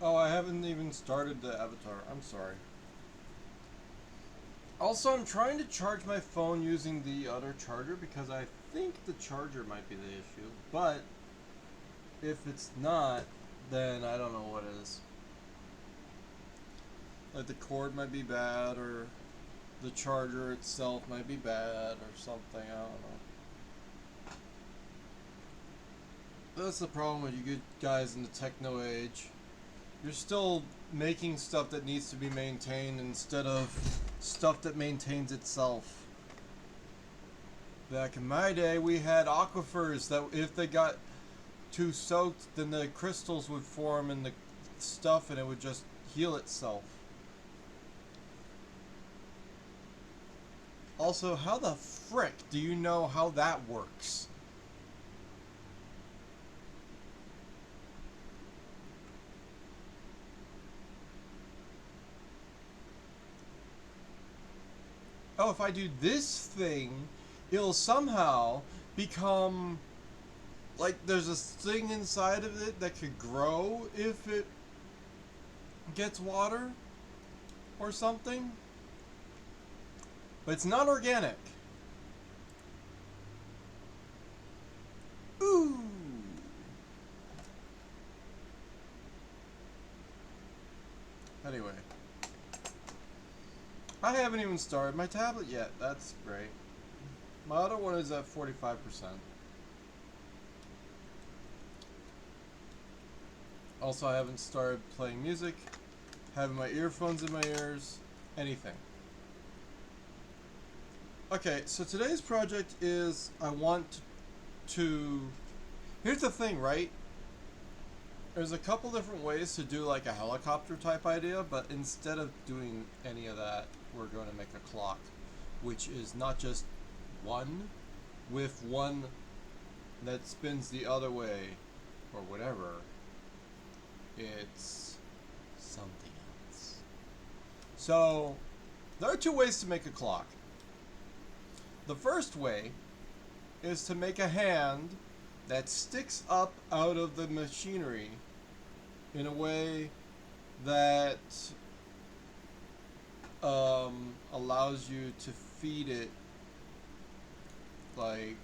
Oh, I haven't even started the avatar. I'm sorry. Also, I'm trying to charge my phone using the other charger because I think the charger might be the issue. But if it's not, then I don't know what is. Like the cord might be bad, or the charger itself might be bad, or something. I don't know. That's the problem with you good guys in the techno age. You're still making stuff that needs to be maintained instead of stuff that maintains itself. Back in my day, we had aquifers that if they got too soaked, then the crystals would form in the stuff and it would just heal itself. Also, how the frick do you know how that works? Oh, if I do this thing, it'll somehow become like there's a thing inside of it that could grow if it gets water or something. But it's not organic. Ooh. Anyway, I haven't even started my tablet yet. That's great. My other one is at 45%. Also, I haven't started playing music, having my earphones in my ears, anything. Okay, so today's project is I want to. Here's the thing, right? There's a couple different ways to do like a helicopter type idea, but instead of doing any of that, we're going to make a clock, which is not just one with one that spins the other way or whatever. It's something else. So, there are two ways to make a clock. The first way is to make a hand that sticks up out of the machinery in a way that allows you to feed it like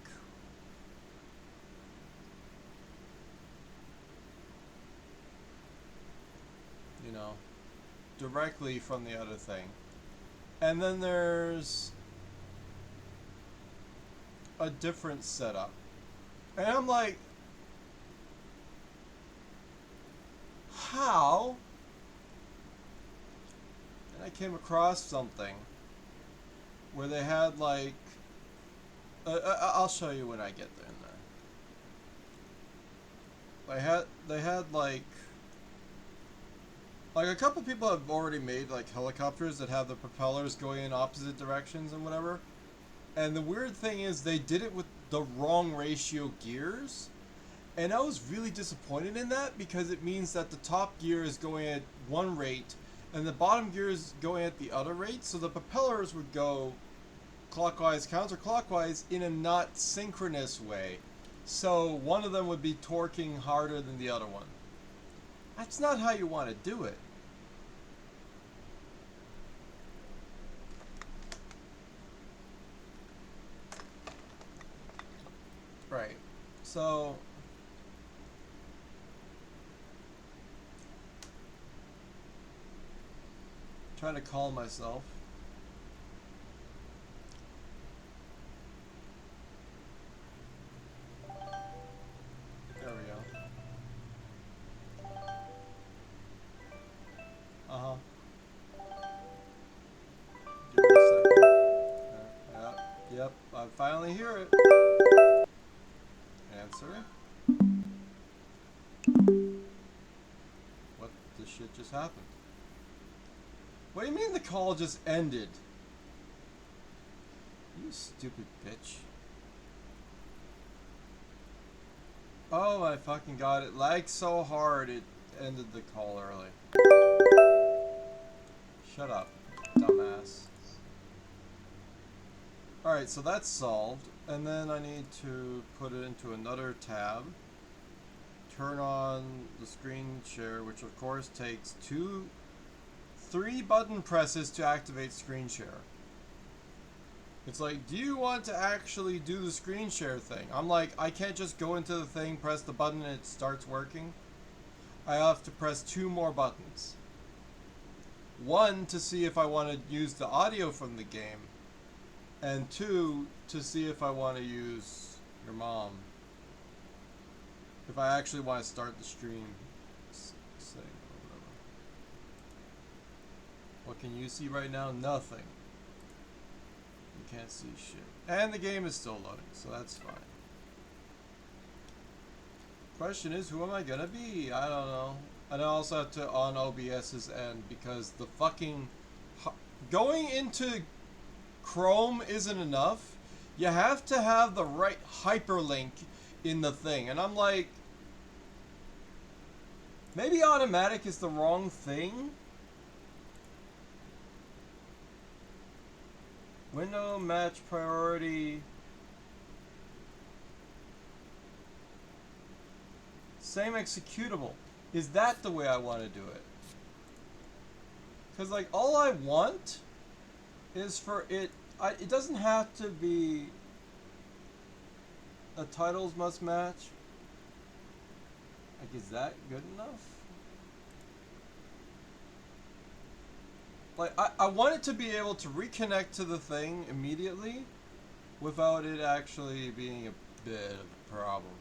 you know directly from the other thing. And then there's a different setup. And I'm like, how? And I came across something where they had like I'll show you when I get there. They had like a couple people have already made like helicopters that have the propellers going in opposite directions and whatever. And the weird thing is they did it with the wrong ratio gears. And I was really disappointed in that because it means that the top gear is going at one rate and the bottom gear is going at the other rate. So the propellers would go clockwise, counterclockwise in a not synchronous way. So one of them would be torquing harder than the other one. That's not how you want to do it. Right. So trying to calm myself. There we go. Uh huh. Give me a second. Yep. I finally hear it. Answer. What the shit just happened? What do you mean the call just ended? You stupid bitch. Oh my fucking god, it lagged so hard it ended the call early. Shut up, dumbass. Alright, so that's solved. And then I need to put it into another tab. turn on the screen share, which of course takes 3 button presses to activate screen share. It's like, do you want to actually do the screen share thing? I'm like, I can't just go into the thing, press the button, and it starts working. I have to press 2 more buttons. One, to see if I want to use the audio from the game. And 2, to see if I want to use your mom. If I actually want to start the stream thing or whatever. What can you see right now? Nothing. You can't see shit. And the game is still loading, so that's fine. Question is, who am I gonna be? I don't know. And I also have to on OBS's end because the fucking going into Chrome isn't enough. You have to have the right hyperlink in the thing. And I'm like, maybe automatic is the wrong thing? Window match priority. Same executable. Is that the way I want to do it? Because, like, all I want is for it... it doesn't have to be... The titles must match. Like, is that good enough? Like, I want it to be able to reconnect to the thing immediately without it actually being a bit of a problem.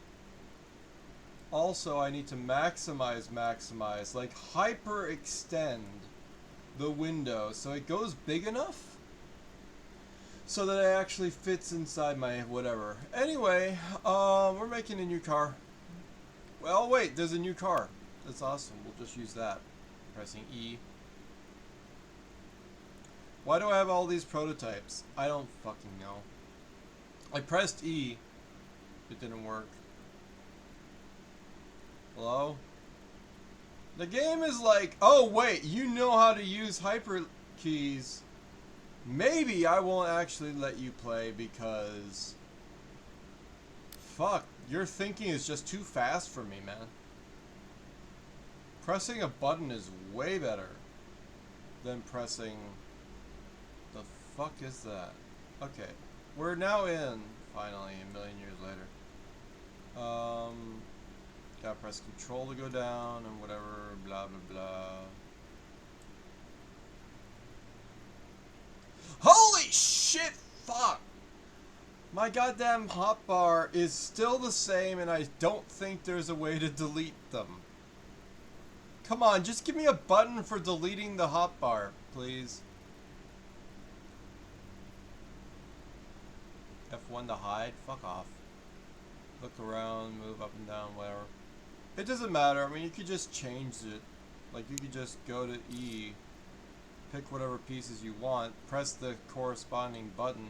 Also, I need to maximize, like hyper extend the window so it goes big enough so that it actually fits inside my whatever. Anyway, we're making a new car. Well, wait, there's a new car. That's awesome. We'll just use that. Pressing E. Why do I have all these prototypes? I don't fucking know. I pressed E. It didn't work. Hello? The game is like, oh wait, you know how to use hyper keys. Maybe I won't actually let you play because... Fuck, your thinking is just too fast for me, man. Pressing a button is way better than pressing... The fuck is that? Okay, we're now in, finally, a million years later. Gotta press control to go down and whatever, blah blah blah. Holy shit, fuck! My goddamn hotbar is still the same and I don't think there's a way to delete them. Come on, just give me a button for deleting the hotbar, please. F1 to hide? Fuck off. Look around, move up and down, whatever. It doesn't matter. I mean, you could just change it. Like, you could just go to E, pick whatever pieces you want, press the corresponding button.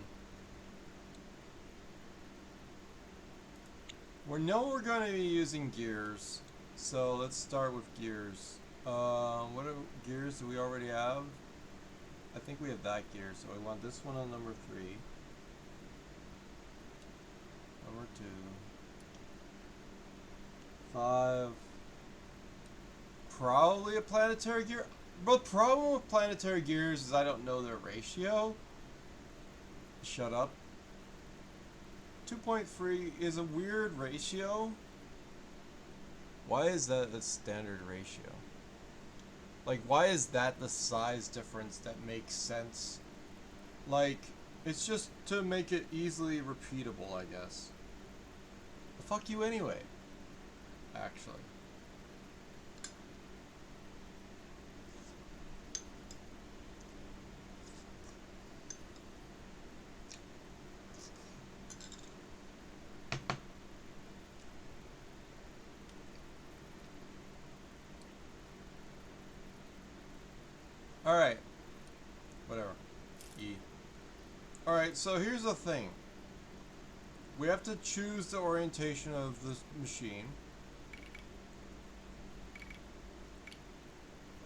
We know we're going to be using gears, so let's start with gears. What gears do we already have? I think we have that gear, so we want this one on number 3. Number 2. 5. Probably a planetary gear. The problem with planetary gears is I don't know their ratio. Shut up. 2.3 is a weird ratio. Why is that a standard ratio? Like, why is that the size difference that makes sense? Like, it's just to make it easily repeatable, I guess. But fuck you anyway. Actually. Alright. Whatever. E. Alright, so here's the thing. We have to choose the orientation of the machine.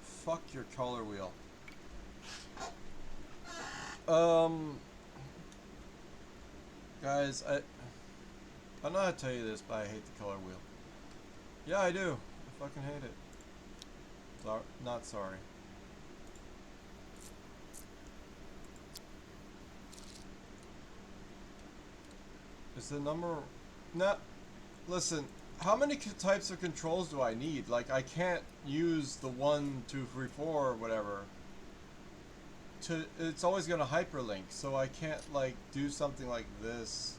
Fuck your color wheel. Guys, I don't know how to tell you this, but I hate the color wheel. Yeah, I do. I fucking hate it. Not sorry. Is the number... Nah, listen. How many types of controls do I need? Like, I can't use the 1, 2, 3, 4, or whatever. It's always gonna hyperlink, so I can't, like, do something like this.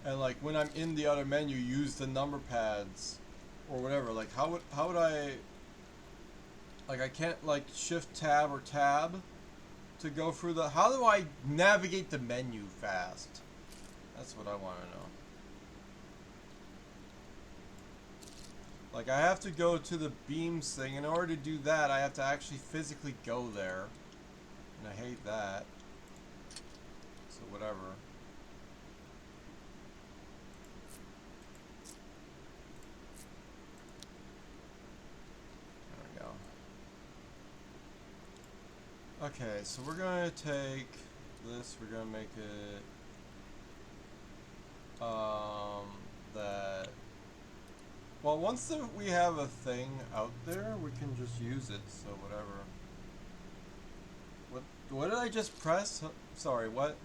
And, like, when I'm in the other menu, use the number pads. Or whatever. Like, how would I... Like, I can't, like, shift tab or tab to go through the... How do I navigate the menu fast? That's what I want to know. Like, I have to go to the beams thing. In order to do that, I have to actually physically go there. And I hate that. So, whatever. There we go. Okay, so we're going to take this. We're going to make it... that... Well, once we have a thing out there, we can just use it, so whatever. What did I just press? Sorry, what?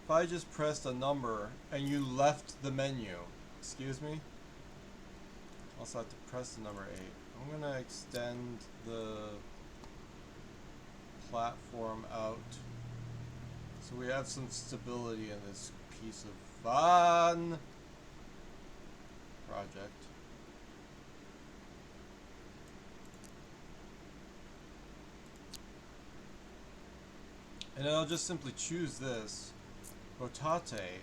If I just pressed a number and you left the menu, excuse me? Also have to press the number 8. I'm gonna extend the platform out so we have some stability in this piece of fun project. And I'll just simply choose this, rotate.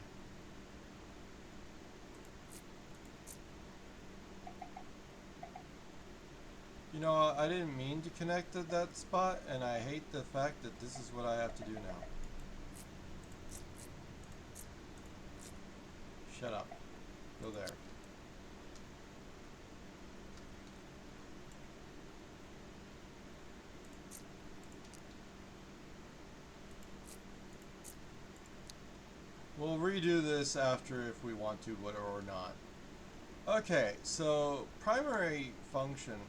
You know, I didn't mean to connect to that spot, and I hate the fact that this is what I have to do now. Shut up. Go there. We'll redo this after if we want to, or not. Okay, so primary function.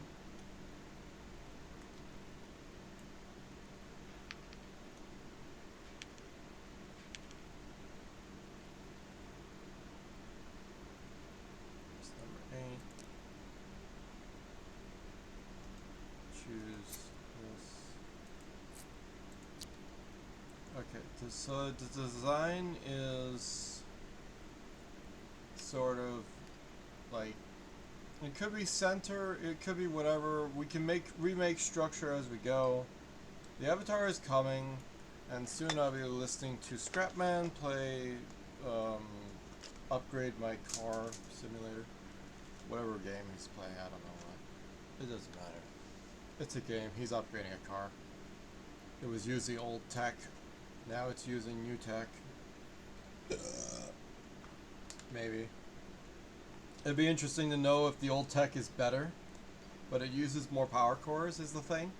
It's number 8. Choose this. Okay, so the design is sort of like, it could be center, it could be whatever. We can remake structure as we go. The avatar is coming, and soon I'll be listening to Scrapman play, upgrade my car simulator. Whatever game he's playing, I don't know what. It doesn't matter. It's a game, he's upgrading a car. It was using old tech, now it's using new tech. Maybe. It'd be interesting to know if the old tech is better, but it uses more power cores is the thing.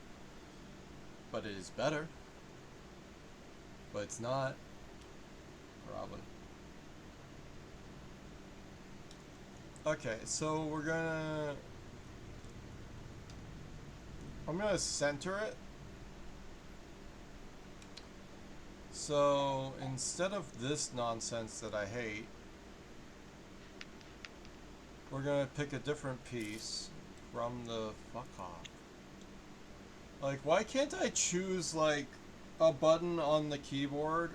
But it is better. But it's not. Probably. Okay, so I'm gonna center it. So instead of this nonsense that I hate, we're gonna pick a different piece from the fuck off. Like, why can't I choose like a button on the keyboard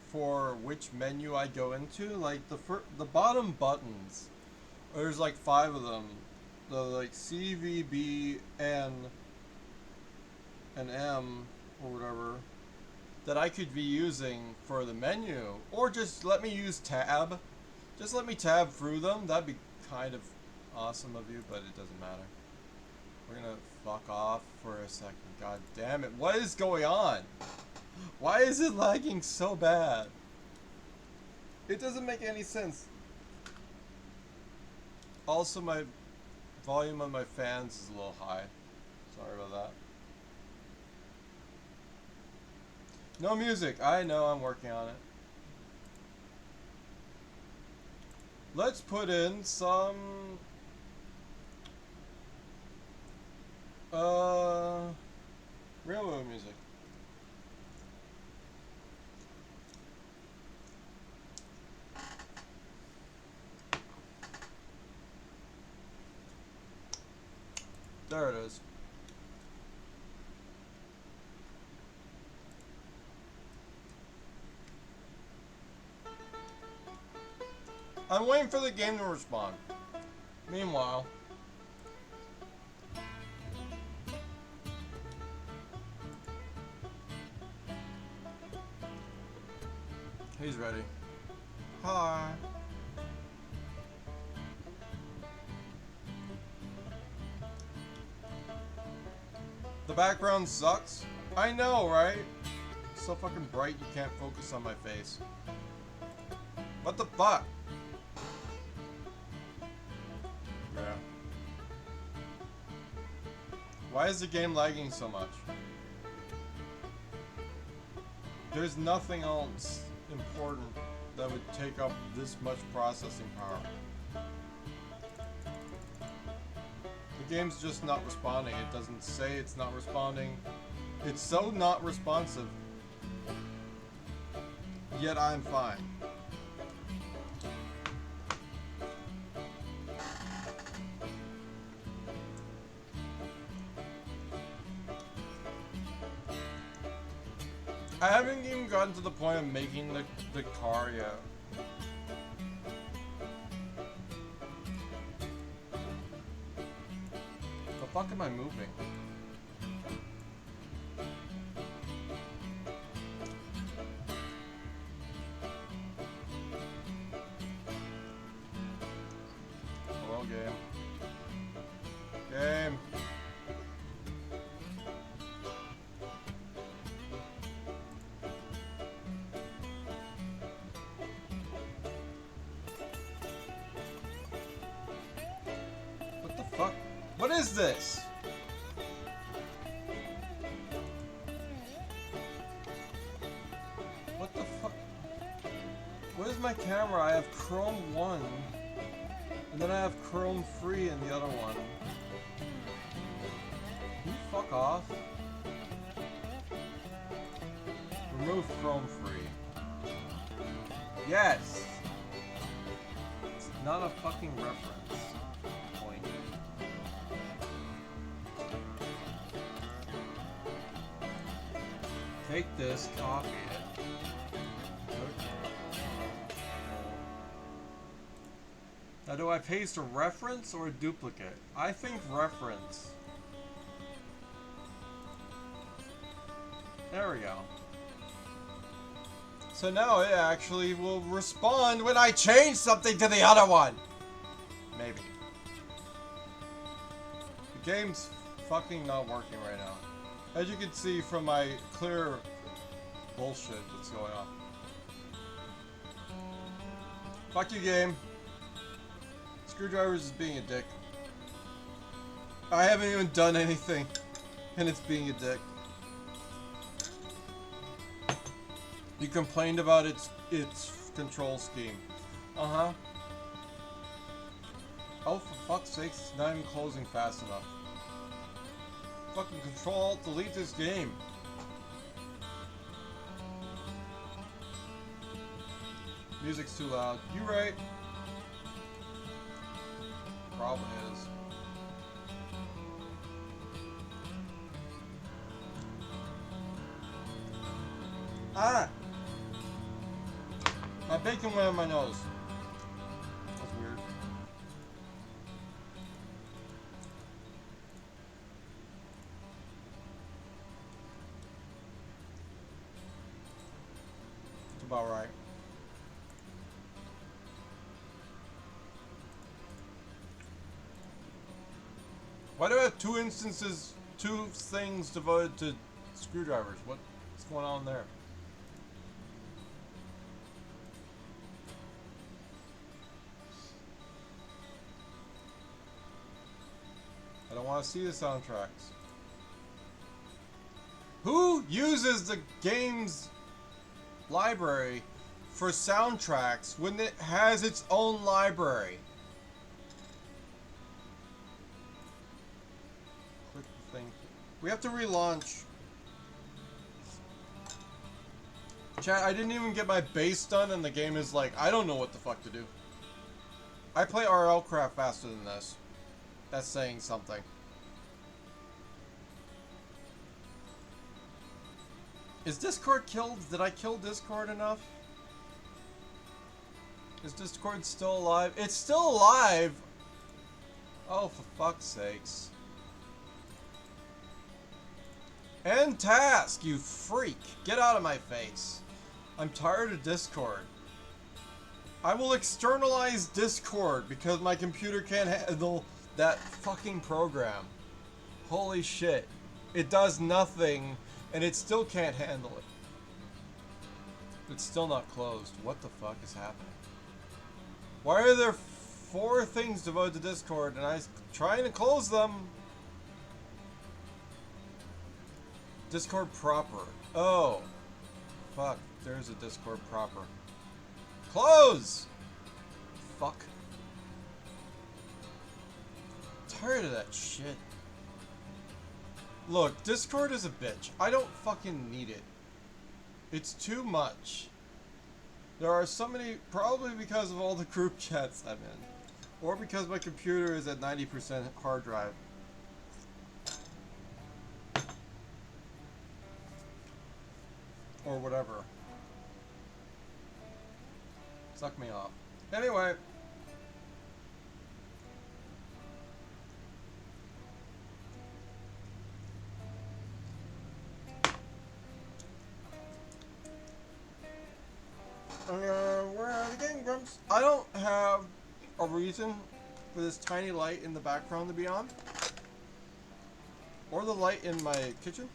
for which menu I go into? Like the bottom buttons, there's like 5 of them. The like C, V, B, N, and M or whatever that I could be using for the menu, or just let me use tab. Just let me tab through them. That'd be kind of awesome of you, but it doesn't matter. We're gonna fuck off for a second. God damn it. What is going on? Why is it lagging so bad? It doesn't make any sense. Also, my volume on my fans is a little high. Sorry about that. No music. I know, I'm working on it. Let's put in some There it is. I'm waiting for the game to respond. Meanwhile, he's ready. Hi. The background sucks. I know, right? It's so fucking bright you can't focus on my face. What the fuck? Yeah. Why is the game lagging so much? There's nothing else important that would take up this much processing power. The game's just not responding. It doesn't say it's not responding. It's so not responsive. Yet I'm fine. I haven't even gotten to the point of making the car yet. The fuck am I moving? Hello, game. Game. Fuck. What is this? What the fuck? Where's my camera? I have Chrome 1. And then I have Chrome free in the other one. Can you fuck off? Remove Chrome free. Yes! It's not a fucking reference. Take this, copy it. Okay. Now, do I paste a reference or a duplicate? I think reference. There we go. So now it actually will respond when I change something to the other one. Maybe. The game's fucking not working right now. As you can see from my clear bullshit that's going on. Fuck you, game. Screwdrivers is being a dick. I haven't even done anything, and it's being a dick. You complained about its control scheme. Uh-huh. Oh, for fuck's sake, it's not even closing fast enough. Fucking Control-Alt-Delete this game. Music's too loud. You right. Problem is. Ah! My bacon went on my nose. That's weird. That's about right. Why do I have two instances, two things devoted to screwdrivers? What's going on there? I don't want to see the soundtracks. Who uses the game's library for soundtracks when it has its own library? Click the thing. We have to relaunch. Chat, I didn't even get my base done and the game is like, I don't know what the fuck to do. I play RL Craft faster than this. That's saying something. Is Discord killed? Did I kill Discord enough? Is Discord still alive? It's still alive! Oh, for fuck's sakes. End task, you freak! Get out of my face. I'm tired of Discord. I will externalize Discord because my computer can't handle that fucking program. Holy shit. It does nothing, and it still can't handle it. It's still not closed. What the fuck is happening? Why are there 4 things devoted to Discord, and I'm trying to close them? Discord proper. Oh. Fuck. There's a Discord proper. Close! Fuck. Tired of that shit. Look, Discord is a bitch. I don't fucking need it. It's too much. There are so many, probably because of all the group chats I'm in. Or because my computer is at 90% hard drive. Or whatever. Suck me off. Anyway. Where are the Game Grumps? I don't have a reason for this tiny light in the background to be on. Or the light in my kitchen.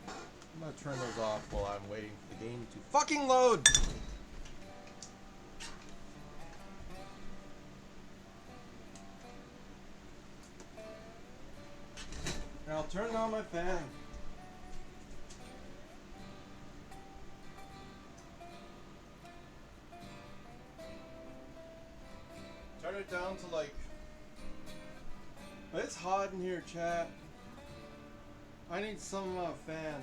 I'm gonna turn those off while I'm waiting for the game to fucking load! And I'll turn on my fan. Turn it down to like... It's hot in here, chat. I need some fan.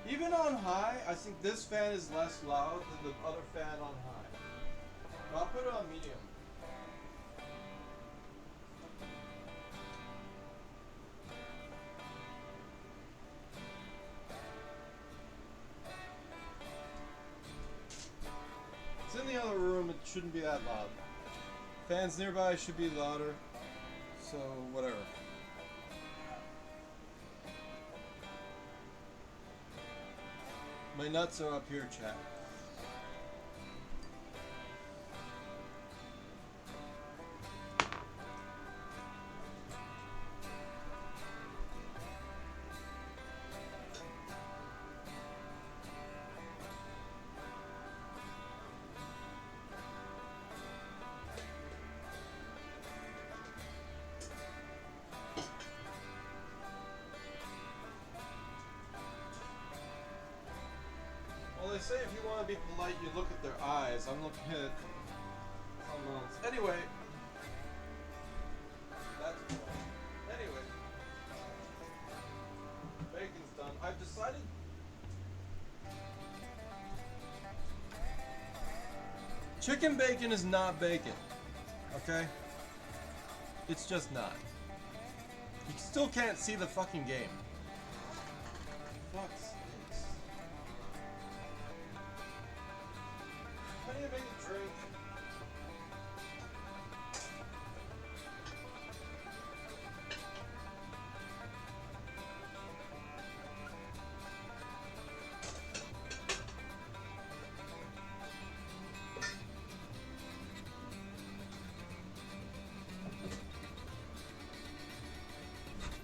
Even on high, I think this fan is less loud than the other fan on high. But I'll put it on medium. It's in the other room, it shouldn't be that loud. Fans nearby should be louder, so whatever. My nuts are up here, chat. They say if you want to be polite, you look at their eyes. I'm looking at someone else. Anyway, that's the point. Anyway, bacon's done. I've decided. Chicken bacon is not bacon. Okay? It's just not. You still can't see the fucking game. Fuck's sakes. I need to make a drink.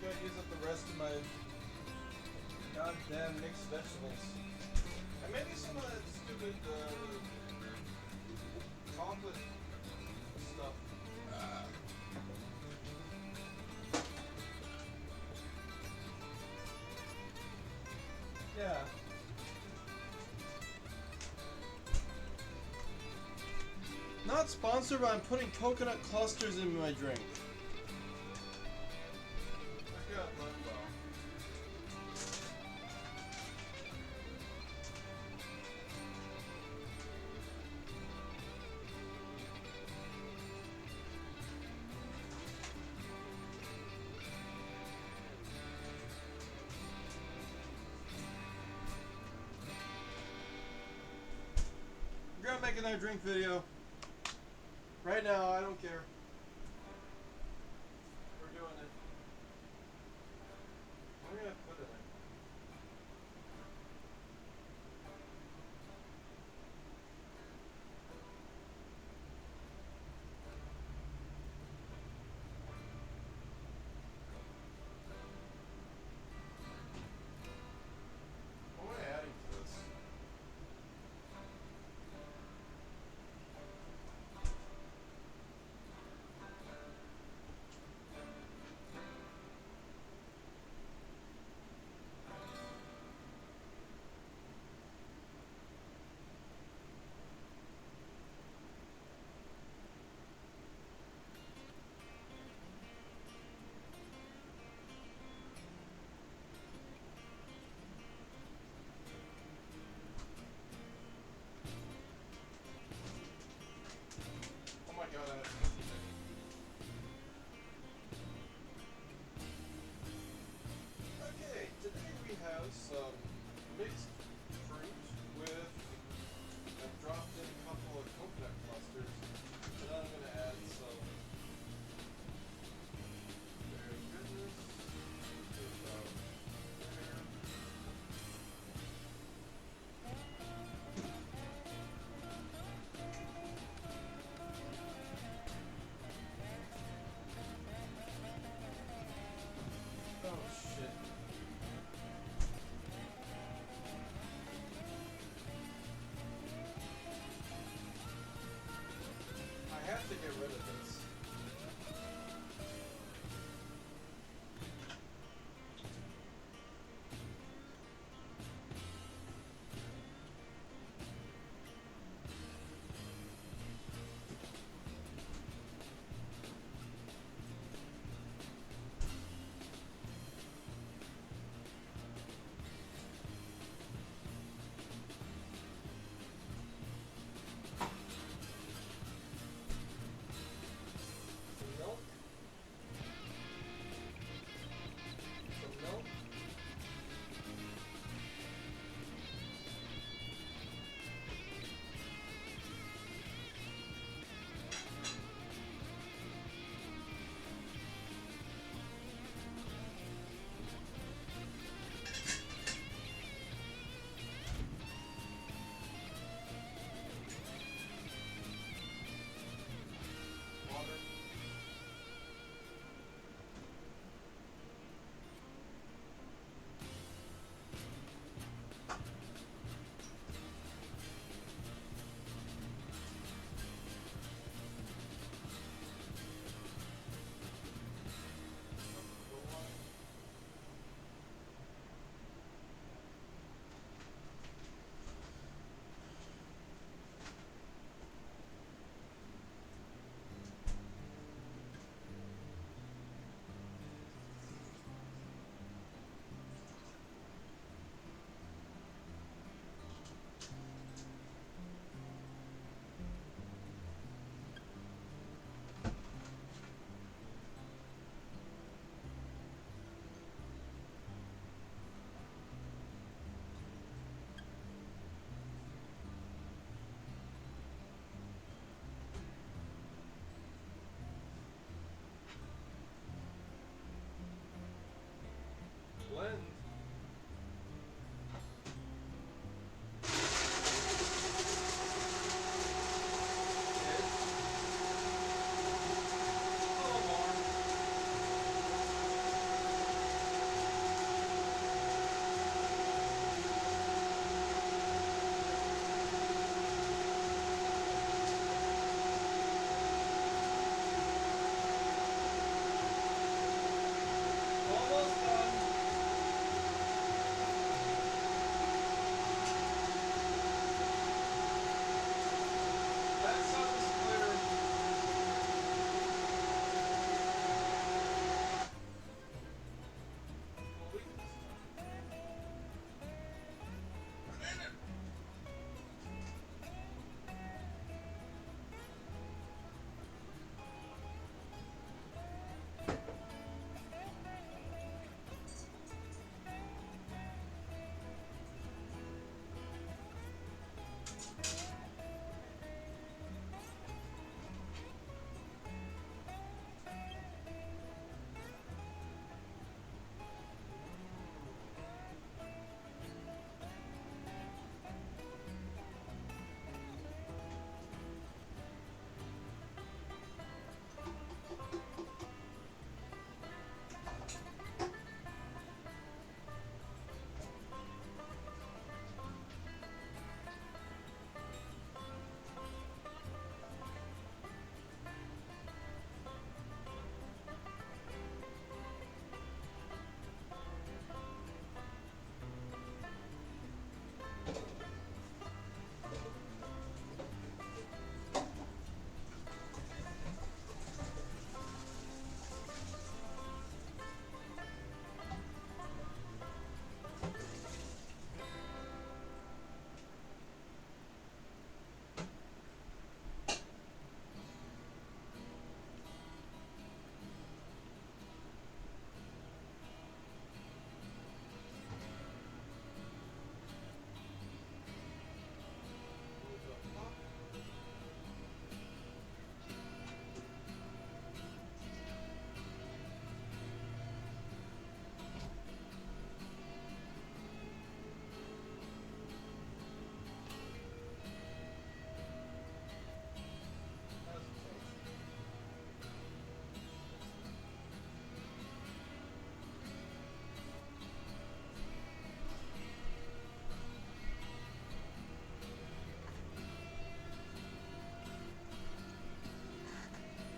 Gotta use up the rest of my goddamn mixed vegetables. And maybe some of that stupid chocolate stuff. Yeah. Not sponsored, but I'm putting coconut clusters in my drink. I got Limbo. making our drink video. Right now, I don't care. We're doing it. Where are you gonna put it in? What am I adding to this?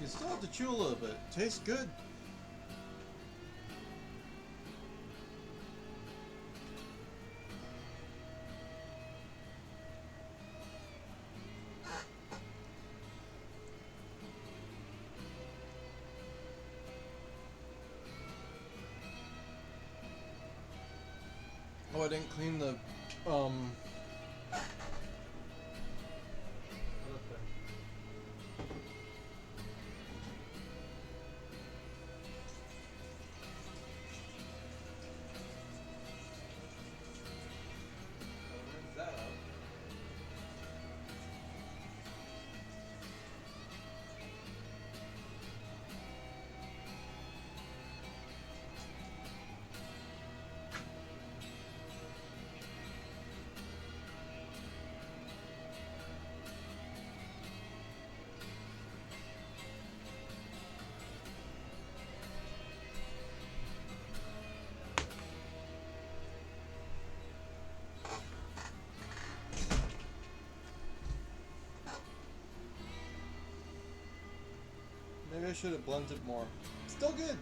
You still have to chew a little bit. Tastes good. Oh, I didn't clean the maybe I should have blended more. Still good.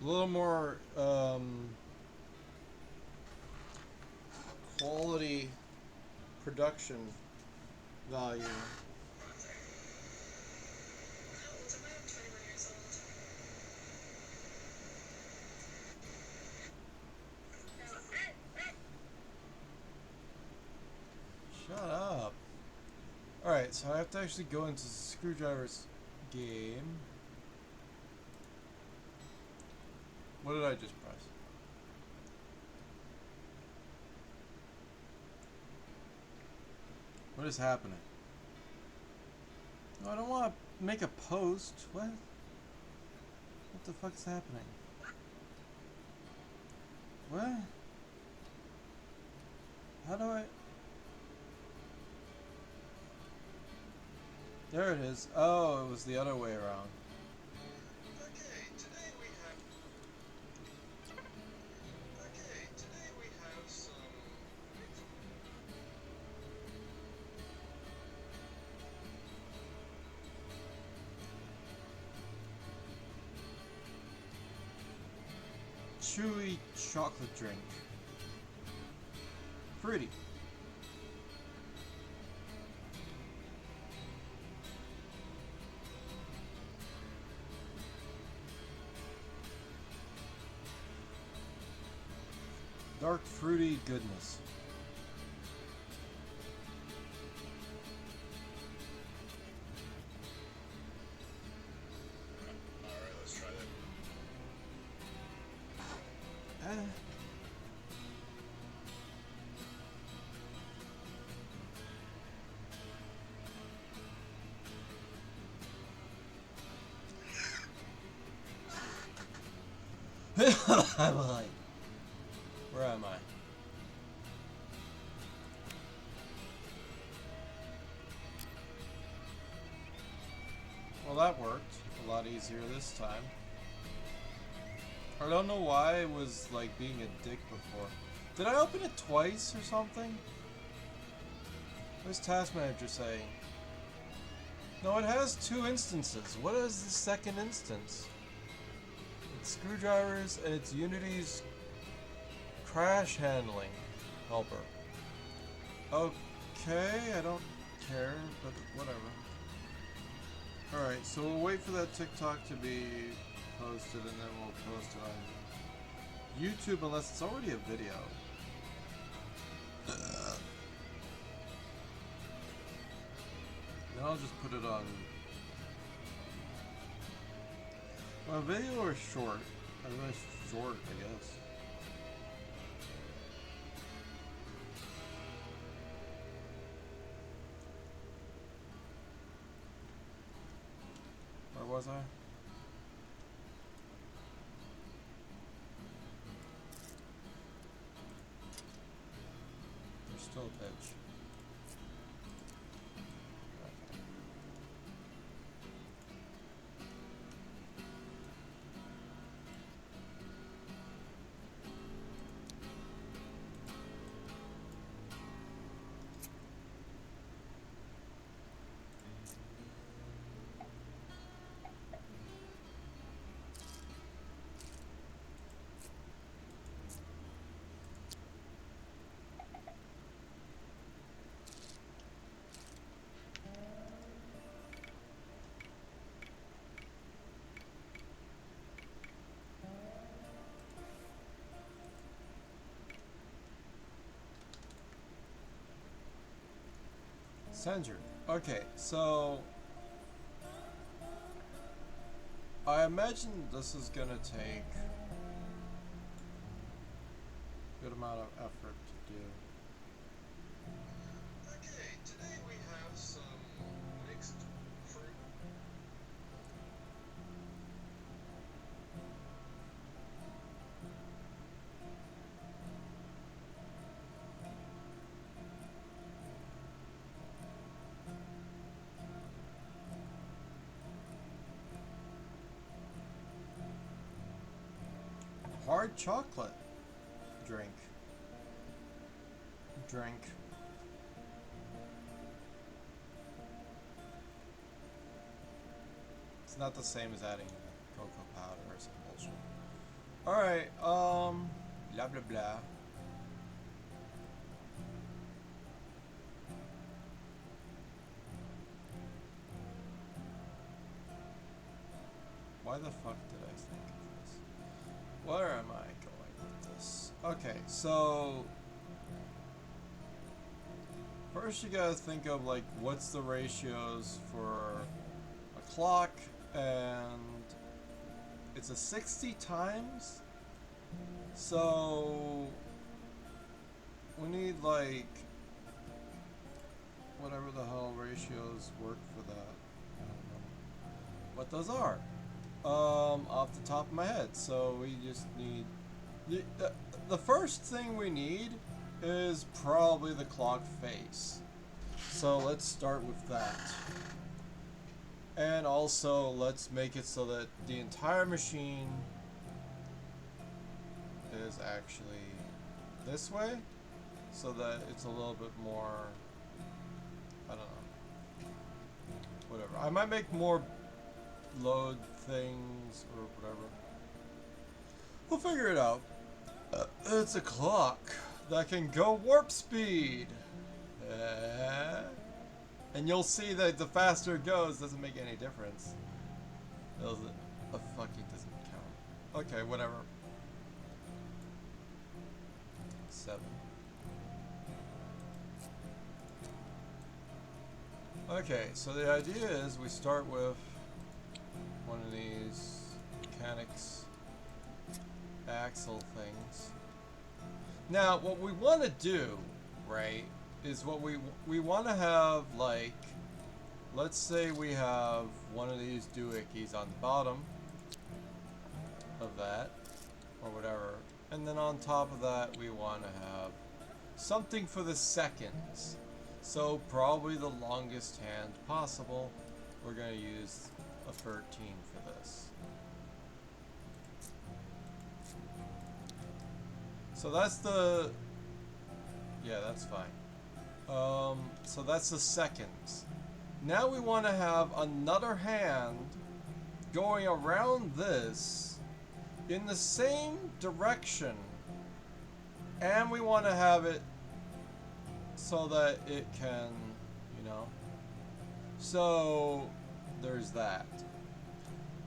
A little more quality production value. Shut up. Alright, so I have to actually go into Screwdriver's game. What did I just press? What is happening? No, I don't want to make a post. What? What the fuck is happening? What? How do I... There it is. Oh, it was the other way around. Today we have some Chewy chocolate drink. Fruity. Dark fruity goodness. Alright, let's try that. Where am I? Well, that worked a lot easier this time. I don't know why I was like being a dick before. Did I open it twice or something? What's Task Manager saying? No, it has 2 instances. What is the second instance? It's Screwdrivers and it's Unity's crash handling helper. Okay, I don't care, but whatever. Alright, so we'll wait for that TikTok to be posted and then we'll post it on YouTube unless it's already a video. Then I'll just put it on. A video or short? A really short, I guess. Where was I? There's still a pitch. Sandra. Okay, so I imagine this is gonna take a good amount of effort to do. Okay, today we have some mixed fruit. Hard chocolate drink. Drink. It's not the same as adding cocoa powder or some bullshit. Alright, blah blah blah. Why the fuck did I think of this? Where am I going with this? Okay, so first you gotta think of like what's the ratios for a clock, and it's a 60 times, so we need like whatever the hell ratios work for that. I don't know what those are off the top of my head. So we just need the first thing we need is probably the clock face. So let's start with that. And also let's make it so that the entire machine is actually this way, so that it's a little bit more, I don't know, whatever. I might make more load things or whatever. We'll figure it out. It's a clock that can go warp speed. And you'll see that the faster it goes doesn't make any difference. Does it? Oh, fuck, it doesn't count. Okay, whatever. 7. Okay, so the idea is we start with one of these mechanics axle things. Now, what we want to do, right, is what we want to have, like, let's say we have one of these doohickeys on the bottom of that, or whatever, and then on top of that we want to have something for the seconds. So probably the longest hand possible. We're going to use a 13 for this. So that's the, yeah, that's fine. So that's the seconds. Now we want to have another hand going around this in the same direction, and we want to have it so that it can, you know. So there's that.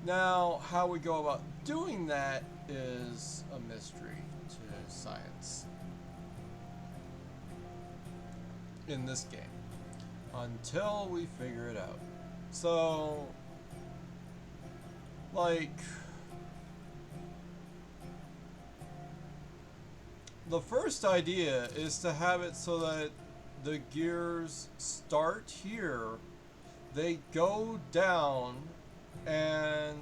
Now, how we go about doing that is a mystery to science in this game until we figure it out. So, like, the first idea is to have it so that the gears start here, they go down, and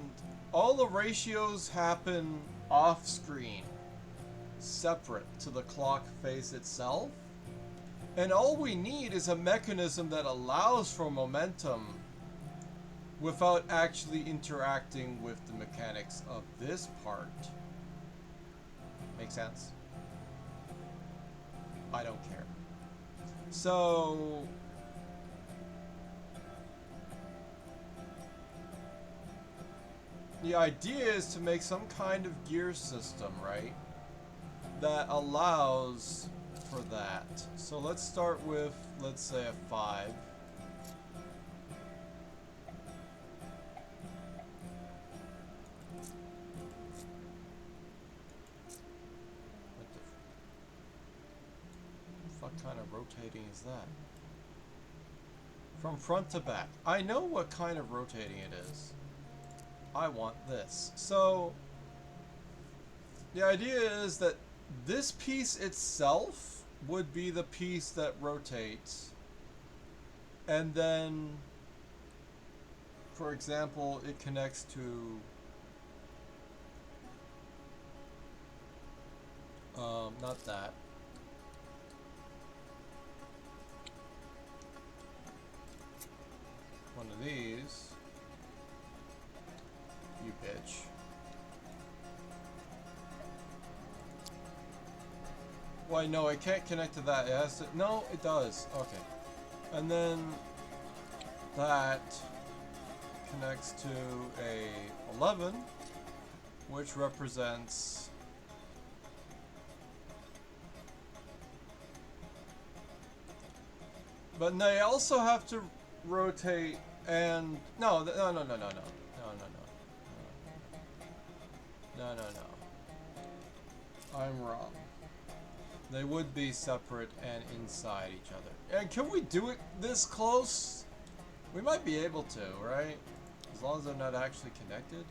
all the ratios happen off screen, separate to the clock face itself. And all we need is a mechanism that allows for momentum without actually interacting with the mechanics of this part. Make sense? I don't care. So the idea is to make some kind of gear system, right, that allows for that. So let's start with, let's say, a 5. What kind of rotating is that? From front to back. I know what kind of rotating it is. I want this. So, the idea is that this piece itself would be the piece that rotates. And then, for example, it connects to not that. One of these. You bitch. Why, no, it can't connect to that. It has to. No, it does. Okay. And then that connects to a 11, which represents but they also have to rotate and no. I'm wrong. They would be separate and inside each other. And can we do it this close? We might be able to, right? As long as they're not actually connected.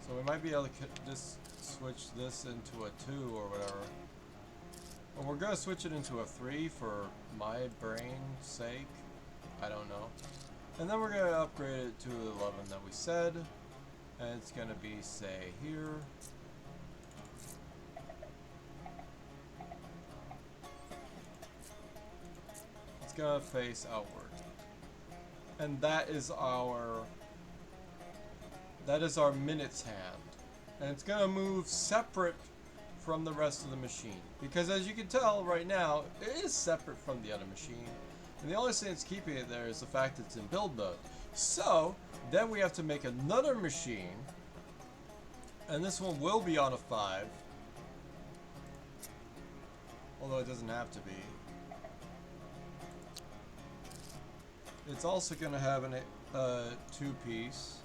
So we might be able to just switch this into a 2 or whatever. But we're going to switch it into a 3 for my brain's sake. I don't know. And then we're going to upgrade it to the 11 that we said. And it's going to be, say, here. It's going to face outward. And that is our minutes hand. And it's going to move separate from the rest of the machine. Because as you can tell right now, it is separate from the other machine. And the only thing that's keeping it there is the fact that it's in build mode. So, then we have to make another machine. And this one will be on a 5. Although it doesn't have to be. It's also going to have an 2-piece.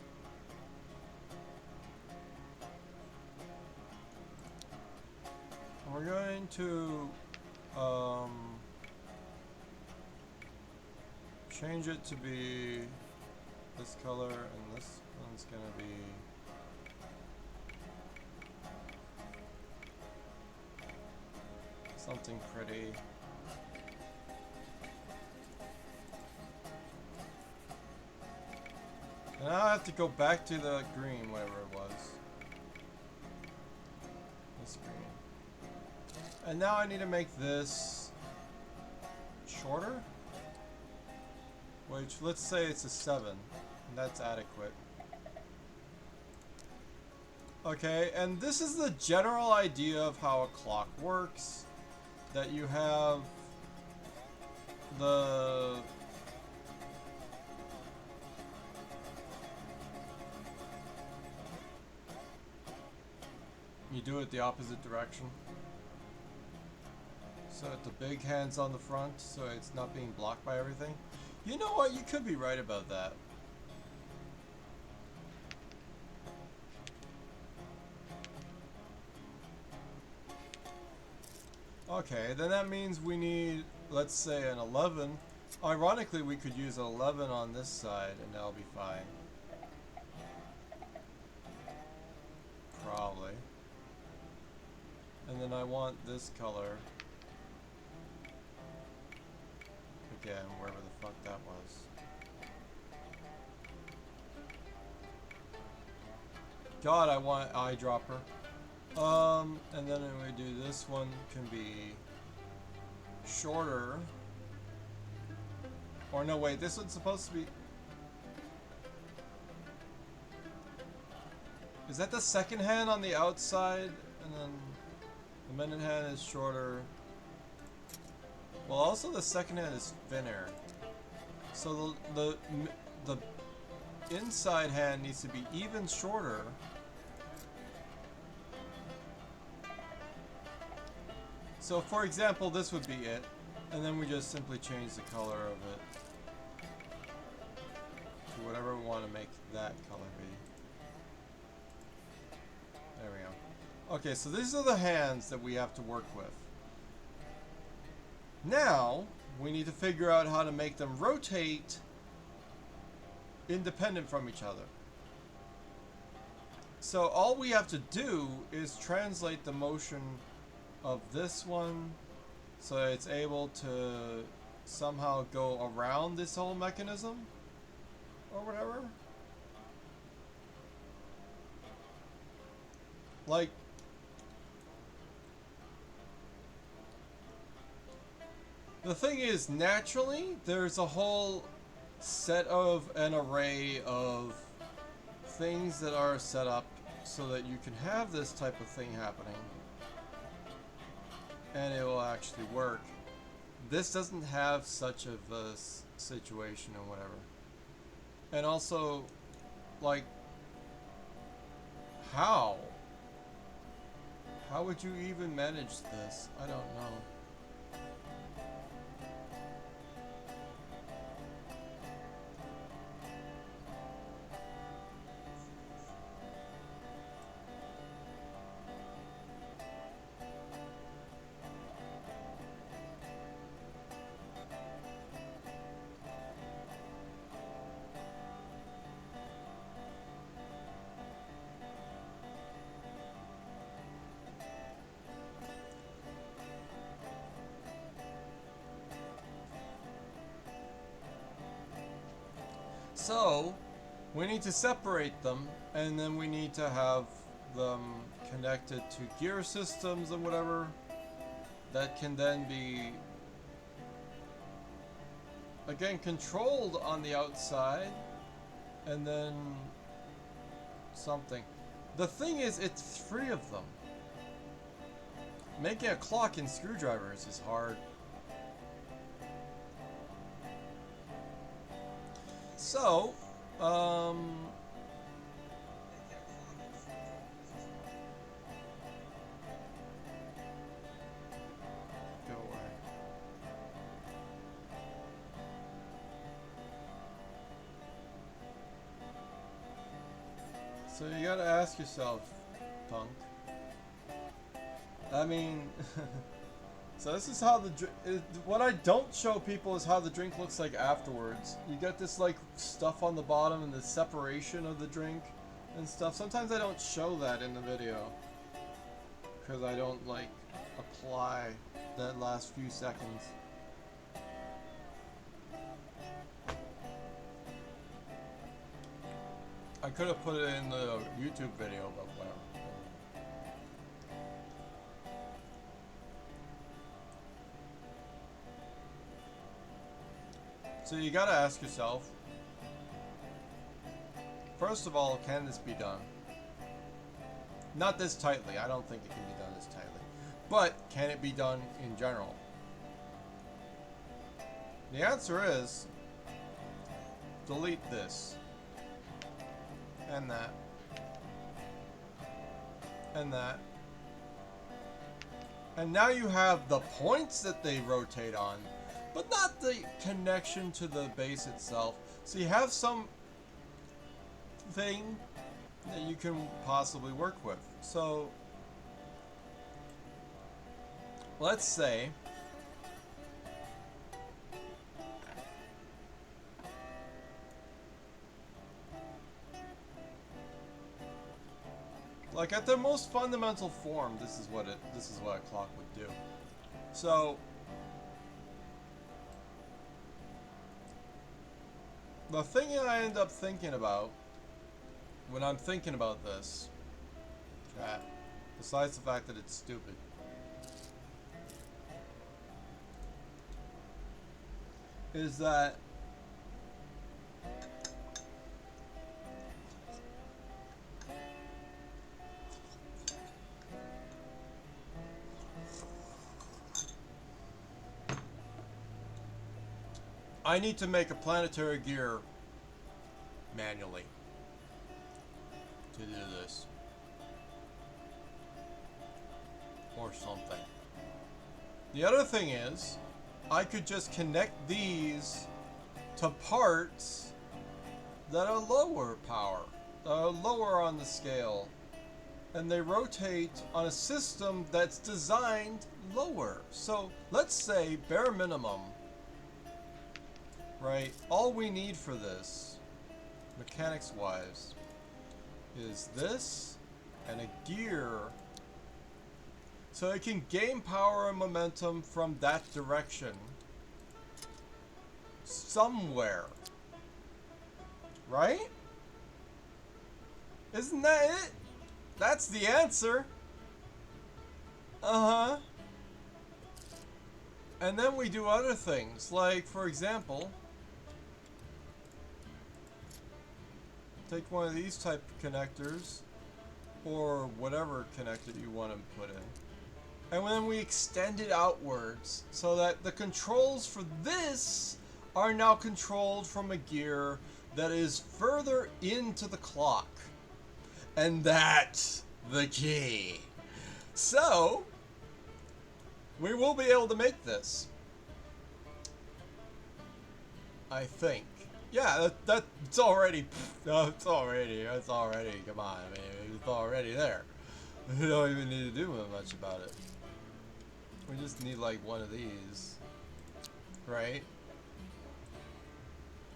We're going to change it to be this color, and this one's going to be something pretty. And now I have to go back to the green, whatever it was. This green. And now I need to make this shorter. Which, let's say it's a 7. And that's adequate. Okay, and this is the general idea of how a clock works. That you have the... You do it the opposite direction. So that the big hand's on the front, so it's not being blocked by everything. You know what? You could be right about that. Okay, then that means we need, let's say, an 11. Ironically, we could use an 11 on this side, and that'll be fine. Probably. And then I want this color. Again, wherever the fuck that was. God, I want eyedropper. And then we do this one can be shorter. Or no, wait, this one's supposed to be... Is that the second hand on the outside? And then the minute hand is shorter. Well, also the second hand is thinner. So the inside hand needs to be even shorter. So for example, this would be it. And then we just simply change the color of it to whatever we want to make that color be. There we go. Okay, so these are the hands that we have to work with. Now, we need to figure out how to make them rotate independent from each other. So all we have to do is translate the motion of this one so it's able to somehow go around this whole mechanism or whatever. Like, the thing is, naturally, there's a whole set of an array of things that are set up so that you can have this type of thing happening and it will actually work. This doesn't have such of a situation or whatever. And also, like, how would you even manage this? I don't know. So, we need to separate them, and then we need to have them connected to gear systems and whatever that can then be, again, controlled on the outside, and then something. The thing is, it's 3 of them. Making a clock in screwdrivers is hard. So, go away. So you gotta ask yourself, punk. I mean, so this is how what I don't show people is how the drink looks like afterwards. You get this like stuff on the bottom and the separation of the drink and stuff. Sometimes I don't show that in the video because I don't like apply that last few seconds. I could have put it in the YouTube video, but whatever. So you gotta ask yourself, first of all, can this be done? Not this tightly, I don't think it can be done this tightly. But, can it be done in general? The answer is, delete this. And that. And that. And now you have the points that they rotate on, but not the connection to the base itself. So you have some thing that you can possibly work with. So let's say like at the most fundamental form, this is what a clock would do. So the thing that I end up thinking about when I'm thinking about this, chat, besides the fact that it's stupid, is that I need to make a planetary gear manually to do this. Or something. The other thing is, I could just connect these to parts that are lower power, that are lower on the scale, and they rotate on a system that's designed lower. So let's say, bare minimum, right? All we need for this, mechanics wise, is this and a gear so it can gain power and momentum from that direction somewhere, right? Isn't that it? That's the answer. Uh-huh. And then we do other things, like, for example, take one of these type of connectors, or whatever connector you want to put in, and then we extend it outwards, so that the controls for this are now controlled from a gear that is further into the clock. And that's the key. So, we will be able to make this. I think. Yeah, that's already, it's already, come on, I mean, it's already there. We don't even need to do much about it. We just need like one of these, right?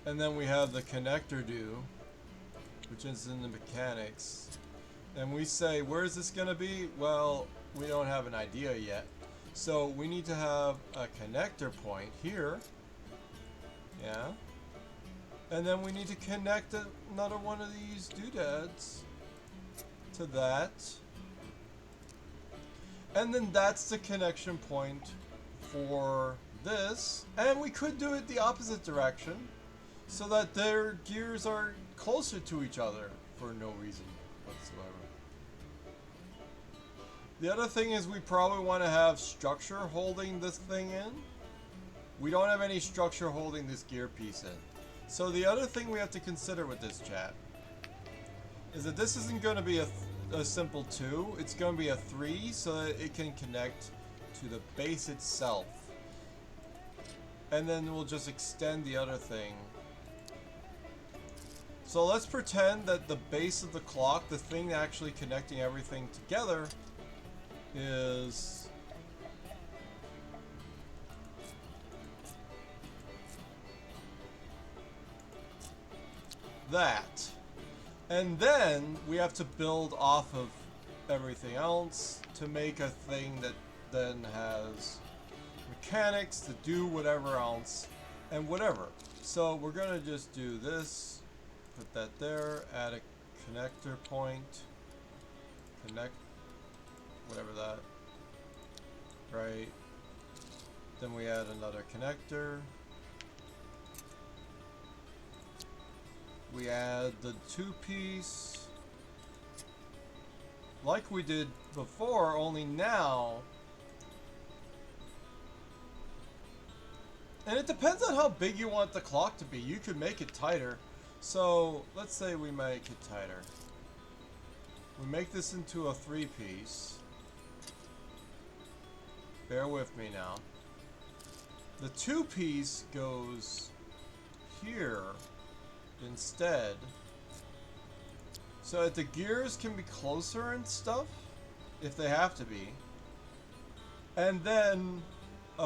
And then we have the connector do, which is in the mechanics. And we say, where's this gonna be? Well, we don't have an idea yet. So we need to have a connector point here. Yeah. And then we need to connect another one of these doodads to that. And then that's the connection point for this. And we could do it the opposite direction so that their gears are closer to each other for no reason whatsoever. The other thing is we probably want to have structure holding this thing in. We don't have any structure holding this gear piece in. So the other thing we have to consider with this, chat, is that this isn't going to be a simple 2. It's going to be a 3 so that it can connect to the base itself. And then we'll just extend the other thing. So let's pretend that the base of the clock, the thing actually connecting everything together, is that. And then we have to build off of everything else to make a thing that then has mechanics to do whatever else and whatever. So we're gonna just do this, put that there, add a connector point, connect whatever that, right? Then we add another connector. We add the 2-piece, like we did before, only now. And it depends on how big you want the clock to be. You could make it tighter. So let's say we make it tighter. We make this into a 3-piece. Bear with me now. The 2-piece goes here instead, so that the gears can be closer and stuff, if they have to be. And then, we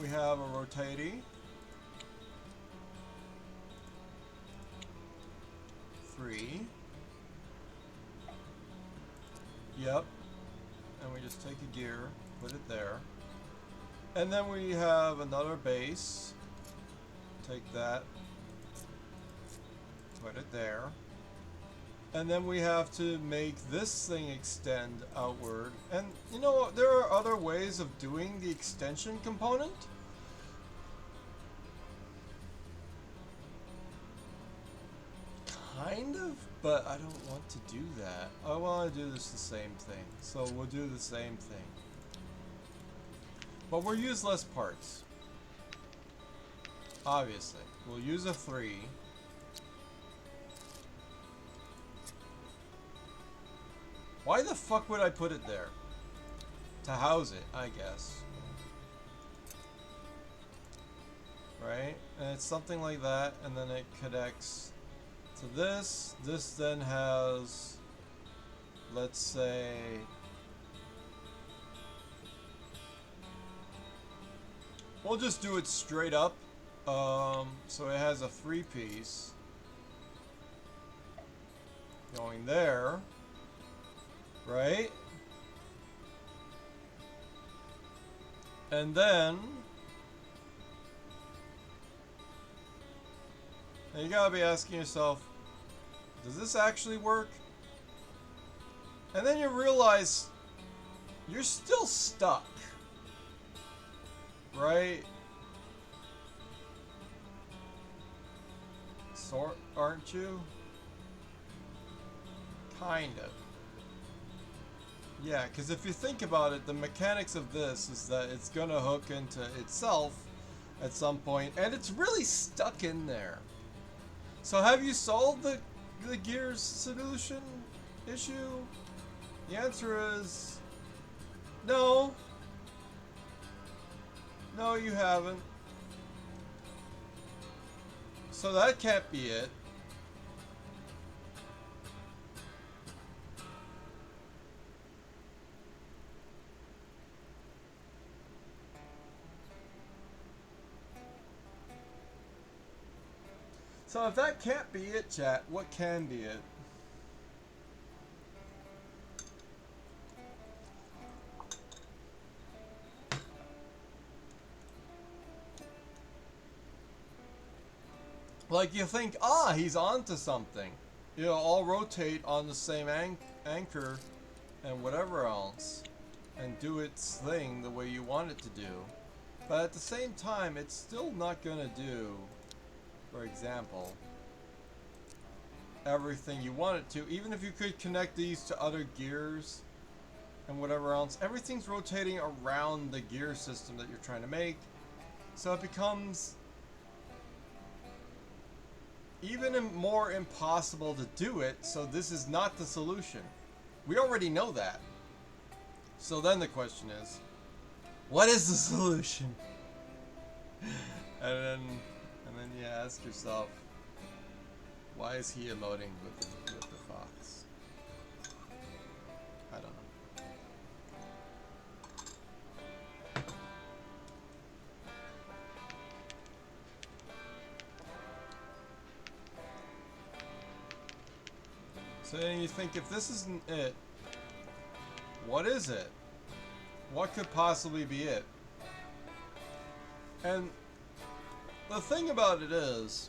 have a rotatey. 3. Yep. And we just take a gear, put it there. And then we have another base. Take that, put it there. And then we have to make this thing extend outward. And you know, there are other ways of doing the extension component. Kind of, but I don't want to do that. I want to do this the same thing. So we'll do the same thing. But we'll use less parts. Obviously. We'll use a 3. Why the fuck would I put it there? To house it, I guess. Right? And it's something like that, and then it connects to this. This then has, let's say, We'll just do it straight up. So it has a 3-piece going there, right? And then you gotta be asking yourself, does this actually work? And then you realize you're still stuck, right? Sort, aren't you? Kind of. Yeah, because if you think about it, the mechanics of this is that it's gonna hook into itself at some point, and it's really stuck in there. So have you solved the gears solution issue? The answer is no. No, you haven't. So that can't be it. So if that can't be it, chat, what can be it? Like you think, he's onto something. You know, all rotate on the same anchor and whatever else, and do its thing the way you want it to do. But at the same time, it's still not gonna do, for example, everything you want it to. Even if you could connect these to other gears and whatever else, everything's rotating around the gear system that you're trying to make. So it becomes even more impossible to do it, so this is not the solution. We already know that. So then the question is, what is the solution? and then you ask yourself, why is he emoting with the fox? I don't know. So then you think, if this isn't it, what is it? What could possibly be it? And the thing about it is,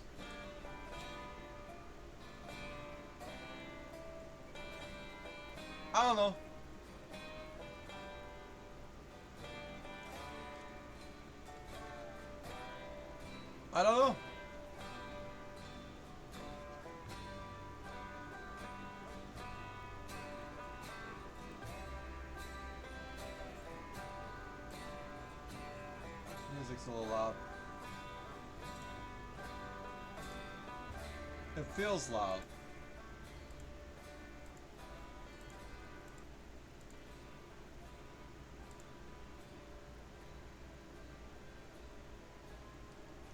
I don't know. I don't know. Music's a little loud. It feels loud.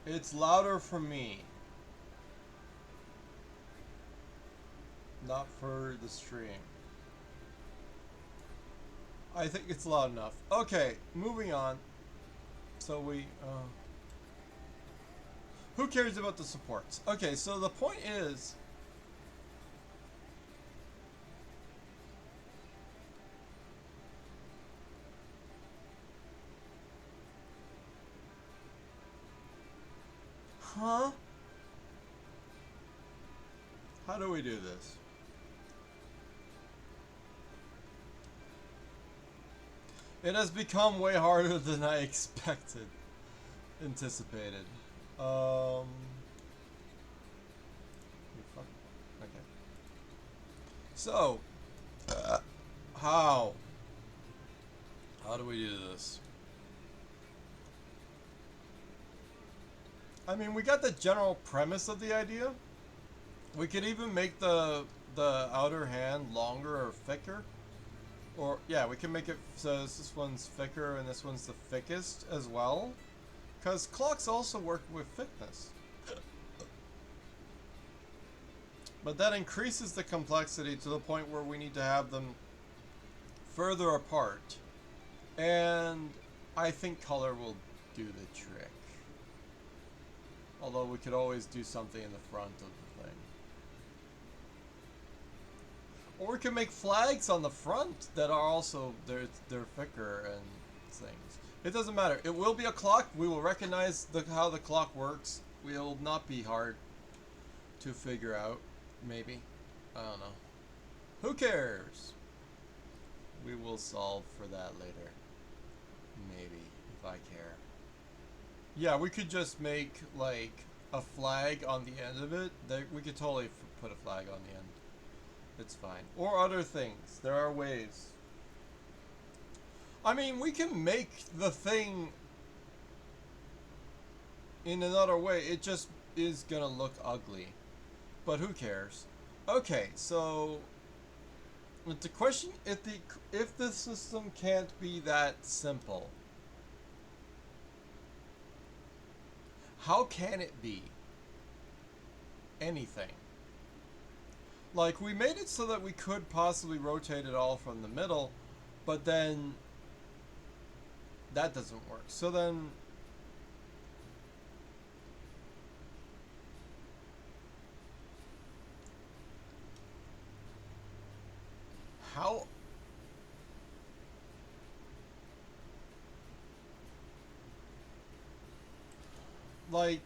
It's louder for me, not for the stream. I think it's loud enough. Okay, moving on. So who cares about the supports? Okay, so the point is, how do we do this? It has become way harder than I anticipated. Okay. So, how do we do this? I mean, we got the general premise of the idea. We could even make the outer hand longer or thicker. Or, yeah, we can make it so this one's thicker and this one's the thickest as well. Because clocks also work with thickness. But that increases the complexity to the point where we need to have them further apart. And I think color will do the trick. Although we could always do something in the front of the thing. Or we can make flags on the front that are also, they're thicker and things. It doesn't matter. It will be a clock. We will recognize how the clock works. Will not be hard to figure out. Maybe. I don't know. Who cares? We will solve for that later. Maybe, if I care. Yeah, we could just make, like, a flag on the end of it. We could totally put a flag on the end. It's fine. Or other things. There are ways. I mean, we can make the thing in another way. It just is gonna look ugly. But who cares? Okay, so the question, if the system can't be that simple, how can it be anything? Like, we made it so that we could possibly rotate it all from the middle, but then that doesn't work. So then how? Like,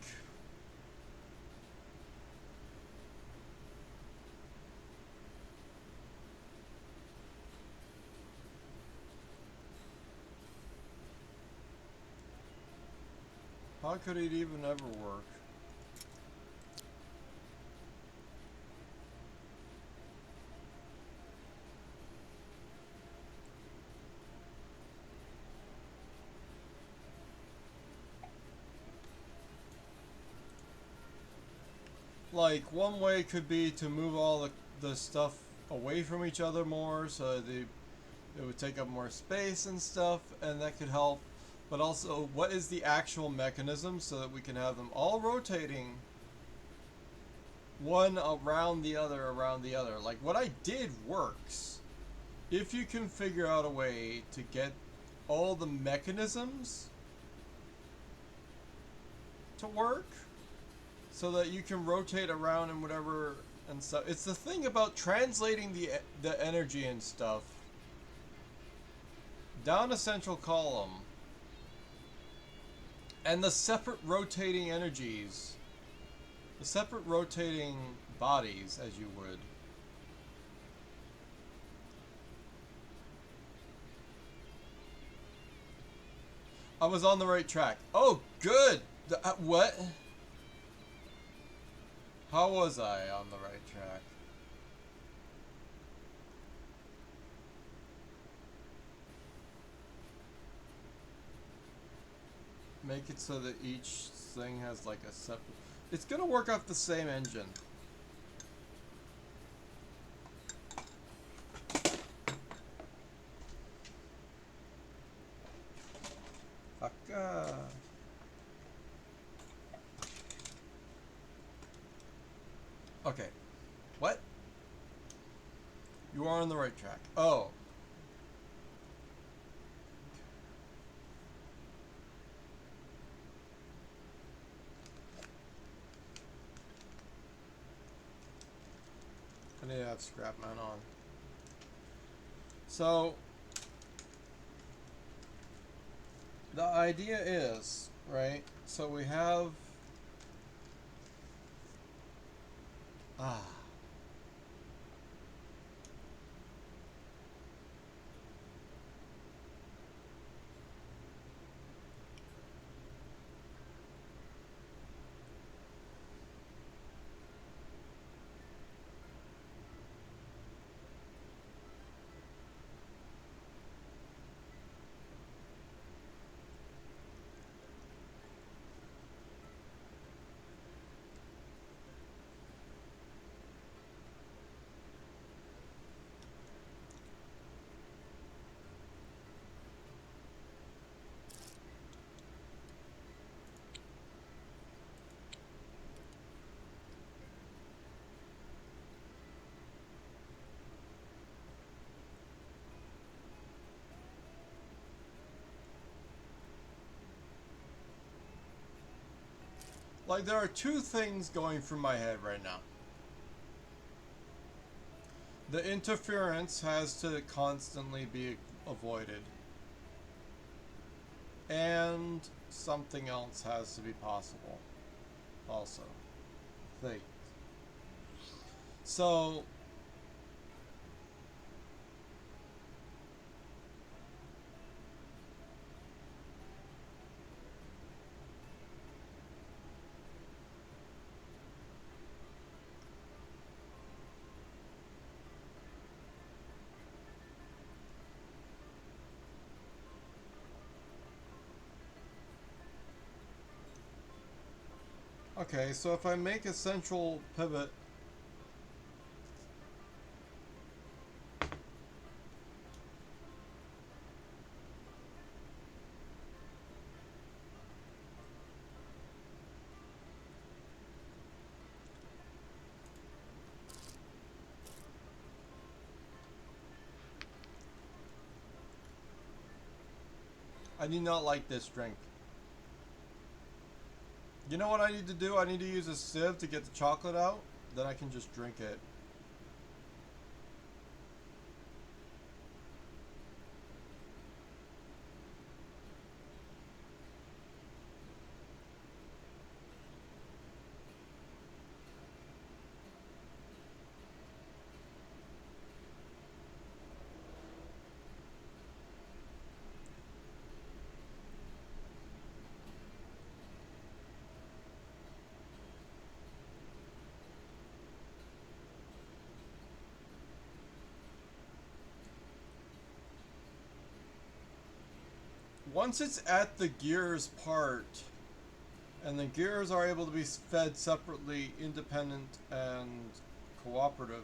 how could it even ever work? Like, one way could be to move all the stuff away from each other more, so it would take up more space and stuff, and that could help. But also, what is the actual mechanism so that we can have them all rotating one around the other, around the other? Like, what I did works. If you can figure out a way to get all the mechanisms to work so that you can rotate around and whatever and stuff. It's the thing about translating the energy and stuff down a central column and the separate rotating energies, the separate rotating bodies, as you would. I was on the right track. Oh, good. What? How was I on the right track? Make it so that each thing has like a separate... It's gonna work off the same engine. Fuck. Okay. What? You are on the right track. Oh. I need to have Scrapman on. So, the idea is, right? So we have... Like, there are two things going through my head right now. The interference has to constantly be avoided. And something else has to be possible. Also. Things. So... Okay, so if I make a central pivot... I do not like this drink. You know what I need to do? I need to use a sieve to get the chocolate out. Then I can just drink it. Once it's at the gears part, and the gears are able to be fed separately, independent and cooperative.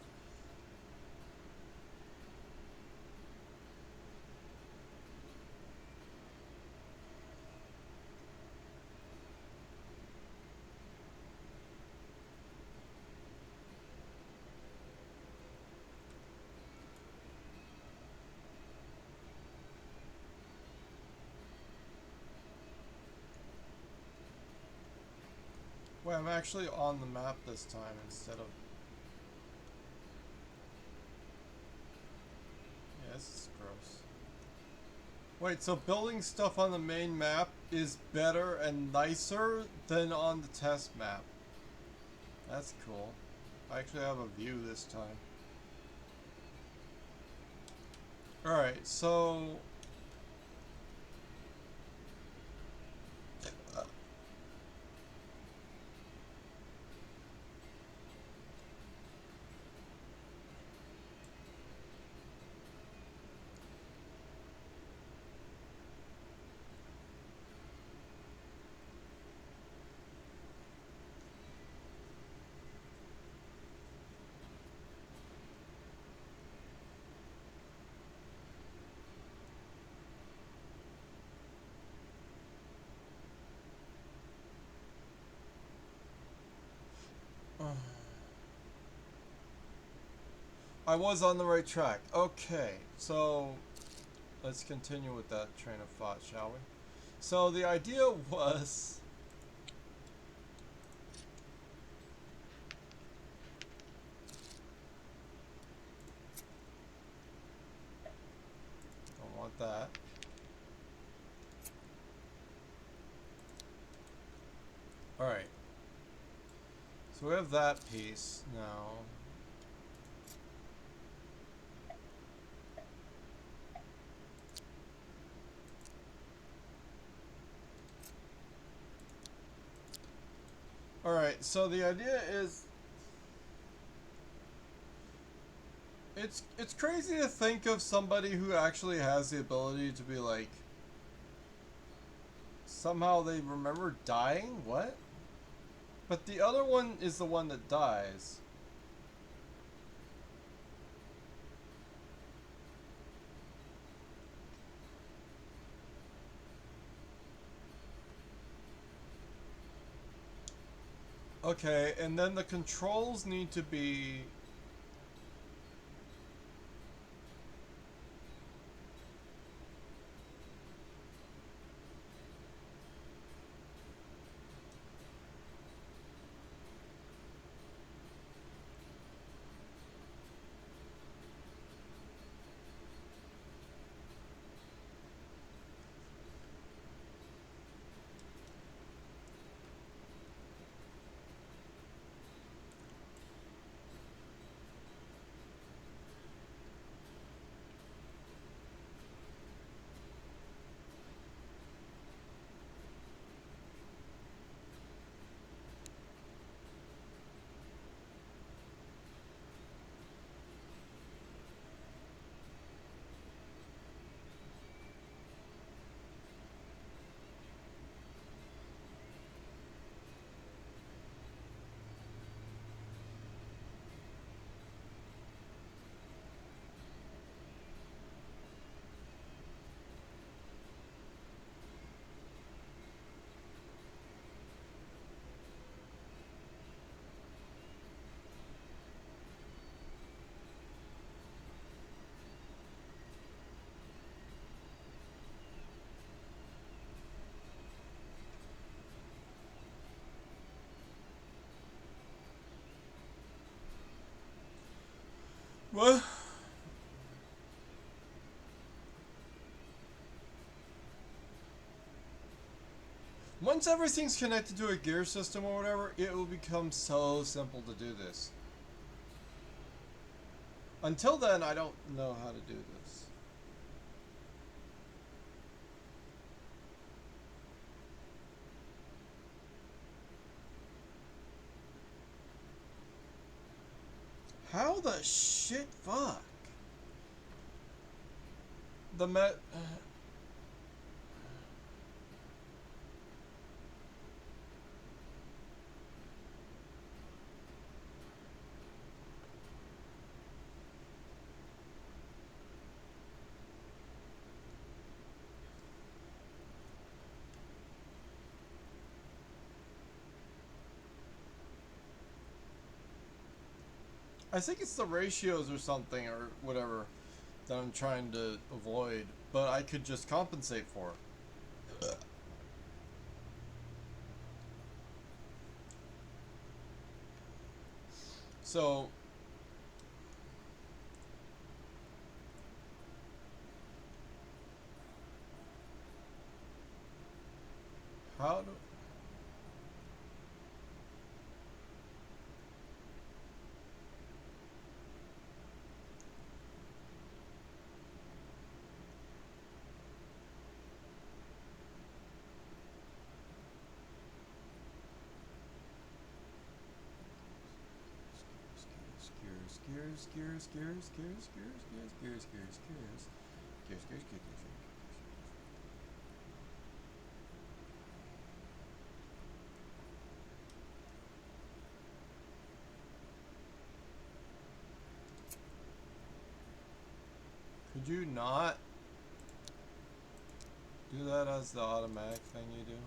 Wait, I'm actually on the map this time instead of... Yeah, this is gross. Wait, so building stuff on the main map is better and nicer than on the test map. That's cool. I actually have a view this time. Alright, so... I was on the right track. Okay, so let's continue with that train of thought, shall we? So the idea was... Don't want that. Alright. So we have that piece now. Alright, so the idea is... It's crazy to think of somebody who actually has the ability to be like... Somehow they remember dying? What? But the other one is the one that dies. Okay, and then the controls need to be... Well, once everything's connected to a gear system or whatever, it will become so simple to do this. Until then, I don't know how to do this. How the shit fuck? The Met. I think it's the ratios or something or whatever that I'm trying to avoid, but I could just compensate for. So, how do... Could you not do that as the automatic thing you do?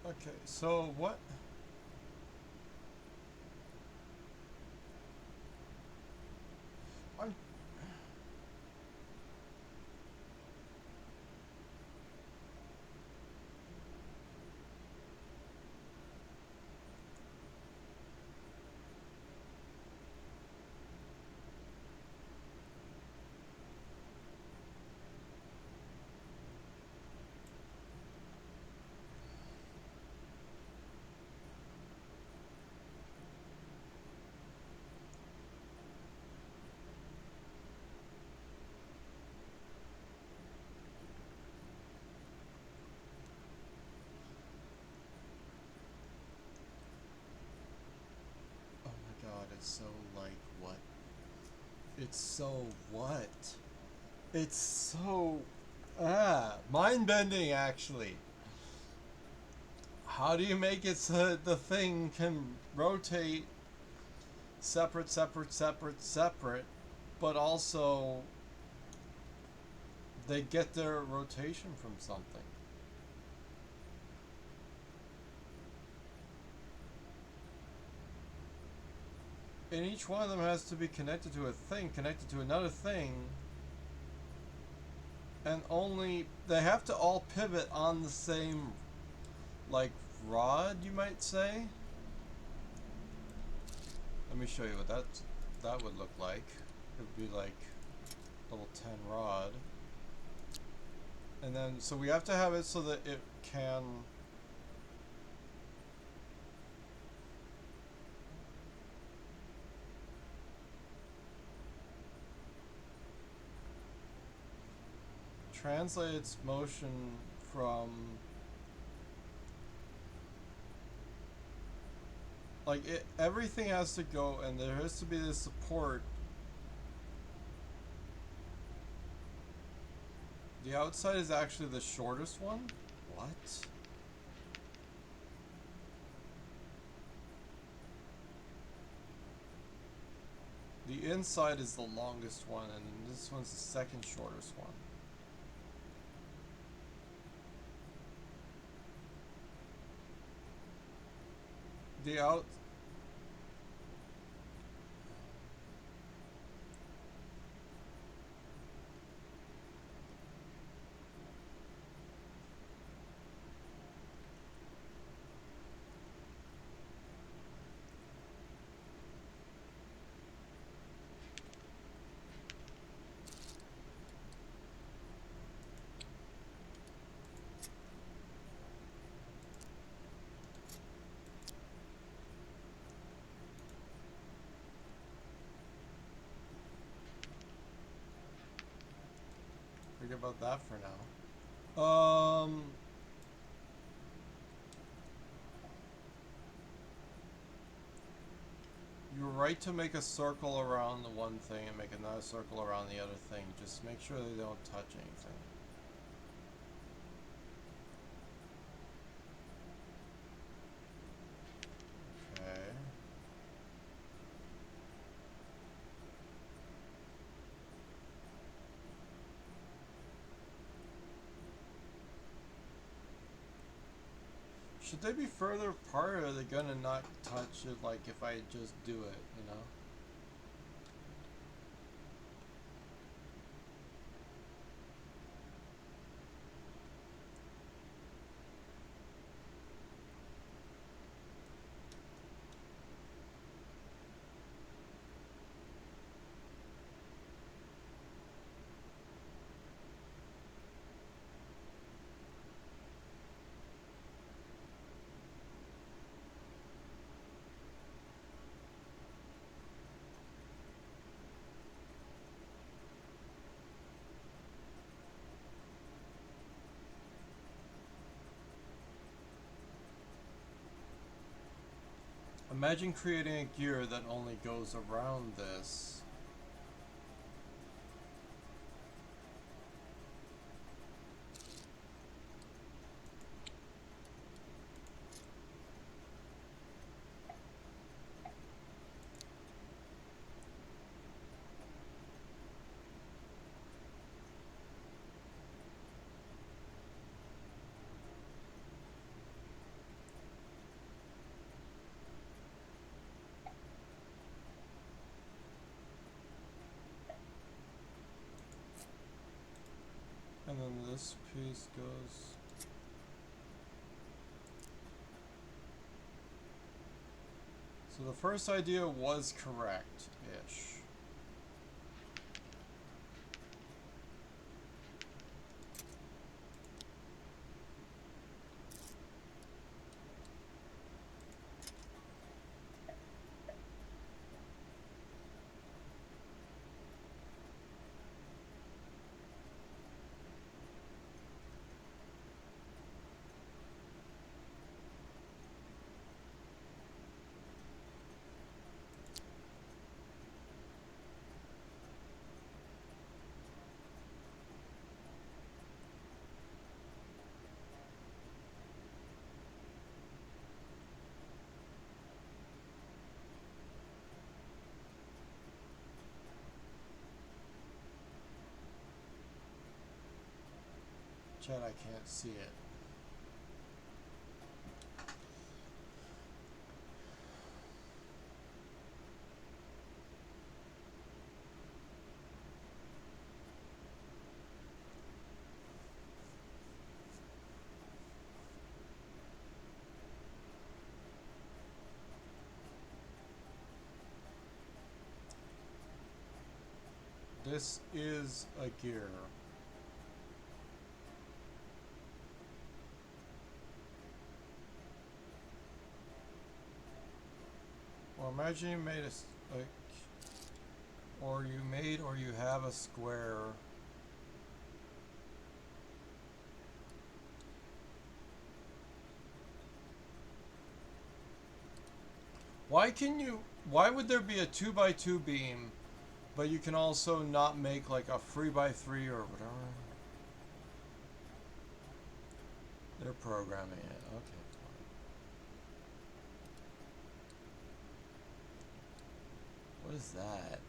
Okay, so what? I'm... Oh my god, it's so like what? It's so what? It's so... mind-bending actually. How do you make it so that the thing can rotate separate, but also they get their rotation from something? And each one of them has to be connected to a thing, connected to another thing, and only they have to all pivot on the same, like, rod, you might say. Let me show you what that would look like. It would be like level 10 rod. And then, so we have to have it so that it can... translate its motion from... like, everything has to go, and there has to be this support. The outside is actually the shortest one? What? The inside is the longest one, and this one's the second shortest one. The out... forget about that for now. You're right to make a circle around the one thing and make another circle around the other thing. Just make sure they don't touch anything. Okay. Should they be further apart, or are they gonna not touch it like if I just do it, you know? Imagine creating a gear that only goes around this. And then this piece goes... So the first idea was correct-ish. Chat, I can't see it. This is a gear. Well, imagine you made or you made or you have a square. Why would there be a 2x2 beam, but you can also not make like a 3x3 or whatever? They're programming it, okay. What is that?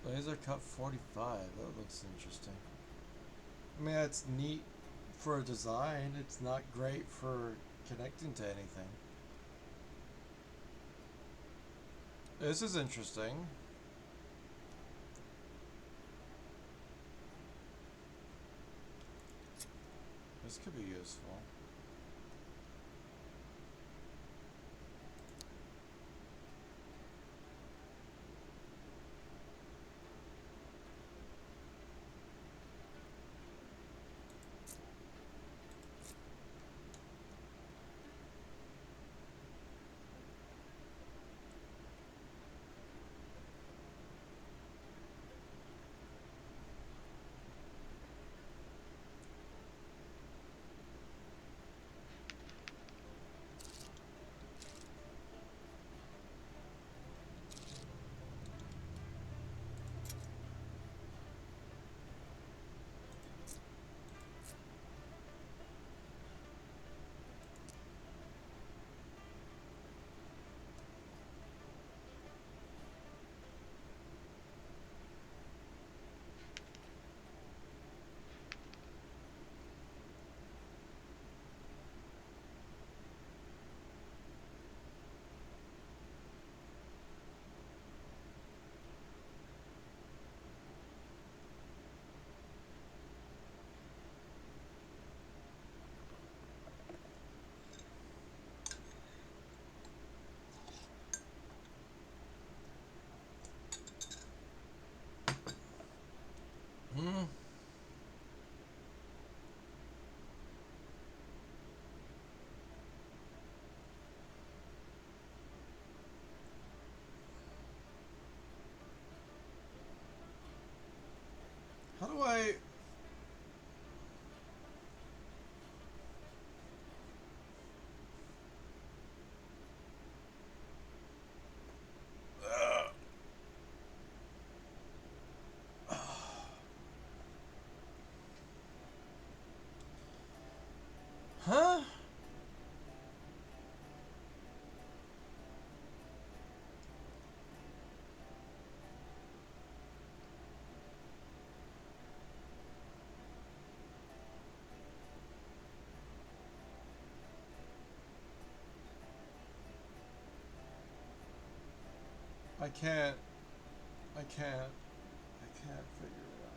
Laser cut 45, that looks interesting. I mean, that's neat for a design, it's not great for connecting to anything. This is interesting. This could be useful. can't. I can't figure it out.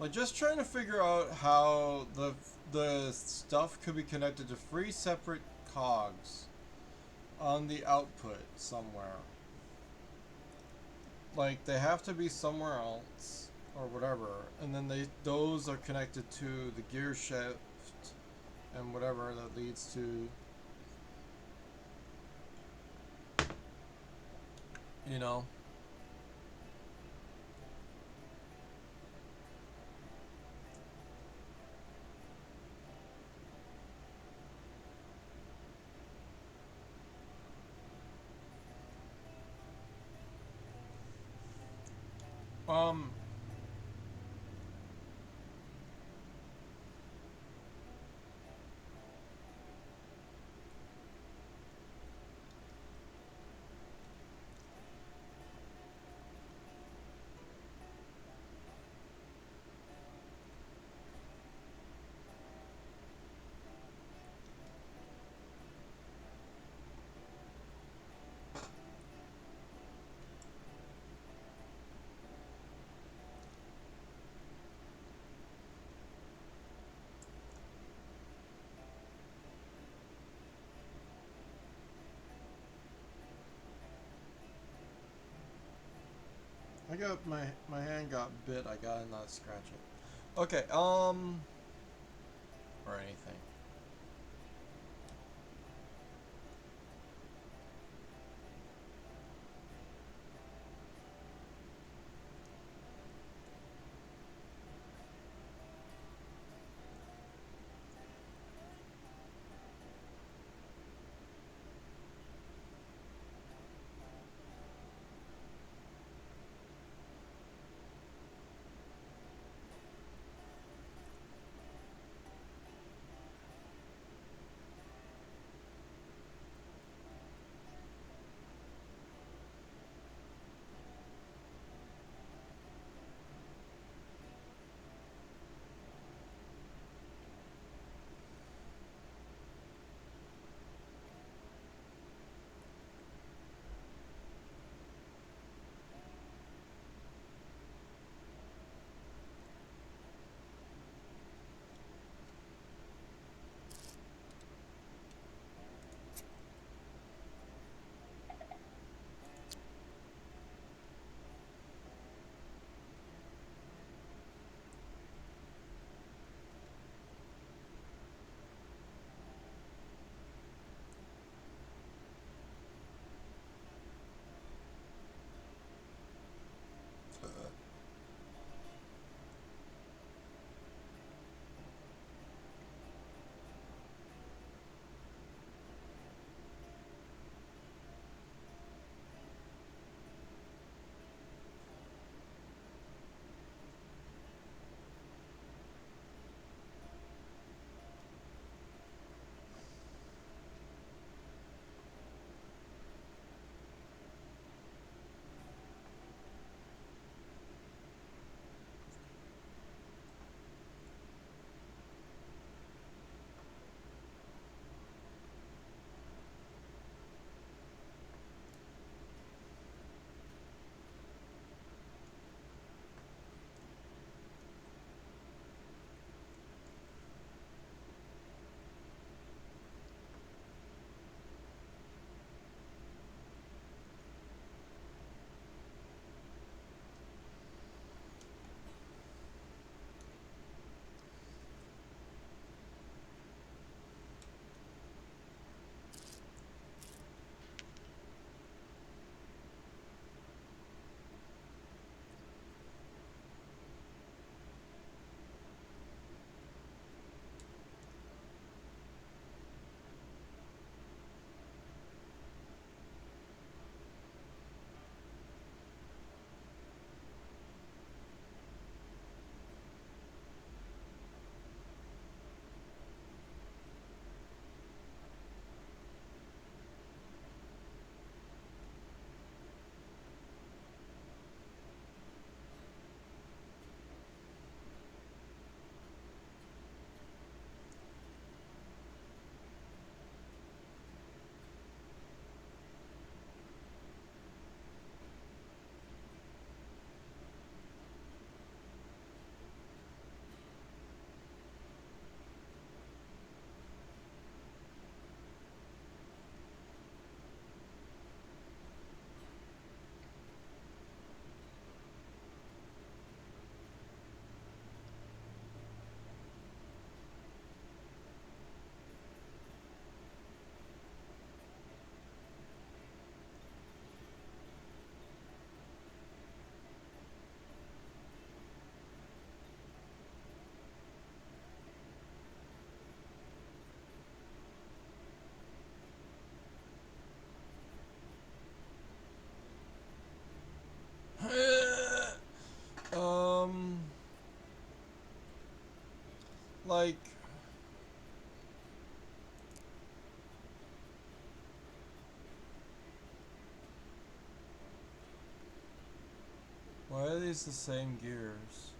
Like, just trying to figure out how the stuff could be connected to three separate cogs on the output somewhere. Like, they have to be somewhere else or whatever, and then those are connected to the gear shift and whatever that leads to, you know. Um, I got my hand got bit. I gotta not scratch it. Okay. Or anything. like... Why are these the same gears?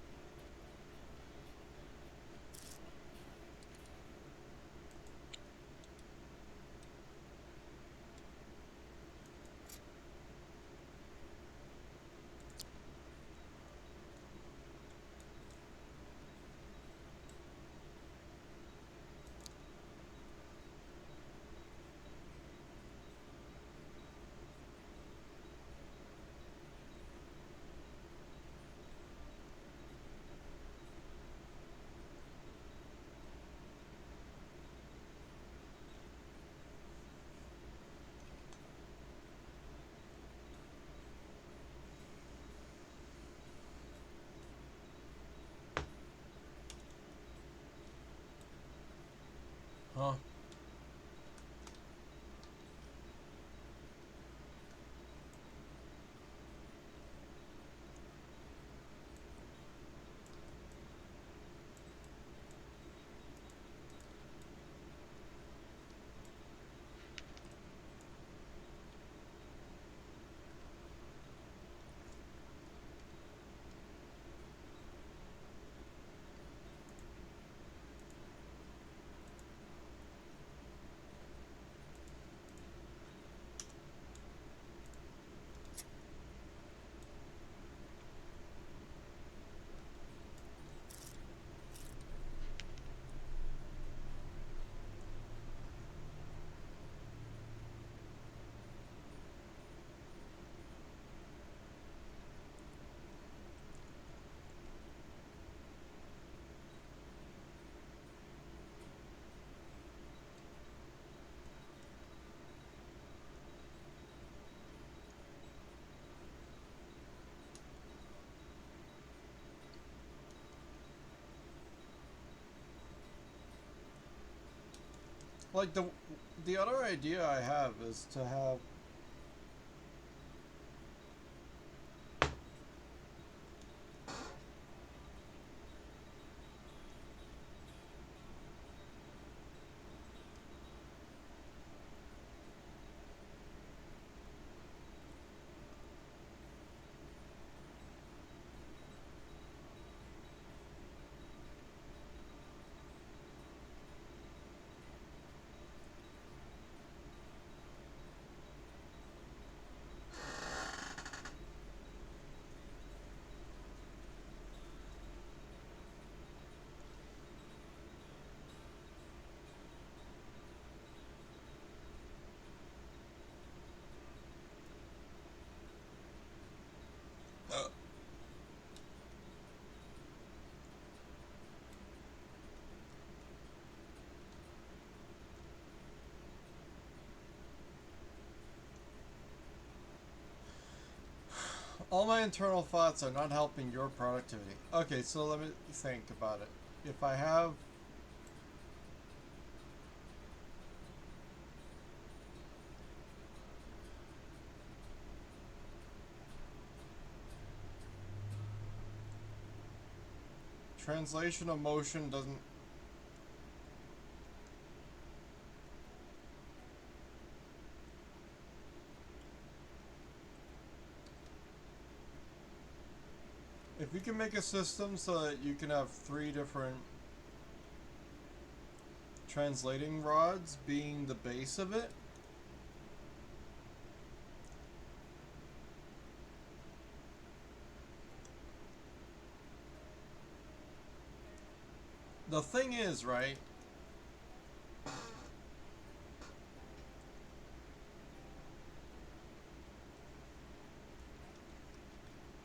Huh? Like, the other idea I have is to have... All my internal thoughts are not helping your productivity. Okay, so let me think about it. If I have... Translation of motion doesn't... If you can make a system so that you can have 3 different translating rods being the base of it, the thing is, right?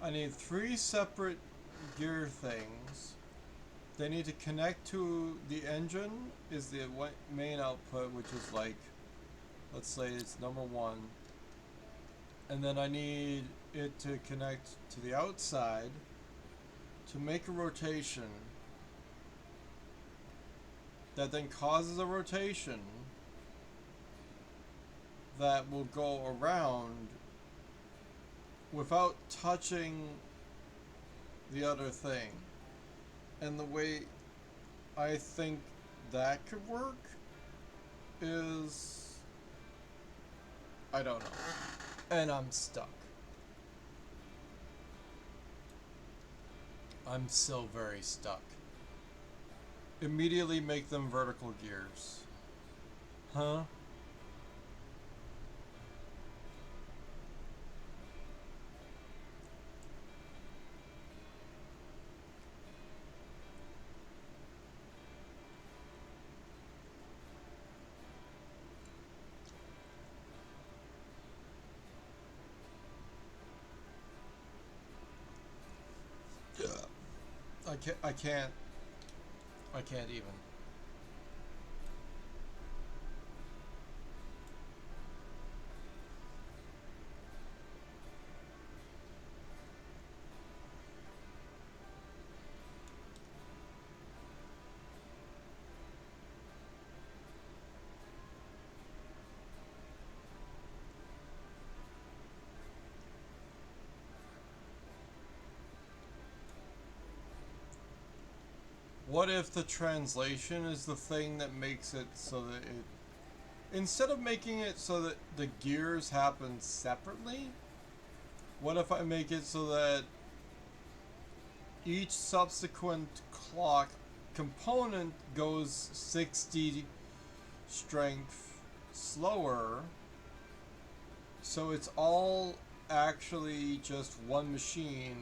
I need 3 separate gear things. They need to connect to the engine is the main output, which is like, let's say it's number 1. And then I need it to connect to the outside to make a rotation that then causes a rotation that will go around without touching the other thing. And the way I think that could work is I don't know. And I'm stuck. I'm still very stuck. Immediately make them vertical gears. Huh? I can't even. What if the translation is the thing that makes it so that it, instead of making it so that the gears happen separately, what if I make it so that each subsequent clock component goes 60 strength slower, so it's all actually just one machine,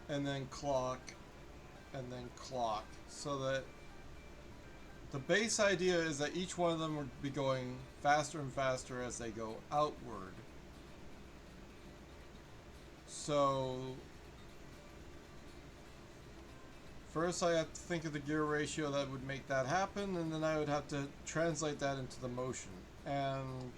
and then clock, and then clock, so that the base idea is that each one of them would be going faster and faster as they go outward. So first I have to think of the gear ratio that would make that happen, and then I would have to translate that into the motion. And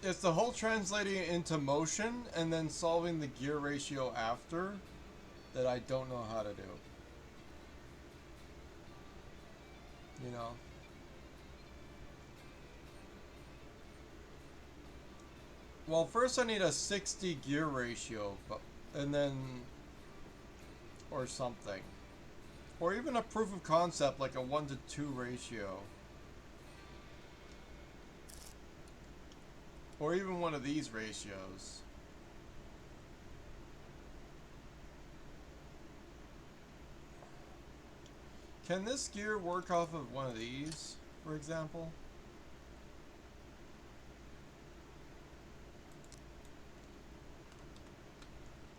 it's the whole translating it into motion and then solving the gear ratio after that I don't know how to do. You know? Well, first I need a 60 gear ratio, but and then or something. Or even a proof of concept like a 1-to-2 ratio. Or even one of these ratios. Can this gear work off of one of these, for example?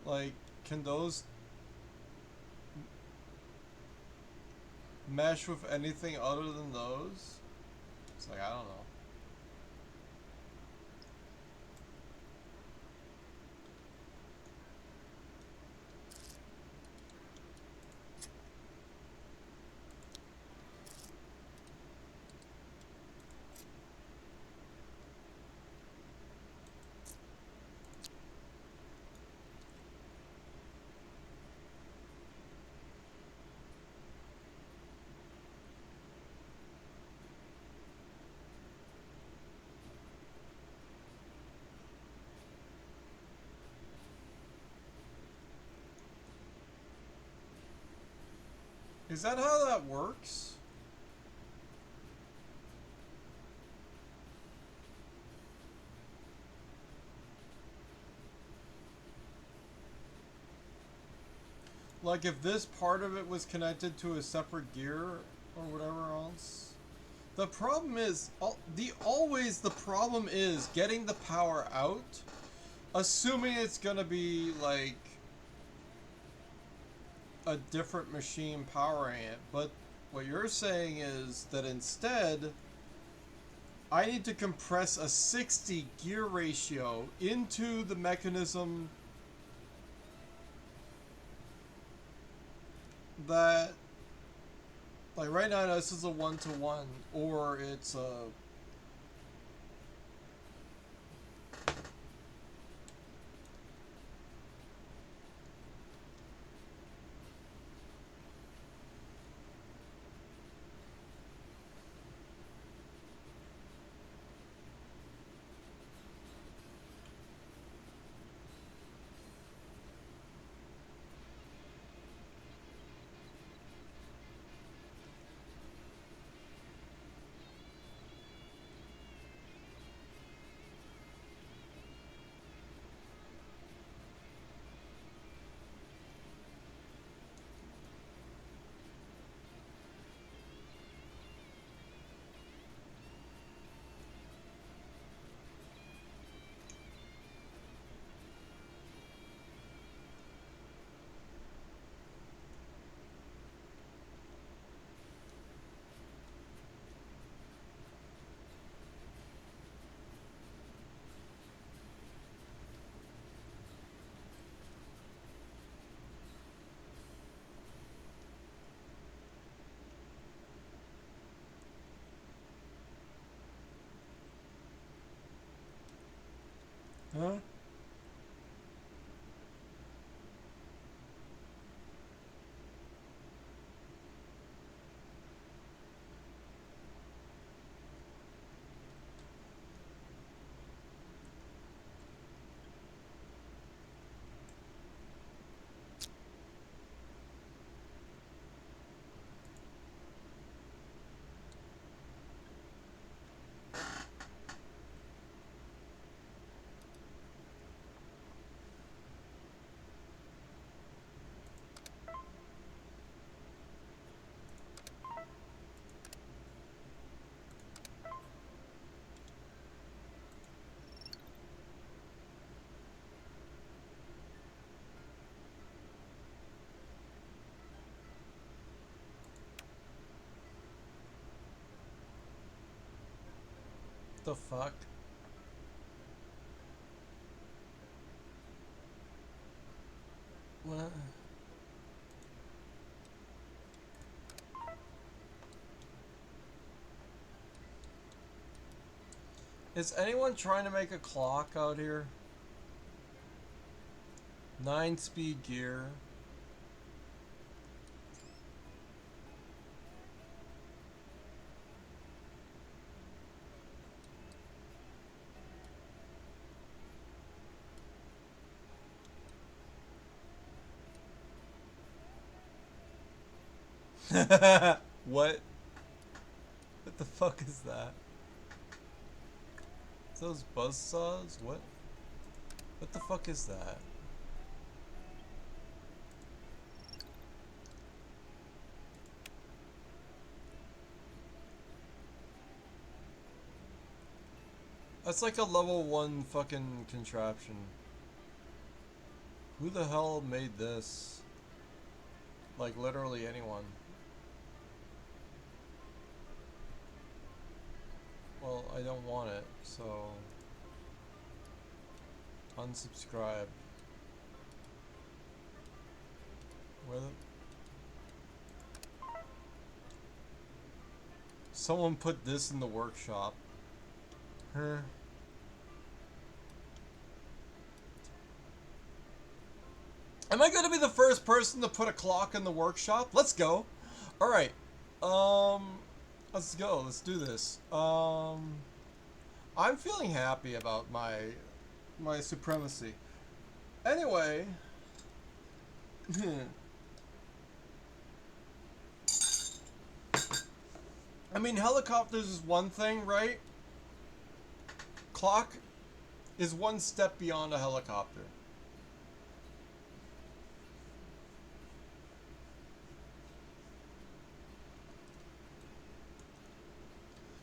Like, can those mesh with anything other than those? It's like, I don't know. Is that how that works? Like if this part of it was connected to a separate gear or whatever else? The problem is, always the problem is getting the power out, assuming it's gonna be like a different machine powering it. But what you're saying is that instead, I need to compress a 60 gear ratio into the mechanism that, like right now this is a 1-to-1, or it's a Huh? The fuck? What? Is anyone trying to make a clock out here? 9-speed gear. What? What the fuck is that? Those buzzsaws? What? What the fuck is that? That's like a level 1 fucking contraption. Who the hell made this? Like literally anyone. Well, I don't want it, so unsubscribe. Where the... Someone put this in the workshop. Huh. Am I gonna be the first person to put a clock in the workshop? Let's go. Alright. Let's go. Let's do this. I'm feeling happy about my supremacy. Anyway. I mean, helicopters is one thing, right? Clock is one step beyond a helicopter.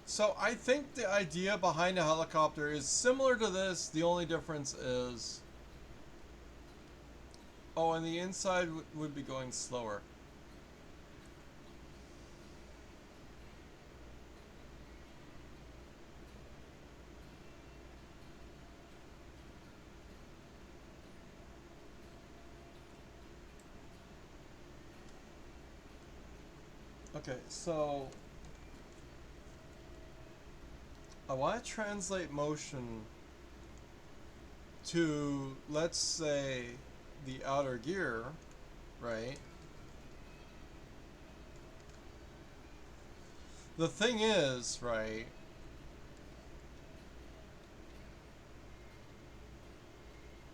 So I think the idea behind a helicopter is similar to this. The only difference is... Oh, and the inside would be going slower. Okay, so... I want to translate motion to, let's say, the outer gear, right? The thing is, right,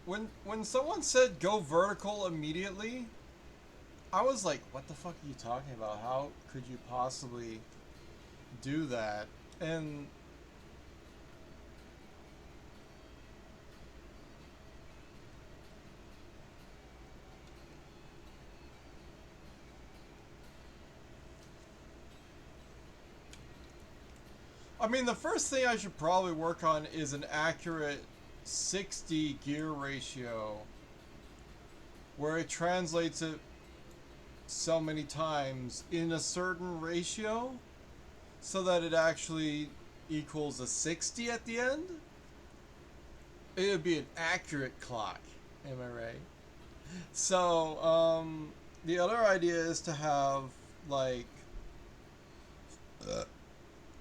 when someone said go vertical immediately, I was like, what the fuck are you talking about? How could you possibly do that? And I mean, the first thing I should probably work on is an accurate 60 gear ratio where it translates it so many times in a certain ratio so that it actually equals a 60 at the end. It would be an accurate clock, am I right? So, the other idea is to have, like,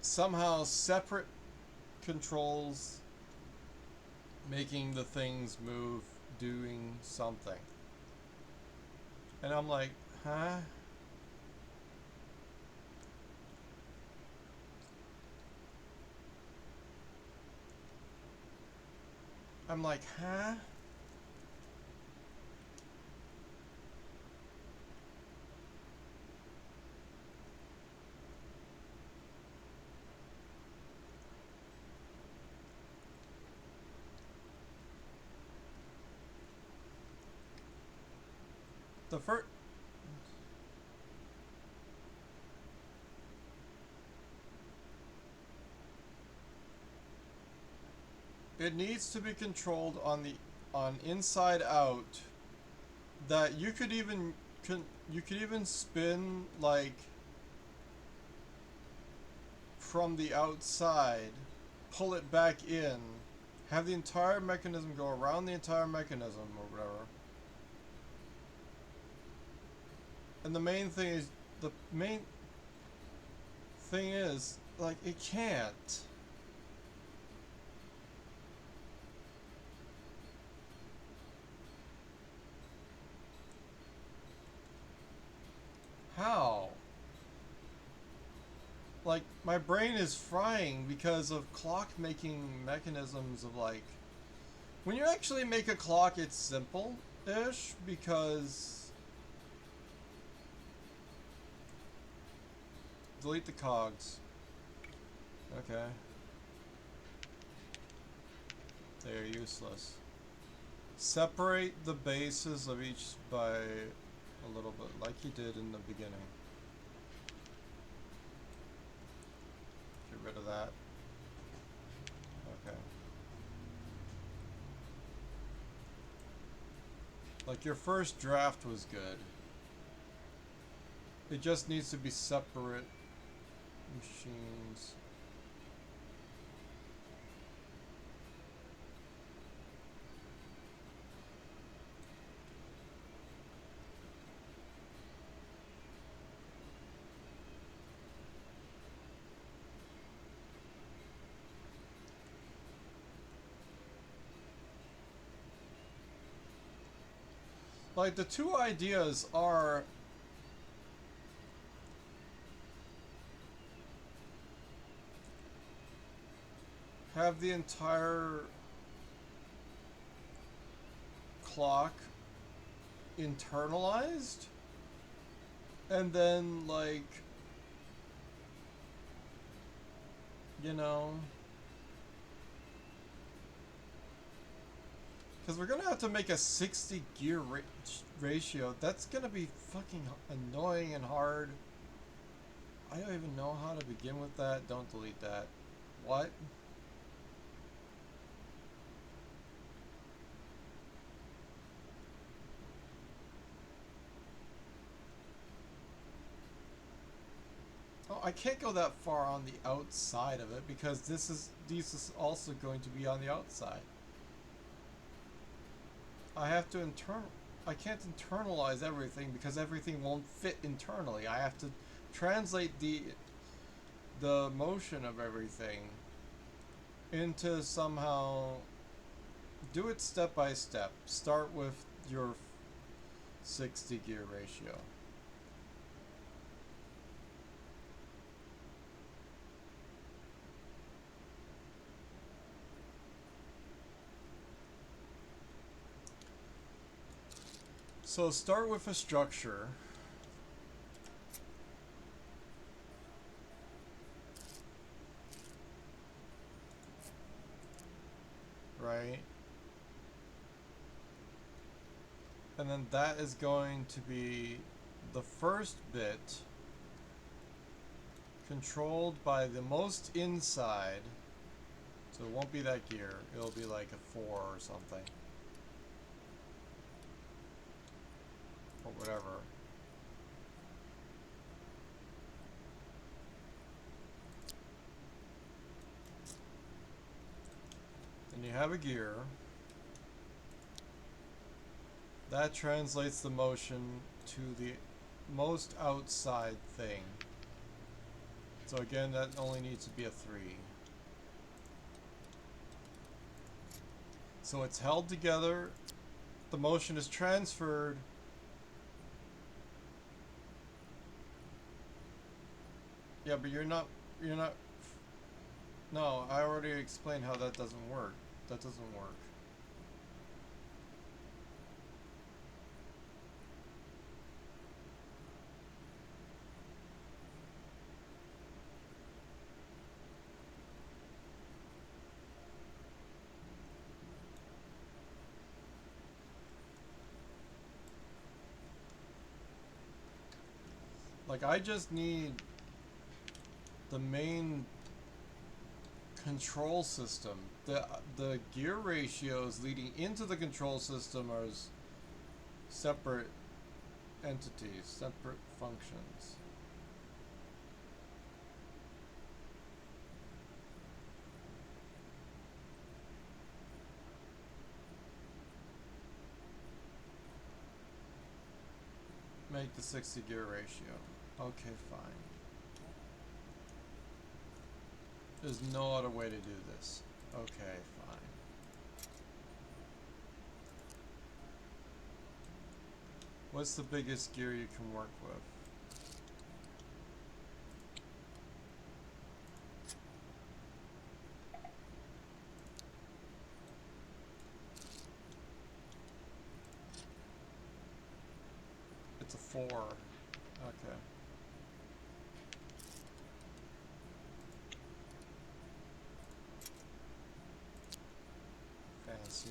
somehow separate controls making the things move, doing something. And I'm like, huh? I'm like, huh? The first. It needs to be controlled on inside out. That you could even you could even spin like from the outside, pull it back in, have the entire mechanism go around the entire mechanism or whatever. And the main thing is like it can't. How? Like my brain is frying because of clock making mechanisms of like when you actually make a clock it's simple-ish because delete the cogs. Okay. They're useless. Separate the bases of each by a little bit, like you did in the beginning. Get rid of that. Okay. Like your first draft was good. It just needs to be separate machines. Like the two ideas are have the entire clock internalized and then like you know because we're gonna have to make a 60 gear ratio. That's gonna be fucking annoying and hard. I don't even know how to begin with that. Don't delete that. What? Oh, I can't go that far on the outside of it because this is also going to be on the outside. I have to I can't internalize everything because everything won't fit internally. I have to translate the motion of everything into somehow do it step by step. Start with your 60 gear ratio. So start with a structure. Right? And then that is going to be the first bit controlled by the most inside. So it won't be that gear. It'll be like a 4 or something. Or whatever. Then you have a gear. That translates the motion to the most outside thing. So again, that only needs to be a 3. So it's held together, the motion is transferred. Yeah, but you're not, no, I already explained how that doesn't work. That doesn't work. Like, I just need the main control system. The gear ratios leading into the control system are separate entities, separate functions. Make the 60 gear ratio. Okay, fine. There's no other way to do this. Okay, fine. What's the biggest gear you can work with? It's a 4. Okay. Fancy.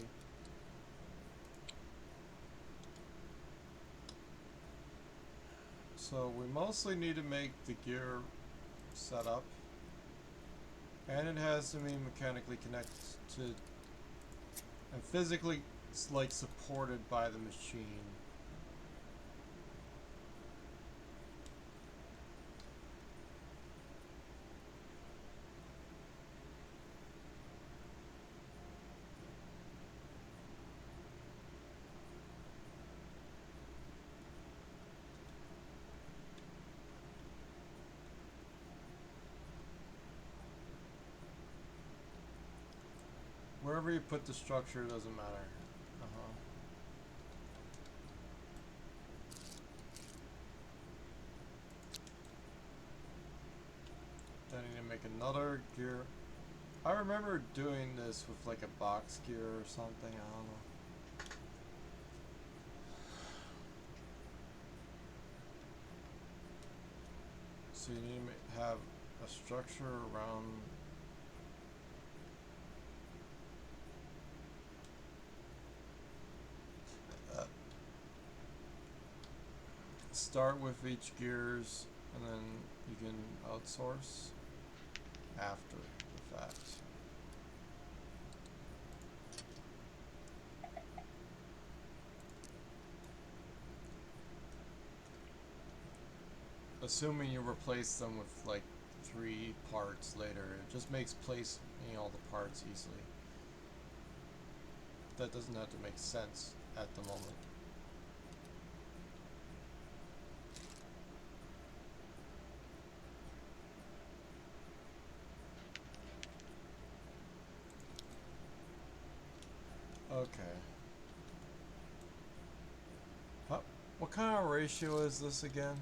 So we mostly need to make the gear setup, and it has to be mechanically connected to and physically like supported by the machine. Wherever you put the structure, it doesn't matter. Then I need to make another gear. I remember doing this with like a box gear or something, I don't know. So you need to have a structure around start with each gears, and then you can outsource after the fact. Assuming you replace them with like 3 parts later, it just makes placing all the parts easily. That doesn't have to make sense at the moment. Okay. What kind of ratio is this again?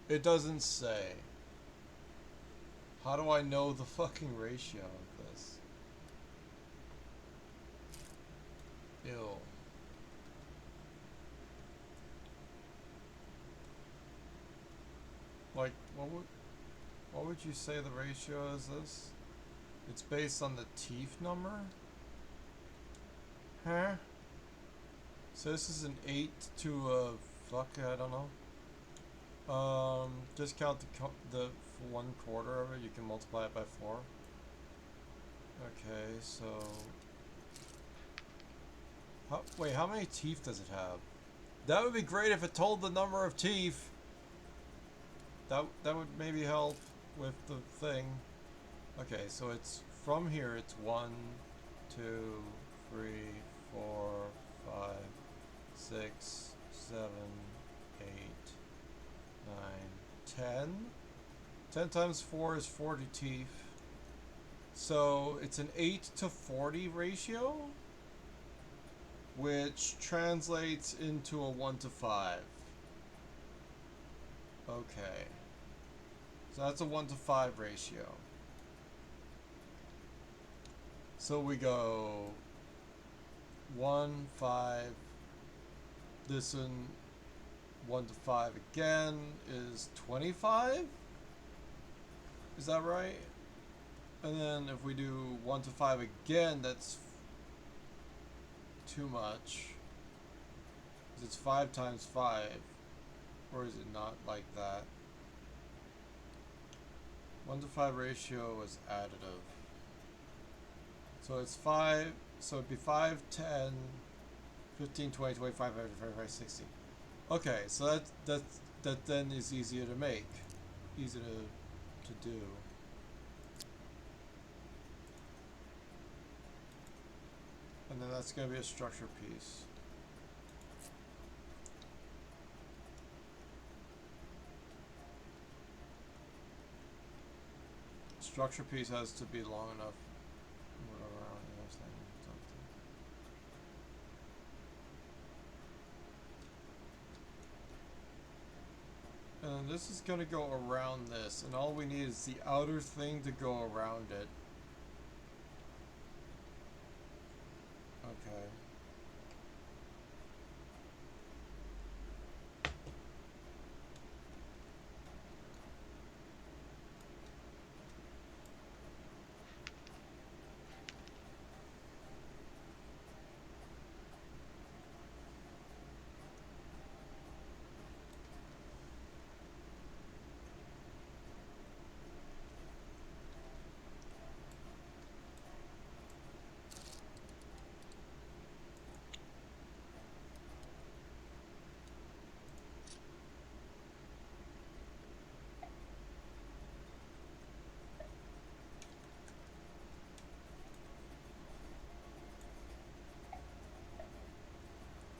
It doesn't say. How do I know the fucking ratio of this? Ew. Like, what would you say the ratio is this? It's based on the teeth number? Huh? So this is an 8 to a fuck, I don't know. Just count the 1/4 of it. You can multiply it by 4. Okay, so wait, how many teeth does it have? That would be great if it told the number of teeth. That would maybe help with the thing. Okay, so it's from here. It's 1, 2, 3, 4, 5, 6, 7, 8, 9, 10. 10 times 4 is 40 teeth. So it's an 8 to 40 ratio, which translates into a 1 to 5. Okay. So that's a 1 to 5 ratio. So we go 1, 5. This one, 1 to 5 again is 25? Is that right? And then if we do 1 to 5 again, that's too much. 'Cause it's 5 times 5. Or is it not like that? 1 to 5 ratio is additive. So it's 5, so it'd be 5, 10, 15, 20, 25, 30, 35, 60. Okay, so that then is easier to make. Easy to do. And then that's going to be a structure piece. Structure piece has to be long enough. Whatever, I don't understand something. And this is going to go around this, and all we need is the outer thing to go around it. Okay.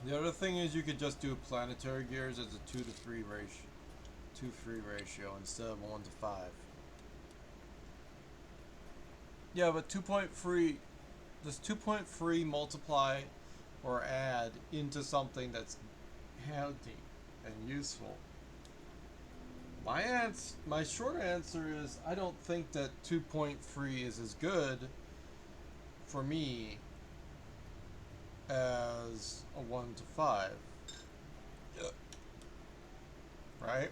The other thing is you could just do planetary gears as a 2 to 3 ratio, 2-3 ratio instead of 1 to 5. Yeah, but 2.3, does 2.3 multiply or add into something that's handy and useful? My short answer is I don't think that 2.3 is as good for me as a 1 to 5. Yeah. Right?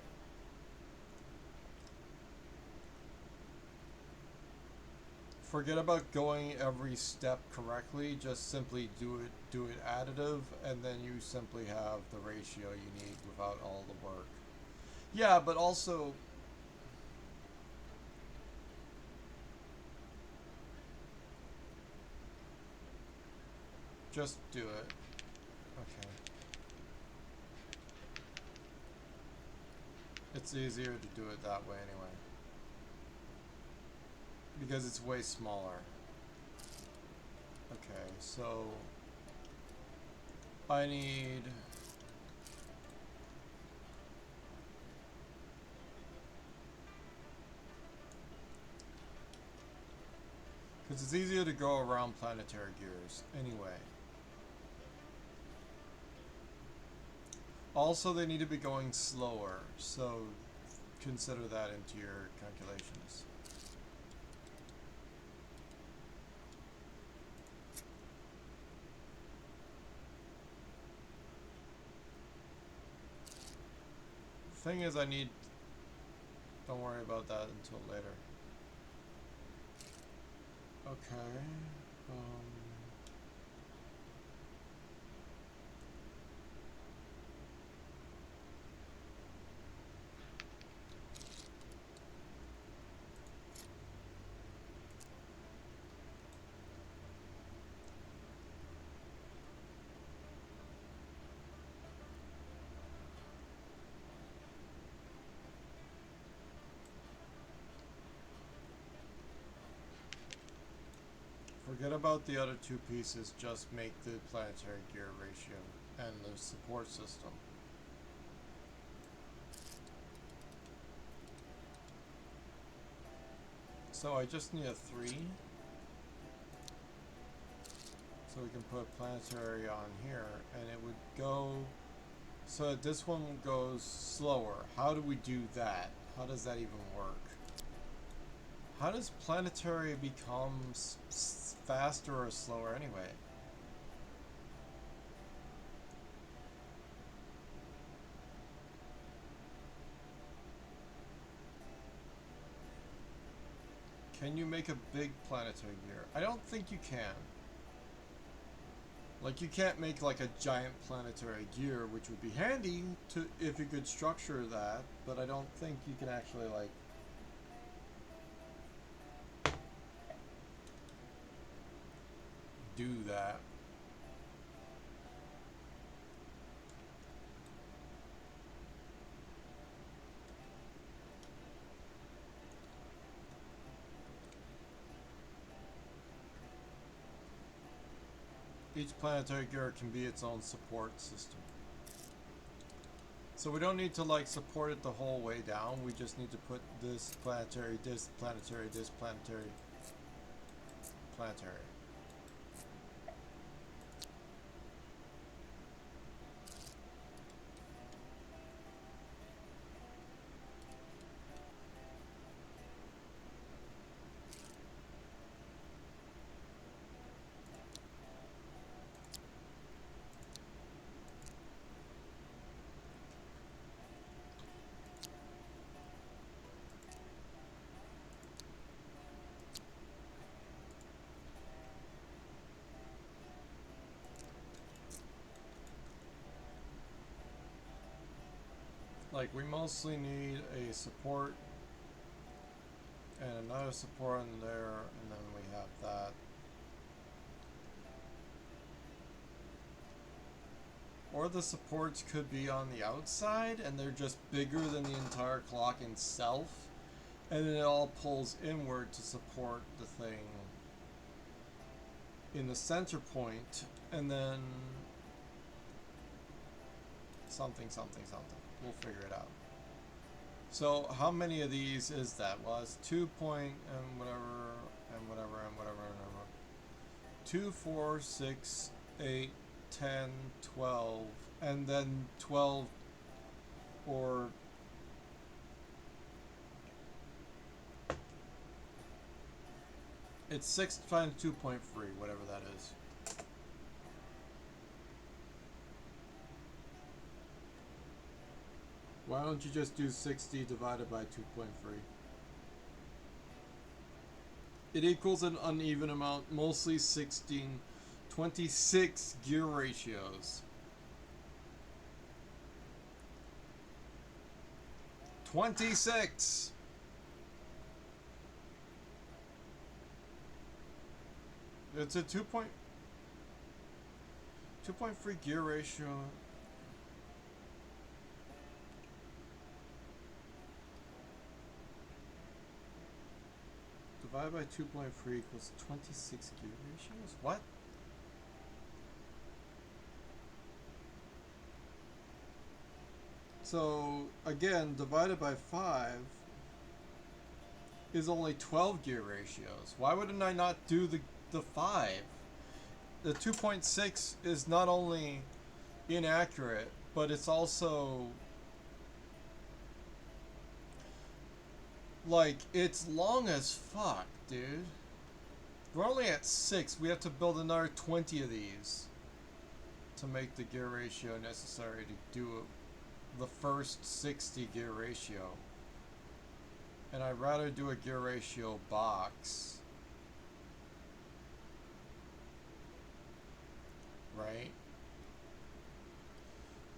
Forget about going every step correctly, just simply do it additive, and then you simply have the ratio you need without all the work. Yeah, but also just do it. Okay. It's easier to do it that way anyway. Because it's way smaller. Okay, so I need because it's easier to go around planetary gears anyway. Also, they need to be going slower, so consider that into your calculations. Thing is, don't worry about that until later. Okay. Forget about the other two pieces, just make the planetary gear ratio and the support system. So I just need a 3. So we can put planetary on here, and it would go so that this one goes slower. How do we do that? How does that even work? How does planetary become faster or slower anyway? Can you make a big planetary gear? I don't think you can. Like, you can't make like a giant planetary gear, which would be handy to if you could structure that, but I don't think you can actually like do that. Each planetary gear can be its own support system. So we don't need to like support it the whole way down. We just need to put this planetary, this planetary, this planetary, planetary. Like, we mostly need a support and another support in there, and then we have that. Or the supports could be on the outside and they're just bigger than the entire clock itself, and then it all pulls inward to support the thing in the center point, and then something. We'll figure it out. So how many of these is that? Well, it's 2 point and whatever and whatever and whatever and whatever. 2, 4, 6, 8, 10, 12, and then 12 or it's 6 times 2.3, whatever that is. Why don't you just do 60 divided by 2.3? It equals an uneven amount, mostly 16, 26 gear ratios. 26! It's a 2.3 gear ratio. Divided by 2.3 equals 26 gear ratios? What? So, again, divided by 5 is only 12 gear ratios. Why wouldn't I not do the 5? The 2.6 is not only inaccurate, but it's also like, it's long as fuck, dude. We're only at 6. We have to build another 20 of these to make the gear ratio necessary to do the first 60 gear ratio. And I'd rather do a gear ratio box. Right?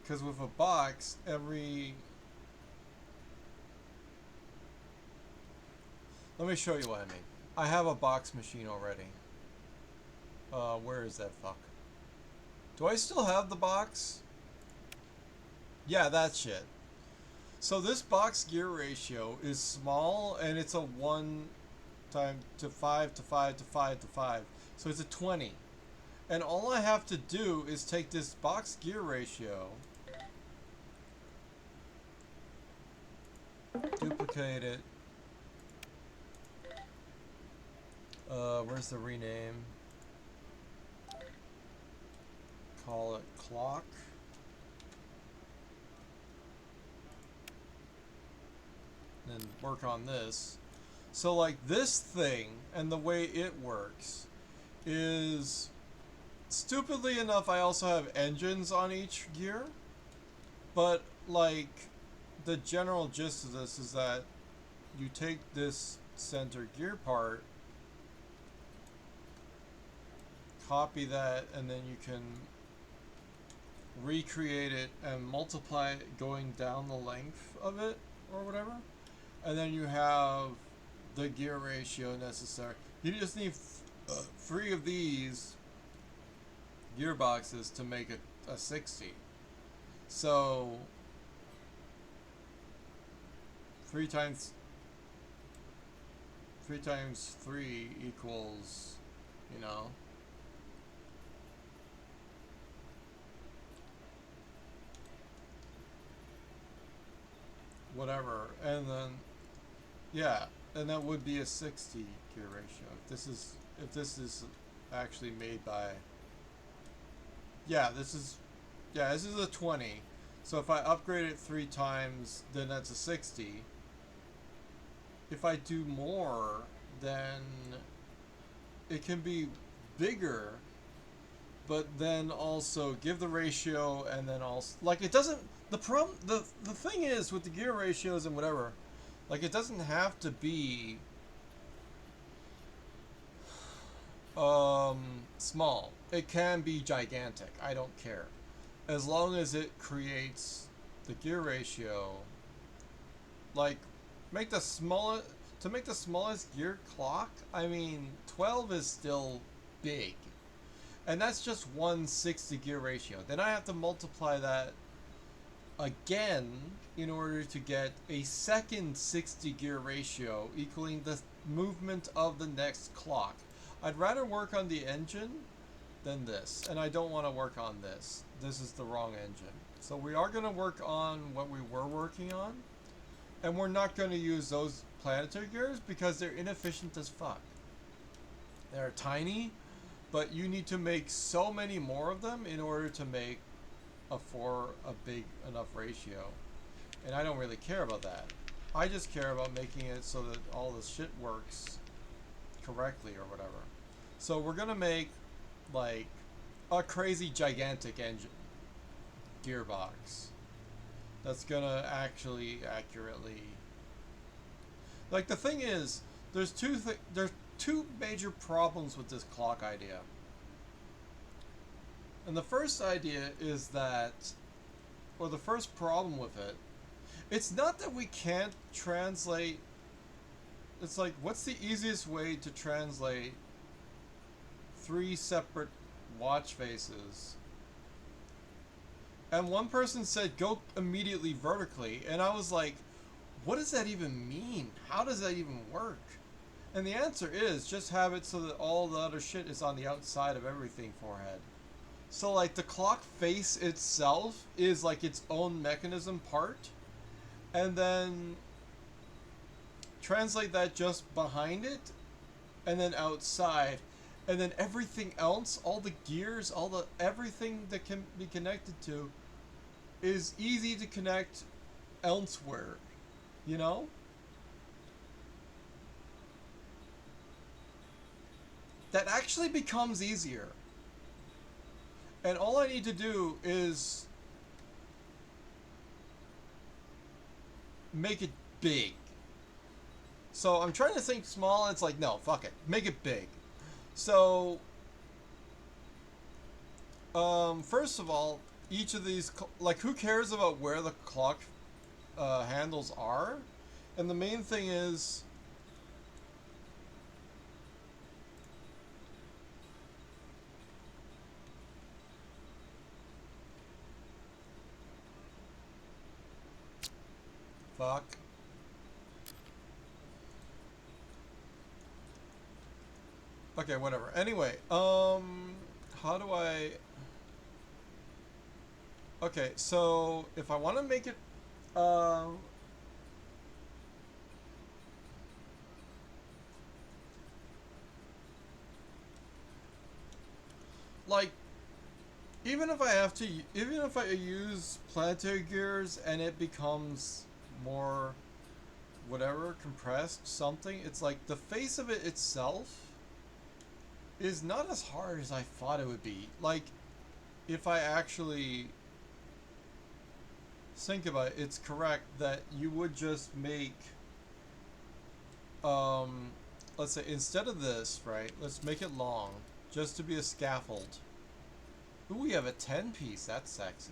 Because with a box, every... Let me show you what I mean. I have a box machine already. Where is that fuck? Do I still have the box? Yeah, that shit. So this box gear ratio is small, and it's a 1 time to 5 to 5 to 5 to 5. So it's a 20. And all I have to do is take this box gear ratio, duplicate it, Where's the rename? Call it clock. And work on this. So like this thing and the way it works is, stupidly enough, I also have engines on each gear, but like the general gist of this is that you take this center gear part, copy that, and then you can recreate it and multiply it going down the length of it or whatever, and then you have the gear ratio necessary. You just need 3 of these gearboxes to make a 60. So 3 times 3 equals, you know, whatever, and then yeah, and that would be a 60 gear ratio if this is actually made by, this is a 20. So if I upgrade it 3 times, then that's a 60. If I do more, then it can be bigger, but then also give the ratio, and then also, like, it doesn't, the thing is with the gear ratios and whatever, like, it doesn't have to be small. It can be gigantic. I don't care, as long as it creates the gear ratio. Like, make the smallest gear clock, I mean, 12 is still big, and that's just 1/60 gear ratio. Then I have to multiply that again in order to get a second 60 gear ratio equaling the movement of the next clock. I'd rather work on the engine than this, and I don't want to work on this. This is the wrong engine. So we are going to work on what we were working on, and we're not going to use those planetary gears because they're inefficient as fuck. They're tiny, but you need to make so many more of them in order to make a big enough ratio, and I don't really care about that. I just care about making it so that all this shit works correctly or whatever. So we're gonna make like a crazy gigantic engine gearbox that's gonna actually accurately, like, the thing is, there's two major problems with this clock idea. And the first idea is that, or the first problem with it, it's not that we can't translate. It's like, what's the easiest way to translate 3 separate watch faces? And one person said, go immediately vertically. And I was like, what does that even mean? How does that even work? And the answer is, just have it so that all the other shit is on the outside of everything forehead. So like the clock face itself is like its own mechanism part, and then translate that just behind it, and then outside, and then everything else, all the gears, everything that can be connected to is easy to connect elsewhere, you know? That actually becomes easier. And all I need to do is make it big. So I'm trying to think small, and it's like, no, fuck it. Make it big. So, first of all, each of these, like, who cares about where the clock handles are? And the main thing is, fuck. Okay, whatever. Anyway, how do I... Okay, so if I want to make it, like, even if I use planetary gears and it becomes more, whatever, compressed, something, it's like the face of it itself is not as hard as I thought it would be. Like, if I actually think about it, it's correct that you would just make, let's say, instead of this, right, let's make it long, just to be a scaffold. Ooh, we have a 10 piece, that's sexy.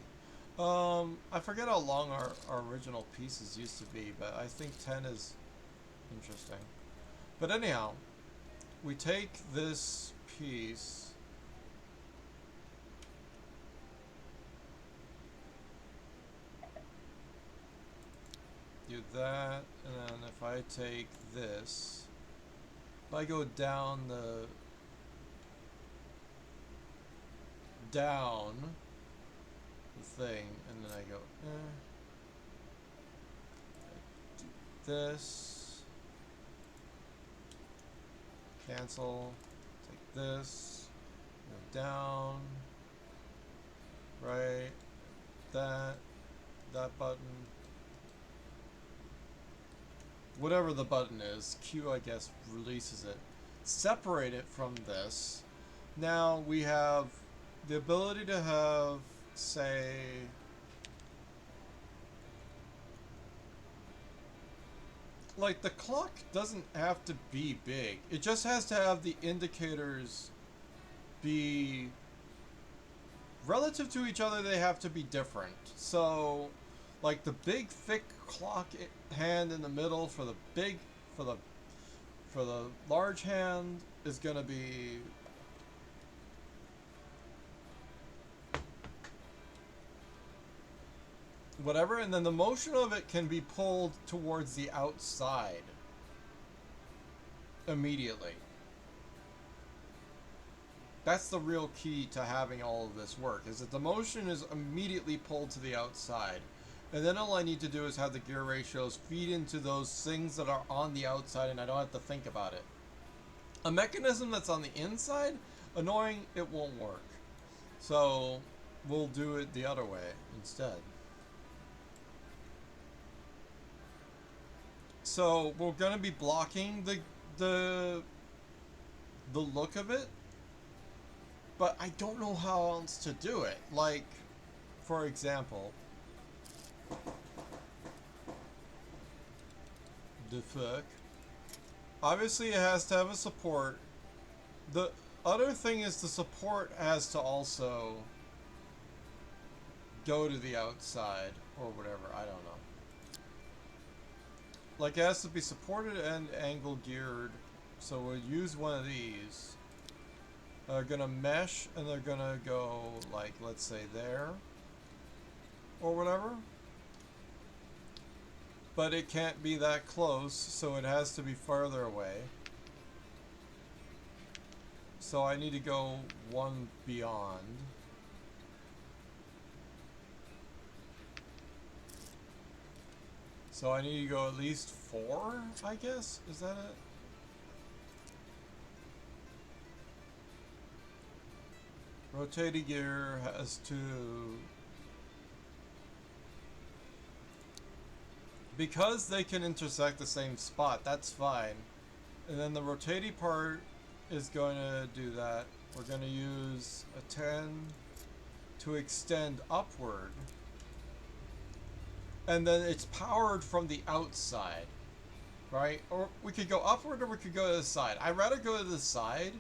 I forget how long our original pieces used to be, but I think 10 is interesting. But anyhow, we take this piece, do that, and then if I take this, if I go down the thing, and then I go, I do this, cancel, take this, go down, right, that button, whatever the button is, Q I guess releases it, separate it from this. Now we have the ability to have, say, like, the clock doesn't have to be big. It just has to have the indicators be relative to each other. They have to be different. So, like, the big thick clock hand in the middle for the large hand is gonna be whatever, and then the motion of it can be pulled towards the outside immediately. That's the real key to having all of this work, is that the motion is immediately pulled to the outside. And then all I need to do is have the gear ratios feed into those things that are on the outside, and I don't have to think about it. A mechanism that's on the inside, annoying, it won't work. So we'll do it the other way instead. So we're gonna be blocking the look of it, but I don't know how else to do it. Like, for example, the fuck. Obviously, it has to have a support. The other thing is the support has to also go to the outside or whatever. I don't know. Like, it has to be supported and angle geared. So we'll use one of these. They're gonna mesh and they're gonna go, like, let's say there or whatever. But it can't be that close, so it has to be farther away. So I need to go one beyond. So I need to go at least 4, I guess? Is that it? Rotating gear has to... Because they can intersect the same spot, that's fine. And then the rotating part is going to do that. We're going to use a 10 to extend upward. And then it's powered from the outside, right? Or we could go upward or we could go to the side. I'd rather go to the side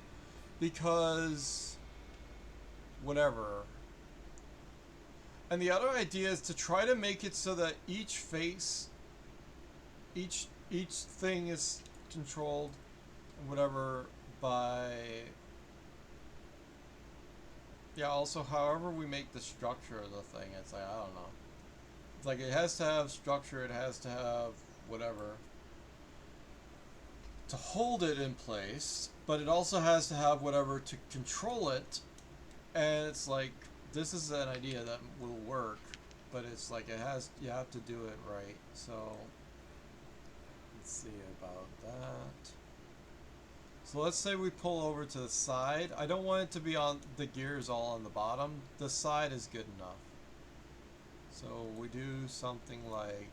because whatever. And the other idea is to try to make it so that each face, each thing is controlled, whatever, by... Yeah, also however we make the structure of the thing, it's like, I don't know. It's like it has to have structure, it has to have whatever to hold it in place, but it also has to have whatever to control it. And it's like, this is an idea that will work, but it's like it has, you have to do it right. So let's see about that. So let's say we pull over to the side. I don't want it to be on the gears all on the bottom. The side is good enough. So we do something like,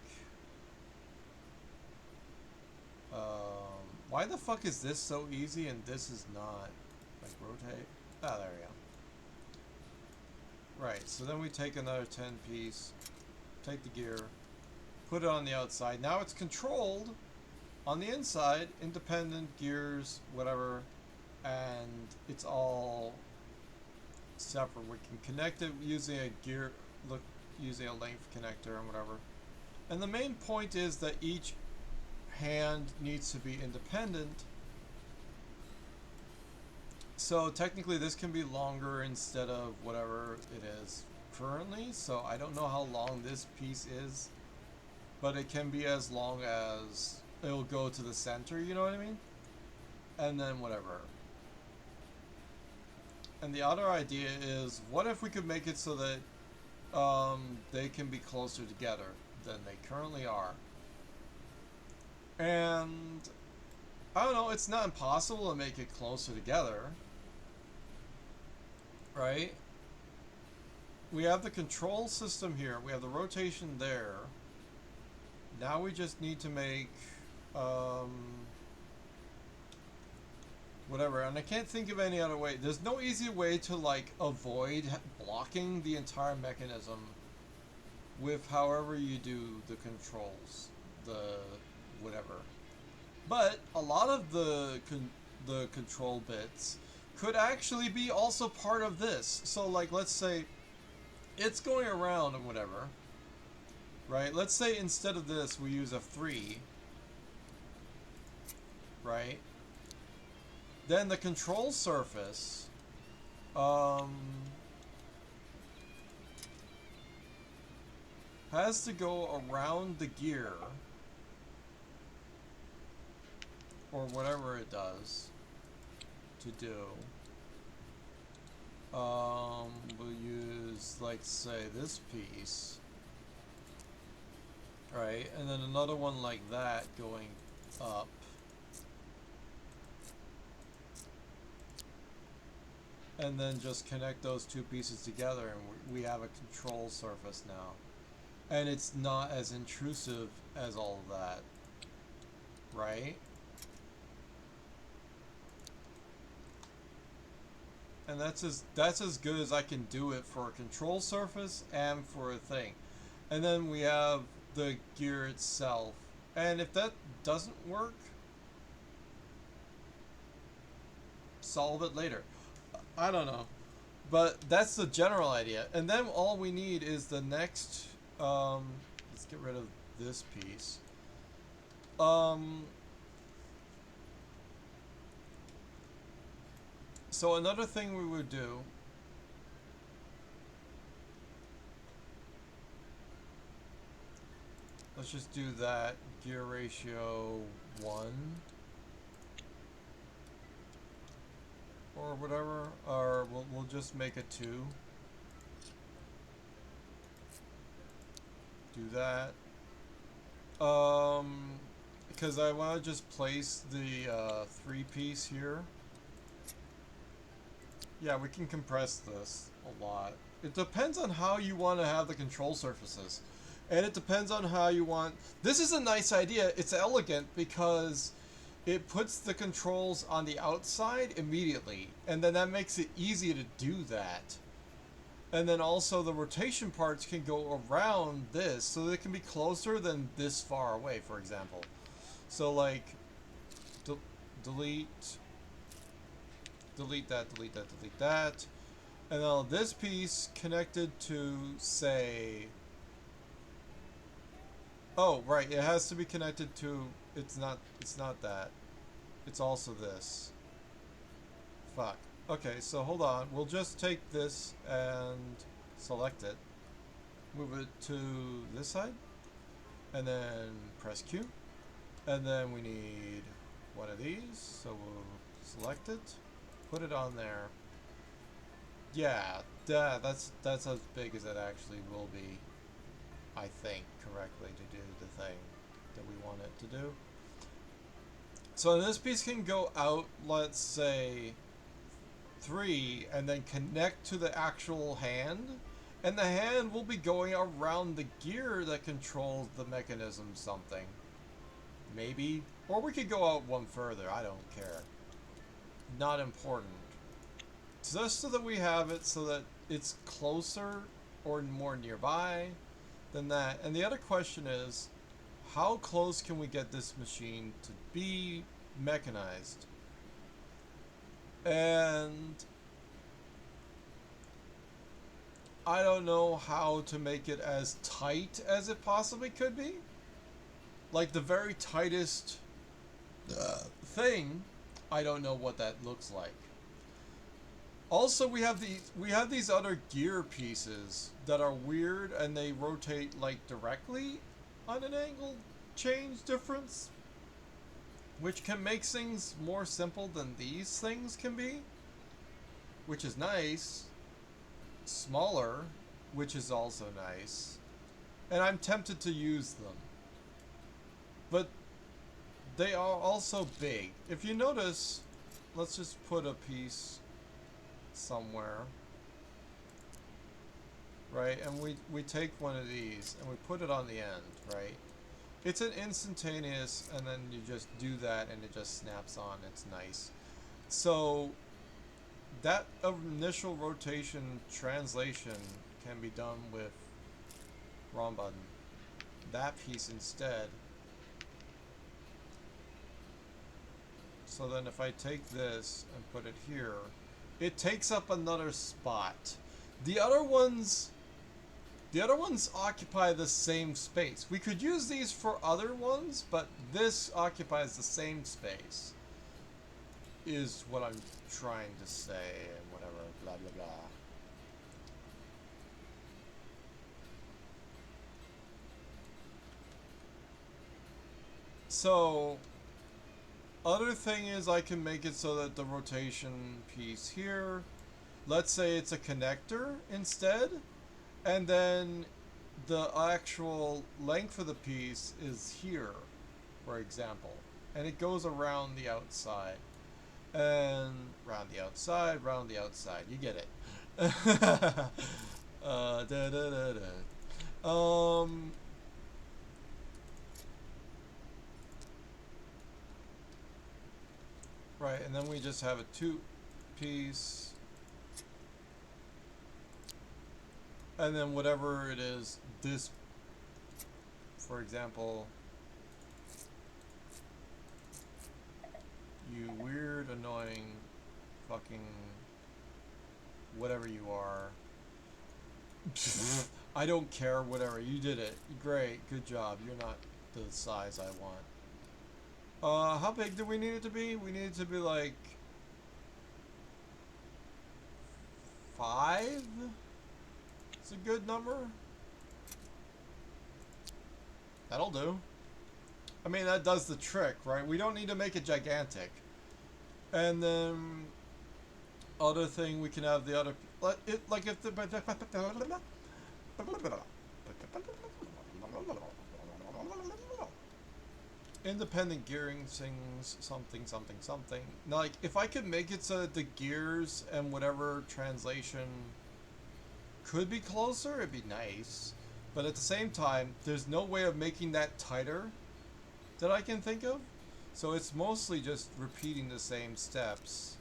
why the fuck is this so easy and this is not? Like rotate. Ah, there we go. Right, so then we take another 10 piece, take the gear, put it on the outside. Now it's controlled on the inside, independent gears, whatever, and it's all separate. We can connect it using a gear, using a length connector and whatever. And the main point is that each hand needs to be independent. So technically this can be longer instead of whatever it is currently. So I don't know how long this piece is, but it can be as long as it'll go to the center, you know what I mean? And then whatever. And the other idea is, what if we could make it so that they can be closer together than they currently are? And I don't know, it's not impossible to make it closer together, right? We have the control system here, we have the rotation there. Now we just need to make whatever, and I can't think of any other way. There's no easy way to like avoid blocking the entire mechanism with however you do the controls, the whatever. But a lot of the control bits could actually be also part of this. So like, let's say it's going around and whatever, right? Let's say instead of this we use a 3, right? Then the control surface has to go around the gear, or whatever it does to do. We'll use, like, say, this piece, right? And then another one like that going up. And then just connect those two pieces together and we have a control surface now. And it's not as intrusive as all of that, right? And that's as good as I can do it for a control surface and for a thing. And then we have the gear itself. And if that doesn't work, solve it later. I don't know. But that's the general idea. And then all we need is the next, let's get rid of this piece. So another thing we would do, let's just do that, gear ratio 1. Or whatever, or we'll just make a 2. Do that. Because I want to just place the 3 piece here. Yeah, we can compress this a lot. It depends on how you want to have the control surfaces. And it depends on how you want... This is a nice idea. It's elegant because it puts the controls on the outside immediately. And then that makes it easy to do that. And then also the rotation parts can go around this so they can be closer than this far away, for example. So like, delete that, delete that, delete that. And now this piece connected to, say... Oh, right, it has to be connected to... It's not that. It's also this. Fuck. Okay, so hold on. We'll just take this and select it. Move it to this side. And then press Q. And then we need one of these. So we'll select it. Put it on there. Yeah, that's as big as it actually will be, I think, correctly to do the thing that we want it to do. So this piece can go out, let's say, 3, and then connect to the actual hand. And the hand will be going around the gear that controls the mechanism something. Maybe. Or we could go out one further, I don't care. Not important. Just so that we have it so that it's closer or more nearby than that. And the other question is, how close can we get this machine to be mechanized? And I don't know how to make it as tight as it possibly could be. Like the very tightest thing, I don't know what that looks like. Also, we have these other gear pieces that are weird and they rotate like directly on an angle change difference, which can make things more simple than these things can be, which is nice. Smaller, which is also nice. And I'm tempted to use them. But they are also big. If you notice, let's just put a piece somewhere. Right? And we take one of these and we put it on the end, right? It's an instantaneous, and then you just do that and it just snaps on. It's nice. So that initial rotation translation can be done with wrong button. That piece instead. So then if I take this and put it here, it takes up another spot. The other ones occupy the same space. We could use these for other ones, but this occupies the same space. Is what I'm trying to say, and whatever, blah blah blah. So, other thing is I can make it so that the rotation piece here, let's say it's a connector instead, and then the actual length of the piece is here, for example, and it goes around the outside. And round the outside, round the outside. You get it. Da, da, da, da. Right, and then we just have a two-piece. And then whatever it is, this, for example, you weird, annoying, fucking, whatever you are. I don't care, whatever. You did it. Great. Good job. You're not the size I want. How big do we need it to be? We need it to be like 5? It's a good number. That'll do. I mean, that does the trick, right? We don't need to make it gigantic. And then, other thing, we can have the other, like if the, independent gearing things, something. Now, like, if I could make it so that the gears and whatever translation could be closer, it'd be nice. But at the same time, there's no way of making that tighter that I can think of. So it's mostly just repeating the same steps.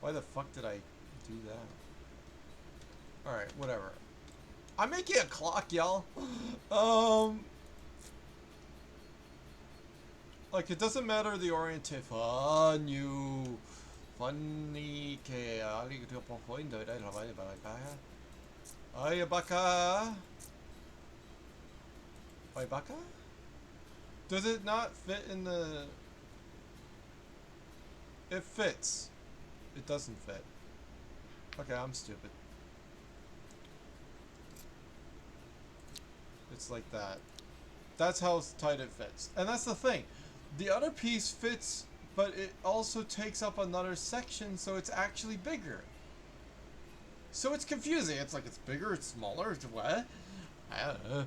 Why the fuck did I do that? Alright, whatever. I'm making a clock, y'all. Like, it doesn't matter the orientation. Funny que alguien que te point de la vaina para acá. Ay, baka. Ay, baka? Does it not fit in the... It fits. It doesn't fit. Okay, I'm stupid. It's like that. That's how tight it fits. And that's the thing. The other piece fits, but it also takes up another section, so it's actually bigger. So it's confusing. It's like it's bigger, it's smaller, it's what? I don't know.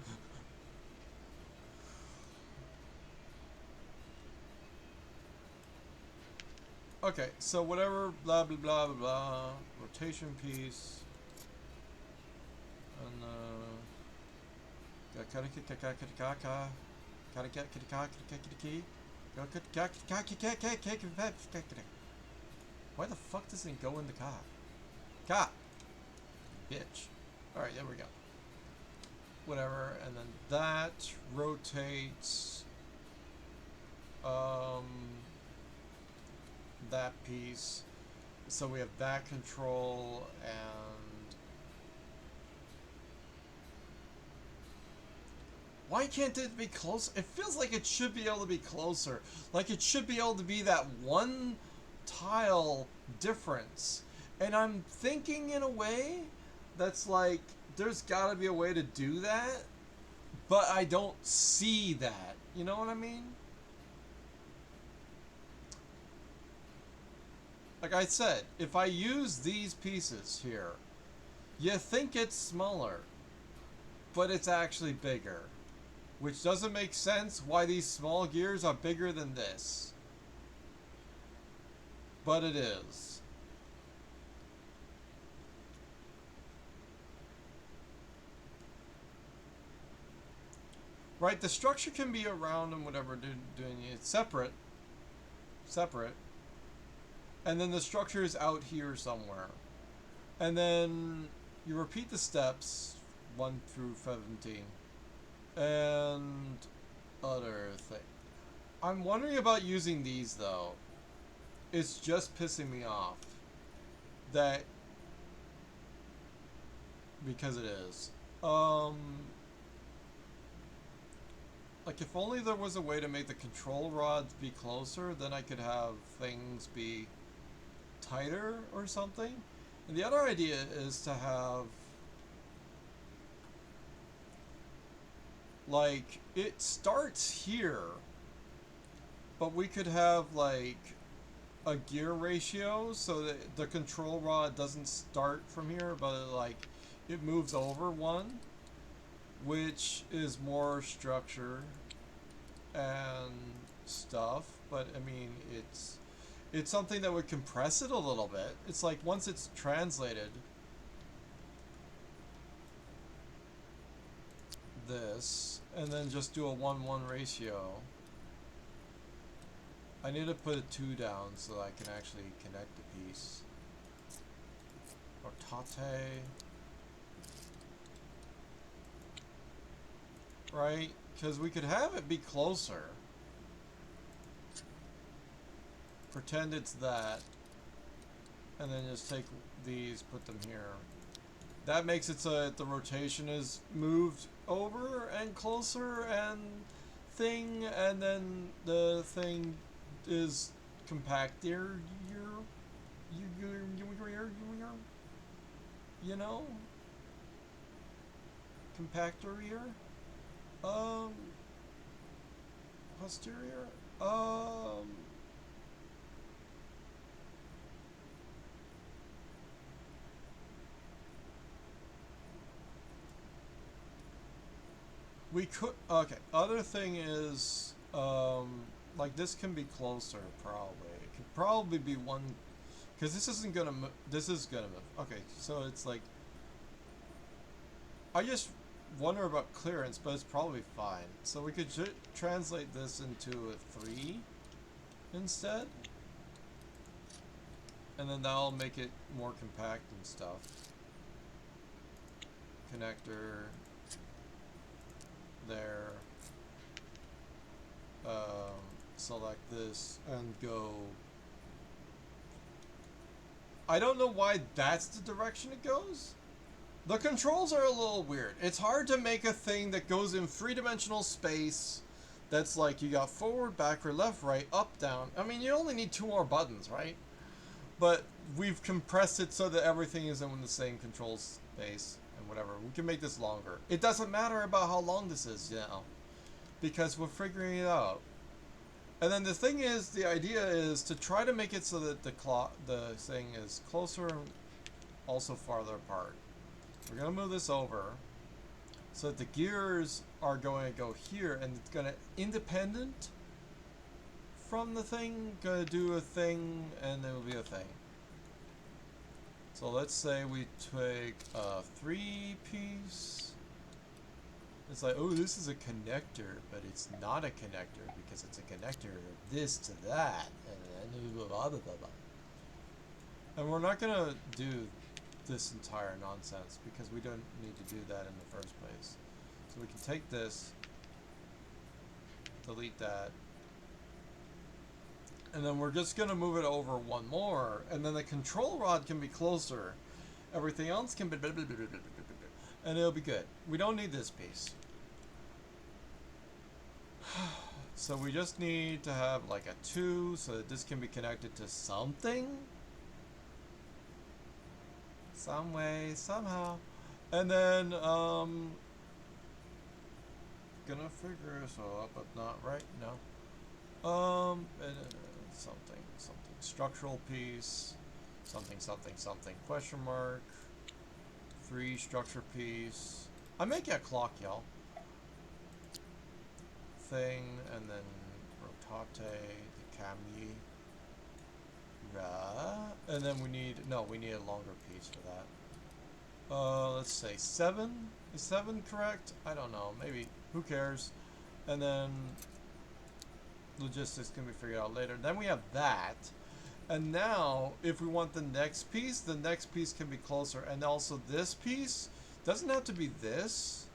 Okay, so whatever, blah blah blah blah blah. Rotation piece. And why the fuck doesn't it go in the car? Car! Bitch. Alright, there we go. Whatever, and then that rotates that piece. So we have that control, and why can't it be close? It feels like it should be able to be closer. Like it should be able to be that one tile difference. And I'm thinking in a way that's like, there's gotta be a way to do that, but I don't see that. You know what I mean? Like I said, if I use these pieces here, you think it's smaller, but it's actually bigger. Which doesn't make sense why these small gears are bigger than this. But it is. Right, the structure can be around and whatever doing it separate. And then the structure is out here somewhere. And then you repeat the steps 1 through 17. And other thing. I'm wondering about using these though. It's just pissing me off. That because it is. Like if only there was a way to make the control rods be closer, then I could have things be tighter or something. And the other idea is to have like it starts here, but we could have like a gear ratio so that the control rod doesn't start from here, but it moves over one, which is more structure and stuff. But I mean, it's something that would compress it a little bit. It's like once it's translated this and then just do a 1:1 ratio. I need to put a 2 down so that I can actually connect the piece. Or tate. Right? Because we could have it be closer. Pretend it's that. And then just take these, put them here. That makes it so that the rotation is moved over and closer and thing, and then the thing is compactor. You know? Compactor here? Posterior? We could, okay, other thing is, like this can be closer probably. It could probably be one, because this isn't gonna move, this is gonna move. Okay, so it's like, I just wonder about clearance, but it's probably fine. So we could translate this into a 3 instead. And then that'll make it more compact and stuff. Connector. There. Select this and go. I don't know why that's the direction it goes. The controls are a little weird. It's hard to make a thing that goes in 3-dimensional space that's like you got forward, backward, left, right, up, down. I mean, you only need 2 more buttons, right? But we've compressed it so that everything is in the same control space and whatever. We can make this longer. It doesn't matter about how long this is, you know, because we're figuring it out. And then the thing is, the idea is to try to make it so that the thing is closer and also farther apart. We're going to move this over so that the gears are going to go here, and it's going to independent from the thing, gonna do a thing, and there will be a thing. So let's say we take a 3-piece. It's like, oh, this is a connector, but it's not a connector because it's a connector of this to that, and then blah blah blah blah blah. And we're not gonna do this entire nonsense because we don't need to do that in the first place. So we can take this, delete that, and then we're just gonna move it over one more, and then the control rod can be closer. Everything else can be blah, blah, blah, blah, blah, blah, blah, and it'll be good. We don't need this piece. So we just need to have like a 2 so that this can be connected to something. Some way, somehow. And then, gonna figure this all out, but not right now. Something, structural piece, something, question mark, 3 structure piece. I'm making a clock, y'all. Thing, and then rotate, the cami. And then we need a longer piece for that. Let's say 7. Is 7 correct? I don't know. Maybe. Who cares? And then logistics can be figured out later. Then we have that. And now, if we want the next piece can be closer. And also this piece doesn't have to be this.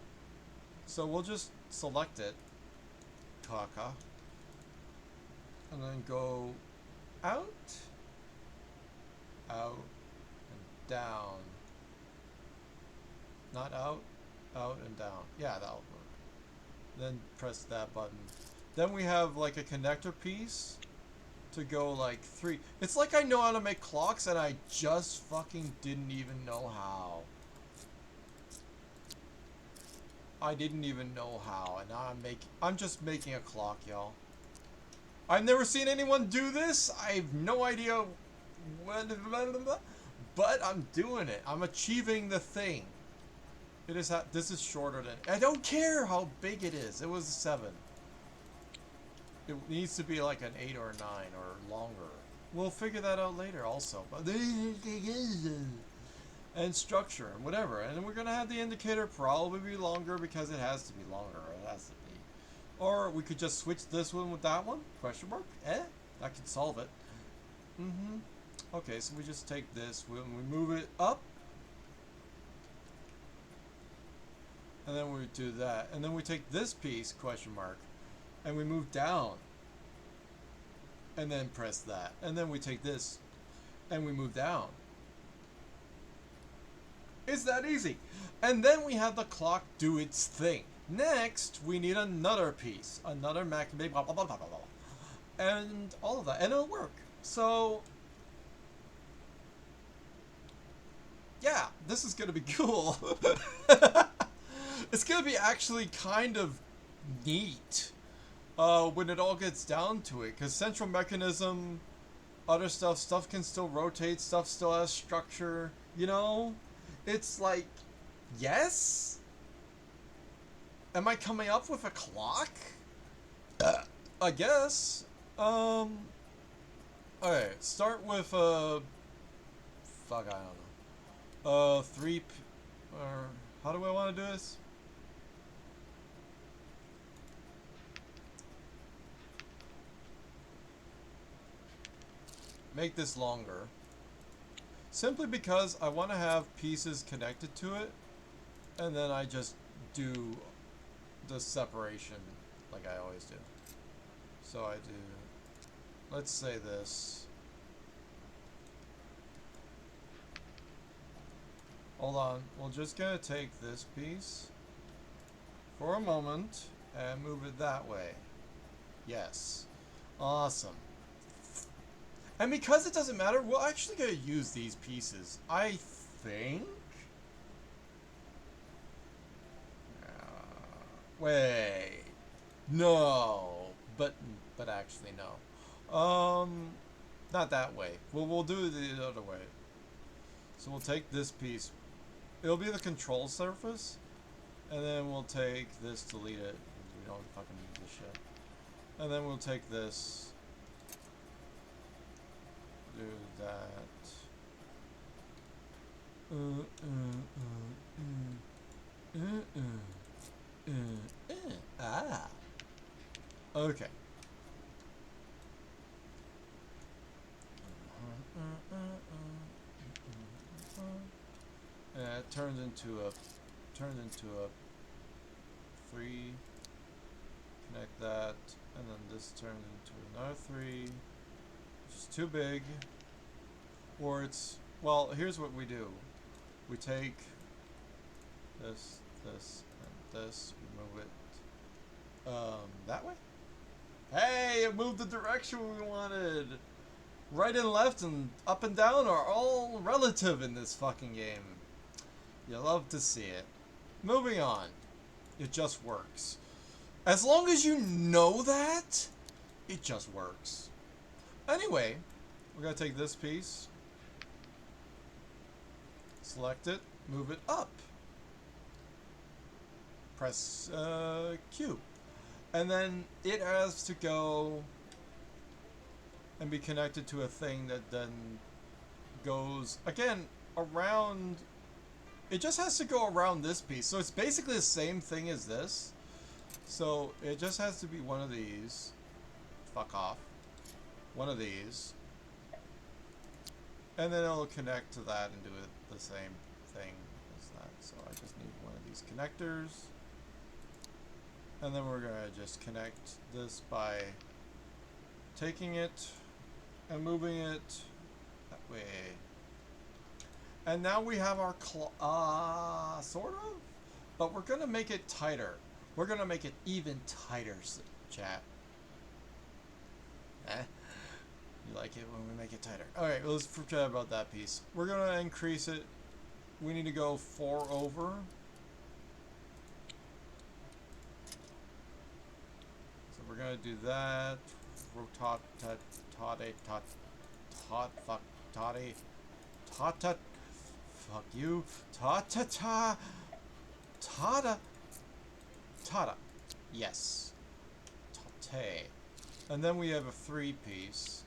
So we'll just select it. Kaka. And then go out, and down. Not out, and down. Yeah, that'll work. Then press that button. Then we have like a connector piece to go like 3. It's like I know how to make clocks and I just fucking didn't even know how. I didn't even know how, and now I'm just making a clock, y'all. I've never seen anyone do this. I have no idea what, but I'm doing it. I'm achieving the thing. It is this is shorter than. I don't care how big it is. It was a 7. It needs to be like an 8 or a 9 or longer. We'll figure that out later, also. But and structure and whatever, and then we're gonna have the indicator probably be longer because it has to be longer. It has to be. Or we could just switch this one with that one? Question mark? That could solve it. Okay, so we just take this, we move it up, and then we do that, and then we take this piece, question mark, and we move down, and then press that, and then we take this, and we move down. It's that easy. And then we have the clock do its thing. Next, we need another piece. Another Mac, blah, blah, blah, blah, blah, blah. And all of that. And it'll work. So, yeah, this is going to be cool. It's going to be actually kind of neat when it all gets down to it. Because central mechanism, other stuff can still rotate. Stuff still has structure, you know? It's like, yes? Am I coming up with a clock? I guess. Alright, start with, fuck, I don't know. 3, or, how do I want to do this? Make this longer. Simply because I want to have pieces connected to it, and then I just do the separation like I always do. So I do, let's say this. Hold on, we're just gonna take this piece for a moment and move it that way. Yes. Awesome. And because it doesn't matter, we're actually going to use these pieces. I think? Wait. No. But actually, no. Not that way. We'll do it the other way. So we'll take this piece. It'll be the control surface. And then we'll take this, delete it. We don't fucking need this shit. And then we'll take this. do that. Ah. Okay. It turns into a 3. Connect that, and then this turns into another 3, which is too big. Or it's, well, here's what we do. We take this, this, and this, we move it that way? Hey, it moved the direction we wanted! Right and left and up and down are all relative in this fucking game. You love to see it. Moving on. It just works. As long as you know that, it just works. Anyway, we're going to take this piece, select it, move it up. Press Q. And then it has to go and be connected to a thing that then goes, again, around. It just has to go around this piece. So it's basically the same thing as this. So it just has to be one of these. Fuck off. One of these. And then it'll connect to that and do it the same thing as that. So I just need one of these connectors. And then we're going to just connect this by taking it and moving it that way. And now we have our sort of, but we're going to make it tighter. We're going to make it even tighter, chat. You like it when we make it tighter. Alright, well, let's forget about that piece. We're going to increase it. We need to go 4 over. So we're going to do that. Fuck you. Tada. Yes. Tate. And then we have a 3-piece.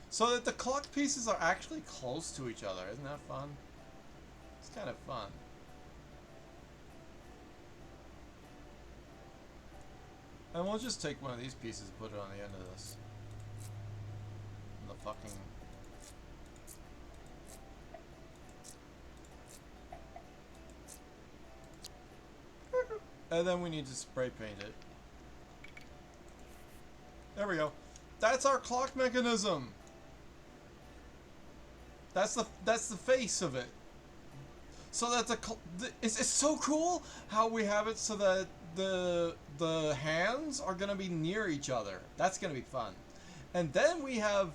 So that the clock pieces are actually close to each other. Isn't that fun? It's kind of fun. And we'll just take one of these pieces and put it on the end of this. The fucking... And then we need to spray paint it. There we go. That's our clock mechanism. That's the face of it. So that it's so cool how we have it so that the hands are gonna be near each other. That's gonna be fun. And then we have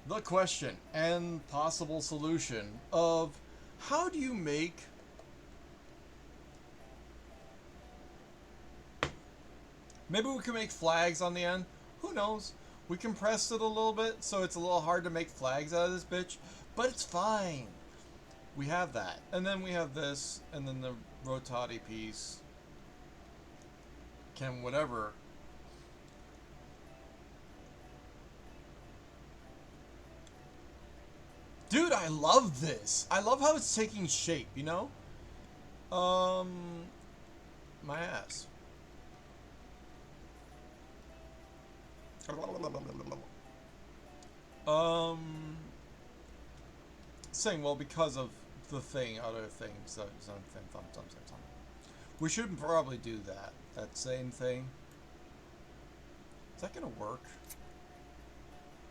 the question and possible solution of how do you make maybe we can make flags on the end. Who knows? We compressed it a little bit, so it's a little hard to make flags out of this bitch, but it's fine. We have that. And then we have this, and then the rotati piece can whatever. Dude, I love this. I love how it's taking shape, you know? My ass. Saying, well, because of the thing, other things, something. We should probably do that. That same thing. Is that gonna work?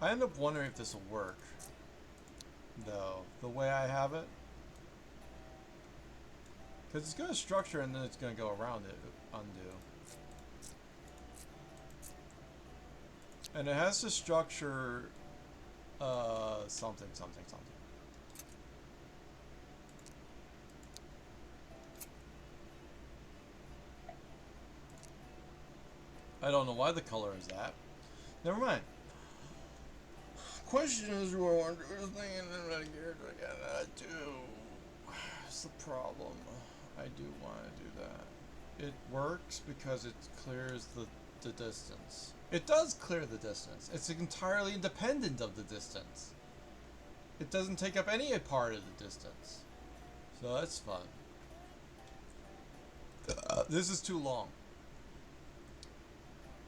I end up wondering if this will work. Though, the way I have it. Because it's gonna structure and then it's gonna go around it, undo. And it has to structure something. I don't know why the color is that. Never mind. Question is, you want to do this thing and then I do. That's the problem. I do want to do that. It works because it clears the the distance. It does clear the distance. It's entirely independent of the distance. It doesn't take up any part of the distance. So that's fun. This is too long.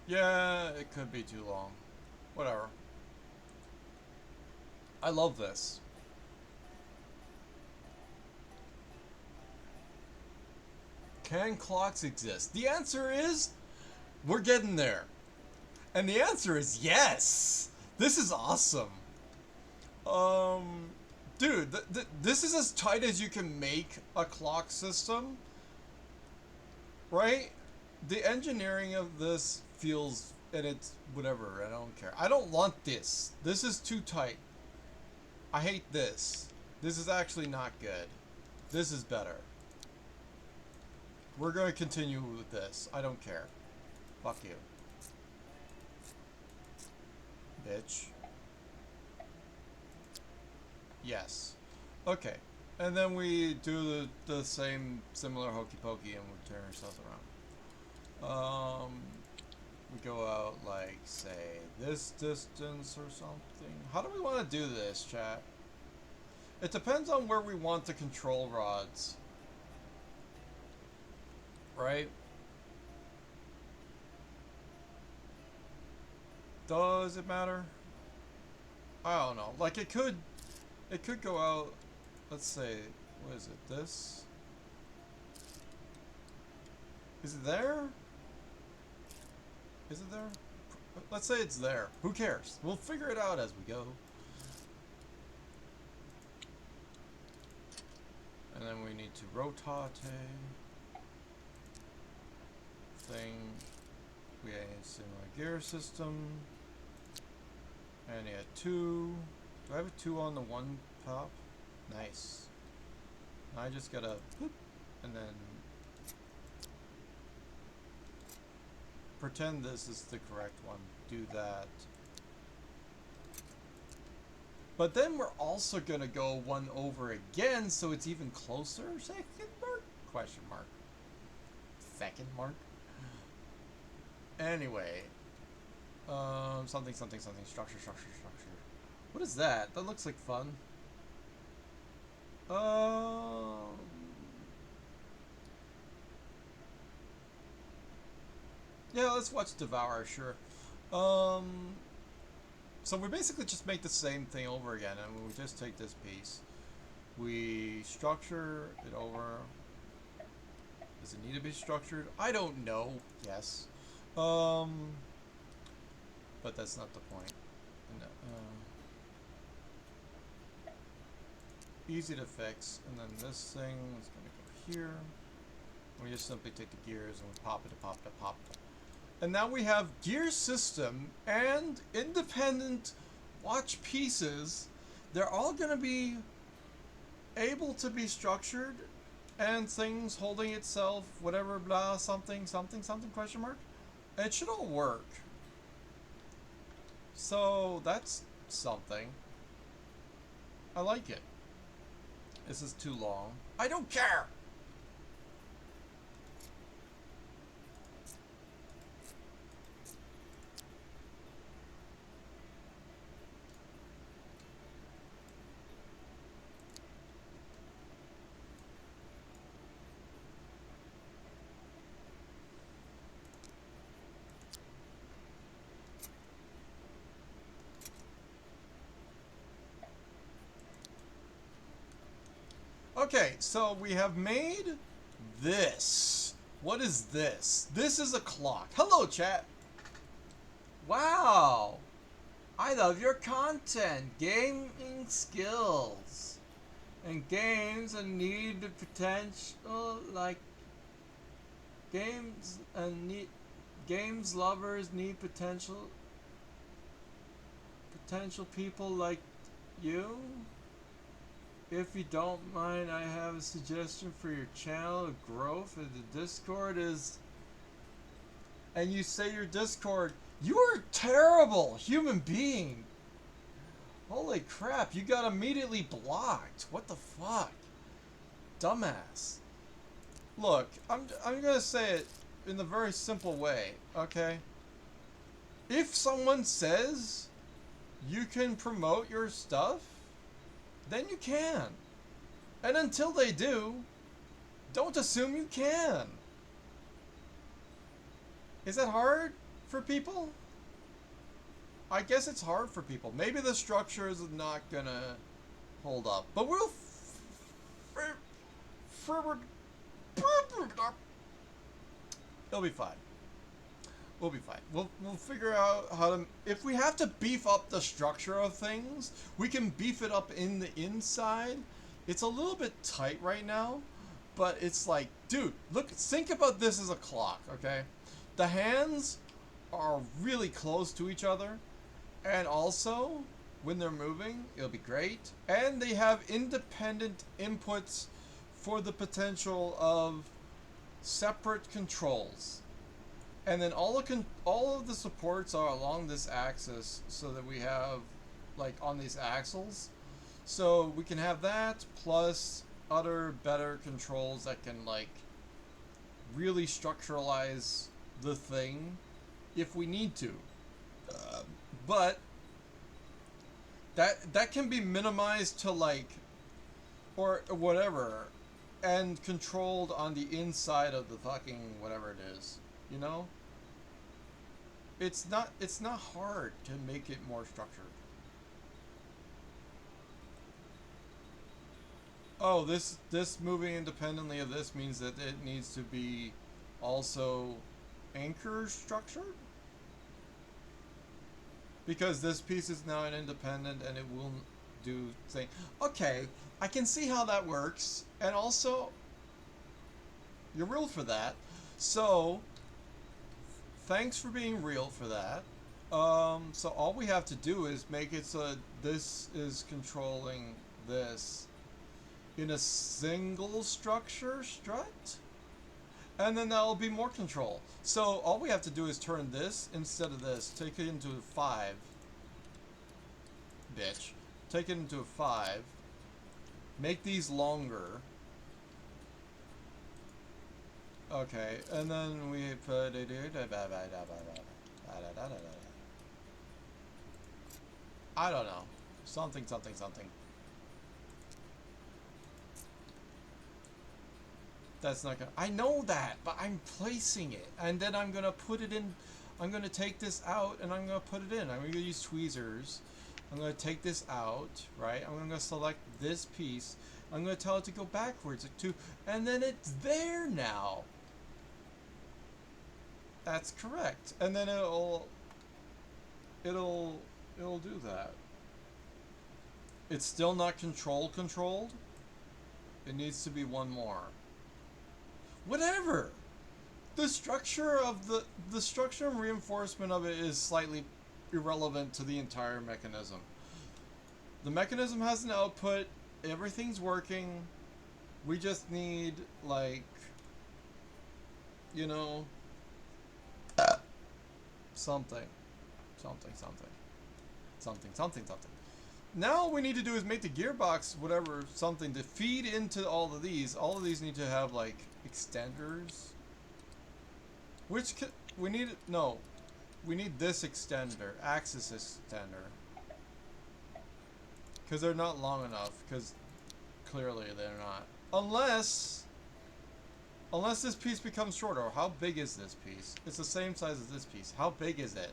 Yeah, it could be too long. Whatever. I love this. Can clocks exist? The answer is, we're getting there. And the answer is yes! This is awesome. Dude, this is as tight as you can make a clock system. Right? The engineering of this feels, and it's whatever, I don't care. I don't want this. This is too tight. I hate this. This is actually not good. This is better. We're going to continue with this. I don't care. Fuck you. Bitch. Yes. Okay. And then we do the same similar hokey pokey and we turn ourselves around. We go out like, say, this distance or something. How do we want to do this, chat? It depends on where we want the control rods. Right? Does it matter? I don't know. Like it could go out, let's say, what is it, this? Is it there? Is it there? Let's say it's there. Who cares? We'll figure it out as we go. And then we need to rotate thing. We have a similar gear system. And yeah, 2. Do I have a 2 on the one top? Nice. I just gotta boop, and then pretend this is the correct one. Do that. But then we're also gonna go one over again, so it's even closer. Second mark? Question mark. Second mark? Anyway. Something, structure. What is that? That looks like fun. Yeah, let's watch Devour, sure. So we basically just make the same thing over again, and we just take this piece. We structure it over. Does it need to be structured? I don't know. Yes. But that's not the point. No, easy to fix, and then this thing is going to go here. We just simply take the gears and we pop it. And now we have gear system and independent watch pieces. They're all going to be able to be structured, and things holding itself, whatever, blah, something, question mark. And it should all work. So that's something. I like it. This is too long. I don't care! Okay, so we have made this. What is this? This is a clock. Hello, chat. Wow. I love your content. Gaming skills. And games and need the potential, like games and need games lovers need potential people like you. If you don't mind, I have a suggestion for your channel of growth. And the Discord is... And you say your Discord... You are a terrible human being! Holy crap, you got immediately blocked. What the fuck? Dumbass. Look, I'm gonna say it in a very simple way, okay? if someone says you can promote your stuff, then you can. And until they do, don't assume you can. Is that hard for people? I guess it's hard for people. Maybe the structure is not gonna hold up. But we'll... It'll be fine. We'll be fine. We'll figure out how to... If we have to beef up the structure of things, we can beef it up in the inside. It's a little bit tight right now, but it's like, dude, look, think about this as a clock, okay? The hands are really close to each other, and also, when they're moving, it'll be great. And they have independent inputs for the potential of separate controls. And then all of the supports are along this axis, so that we have, like, on these axles. So we can have that, plus other better controls that can, like, really structuralize the thing if we need to. But that can be minimized to, like, or whatever, and controlled on the inside of the fucking whatever it is, you know? It's not hard to make it more structured. Oh, this moving independently of this means that it needs to be also anchor structured? Because this piece is now an independent and it will do thing. Okay, I can see how that works. And also, you're real for that. So, thanks for being real for that. So all we have to do is make it so this is controlling this in a single structure strut. And then that'll be more control. So all we have to do is turn this instead of this. Take it into 5. Bitch. Take it into a 5. Make these longer. Okay, and then we put it... I don't know. Something. That's not gonna... I know that, but I'm placing it. And then I'm gonna put it in... I'm gonna take this out and I'm gonna put it in. I'm gonna use tweezers. I'm gonna take this out, right? I'm gonna select this piece. I'm gonna tell it to go backwards to... And then it's there now. That's correct. And then it'll do that. It's still not controlled. It needs to be one more. Whatever. The structure of the structure and reinforcement of it is slightly irrelevant to the entire mechanism. The mechanism has an output. Everything's working. We just need, like, you know, something. Now all we need to do is make the gearbox, whatever, something to feed into all of these. All of these need to have, like, extenders. Which we need... No. We need this extender. Axis extender. Because they're not long enough. Because clearly they're not. Unless this piece becomes shorter. How big is this piece? It's the same size as this piece. How big is it?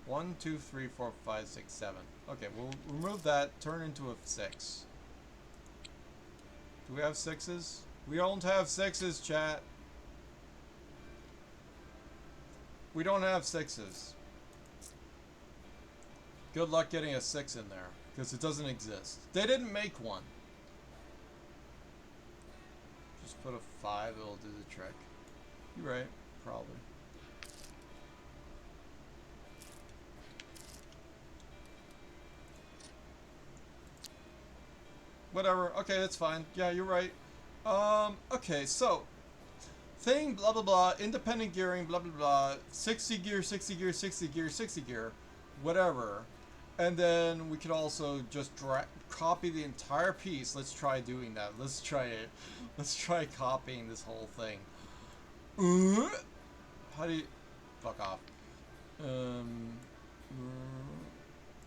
1, 2, 3, 4, 5, 6, 7. Okay, we'll remove that. Turn into a 6. Do we have 6s? We don't have 6s, chat. We don't have 6s. Good luck getting a 6 in there, because it doesn't exist. They didn't make one. Just put a 5, it'll do the trick. You're right, probably. Whatever, okay, that's fine. Yeah, you're right. Okay, so thing, blah blah blah, independent gearing, blah blah blah, 60 gear, 60 gear, 60 gear, 60 gear, whatever. And then we could also just copy the entire piece. Let's try doing that. Let's try it. Let's try copying this whole thing. How do you... Fuck off. Um,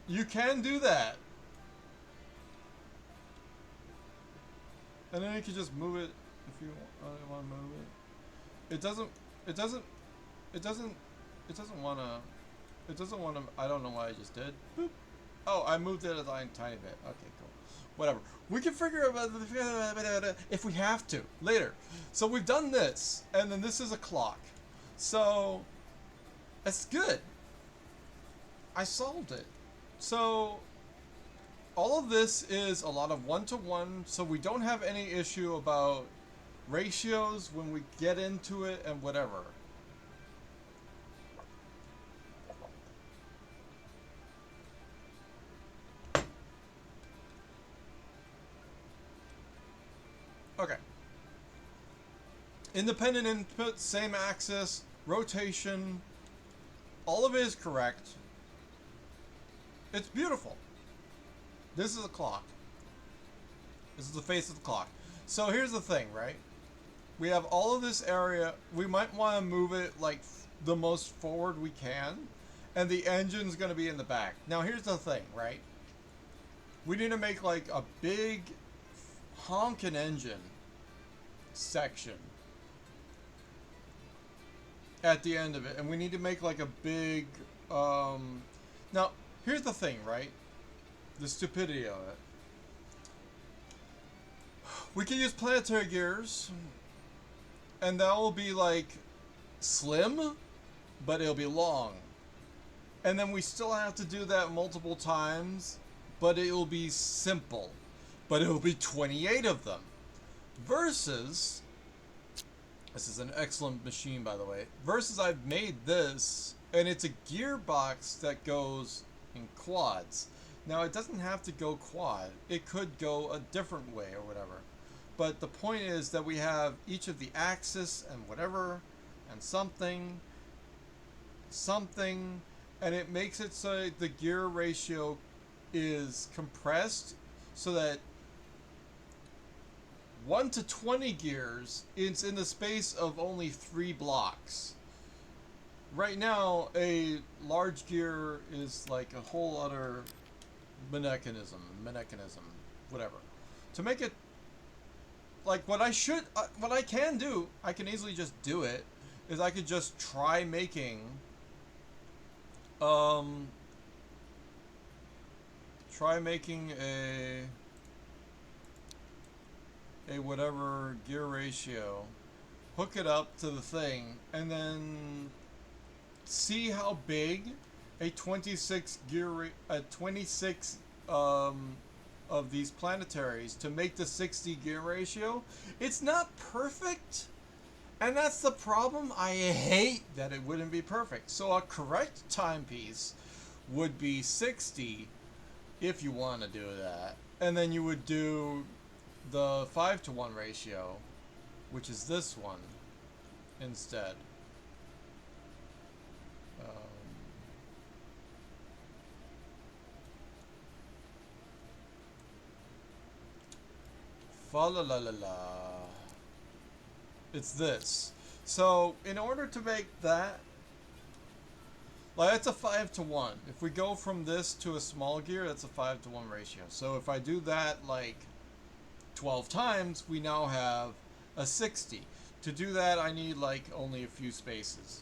you can do that. And then you can just move it if you want to move it. It doesn't, it doesn't, it doesn't, it doesn't want to, it doesn't want to, I don't know why I just did. Boop. Oh, I moved it a tiny bit. Okay, cool. Whatever. We can figure out if we have to later. So we've done this, and then this is a clock. So, that's good. I solved it. So, all of this is a lot of one-to-one, so we don't have any issue about ratios when we get into it and whatever. Okay. Independent input, same axis, rotation, all of it is correct. It's beautiful. This is a clock. This is the face of the clock. So here's the thing, right? We have all of this area. We might want to move it like the most forward we can. And the engine's going to be in the back. Now here's the thing, right? We need to make like a big honkin' engine section at the end of it. And we need to make like a big... Now, here's the thing, right? The stupidity of it. We can use planetary gears, and that will be like slim, but it'll be long. And then we still have to do that multiple times, but it will be simple. But it will be 28 of them. Versus, this is an excellent machine, by the way. Versus I've made this, and it's a gearbox that goes in quads. Now, it doesn't have to go quad. It could go a different way or whatever. But the point is that we have each of the axis and whatever, and something, and it makes it so the gear ratio is compressed so that 1 to 20 gears is in the space of only 3 blocks. Right now, a large gear is like a whole other mechanism, whatever. To make it like what I can do, I can easily just do it, is I could just try making a whatever gear ratio, hook it up to the thing, and then see how big a 26 of these planetaries to make the 60 gear ratio. It's not perfect, and that's the problem. I hate that it wouldn't be perfect. So a correct timepiece would be 60 if you want to do that, and then you would do the 5-to-1 ratio, which is this one instead. Fa la la la la. It's this. So in order to make that, like, that's a 5-to-1. If we go from this to a small gear, that's a 5-to-1 ratio. So if I do that like 12 times, we now have a 60. To do that, I need like only a few spaces,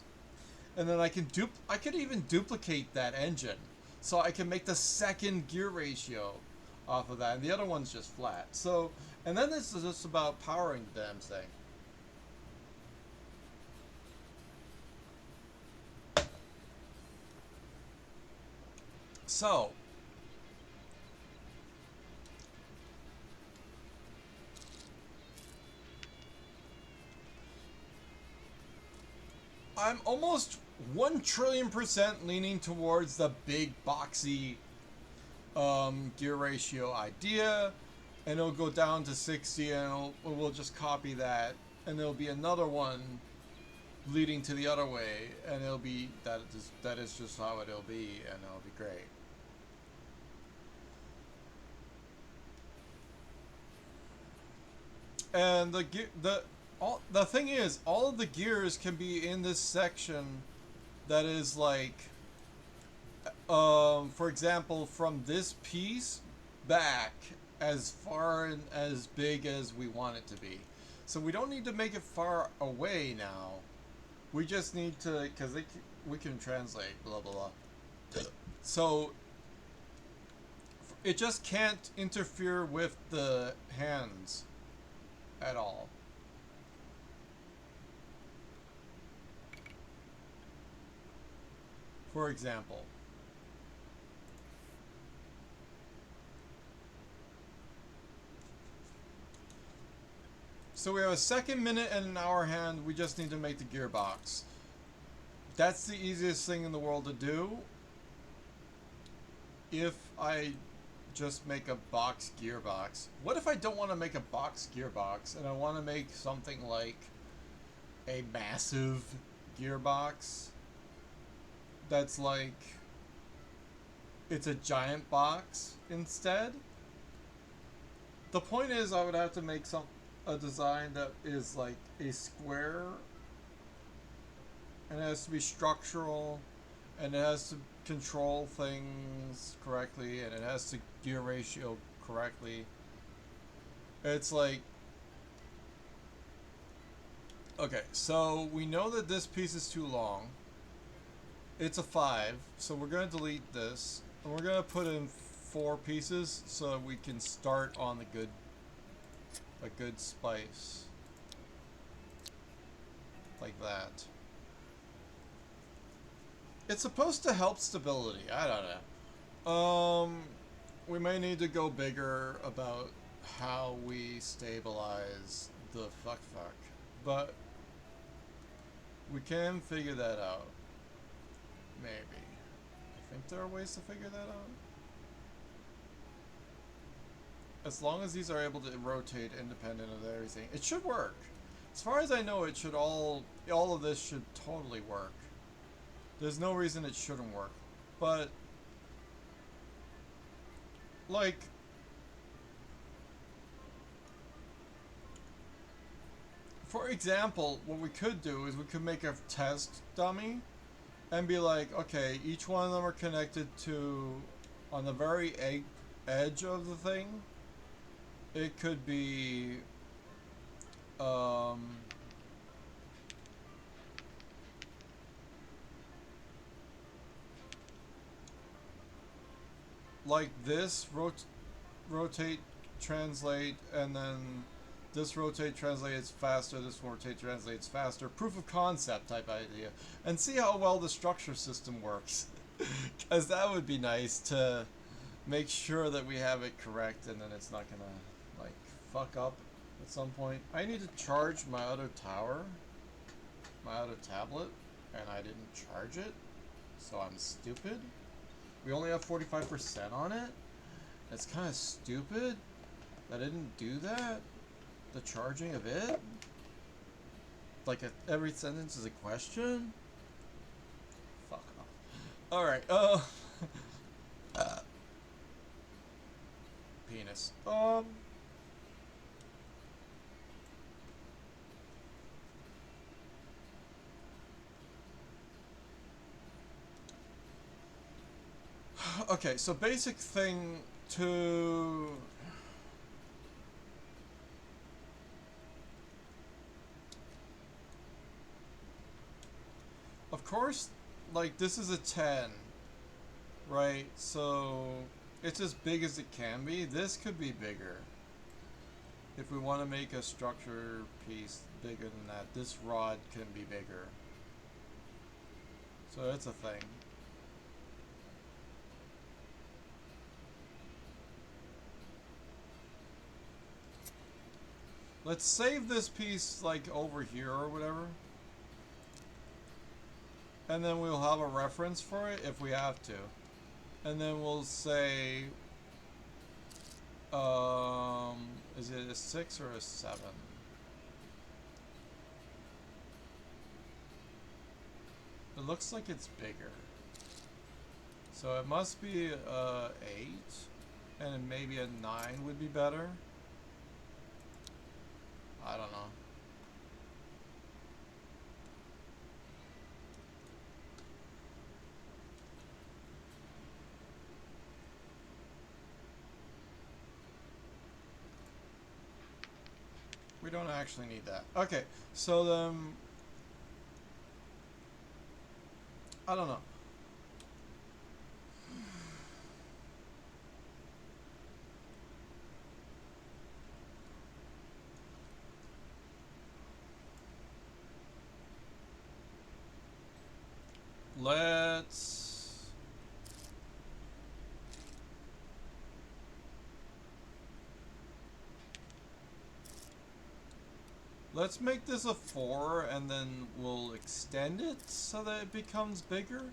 and then I could even duplicate that engine, so I can make the second gear ratio off of that, and the other one's just flat. So, and then this is just about powering the damn thing. So, I'm almost 1,000,000,000% leaning towards the big boxy gear ratio idea, and it'll go down to 60, and we'll just copy that, and there'll be another one leading to the other way, and it'll be that is just how it'll be, and it'll be great. And the thing is, all of the gears can be in this section that is like For example, from this piece back as far and as big as we want it to be. So we don't need to make it far away now. We just need to, because we can translate, blah, blah, blah. So it just can't interfere with the hands at all. For example. So we have a second, minute, and an hour hand. We just need to make the gearbox. That's the easiest thing in the world to do. If I just make a box gearbox. What if I don't want to make a box gearbox and I want to make something like a massive gearbox that's like it's a giant box instead? The point is I would have to make a design that is like a square, and it has to be structural, and it has to control things correctly, and it has to gear ratio correctly. It's like, okay, so we know that this piece is too long. It's a 5, so we're going to delete this, and we're going to put in 4 pieces so we can start on a good spice. Like that. It's supposed to help stability. I don't know. We may need to go bigger about how we stabilize the fuck. But we can figure that out. Maybe. I think there are ways to figure that out. As long as these are able to rotate independent of everything, it should work. As far as I know, it should all of this should totally work. There's no reason it shouldn't work. But like, for example, what we could do is we could make a test dummy and be like, okay, each one of them are connected to, on the very edge of the thing, it could be like this, rotate, translate, and then this rotate, translates faster, this rotate, translates faster. Proof of concept type idea. And see how well the structure system works. Because that would be nice to make sure that we have it correct and then it's not gonna, like, fuck up at some point. I need to charge my other tower, my other tablet, and I didn't charge it, so I'm stupid. We only have 45% on it. It's kind of stupid that I didn't do that. The charging of it? Like every sentence is a question? Fuck off. Alright, penis. Okay, so basic thing to... Of course, like, this is a 10, right? So, it's as big as it can be. This could be bigger. If we want to make a structure piece bigger than that, this rod can be bigger. So, that's a thing. Let's save this piece, like, over here or whatever. And then we'll have a reference for it if we have to. And then we'll say, is it a 6 or a 7? It looks like it's bigger. So it must be a 8, and maybe a 9 would be better. I don't know. don't actually need that. Okay, so I don't know. Let's make this a 4 and then we'll extend it so that it becomes bigger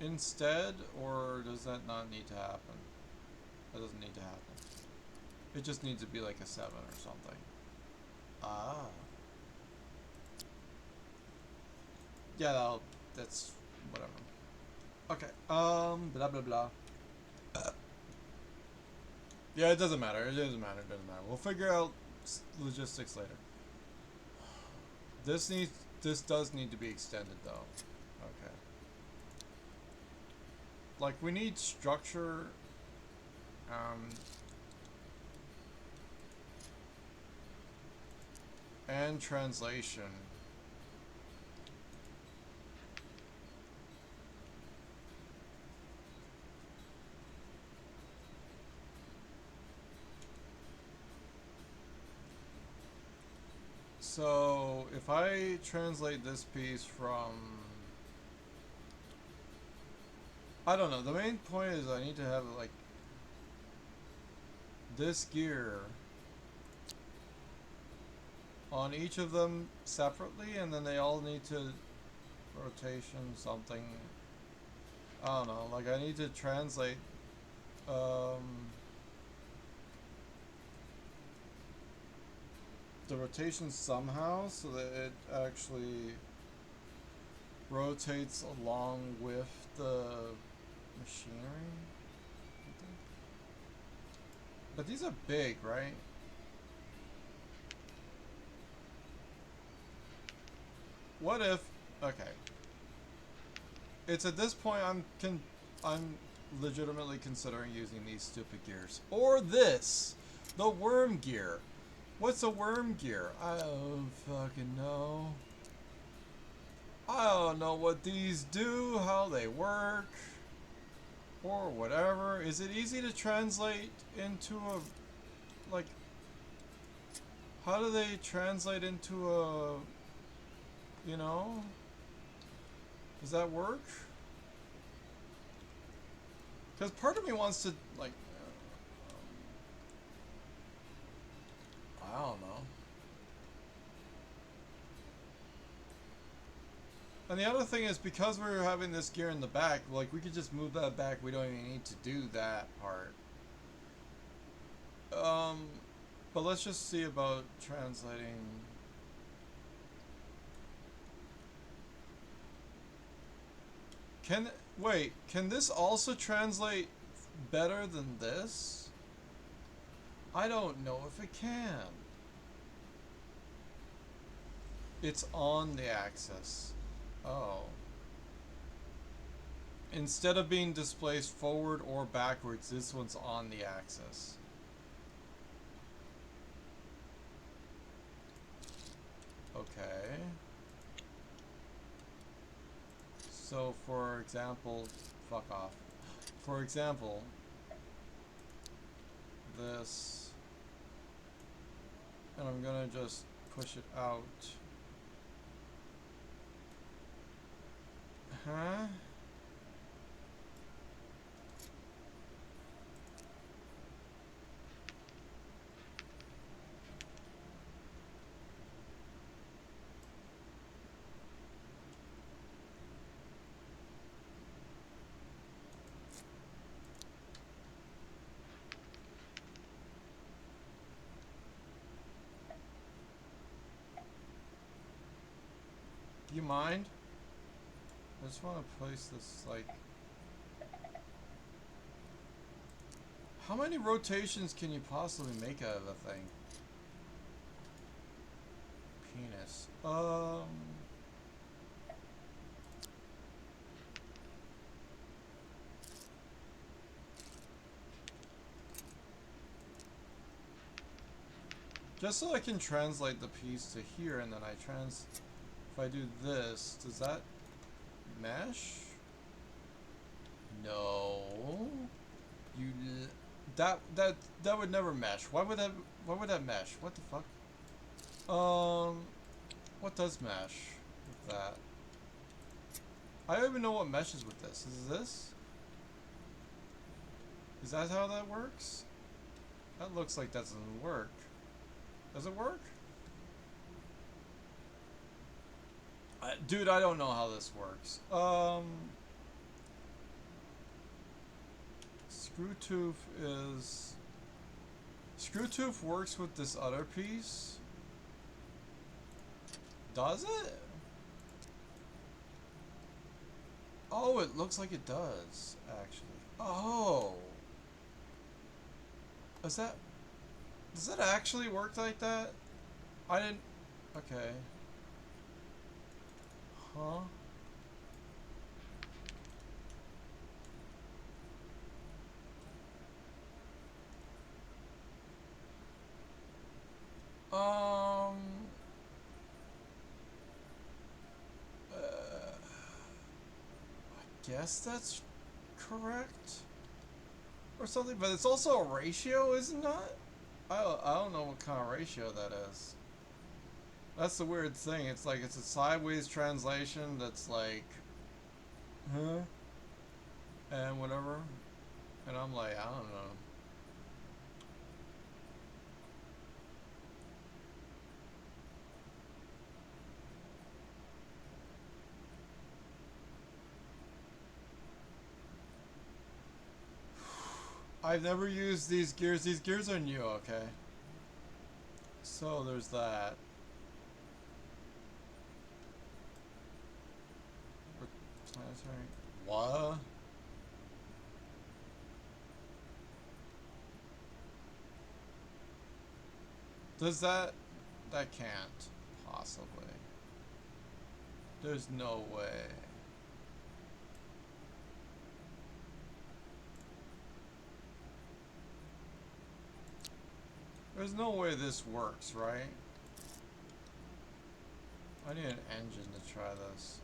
instead, or does that not need to happen? That doesn't need to happen. It just needs to be like a 7 or something. Ah. Yeah, that's whatever. Okay, blah blah blah. Yeah, it doesn't matter. It doesn't matter. It doesn't matter. We'll figure out logistics later. This does need to be extended though. Okay. Like we need structure. And translation. So if I translate this piece from, I don't know, the main point is I need to have like this gear on each of them separately, and then they all need to rotation something. I don't know, like I need to translate the rotation somehow so that it actually rotates along with the machinery. But these are big, right? What if, okay. It's at this point I'm legitimately considering using these stupid gears. Or this! The worm gear. What's a worm gear? I don't fucking know. I don't know what these do, how they work, or whatever. Is it easy to translate into a, like, how do they translate into a, you know? Does that work? Because part of me wants to, like, I don't know. And the other thing is, because we're having this gear in the back, like, we could just move that back. We don't even need to do that part. But let's just see about translating. Wait, can this also translate better than this? I don't know if it can. It's on the axis. Oh. Instead of being displaced forward or backwards, this one's on the axis. Okay. So, for example, fuck off. For example, this, and I'm gonna just push it out. Huh? Do you mind? I just want to place this, like... How many rotations can you possibly make out of a thing? Penis. Just so I can translate the piece to here, and then if I do this, does that mesh? No. That would never mesh. Why would that mesh? What the fuck? What does mesh with that? I don't even know what meshes with this. Is this? Is that how that works? That looks like that doesn't work. Does it work? Dude, I don't know how this works. Screwtooth works with this other piece. Does it? Oh, it looks like it does, actually. Oh. Does that actually work like that? I didn't... Okay. Huh? Um... I guess that's correct? Or something, but it's also a ratio, isn't it? I don't know what kind of ratio that is. That's the weird thing. It's like it's a sideways translation that's like, huh? And whatever. And I'm like, I don't know. I've never used these gears. These gears are new, okay? So there's that. Planetary. What? Does that... That can't. Possibly. There's no way. There's no way this works, right? I need an engine to try this.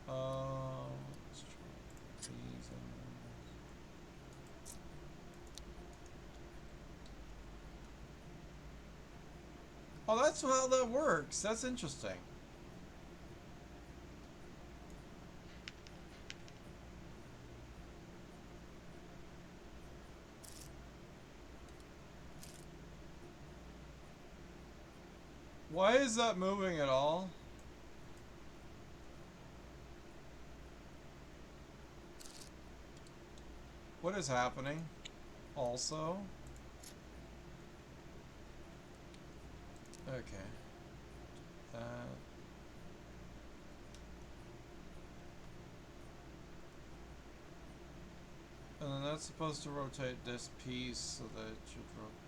Let's try these and oh, that's how that works. That's interesting. Why is that moving at all? What is happening? Also? Okay. That. And then that's supposed to rotate this piece so that it should rotate.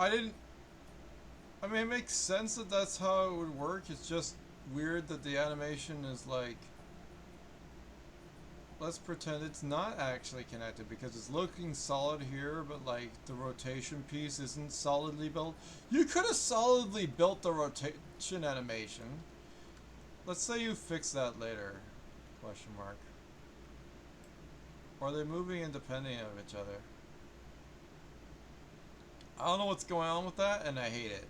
I mean, it makes sense that that's how it would work. It's just weird that the animation is like... Let's pretend it's not actually connected because it's looking solid here, but like the rotation piece isn't solidly built. You could have solidly built the rotation animation. Let's say you fix that later. Question mark. Or are they moving independent of each other? I don't know what's going on with that, and I hate it.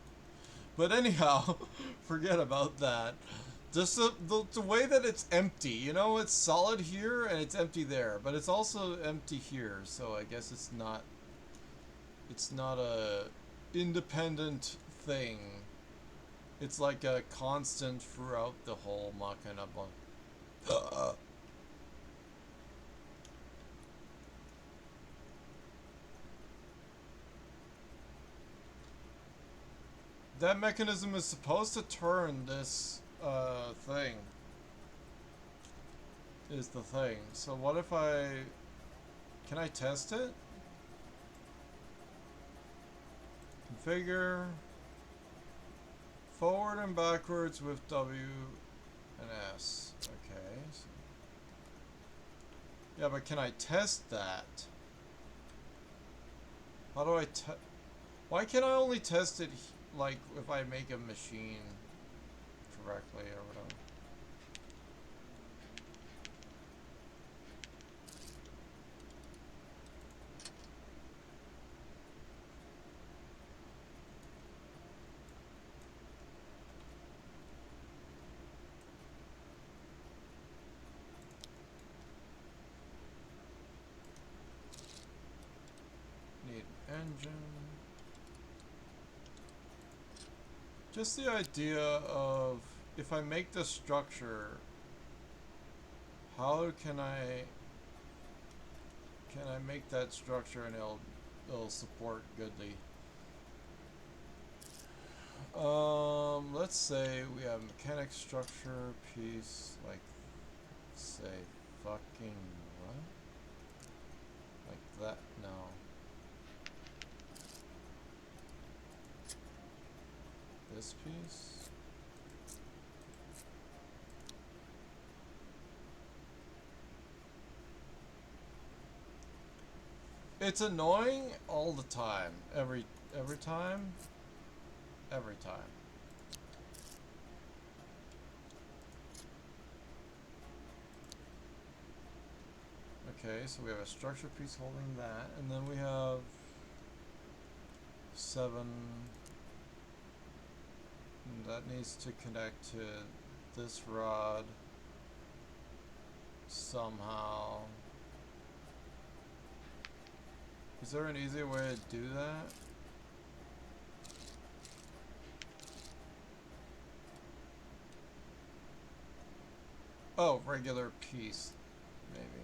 But anyhow, forget about that. Just the way that it's empty, you know, it's solid here and it's empty there, but it's also empty here, so I guess it's not a independent thing. It's like a constant throughout the whole Machina. That mechanism is supposed to turn this thing. Is the thing. So what if can I test it? Configure. Forward and backwards with W and S. Okay. So yeah, but can I test that? How do I why can I only test it like if I make a machine correctly or whatever? Need engine. Just the idea of if I make the structure, how can I make that structure and it'll support goodly. Let's say we have mechanic structure piece like say fucking what? Like that? No. This piece? It's annoying all the time. Every time. Every time. Okay, so we have a structure piece holding that, and then we have 7. And that needs to connect to this rod somehow. Is there an easier way to do that? Oh, regular piece, maybe.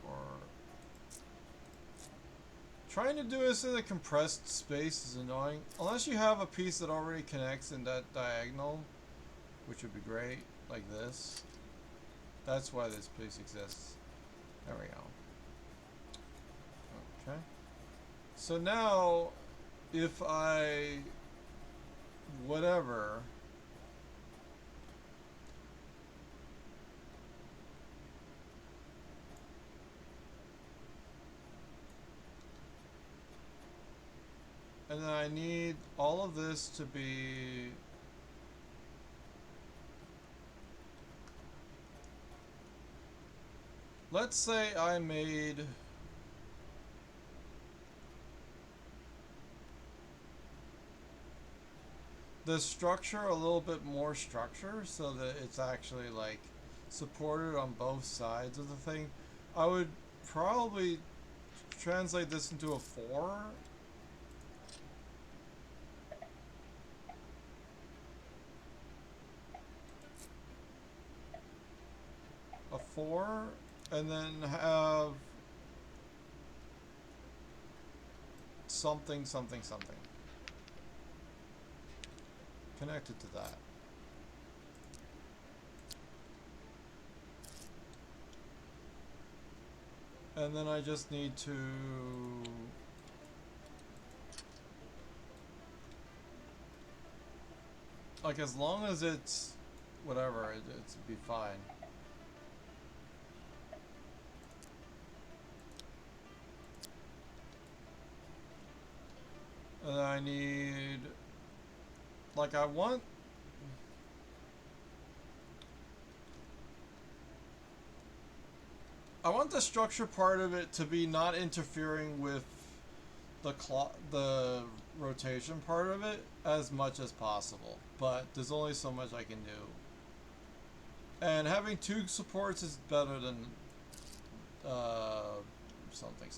Or trying to do this in a compressed space is annoying. Unless you have a piece that already connects in that diagonal, which would be great, like this. That's why this piece exists. There we go. Okay. So now, if I whatever and then I need all of this to be let's say I made the structure a little bit more structure so that it's actually like supported on both sides of the thing. I would probably translate this into a 4. A 4 and then have something connected to that. And then I just need to like as long as it's whatever, it's be fine. And then I need like I want the structure part of it to be not interfering with the rotation part of it as much as possible, but there's only so much I can do. And having 2 supports is better than something.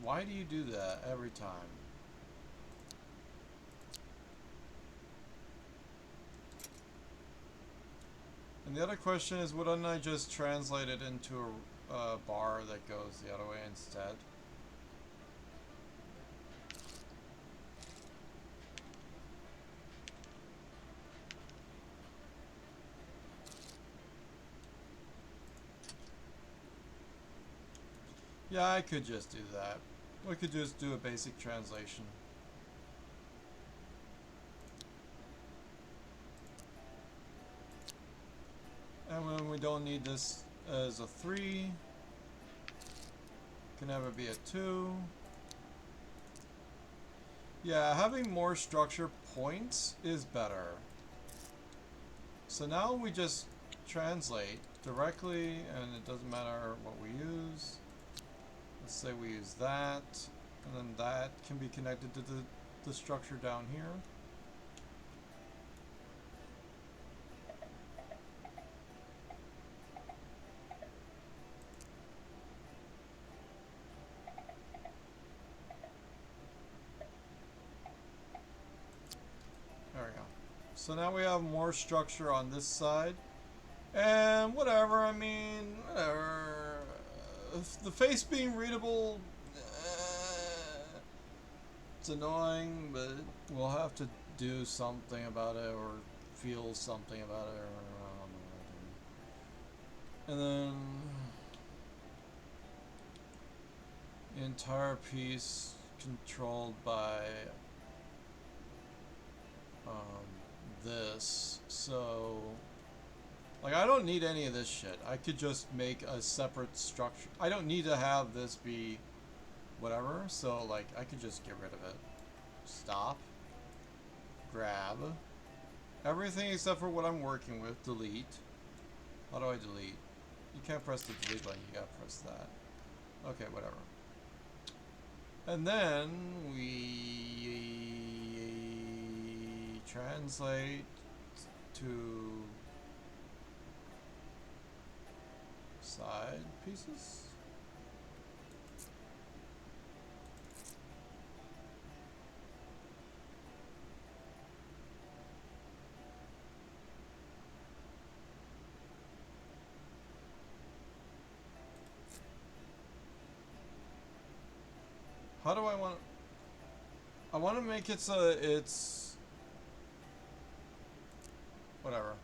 Why do you do that every time? And the other question is, wouldn't I just translate it into a bar that goes the other way instead? Yeah, I could just do that. We could just do a basic translation. And when we don't need this as a 3, can never be a 2. Yeah, having more structure points is better. So now we just translate directly, and it doesn't matter what we use. Let's say we use that, and then that can be connected to the structure down here. There we go. So now we have more structure on this side. And whatever, I mean, whatever. The face being readable, it's annoying, but we'll have to do something about it or feel something about it. Or I don't know what to do. And then the entire piece controlled by this. So, like, I don't need any of this shit. I could just make a separate structure. I don't need to have this be whatever. So, like, I could just get rid of it. Stop. Grab. Everything except for what I'm working with. Delete. How do I delete? You can't press the delete button. You gotta press that. Okay, whatever. And then we translate to side pieces. How do I want? I want to make it so it's whatever.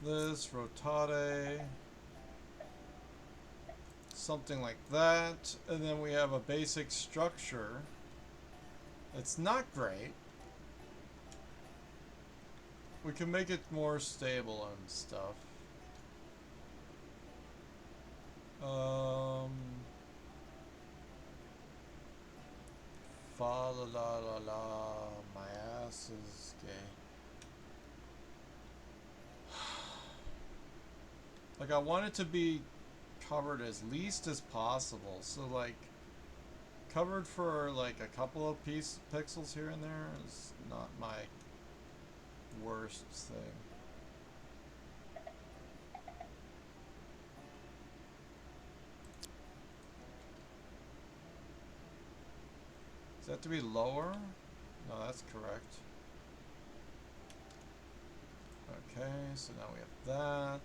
This rotate, something like that, and then we have a basic structure. It's not great. We can make it more stable and stuff. Fa la la la la, my ass is gay. Like, I want it to be covered as least as possible. So, like, covered for, like, a couple of pixels here and there is not my worst thing. Does that have to be lower? No, that's correct. Okay, so now we have that.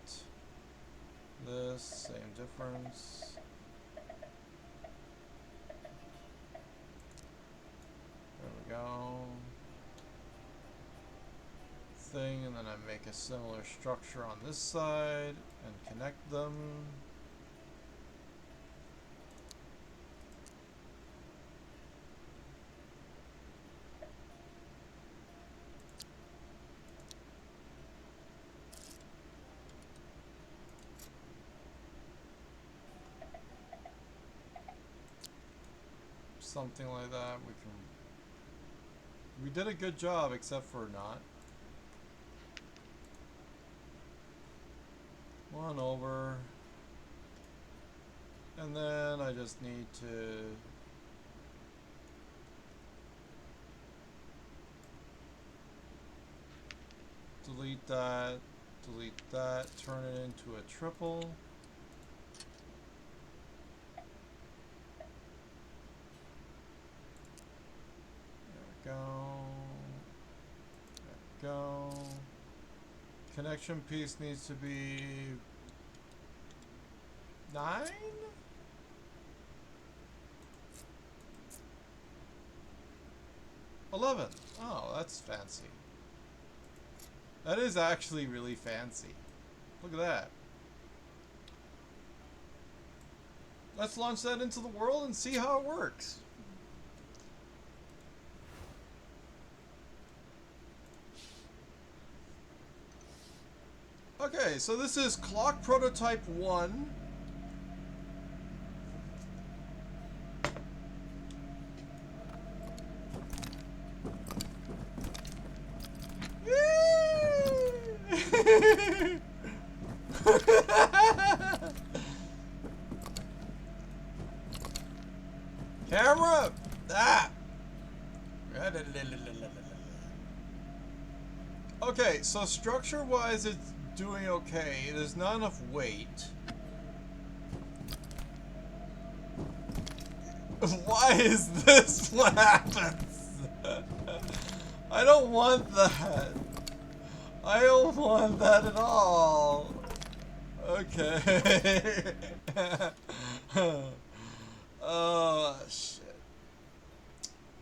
This, same difference. There we go. Thing, and then I make a similar structure on this side and connect them. Something like that. We did a good job, except for not. One over. And then I just need to delete that, turn it into a triple. There we go. There we go. Connection piece needs to be 9? $11. Oh, that's fancy. That is actually really fancy. Look at that. Let's launch that into the world and see how it works. Okay, so this is Clock Prototype 1. Camera! Ah! Okay, so structure-wise, it's doing okay. There's not enough weight. Why is this what happens? I don't want that. I don't want that at all. Okay. Oh, shit.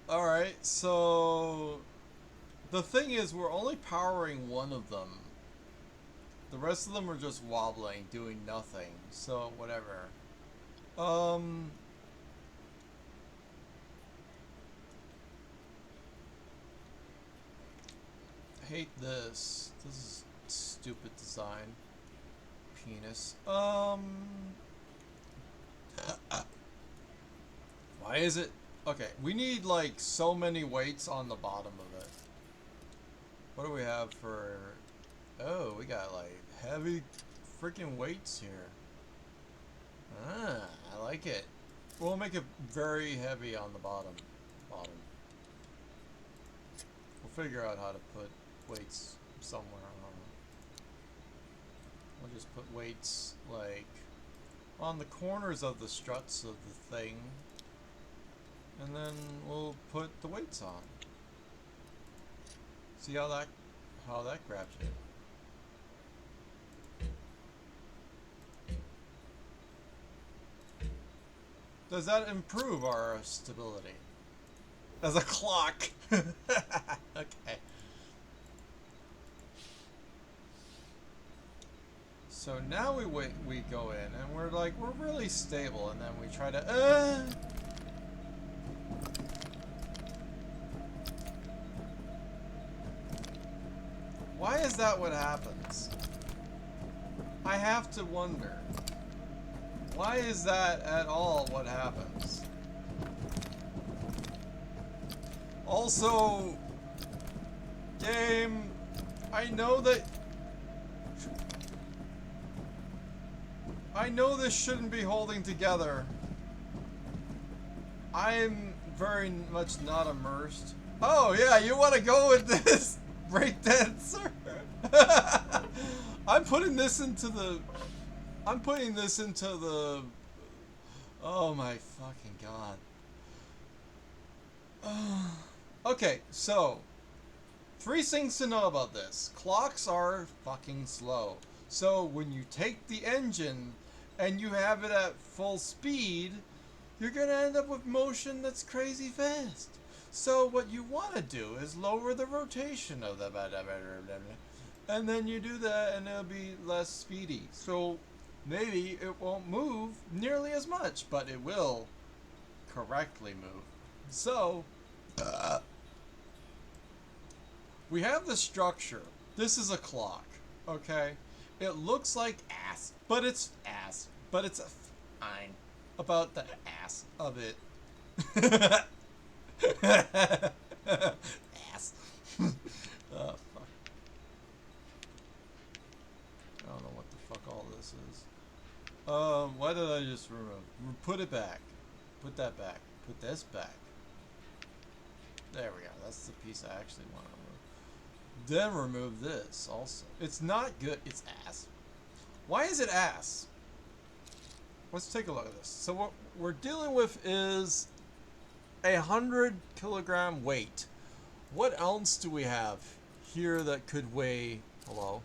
Alright, so... The thing is, we're only powering one of them. The rest of them are just wobbling, doing nothing. So, whatever. Hate this. This is stupid design. Penis. Why is it? Okay, we need like so many weights on the bottom of it. What do we have for... Oh, we got like heavy freaking weights here. Ah, I like it. We'll make it very heavy on the bottom. We'll figure out how to put weights somewhere. We'll just put weights like on the corners of the struts of the thing. And then we'll put the weights on. See how that grabs you. Does that improve our stability? As a clock. Okay. So now we go in and we're like, we're really stable, and then we try to Why is that what happens? I have to wonder. Why is that at all what happens? Also, game, I know this shouldn't be holding together. I'm very much not immersed. Oh yeah, you want to go with this breakdancer? I'm putting this into the... Oh my fucking god. Okay, so 3 things to know about this. Clocks are fucking slow. So when you take the engine and you have it at full speed, you're gonna end up with motion that's crazy fast. So what you want to do is lower the rotation of the and then you do that and it'll be less speedy. So maybe it won't move nearly as much, but it will correctly move. So we have the structure. This is a clock, okay? It looks like ass, but it's fine about the ass of it. Ass. Oh, fuck. I don't know what the fuck all this is. Why did I just remove? Put it back. Put that back. Put this back. There we go. That's the piece I actually want to remove. Then remove this also. It's not good. It's ass. Why is it ass? Let's take a look at this. So what we're dealing with is 100 kilogram weight. What else do we have here that could weigh, hello,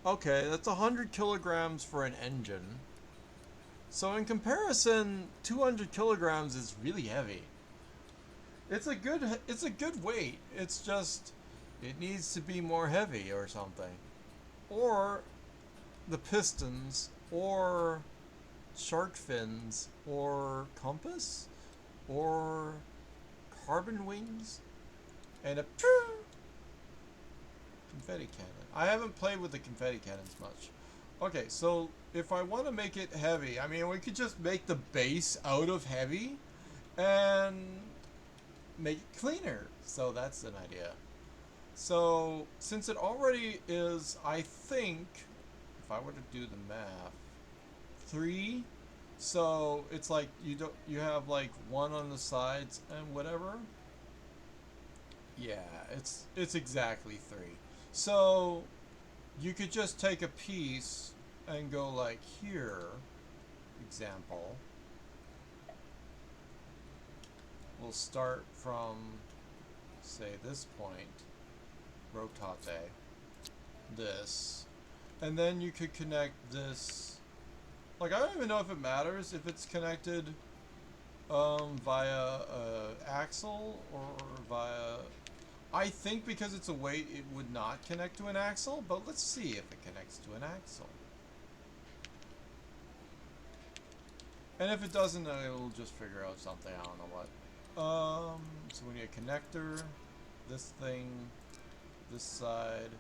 Okay, that's 100 kilograms for an engine. So in comparison, 200 kilograms is really heavy. It's a good weight. It's just it needs to be more heavy or something. Or the pistons or shark fins or compass or carbon wings and a confetti cannon. I haven't played with the confetti cannons much. Okay, so if I want to make it heavy, I mean, we could just make the base out of heavy and make it cleaner. So that's an idea. So since it already is, I think, if I were to do the math, 3. So it's like you have like 1 on the sides and whatever. Yeah, it's exactly 3. So you could just take a piece and go like here, example. We'll start from, say, this point, rotate, this, and then you could connect this. Like, I don't even know if it matters if it's connected via axle or via. I think because it's a weight, it would not connect to an axle, but let's see if it connects to an axle. And if it doesn't, then it'll just figure out something. I don't know what. So we need a connector, this thing, this side,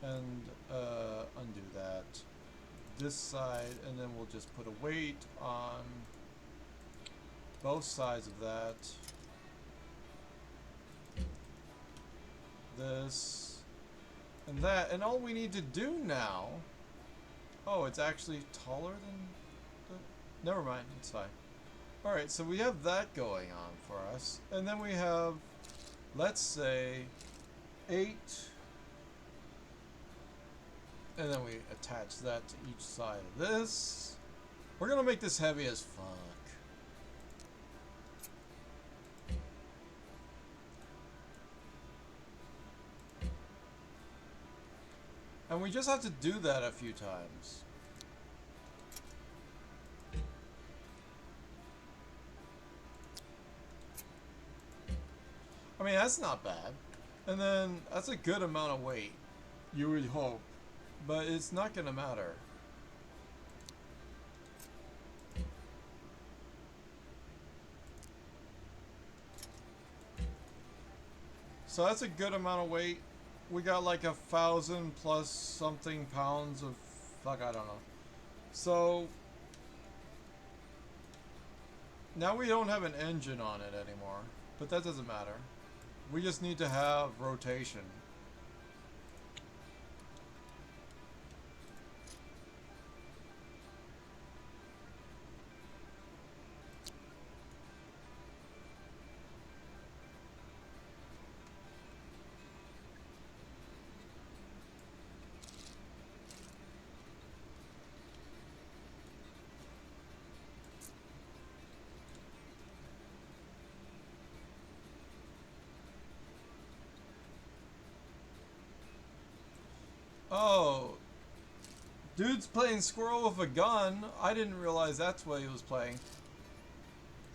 and undo that. This side, and then we'll just put a weight on both sides of that. This and that, and all we need to do now. Oh, it's actually taller than the. Never mind, it's fine. Alright, so we have that going on for us, and then we have, let's say, 8. And then we attach that to each side of this. We're gonna make this heavy as fuck. And we just have to do that a few times. I mean, that's not bad. And then that's a good amount of weight, you would hope. But it's not gonna matter. So that's a good amount of weight. We got like 1,000 plus something pounds of fuck, I don't know. So now we don't have an engine on it anymore, but that doesn't matter. We just need to have rotation. Oh, dude's playing squirrel with a gun. I didn't realize that's what he was playing.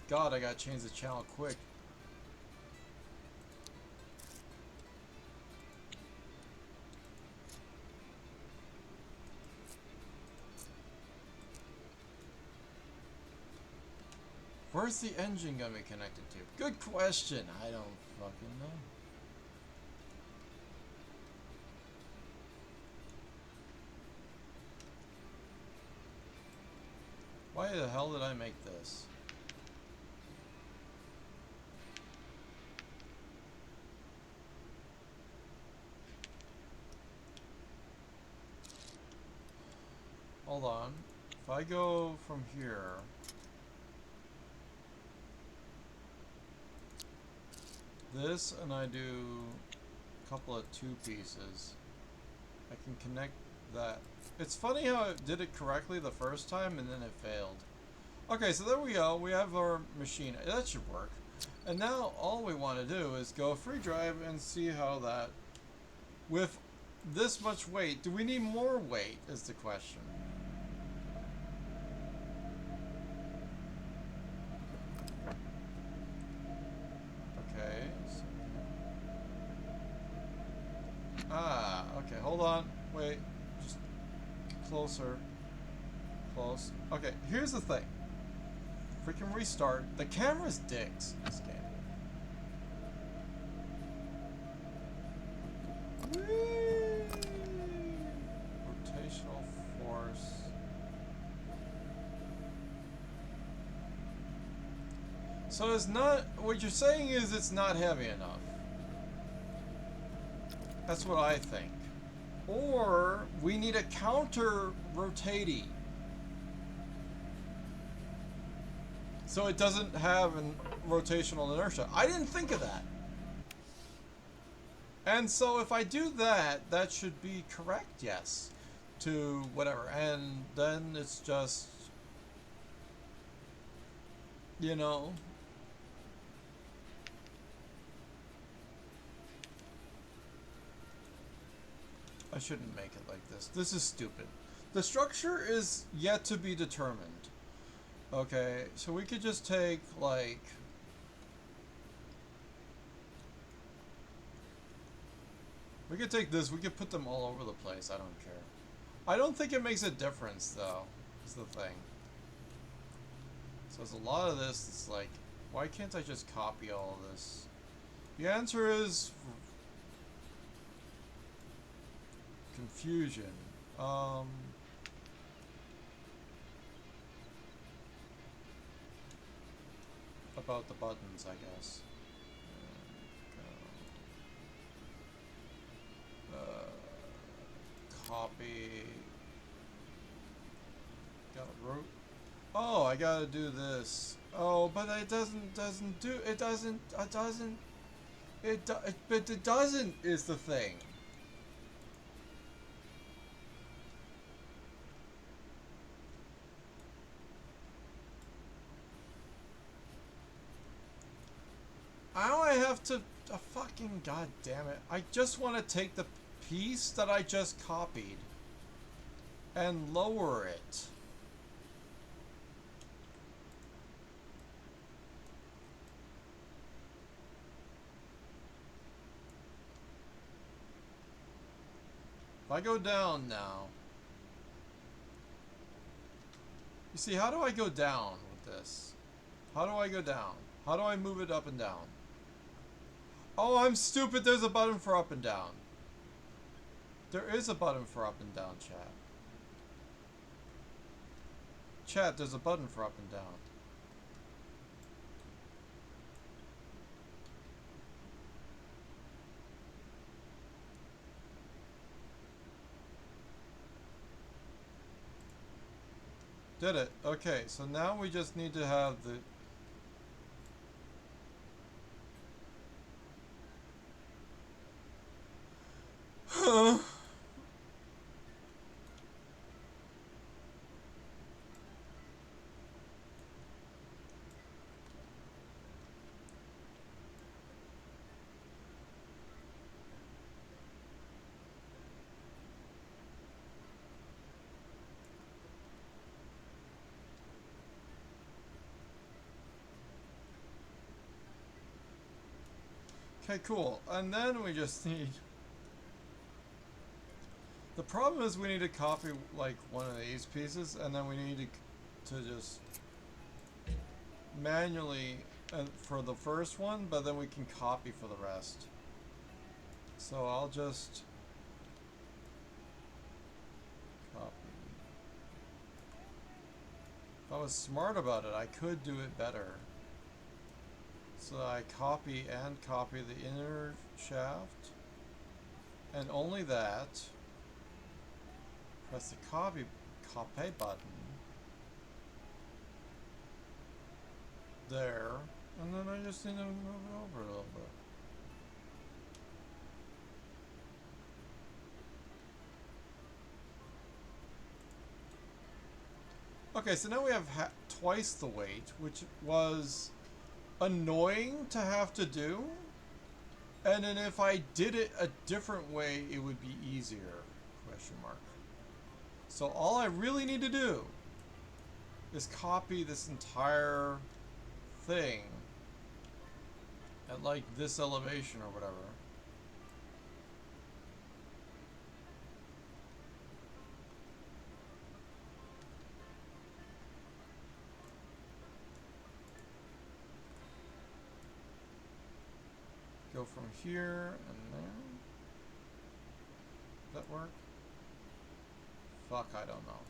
God, I gotta change the channel quick. Where's the engine gonna be connected to? Good question. I don't fucking know. Why the hell did I make this? Hold on. If I go from here, this, and I do a couple of 2 pieces, I can connect that. It's funny how it did it correctly the first time and then it failed. Okay, so there we go. We have our machine. That should work. And now all we want to do is go free drive and see how that, with this much weight. Do we need more weight is the question. Okay. Okay, hold on. Wait. Just closer. Close. Okay, here's the thing. Freaking restart. The camera's dicks in this game. Whee! Rotational force. So it's not, what you're saying is it's not heavy enough. That's what I think. Or we need a counter rotatey. So it doesn't have a rotational inertia. I didn't think of that. And so if I do that, that should be correct, yes, to whatever. And then it's just, you know, I shouldn't make it like this. This is stupid. The structure is yet to be determined. Okay, so we could just take, like, we could take this, we could put them all over the place, I don't care. I don't think it makes a difference, though, is the thing. So there's a lot of this that's like, why can't I just copy all of this? The answer is confusion. About the buttons, I guess. Copy. Got root. Oh, I gotta do this. Oh, but it doesn't do it doesn't but it doesn't is the thing. Now I have to fucking god damn it. I just want to take the piece that I just copied and lower it. If I go down now, you see, how do I go down with this? How do I go down? How do I move it up and down? Oh, I'm stupid. There's a button for up and down. There is a button for up and down, chat. Chat, there's a button for up and down. Did it. Okay, so now we just need to have the... Okay, cool. And then we just need... The problem is we need to copy, like, one of these pieces, and then we need to just manually for the first one, but then we can copy for the rest. So I'll just copy. If I was smart about it, I could do it better. So I copy and copy the inner shaft, and only that. Press the copy button there, and then I just need to move it over a little bit. Okay, so now we have twice the weight, which was annoying to have to do. And then if I did it a different way, it would be easier? Question mark. So all I really need to do is copy this entire thing at like this elevation or whatever. Go from here and there. Does that work? Fuck, I don't know.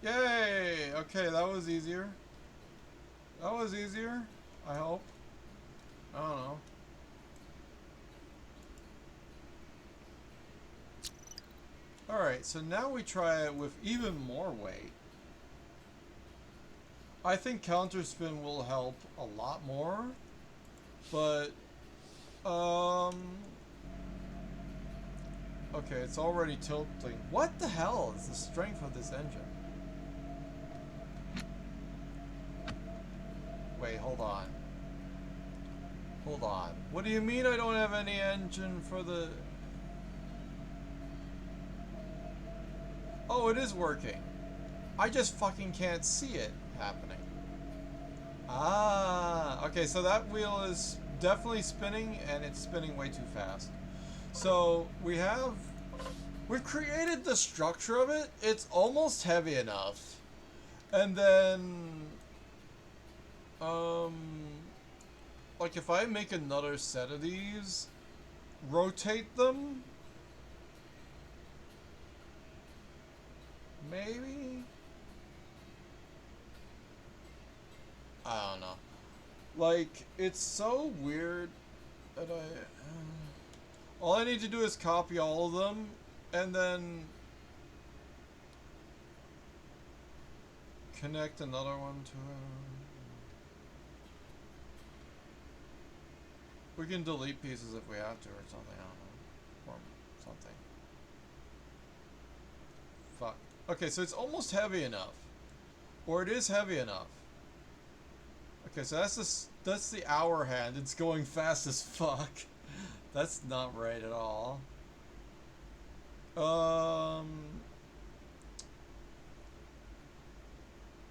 Yay! Okay, that was easier. That was easier, I hope. I don't know. Alright, so now we try it with even more weight. I think counterspin will help a lot more, but, okay, it's already tilting. What the hell is the strength of this engine? Wait, hold on. Hold on. What do you mean I don't have any engine for the... Oh, it is working. I just fucking can't see it happening. Ah, okay, so that wheel is definitely spinning, and it's spinning way too fast. So, we've created the structure of it. It's almost heavy enough. And then, like if I make another set of these, rotate them, maybe? I don't know. Like, it's so weird that all I need to do is copy all of them, and then connect another one to it. We can delete pieces if we have to or something, I don't know. Or something. Fuck. Okay, so it's almost heavy enough. Or it is heavy enough. Okay, so that's the hour hand. It's going fast as fuck. That's not right at all.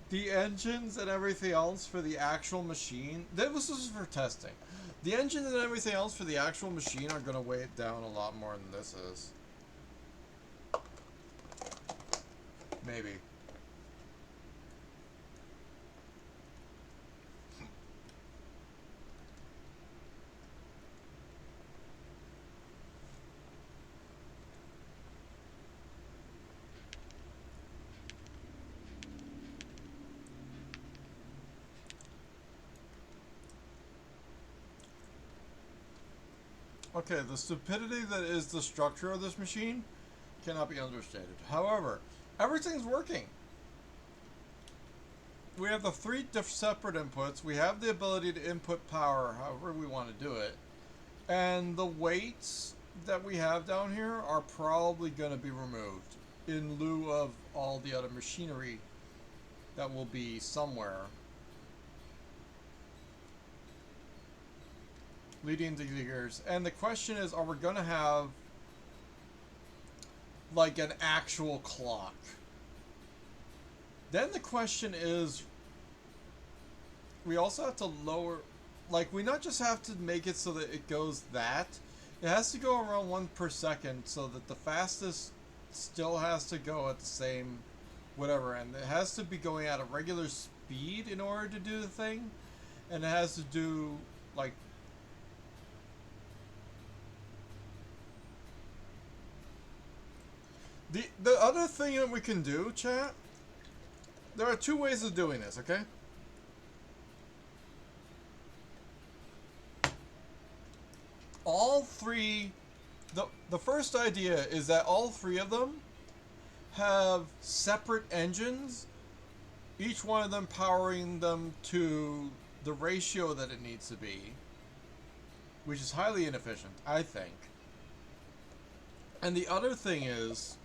The engines and everything else for the actual machine. This is for testing. The engines and everything else for the actual machine are gonna weigh it down a lot more than this is. Maybe. Okay, the stupidity that is the structure of this machine cannot be understated. However, everything's working. We have the three separate inputs. We have the ability to input power however we want to do it. And the weights that we have down here are probably going to be removed in lieu of all the other machinery that will be somewhere leading to the gears. And the question is, are we going to have like an actual clock? Then the question is, we also have to lower, like we not just have to make it so that it goes that, it has to go around 1 per second so that the fastest still has to go at the same whatever, and it has to be going at a regular speed in order to do the thing, and it has to do like the other thing that we can do, chat, there are two ways of doing this, okay? All three, the first idea is that all three of them have separate engines, each one of them powering them to the ratio that it needs to be, which is highly inefficient, I think. And the other thing is,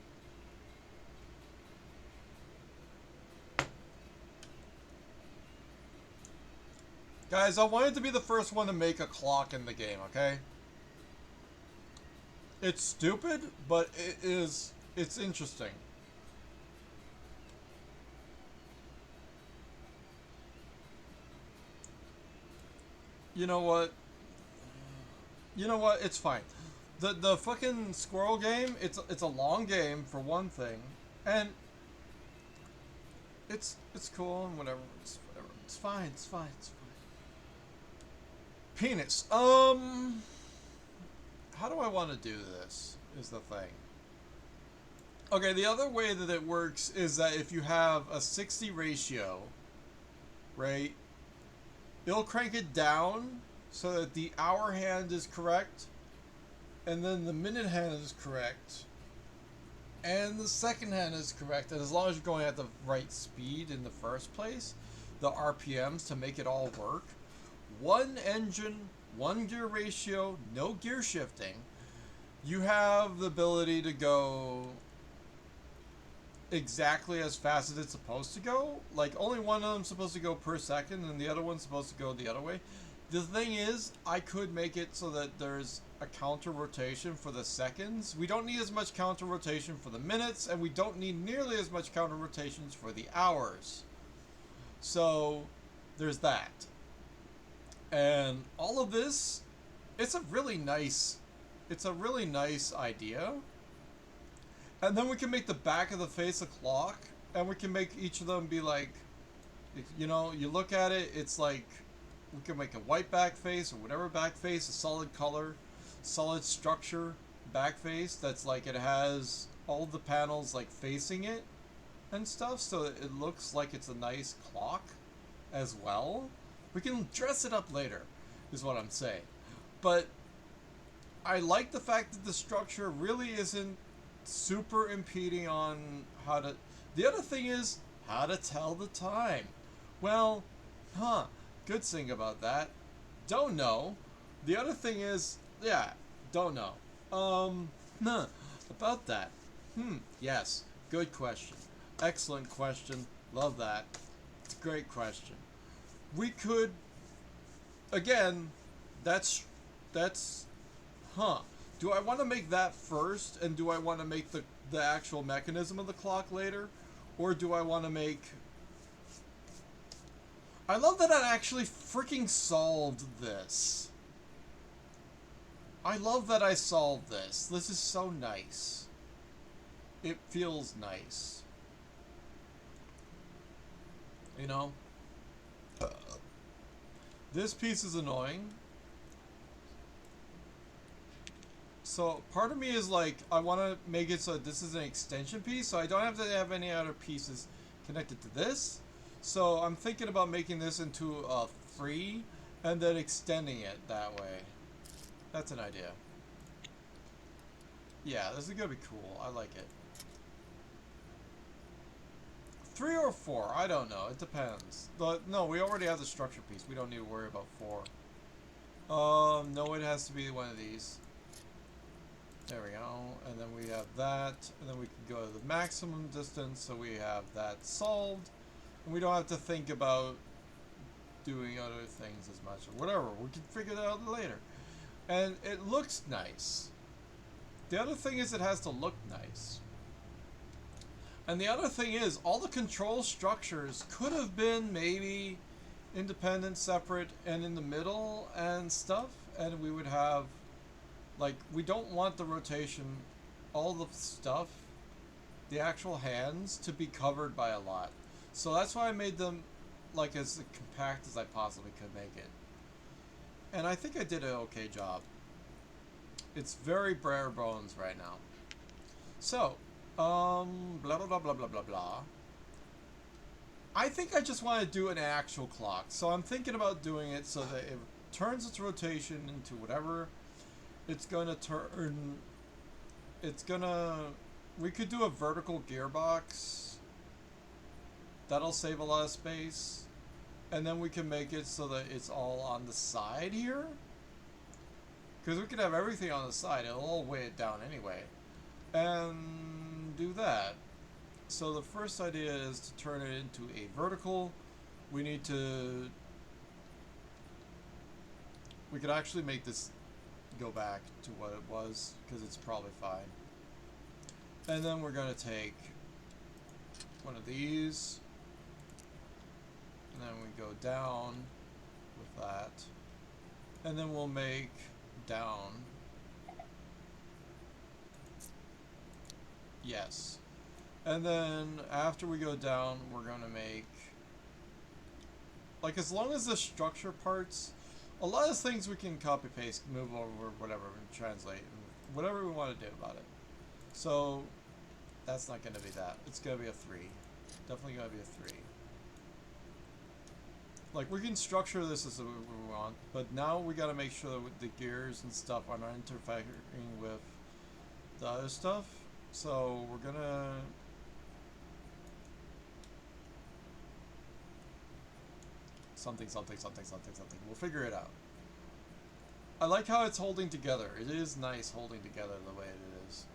guys, I wanted to be the first one to make a clock in the game, okay? It's stupid, but it's interesting. You know what? You know what? It's fine. The fucking squirrel game, it's a long game for one thing, and it's cool and whatever. It's whatever. It's fine. It's fine. It's fine. Penis. How do I want to do this? Is the thing. Okay, the other way that it works is that if you have a 60 ratio, right, it'll crank it down so that the hour hand is correct, and then the minute hand is correct, and the second hand is correct, and as long as you're going at the right speed in the first place, the RPMs to make it all work. One engine, one gear ratio, no gear shifting. You have the ability to go exactly as fast as it's supposed to go. Like, only one of them's supposed to go per second, and the other one's supposed to go the other way. The thing is, I could make it so that there's a counter rotation for the seconds. We don't need as much counter rotation for the minutes, and we don't need nearly as much counter rotations for the hours. So, there's that. And all of this, it's a really nice idea. And then we can make the back of the face a clock, and we can make each of them be like, you know, you look at it, it's like, we can make a white back face or whatever back face, a solid color, solid structure back face that's like it has all the panels like facing it and stuff, so it looks like it's a nice clock as well. We can dress it up later, is what I'm saying. But I like the fact that the structure really isn't super impeding on how to... The other thing is how to tell the time. Well, good thing about that. Don't know. The other thing is, yeah, don't know. About that. Yes, good question. Excellent question. Love that. It's a great question. We could, again, that's, do I want to make that first, and do I want to make the actual mechanism of the clock later? Or do I want to make... I love that I actually freaking solved this. I love that I solved this. This is so nice. It feels nice. You know? This piece is annoying. So part of me is like, I want to make it so this is an extension piece, so I don't have to have any other pieces connected to this. So I'm thinking about making this into a free and then extending it that way. That's an idea. Yeah, this is gonna be cool. I like it. 3 or 4, I don't know. It depends. But no, we already have the structure piece. We don't need to worry about 4. No, it has to be one of these. There we go. And then we have that. And then we can go to the maximum distance, so we have that solved. And we don't have to think about doing other things as much or whatever. We can figure that out later. And it looks nice. The other thing is it has to look nice. And the other thing is, all the control structures could have been maybe independent, separate, and in the middle and stuff. And we would have, like, we don't want the rotation, all the stuff, the actual hands, to be covered by a lot. So that's why I made them, like, as compact as I possibly could make it. And I think I did an okay job. It's very bare bones right now. So, blah blah blah blah blah blah blah. I think I just want to do an actual clock. So I'm thinking about doing it so that it turns its rotation into whatever it's gonna turn. It's gonna We could do a vertical gearbox. That'll save a lot of space. And then we can make it so that it's all on the side here. Because we could have everything on the side. It'll all weigh it down anyway. And do that. So the first idea is to turn it into a vertical. We need to... We could actually make this go back to what it was, because it's probably fine. And then we're going to take one of these. And then we go down with that. And then we'll make down. Yes. And then after we go down, we're going to make, like, as long as the structure parts, a lot of things we can copy paste, move over, whatever, and translate, and whatever we want to do about it. So that's not going to be that. It's going to be a 3. Definitely going to be a 3. Like, we can structure this as we want, but now we got to make sure that the gears and stuff are not interfering with the other stuff. So we're gonna something. We'll figure it out. I like how it's holding together. It is nice holding together the way it is.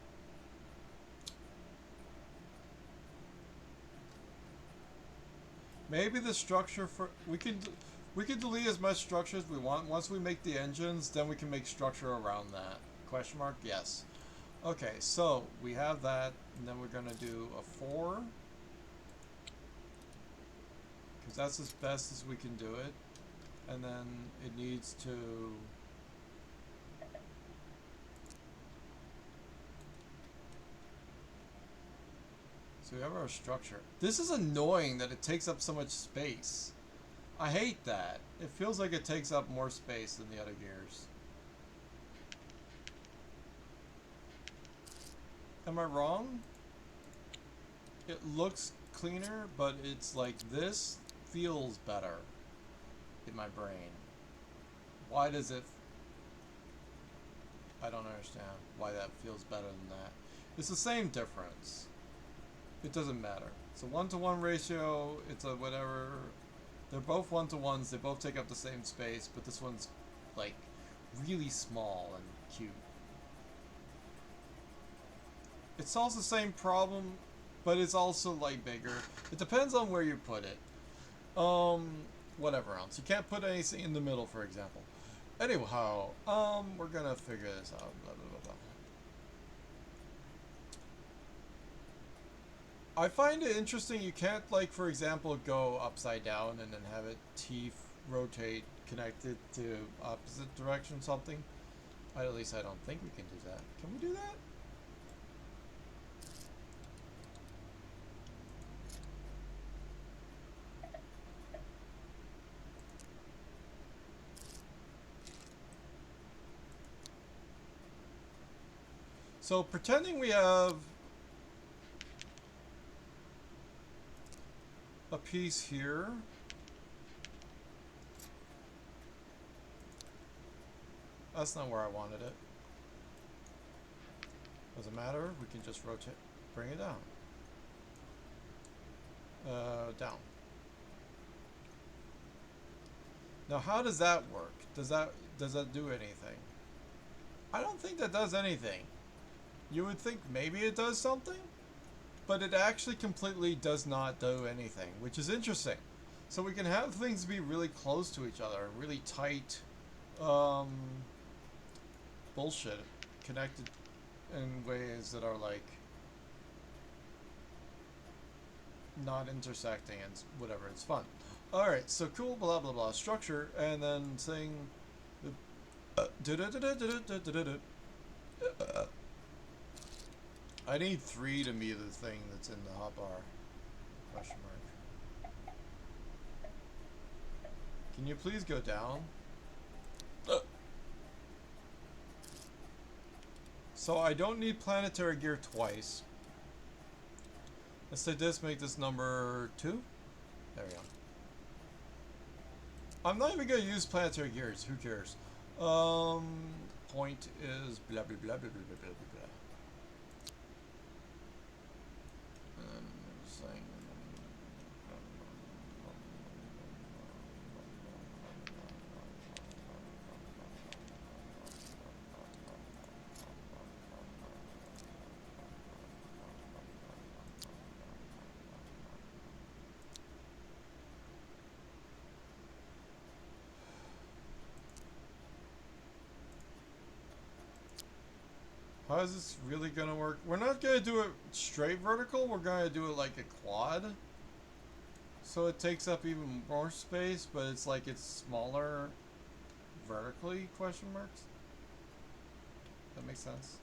Maybe the structure for we can delete as much structure as we want. Once we make the engines, then we can make structure around that. Question mark? Yes. Okay, so we have that, and then we're gonna do a 4. Because that's as best as we can do it. And then it needs to... So we have our structure. This is annoying that it takes up so much space. I hate that. It feels like it takes up more space than the other gears. Am I wrong? It looks cleaner, but it's like this feels better in my brain. Why does it... I don't understand why that feels better than that. It's the same difference. It doesn't matter. It's a 1-to-1 ratio. It's a whatever. They're both 1-to-1s. They both take up the same space, but this one's like really small and cute. It solves the same problem, but it's also like bigger. It depends on where you put it. Whatever else. You can't put anything in the middle, for example. Anyhow, we're gonna figure this out. Blah, blah, blah, blah. I find it interesting. You can't, like, for example, go upside down and then have it rotate connected to opposite direction something. At least I don't think we can do that. Can we do that? So pretending we have a piece here. That's not where I wanted it. Doesn't matter, we can just rotate, bring it down. Down. Now how does that work? Does that do anything? I don't think that does anything. You would think maybe it does something, but it actually completely does not do anything, which is interesting. So we can have things be really close to each other, really tight, bullshit, connected in ways that are like not intersecting and whatever. It's fun. All right, so cool, blah blah blah. Structure, and then saying. I need 3 to be the thing that's in the hotbar. Question mark. Can you please go down? So I don't need planetary gear twice. Let's say this, make this number 2. There we go. I'm not even gonna use planetary gears. Who cares? Point is blah blah blah blah blah blah blah blah. How is this really gonna work? We're not gonna do it straight vertical, we're gonna do it like a quad. So it takes up even more space, but it's like it's smaller vertically, question marks? That makes sense.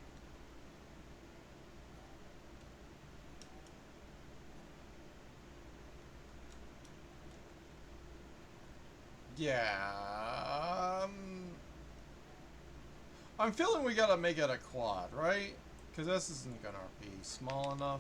Yeah, I'm feeling we gotta make it a quad, right? Because this isn't gonna be small enough.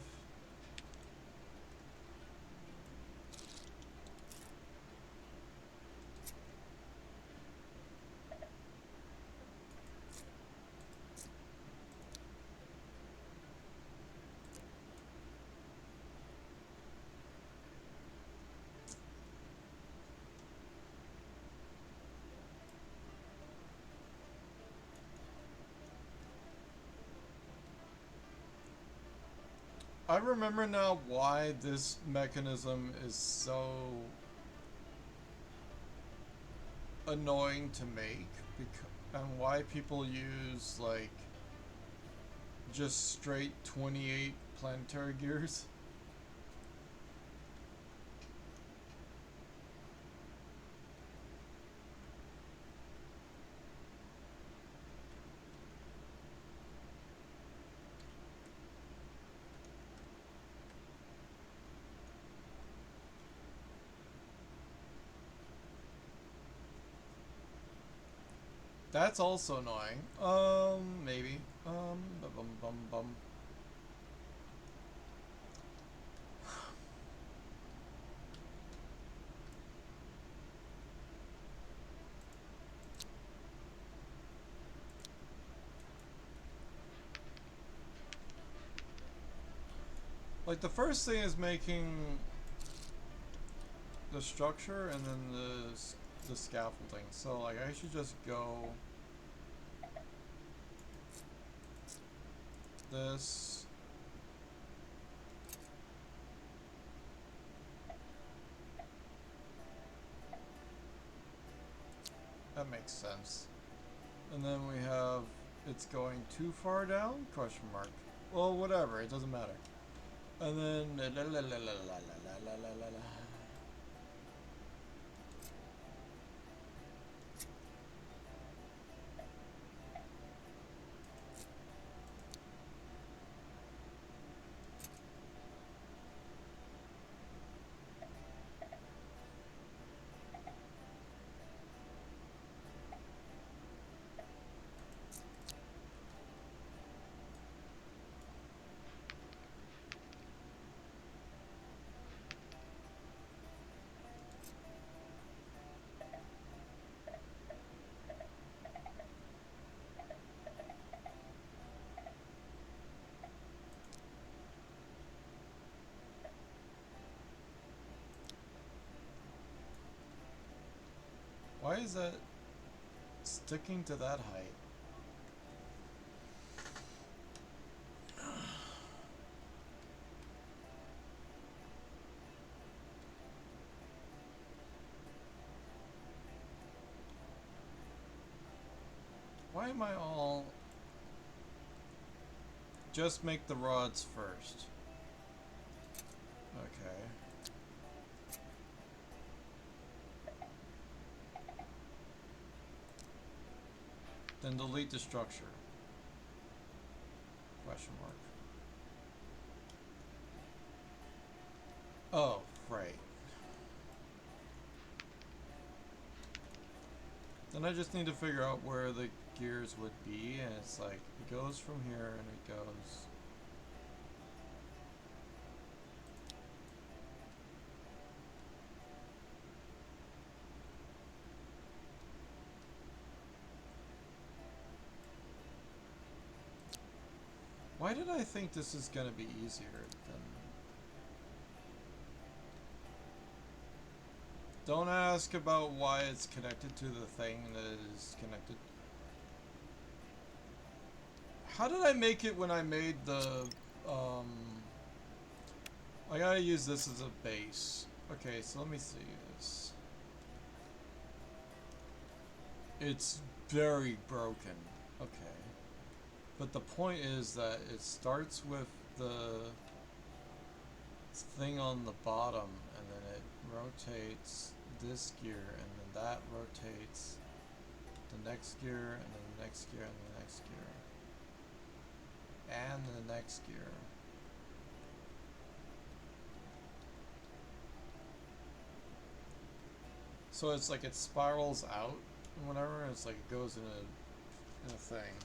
I remember now why this mechanism is so annoying to make, and why people use like just straight 28 planetary gears. That's also annoying. Maybe. Bum bum bum bum. Like the first thing is making the structure and then the scaffolding. So like I should just go this. That makes sense. And then we have it's going too far down? Question mark. Well, whatever. It doesn't matter. And then la la la la la la la la la la. Why is that sticking to that height? Why am I all... Just make the rods first. Okay. Then delete the structure. Question mark. Oh, right. Then I just need to figure out where the gears would be, and it's like, it goes from here and it goes... Why did I think this is gonna be easier than... Don't ask about why it's connected to the thing that is connected. How did I make it when I made the, I gotta use this as a base. Okay, so let me see this. It's very broken. Okay. But the point is that it starts with the thing on the bottom, and then it rotates this gear, and then that rotates the next gear, and then the next gear, and the next gear, and the next gear. So it's like it spirals out and whatever. It's like it goes in a thing.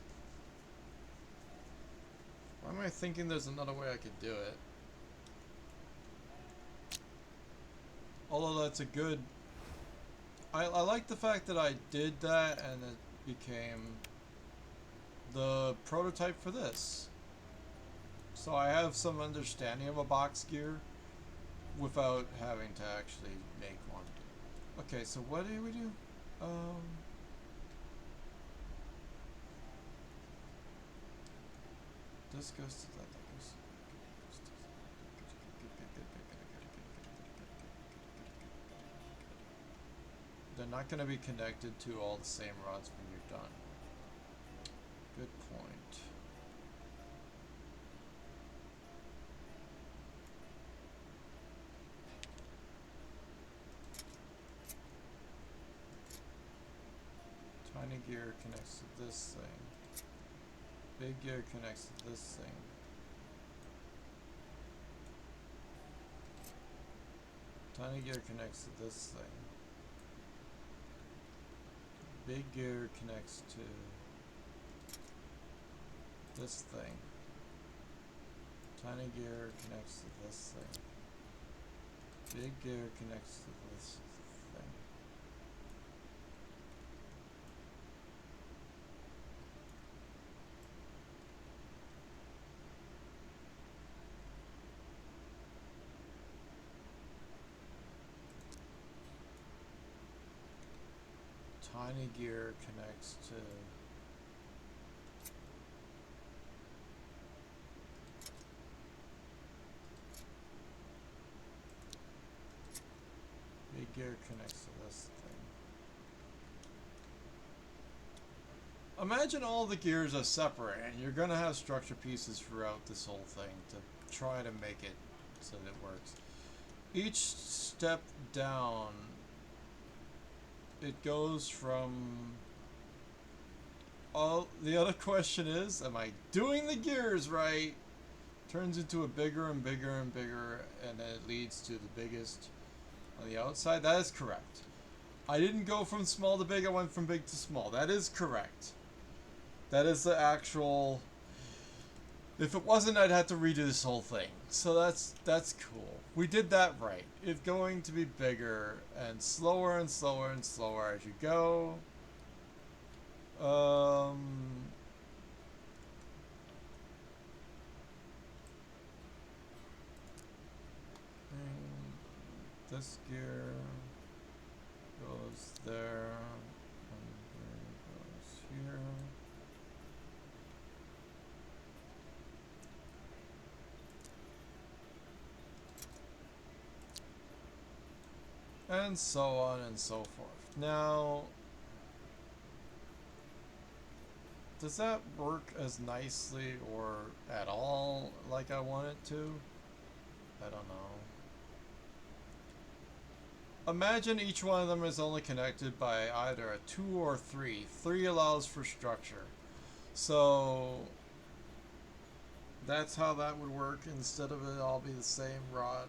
Why am I thinking there's another way I could do it? Although that's a good... I like the fact that I did that and it became the prototype for this. So I have some understanding of a box gear without having to actually make one. Okay, so what do we do? This goes to that. They're not going to be connected to all the same rods when you're done. Good point. Tiny gear connects to this thing. Big gear connects to this thing. Tiny gear connects to this thing. Big gear connects to this thing. Tiny gear connects to this thing. Big gear connects to this thing. Tiny gear connects to big gear connects to this thing. Imagine all the gears are separate and you're gonna have structure pieces throughout this whole thing to try to make it so that it works. Each step down, it goes from... Oh, the other question is, am I doing the gears right? Turns into a bigger and bigger and bigger, and then it leads to the biggest on the outside. That is correct. I didn't go from small to big, I went from big to small. That is correct. That is the actual... If it wasn't, I'd have to redo this whole thing. So that's cool. We did that right. It's going to be bigger and slower and slower and slower as you go. This gear goes there, and goes here. And so on and so forth. Now, does that work as nicely or at all like I want it to? I don't know. Imagine each one of them is only connected by either a 2 or 3. 3 allows for structure. So that's how that would work instead of it all be the same rod.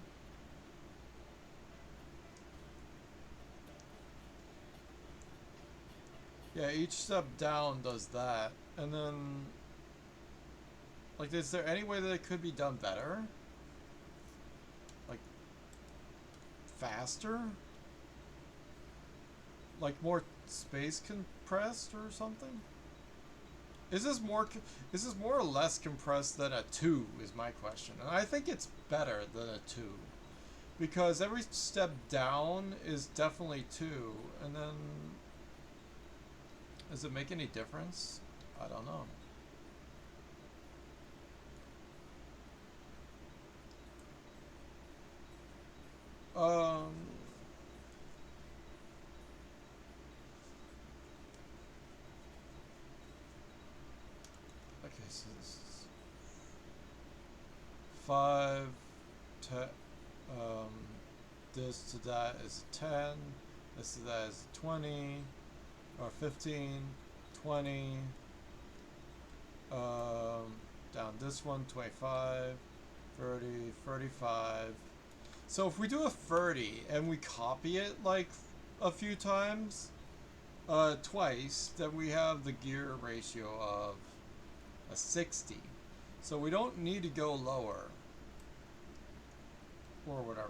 Yeah, each step down does that. And then, like, is there any way that it could be done better? Like, faster? Like more space compressed or something? Is this more or less compressed than a 2 is my question. And I think it's better than a 2. Because every step down is definitely 2, and then does it make any difference? I don't know. Okay, so 5, 10, this to that is 10, this to that is 20, or 15, 20, down this one, 25, 30, 35. So if we do a 30 and we copy it like a few times, twice, then we have the gear ratio of a 60. So we don't need to go lower. Or whatever.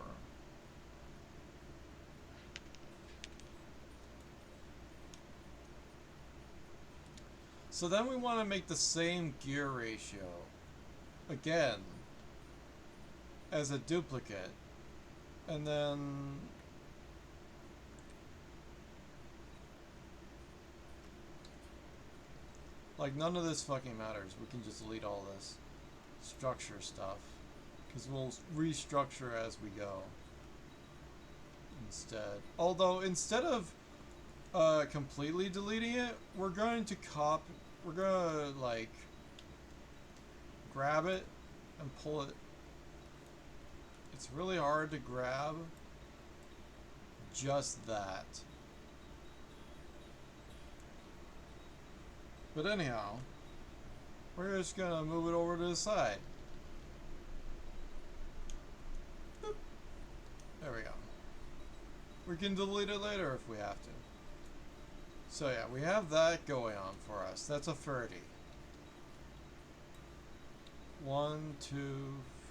So then we want to make the same gear ratio again as a duplicate. And then like none of this fucking matters. We can just delete all this structure stuff because we'll restructure as we go instead. Although instead of completely deleting it, we're going to like grab it and pull it. It's really hard to grab just that. But anyhow, we're just gonna move it over to the side. Boop. There we go. We can delete it later if we have to. So yeah, we have that going on for us. That's a 30. 1, 2,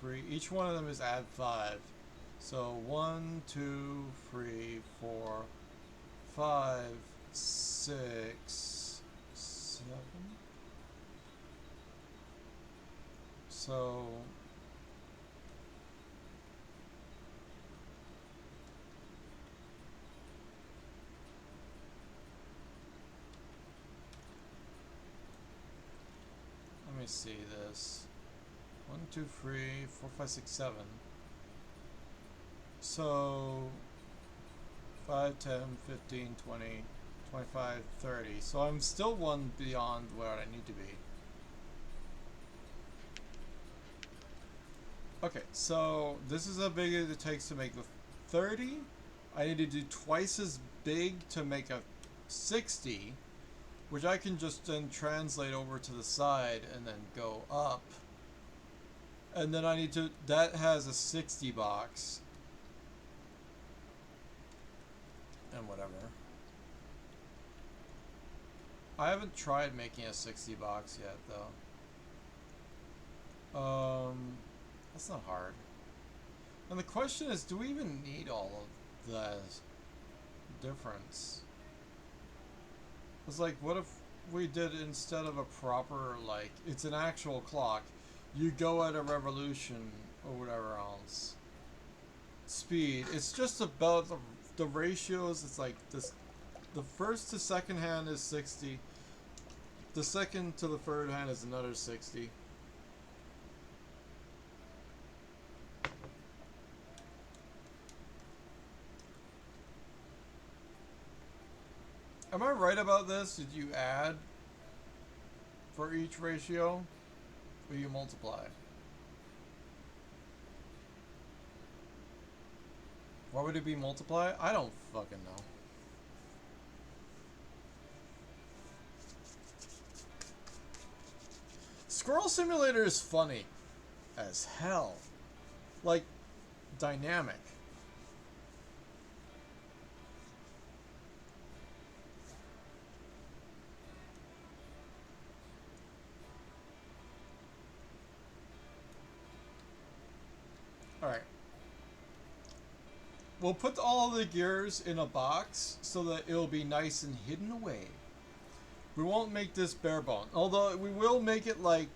3. Each one of them is add 5. So 1, 2, 3, 4, 5, 6, 7. So let me see this. 1, 2, 3, 4, 5, 6, 7. So 5, 10, 15, 20, 25, 30. So I'm still one beyond where I need to be. Okay, so this is how big it takes to make the 30. I need to do twice as big to make a 60, which I can just then translate over to the side and then go up. And then I need to, that has a 60 box. And whatever. I haven't tried making a 60 box yet though. That's not hard. And the question is, do we even need all of the difference? It's like, what if we did, instead of a proper, like, it's an actual clock, you go at a revolution or whatever else speed. It's just about the ratios. It's like this, the first to second hand is 60, the second to the third hand is another 60. Am I right about this? Did you add for each ratio, or you multiply? Why would it be multiply? I don't fucking know. Squirrel Simulator is funny as hell. Like, dynamic. Alright. We'll put all the gears in a box so that it'll be nice and hidden away. We won't make this bare bone. Although we will make it like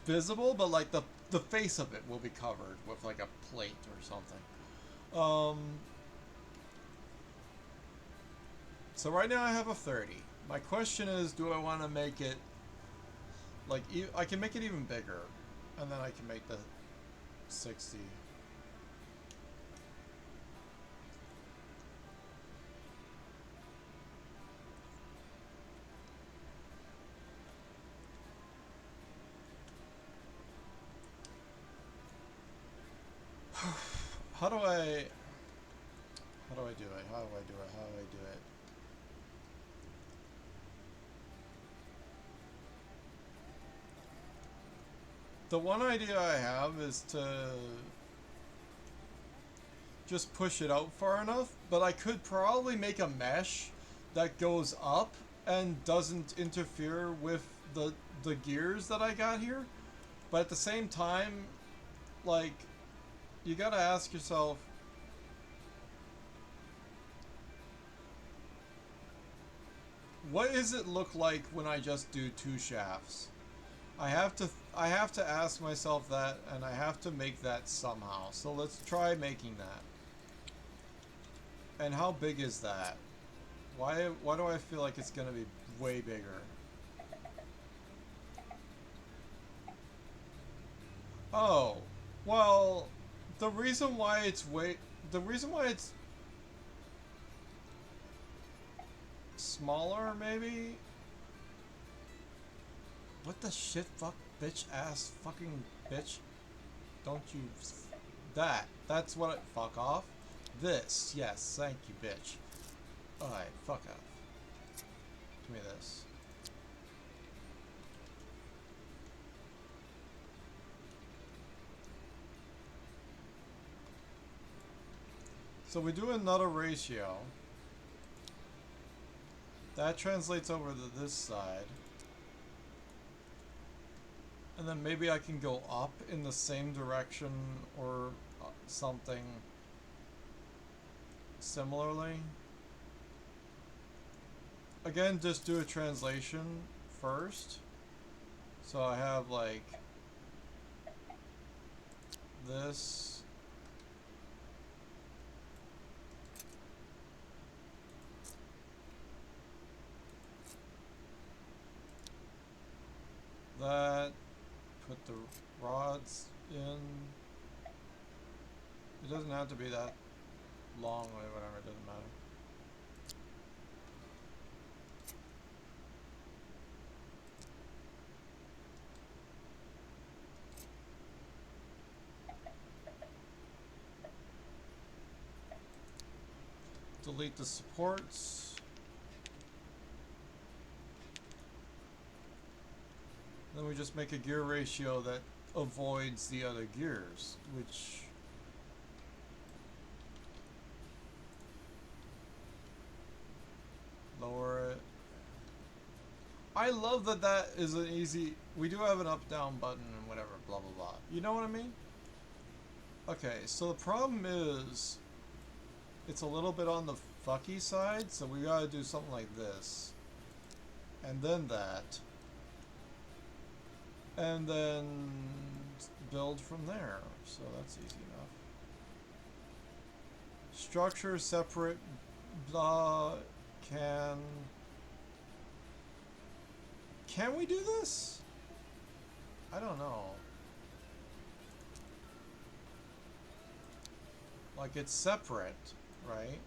visible, but like the face of it will be covered with like a plate or something. So right now I have a 30. My question is, do I want to make it like, I can make it even bigger, and then I can make the 60. How do I... How do I do it? How do I do it? How do I do it? The one idea I have is to just push it out far enough, but I could probably make a mesh that goes up and doesn't interfere with the gears that I got here. But at the same time, like, you gotta ask yourself, what does it look like when I just do two shafts? I have to ask myself that, and I have to make that somehow. So let's try making that. And how big is that? Why do I feel like it's gonna be way bigger? Oh, well, the reason why it's smaller, maybe? What the shit, fuck, bitch, ass, fucking bitch. Don't you... That's what fuck off. This, yes, thank you, bitch. Alright, fuck off. Give me this. So we do another ratio. That translates over to this side. And then maybe I can go up in the same direction or something similarly. Again, just do a translation first. So I have like this. That. Put the rods in. It doesn't have to be that long or whatever, it doesn't matter. Delete the supports. Then we just make a gear ratio that avoids the other gears, which lower it. I love that that is an easy... We do have an up-down button and whatever, blah blah blah. You know what I mean? Okay, so the problem is it's a little bit on the fucky side, so we gotta do something like this. And then that. And then build from there. So that's easy enough. Structure separate blah can we do this? I don't know. Like it's separate, right?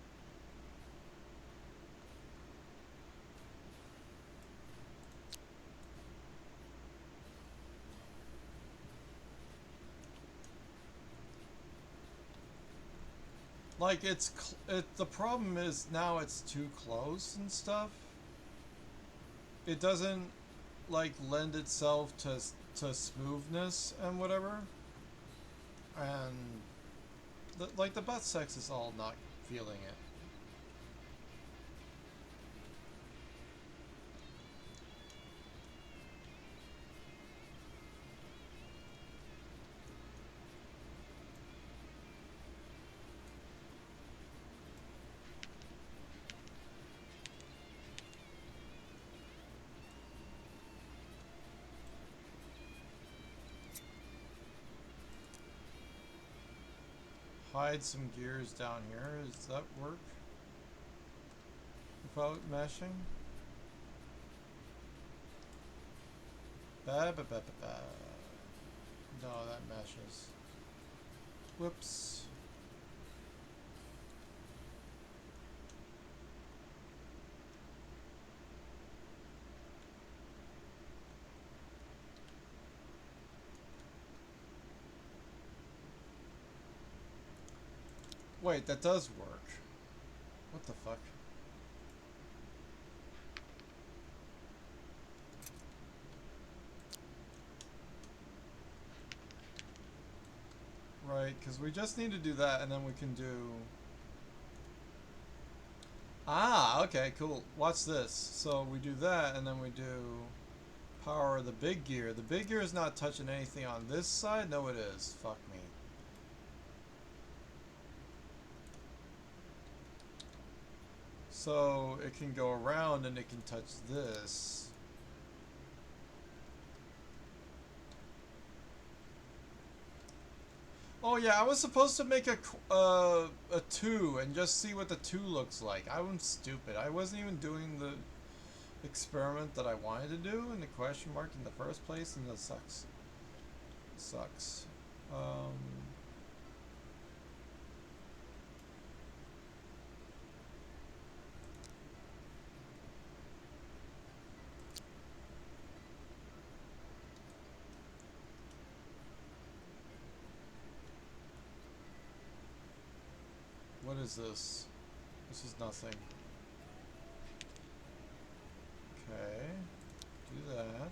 Like the problem is now it's too close and stuff. It doesn't like lend itself to smoothness and whatever. And like the butt sex is all not feeling it. Hide some gears down here. Does that work? Without meshing? Ba ba ba ba ba. No, that meshes. Whoops. Wait, that does work. What the fuck? Right, because we just need to do that and then we can do... Ah, okay, cool. Watch this. So we do that and then we do power the big gear. The big gear is not touching anything on this side? No, it is. Fuck me. So it can go around and it can touch this. Oh yeah, I was supposed to make a 2 and just see what the 2 looks like. I'm stupid. I wasn't even doing the experiment that I wanted to do in the question mark in the first place, and that sucks. Sucks. What is this? This is nothing. Okay. Do that.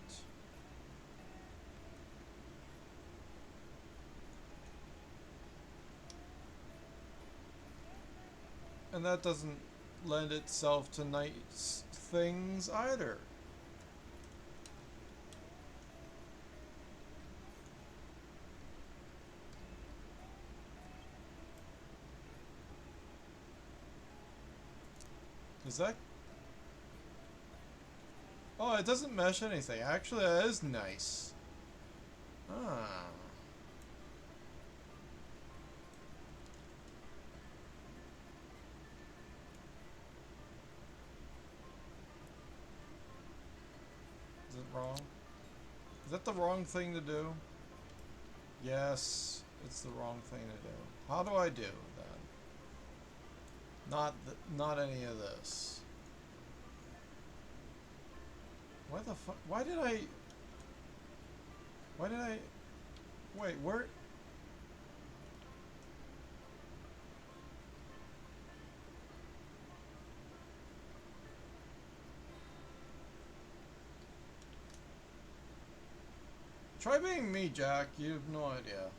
And that doesn't lend itself to nice things either. Is that... Oh, it doesn't mesh anything. Actually, that is nice. Ah. Is it wrong? Is that the wrong thing to do? Yes, it's the wrong thing to do. How do I do then? Not any of this. Why the fuck? Why did I... Wait, where... Try being me, Jack. You have no idea.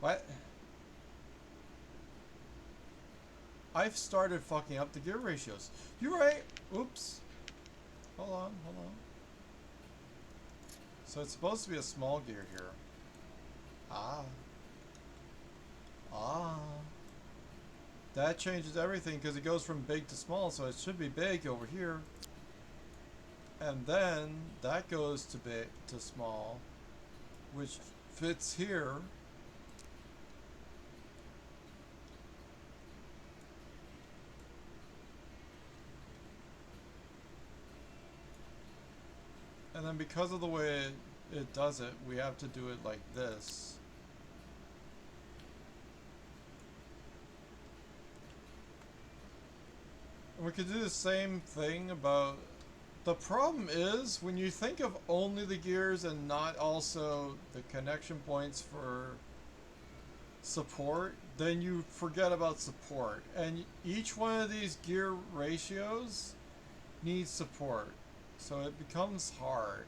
What? I've started fucking up the gear ratios. You're right. Oops. Hold on, hold on. So it's supposed to be a small gear here. Ah. Ah. That changes everything because it goes from big to small, so it should be big over here. And then that goes to big to small, which fits here. And then because of the way it does it, we have to do it like this. And we could do the same thing about... The problem is, when you think of only the gears and not also the connection points for support, then you forget about support. And each one of these gear ratios needs support. So it becomes hard.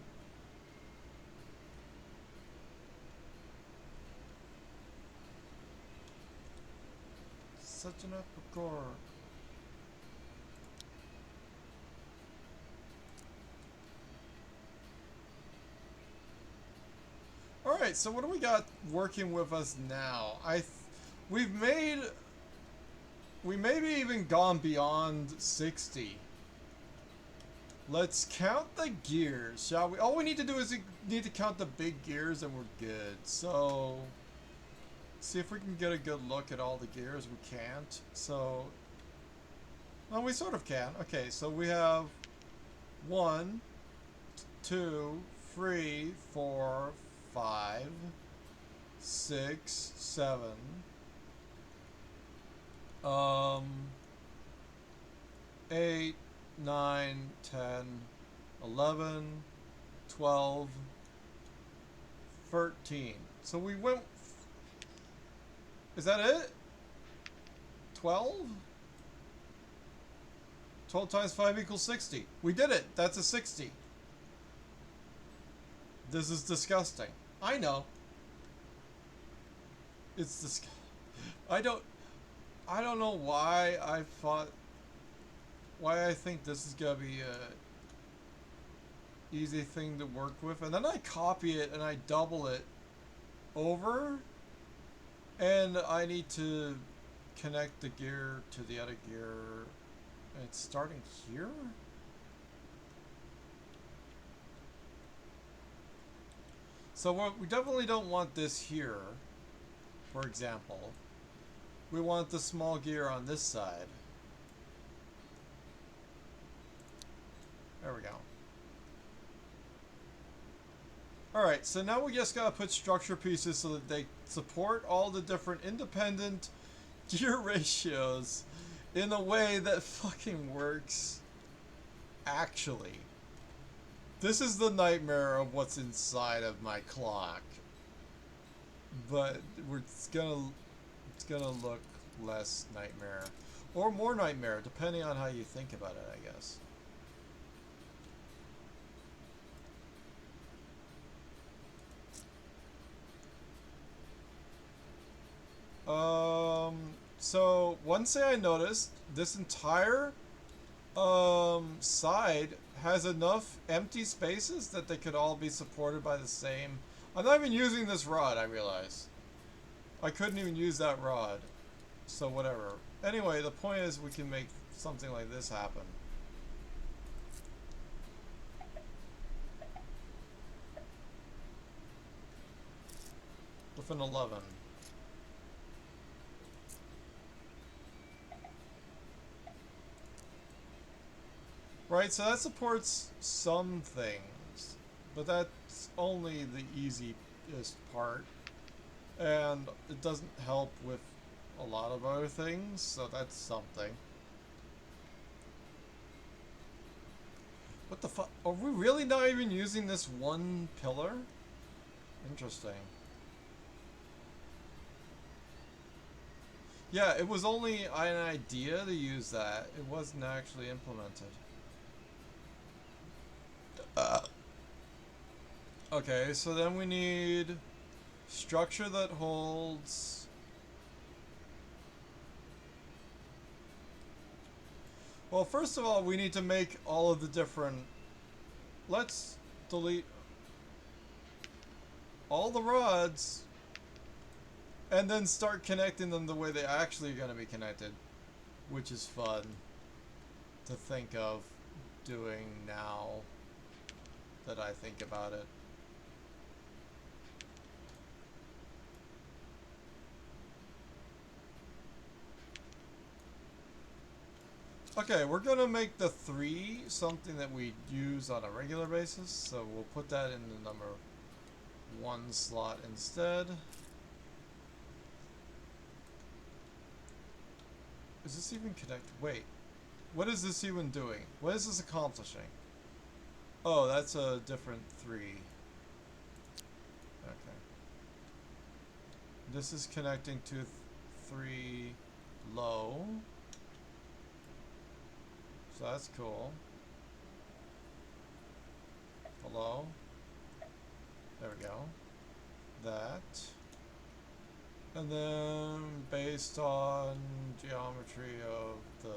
Such an epic core. Alright, so what do we got working with us now? We maybe even gone beyond 60. Let's count the gears, shall we? All we need to do is need to count the big gears and we're good. So, see if we can get a good look at all the gears. We can't. So, well, we sort of can. Okay, so we have 1, 2, 3, 4, 5, 6, 7. 8, 9, 10, 11, 12, 13. So we went Is that it? 12? 12 times 5 equals 60. We did it. That's a 60. This is disgusting. I know. It's disgusting. I don't know why I think this is gonna be a easy thing to work with, and then I copy it and I double it over, and I need to connect the gear to the other gear. It's starting here? So we definitely don't want this here, for example. We want the small gear on this side. There we go. Alright, so now we just gotta put structure pieces so that they support all the different independent gear ratios in a way that fucking works. Actually. This is the nightmare of what's inside of my clock. But it's gonna look less nightmare. Or more nightmare, depending on how you think about it, I guess. So one thing I noticed, this entire side has enough empty spaces that they could all be supported by the same. I'm not even using this rod, I realize. I couldn't even use that rod. So whatever. Anyway, the point is we can make something like this happen. With an 11. Right, so that supports some things, but that's only the easiest part, and it doesn't help with a lot of other things, so that's something. What the fuck? Are we really not even using this one pillar? Interesting. Yeah, it was only an idea to use that. It wasn't actually implemented. Okay, so then we need structure that holds. Well, first of all, we need to make all of the different. Let's delete all the rods and then start connecting them the way they actually are going to be connected, which is fun to think of doing now that I think about it. Okay, we're gonna make the 3 something that we use on a regular basis, so we'll put that in the number 1 slot instead. Is this even connected? Wait, what is this even doing? What is this accomplishing? Oh, that's a different 3. Okay. This is connecting to 3 low. So that's cool. Hello. There we go. That. And then based on geometry of the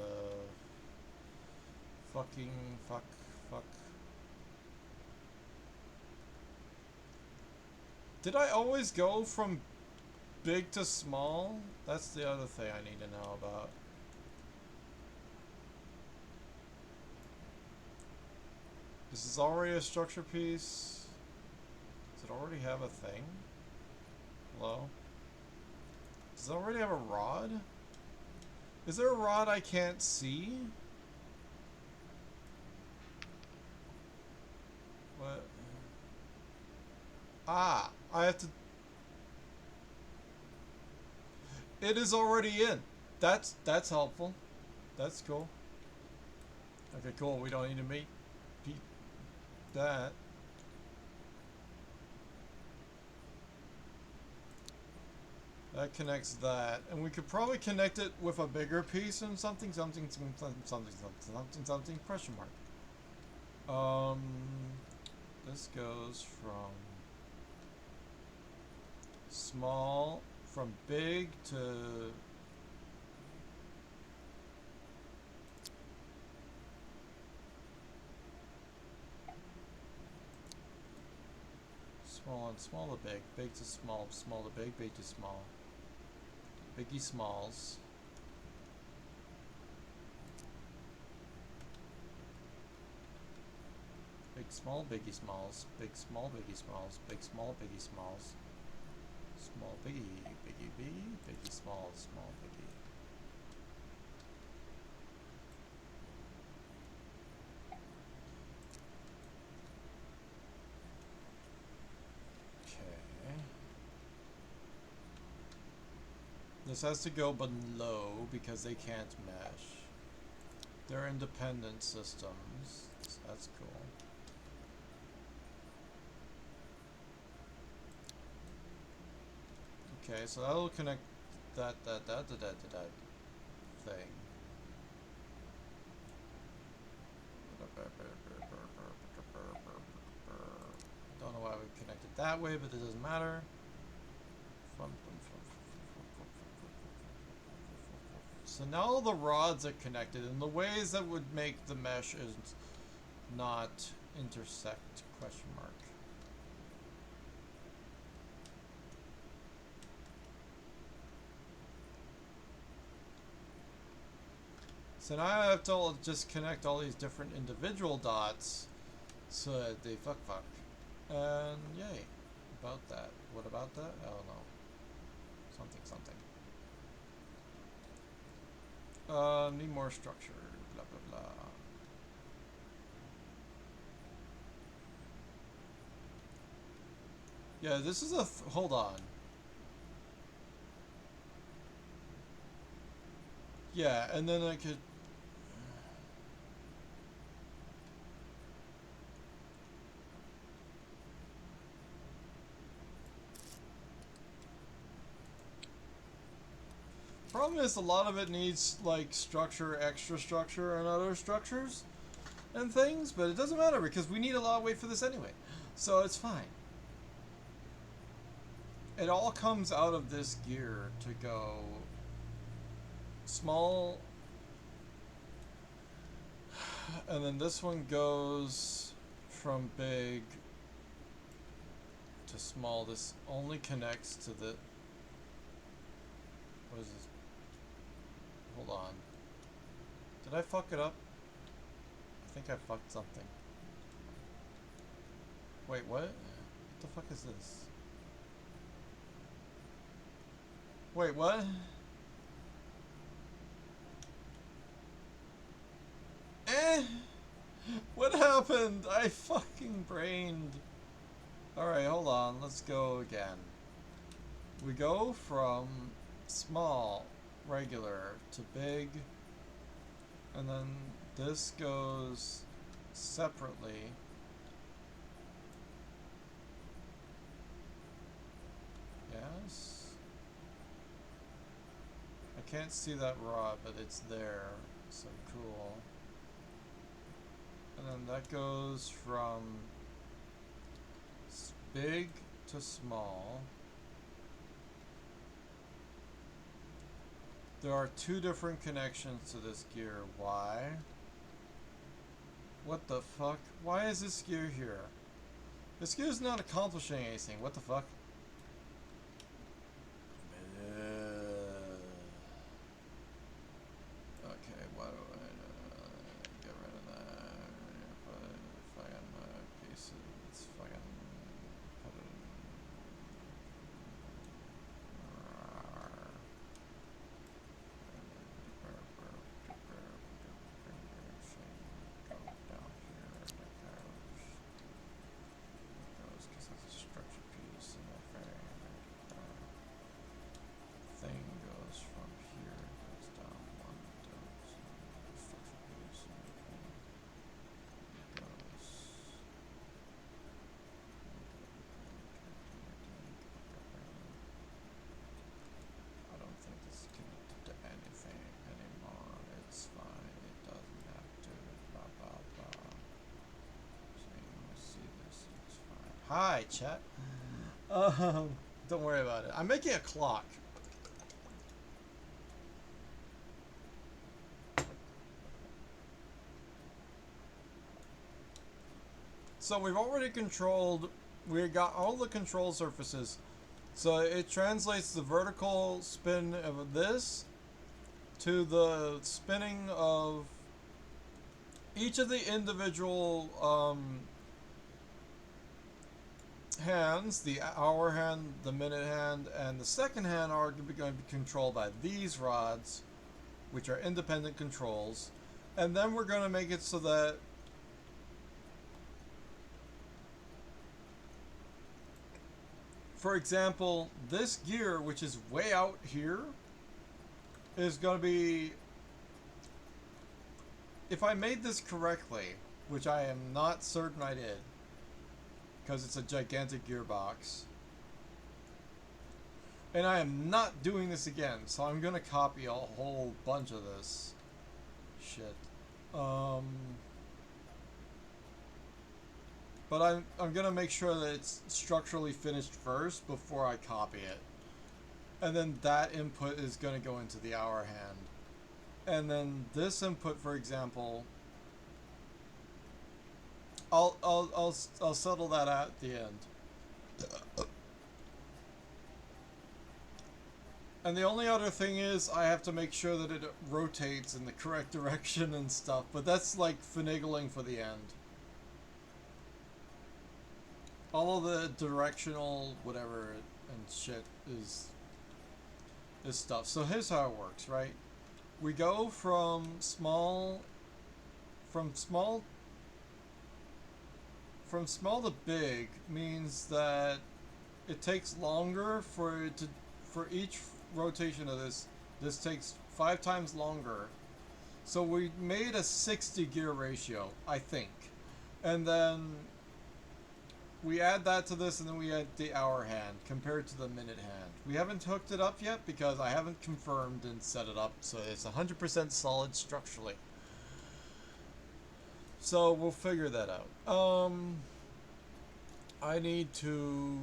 fuck. Did I always go from big to small? That's the other thing I need to know about. This is already a structure piece. Does it already have a thing? Hello? Does it already have a rod? Is there a rod I can't see? What? Ah, I have to... It is already in. That's helpful. That's cool. Okay, cool. We don't need to meet that. That connects that, and we could probably connect it with a bigger piece and something question mark. This goes from big to small and small to big, big to small, small to big, big to small, biggie smalls. Big small biggie smalls, big small biggie smalls, big small biggie smalls, small biggie, biggie biggie, biggie small, small biggie. Okay. This has to go below because they can't mesh. They're independent systems. So that's cool. Okay, so that'll connect that thing. Don't know why we connected that way, but it doesn't matter. So now all the rods are connected in the ways that would make the mesh is not intersect, question mark. So now I have to just connect all these different individual dots so that they fuck. And yay. About that. What about that? I don't know. Something. Need more structure. Blah, blah, blah. Yeah, this is a... hold on. Yeah, and then I could... Problem is, a lot of it needs, like, structure, extra structure, and other structures and things, but it doesn't matter because we need a lot of weight for this anyway. So it's fine. It all comes out of this gear to go small, and then this one goes from big to small. This only connects to the... what is this? Hold on. Did I fuck it up? I think I fucked something. Wait, what? What the fuck is this? Wait, what? What happened? I fucking brained. Alright, hold on. Let's go again. We go from small, regular, to big, and then this goes separately. Yes? I can't see that rod, but it's there, so cool. And then that goes from big to small. There are two different connections to this gear. Why? What the fuck? Why is this gear here? This gear is not accomplishing anything. What the fuck? Okay, why do I get rid of that? Put fucking pieces. Fucking put it. Go down here. That goes because that's a structure piece, and then Hi, chat. Don't worry about it. I'm making a clock. So we've already controlled, we got all the control surfaces. So it translates the vertical spin of this to the spinning of each of the individual hands. The hour hand, the minute hand, and the second hand are going to be controlled by these rods, which are independent controls. And then we're going to make it so that for example, this gear, which is way out here, is going to be, if I made this correctly, which I am not certain I did, because it's a gigantic gearbox, and I am not doing this again, so I'm going to copy a whole bunch of this shit. But I'm going to make sure that it's structurally finished first before I copy it. And then that input is going to go into the hour hand. And then this input, for example, I'll settle that out at the end. And the only other thing is I have to make sure that it rotates in the correct direction and stuff, but that's like finagling for the end. All of the directional whatever and shit is stuff. So here's how it works, right? We go from small to big means that it takes longer for each rotation of this. This takes 5 times longer. So we made a 60 gear ratio, I think. And then we add that to this, and then we add the hour hand compared to the minute hand. We haven't hooked it up yet because I haven't confirmed and set it up, so it's 100% solid structurally. So we'll figure that out. I need to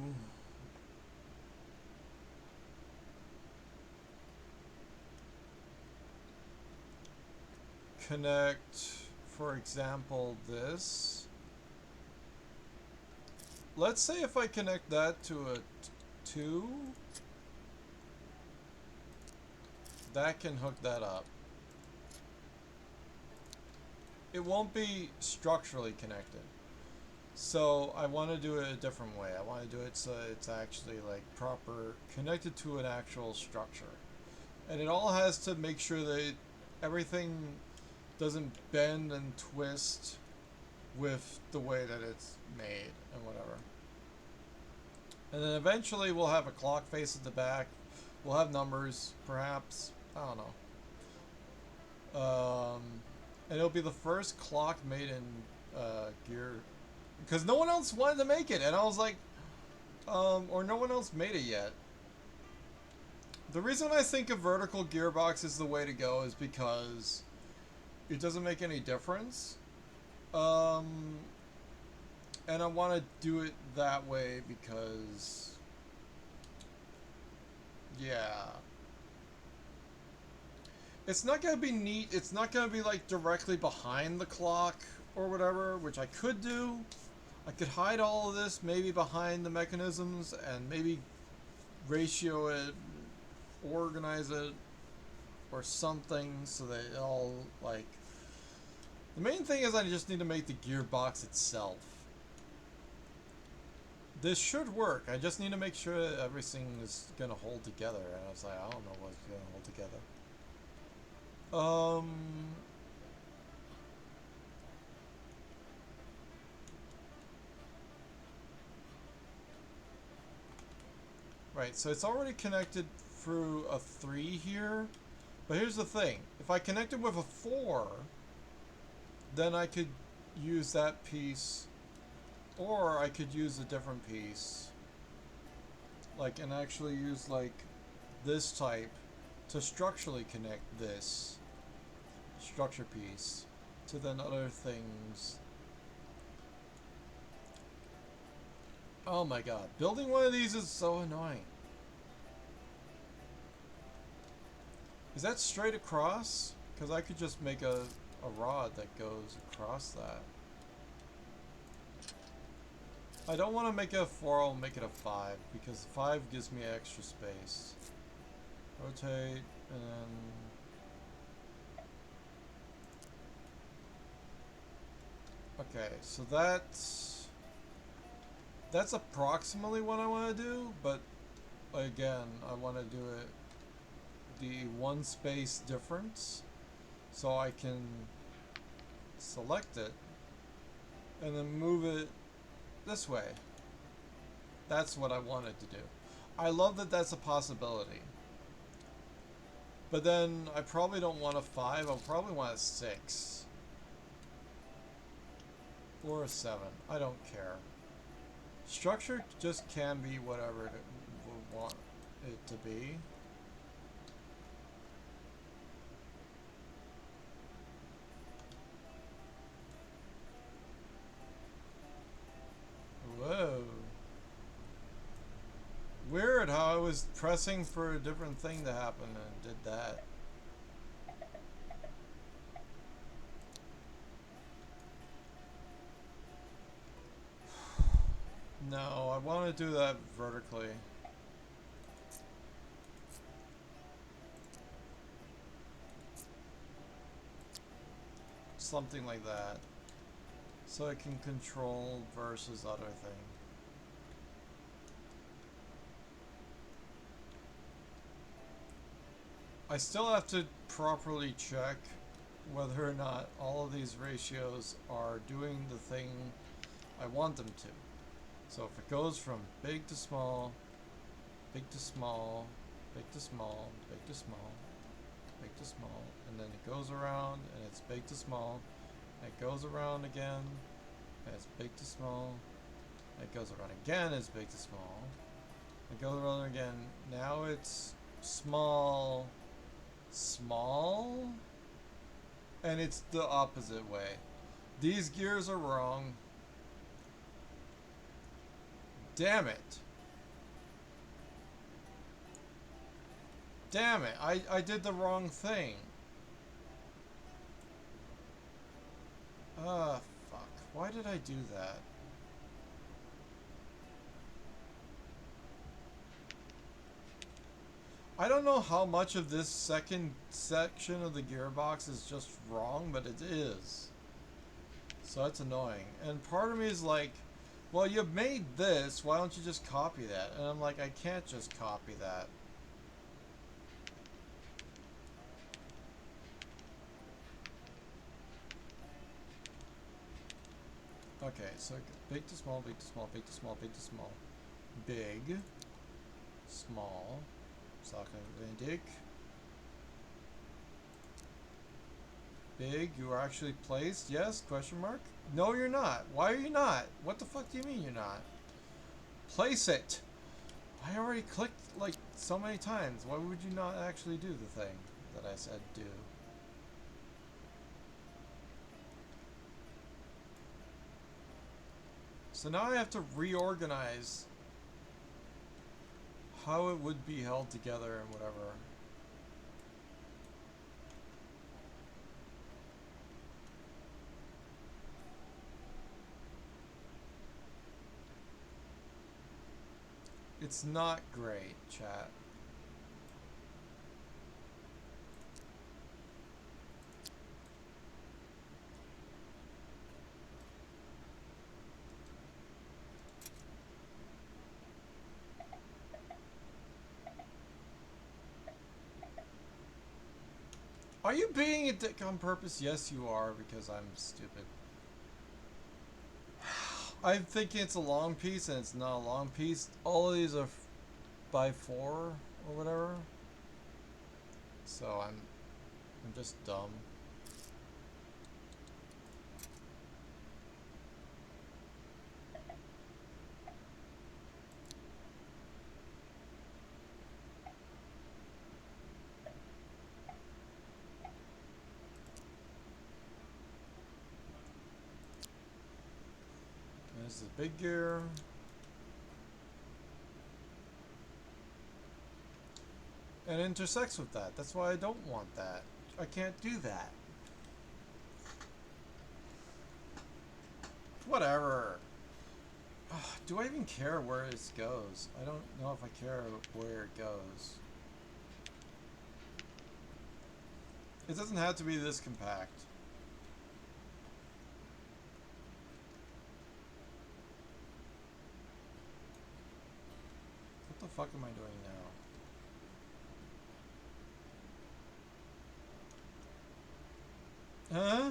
connect, for example, this. Let's say if I connect that to a 2, that can hook that up. It won't be structurally connected. So I want to do it a different way. I want to do it so it's actually like proper, connected to an actual structure. And it all has to make sure that everything doesn't bend and twist with the way that it's made and whatever. And then eventually we'll have a clock face at the back. We'll have numbers, perhaps. I don't know. And it'll be the first clock made in gear, because no one else wanted to make it, and I was like, or no one else made it yet. The reason I think a vertical gearbox is the way to go is because it doesn't make any difference. And I want to do it that way because, yeah. It's not going to be neat. It's not going to be like directly behind the clock or whatever, which I could do. I could hide all of this maybe behind the mechanisms and maybe ratio it, organize it, or something so that it all, like... The main thing is I just need to make the gearbox itself. This should work. I just need to make sure that everything is going to hold together. And I was like, I don't know what's going to hold together. Right, so it's already connected through a 3 here. But here's the thing. If I connect it with a 4, then I could use that piece, or I could use a different piece. Like, and actually use, like, this type to structurally connect this structure piece to then other things. Oh my god. Building one of these is so annoying. Is that straight across? Because I could just make a rod that goes across that. I don't want to make it a 4, I'll make it a 5. Because 5 gives me extra space. Rotate, and then... Okay, so that's approximately what I want to do, but again, I want to do it the one space difference, so I can select it and then move it this way. That's what I wanted to do. I love that that's a possibility. But then I probably don't want a 5, I'll probably want a 6. Or a 7. I don't care. Structure just can be whatever it would want it to be. Whoa. Weird how I was pressing for a different thing to happen and did that. No, I want to do that vertically. Something like that. So I can control versus other thing. I still have to properly check whether or not all of these ratios are doing the thing I want them to. So if it goes from big to small, big to small, big to small, big to small, big to small, and then it goes around and it's big to small, and it goes around again, and it's big to small, and it goes around again, it's big to small, it goes around again, now it's small, small, and it's the opposite way. These gears are wrong. Damn it. Damn it, I did the wrong thing. Ah, fuck. Why did I do that? I don't know how much of this second section of the gearbox is just wrong, but it is. So that's annoying. And part of me is like, well, you made this, why don't you just copy that? And I'm like, I can't just copy that. Okay, so big to small, big to small, big to small, big to small. Big, small, Sakenvendik. Big, you are actually placed, yes, question mark? No, you're not. Why are you not? What the fuck do you mean you're not? Place it! I already clicked, like, so many times. Why would you not actually do the thing that I said do? So now I have to reorganize how it would be held together and whatever. It's not great, chat. Are you being a dick on purpose? Yes, you are, because I'm stupid. I'm thinking it's a long piece, and it's not a long piece. All of these are by 4 or whatever. So I'm just dumb. There's the big gear. and intersects with that. That's why I don't want that. I can't do that. Whatever. Ugh, do I even care where it goes? I don't know if I care where it goes. It doesn't have to be this compact. What the fuck am I doing now? Huh?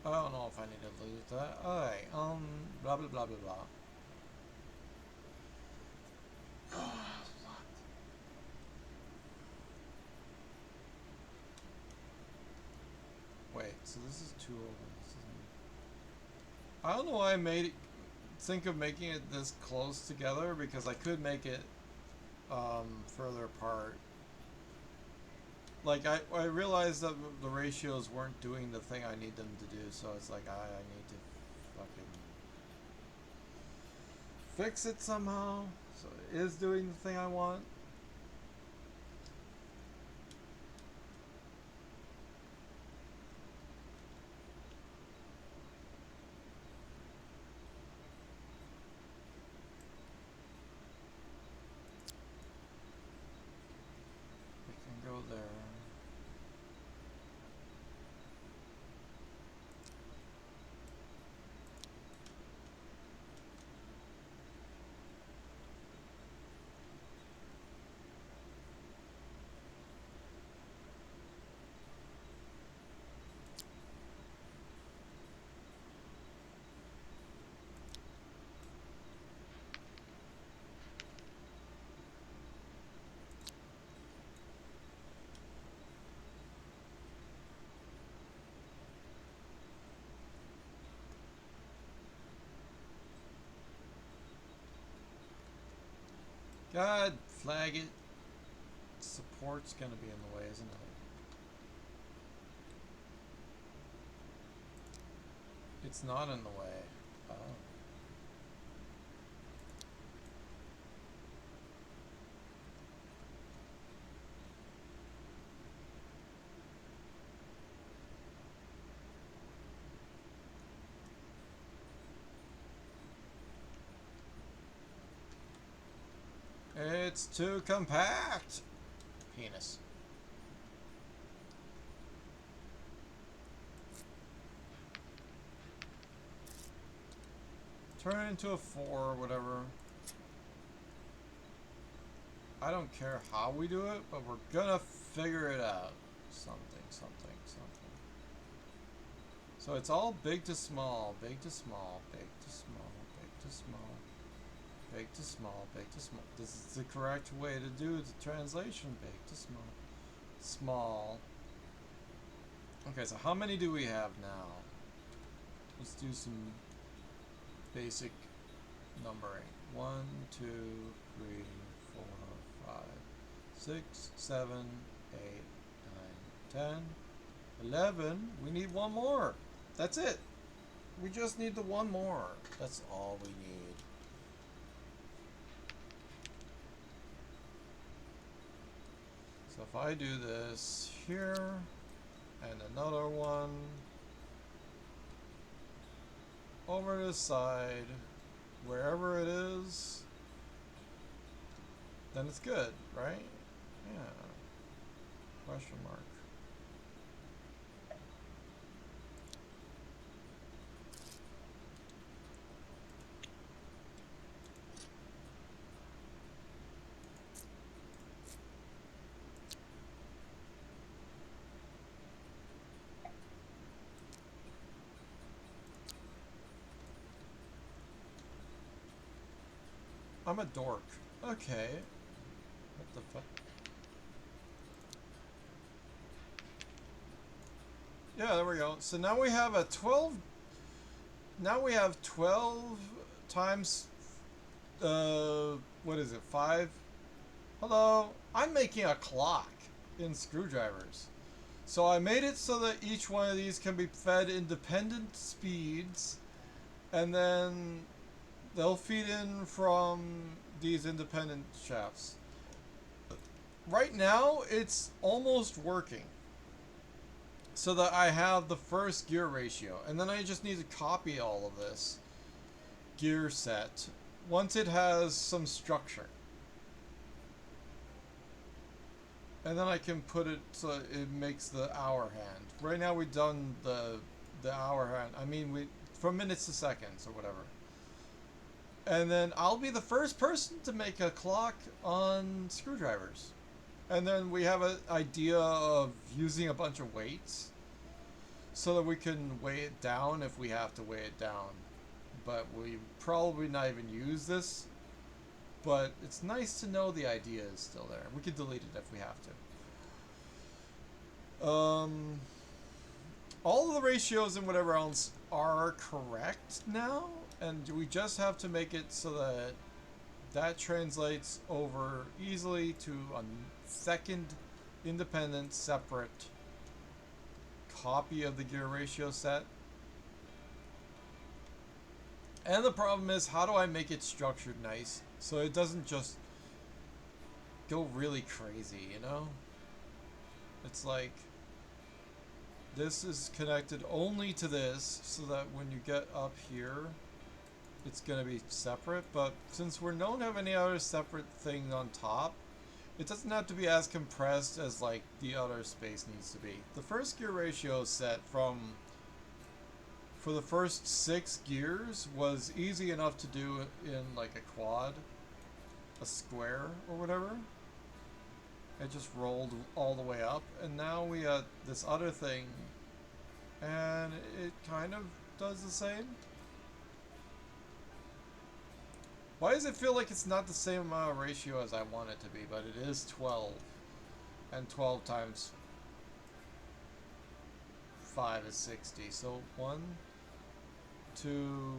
I don't know if I need to lose that. Alright, blah blah blah blah blah. Wait, so this is 2 over. This isn't... I don't know why I made it think of making it this close together, because I could make it further apart. Like, I realized that the ratios weren't doing the thing I need them to do, so it's like I need to fucking fix it somehow. So it is doing the thing I want. We can go there. God, flag it. Support's gonna be in the way, isn't it? It's not in the way. Oh. It's too compact. Penis. Turn it into a 4 or whatever. I don't care how we do it, but we're gonna figure it out. Something. So it's all big to small, big to small, big to small, big to small, big to small, big to small. This is the correct way to do the translation. Big to small. Small. Okay, so how many do we have now? Let's do some basic numbering. 1, 2, 3, 4, 5, 6, 7, 8, 9, 10, 11. We need one more. That's it. We just need the one more. That's all we need. So if I do this here, and another one over this side, wherever it is, then it's good, right? Yeah. Question mark. I'm a dork. Okay. What the fuck? Yeah, there we go. So now we have a 12... Now we have 12 times what is it, 5? Hello, I'm making a clock in screwdrivers. So I made it so that each one of these can be fed independent speeds, and then they'll feed in from these independent shafts. Right now, it's almost working. So that I have the first gear ratio, and then I just need to copy all of this gear set once it has some structure. And then I can put it so it makes the hour hand. Right now we've done the hour hand. I mean, we from minutes to seconds or whatever. And then I'll be the first person to make a clock on screwdrivers. And then we have an idea of using a bunch of weights so that we can weigh it down if we have to weigh it down. But we probably not even use this. But it's nice to know the idea is still there. We can delete it if we have to. All of the ratios and whatever else are correct now, and we just have to make it so that that translates over easily to a second independent separate copy of the gear ratio set. And the problem is, how do I make it structured nice so it doesn't just go really crazy, you know? It's like this is connected only to this so that when you get up here it's going to be separate, but since we don't have any other separate thing on top, it doesn't have to be as compressed as like the other space needs to be. The first gear ratio set for the first 6 gears was easy enough to do in like a quad, a square or whatever. It just rolled all the way up, and now we got this other thing and it kind of does the same. Why does it feel like it's not the same amount of ratio as I want it to be, but it is 12. And 12 times 5 is 60. So 1, 2,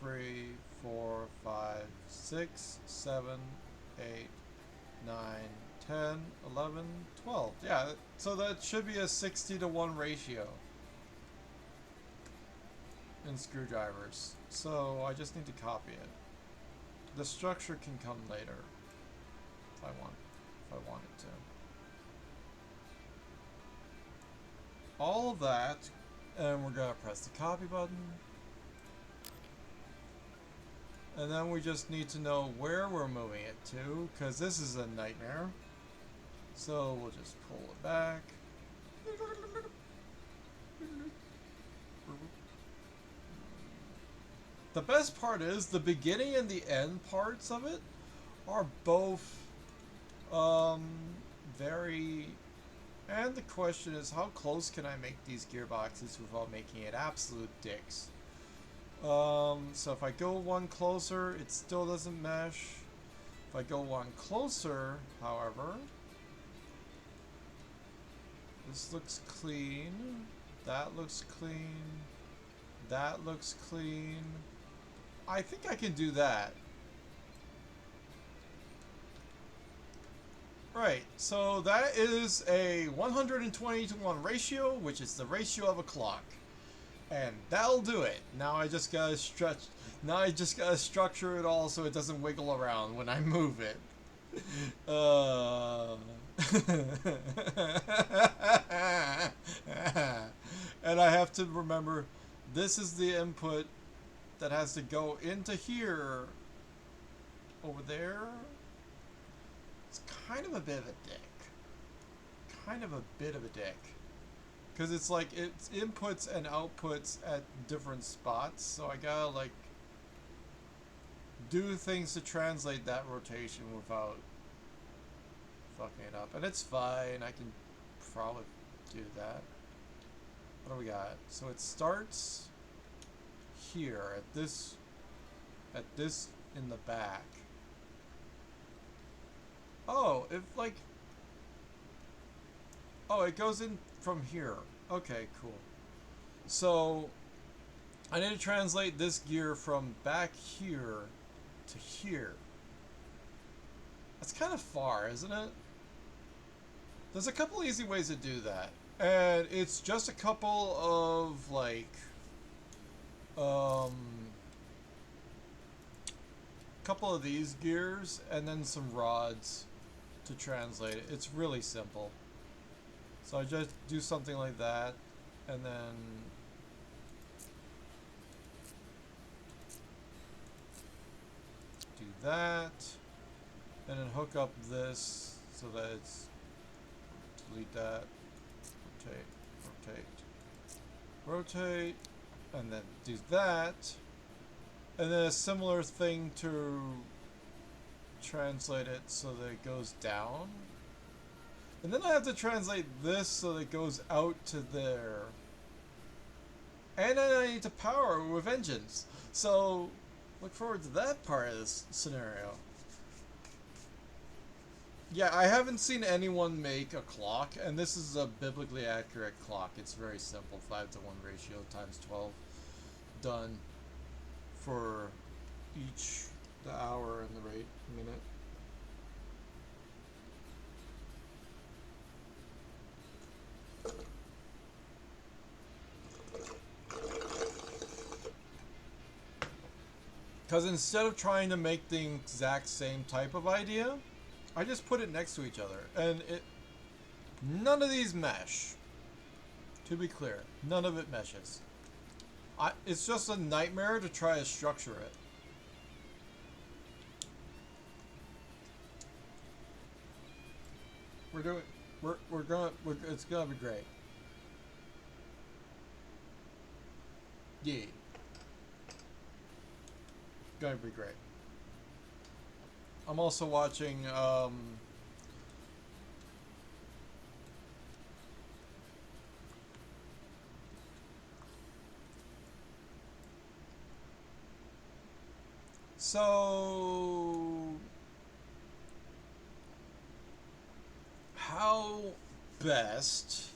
3, 4, 5, 6, 7, 8, 9, 10, 11, 12. Yeah, so that should be a 60-to-1 ratio in screwdrivers. So I just need to copy it. The structure can come later if I want it to. All of that, and we're gonna press the copy button. And then we just need to know where we're moving it to, because this is a nightmare. So we'll just pull it back. The best part is the beginning and the end parts of it are both very... And the question is, how close can I make these gearboxes without making it absolute dicks? So if I go one closer, it still doesn't mesh. If I go one closer, however, this looks clean. That looks clean. That looks clean. I think I can do that. Right, so that is a 120-to-1 ratio, which is the ratio of a clock. And that'll do it. Now I just gotta structure it all so it doesn't wiggle around when I move it. And I have to remember, this is the input that has to go into here. Over there. It's kind of a bit of a dick. Because it's like, it's inputs and outputs at different spots. So I gotta like do things to translate that rotation without fucking it up. And it's fine. I can probably do that. What do we got? So it starts here at this in the back. Oh, if like... Oh, it goes in from here. Okay, cool. So I need to translate this gear from back here to here. That's kind of far, isn't it? There's a couple easy ways to do that. And it's just a couple of, like, couple of these gears and then some rods to translate it. It's really simple. So I just do something like that, and then do that, and then hook up this so that it's, delete that, rotate, rotate, and then do that, and then a similar thing to translate it so that it goes down. And then I have to translate this so that it goes out to there. And then I need to power it with engines. So, look forward to that part of this scenario. Yeah, I haven't seen anyone make a clock, and this is a biblically accurate clock. It's very simple, 5:1 ratio times 12. Done for each, the hour and the rate, minute. Because instead of trying to make the exact same type of idea, I just put it next to each other. And none of these mesh. To be clear, none of it meshes. It's just a nightmare to try to structure it. It's gonna be great. Yeah. Gonna be great. I'm also watching so how best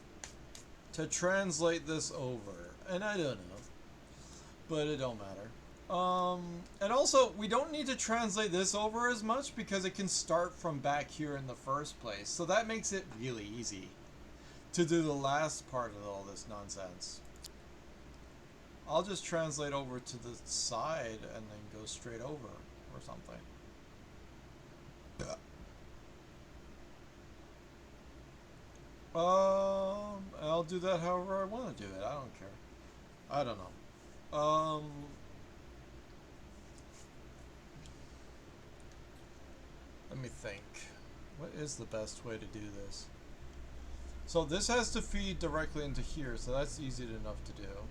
to translate this over, and I don't know, but it don't matter. And also, we don't need to translate this over as much because it can start from back here in the first place. So that makes it really easy to do the last part of all this nonsense. I'll just translate over to the side and then go straight over or something. I'll do that however I want to do it. I don't care. I don't know. Let me think. What is the best way to do this? So this has to feed directly into here, so that's easy enough to do.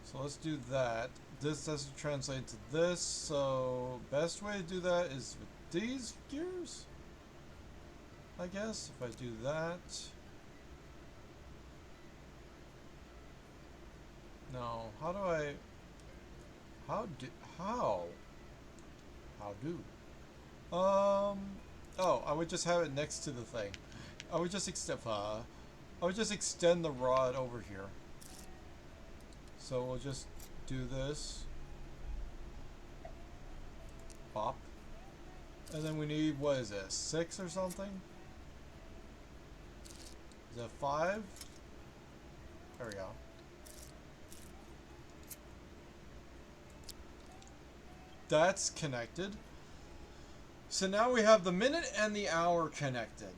So let's do that. This has to translate to this, so best way to do that is with these gears, I guess. If I do that. No, how do I... How do? Oh, I would just have it next to the thing. I would just extend the rod over here. So we'll just do this. Pop. And then we need, what is this, 6 or something? Is that 5? There we go. That's connected. So now we have the minute and the hour connected.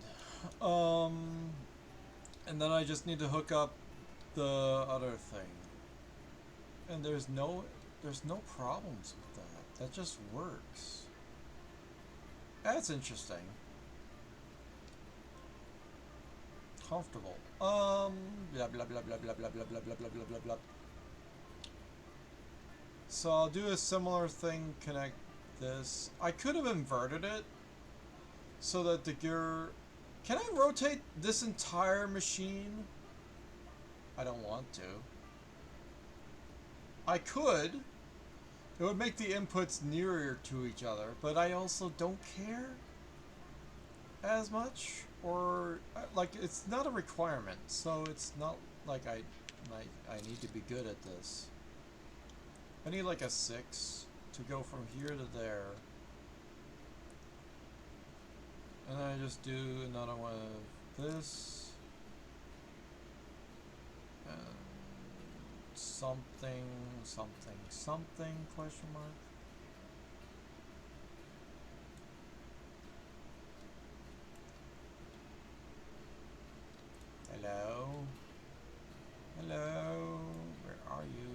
And then I just need to hook up the other thing. And there's no problems with that. That just works. That's interesting. Comfortable. Blah blah blah blah blah blah blah blah blah blah blah blah blah. So I'll do a similar thing, connect this. I could have inverted it so that the gear... Can I rotate this entire machine? I don't want to. I could. It would make the inputs nearer to each other, but I also don't care as much. or like it's not a requirement, so it's not like I need to be good at this. I need like a 6 to go from here to there. And then I just do another one of this. And something, something, something, question mark. Hello? Hello? Where are you?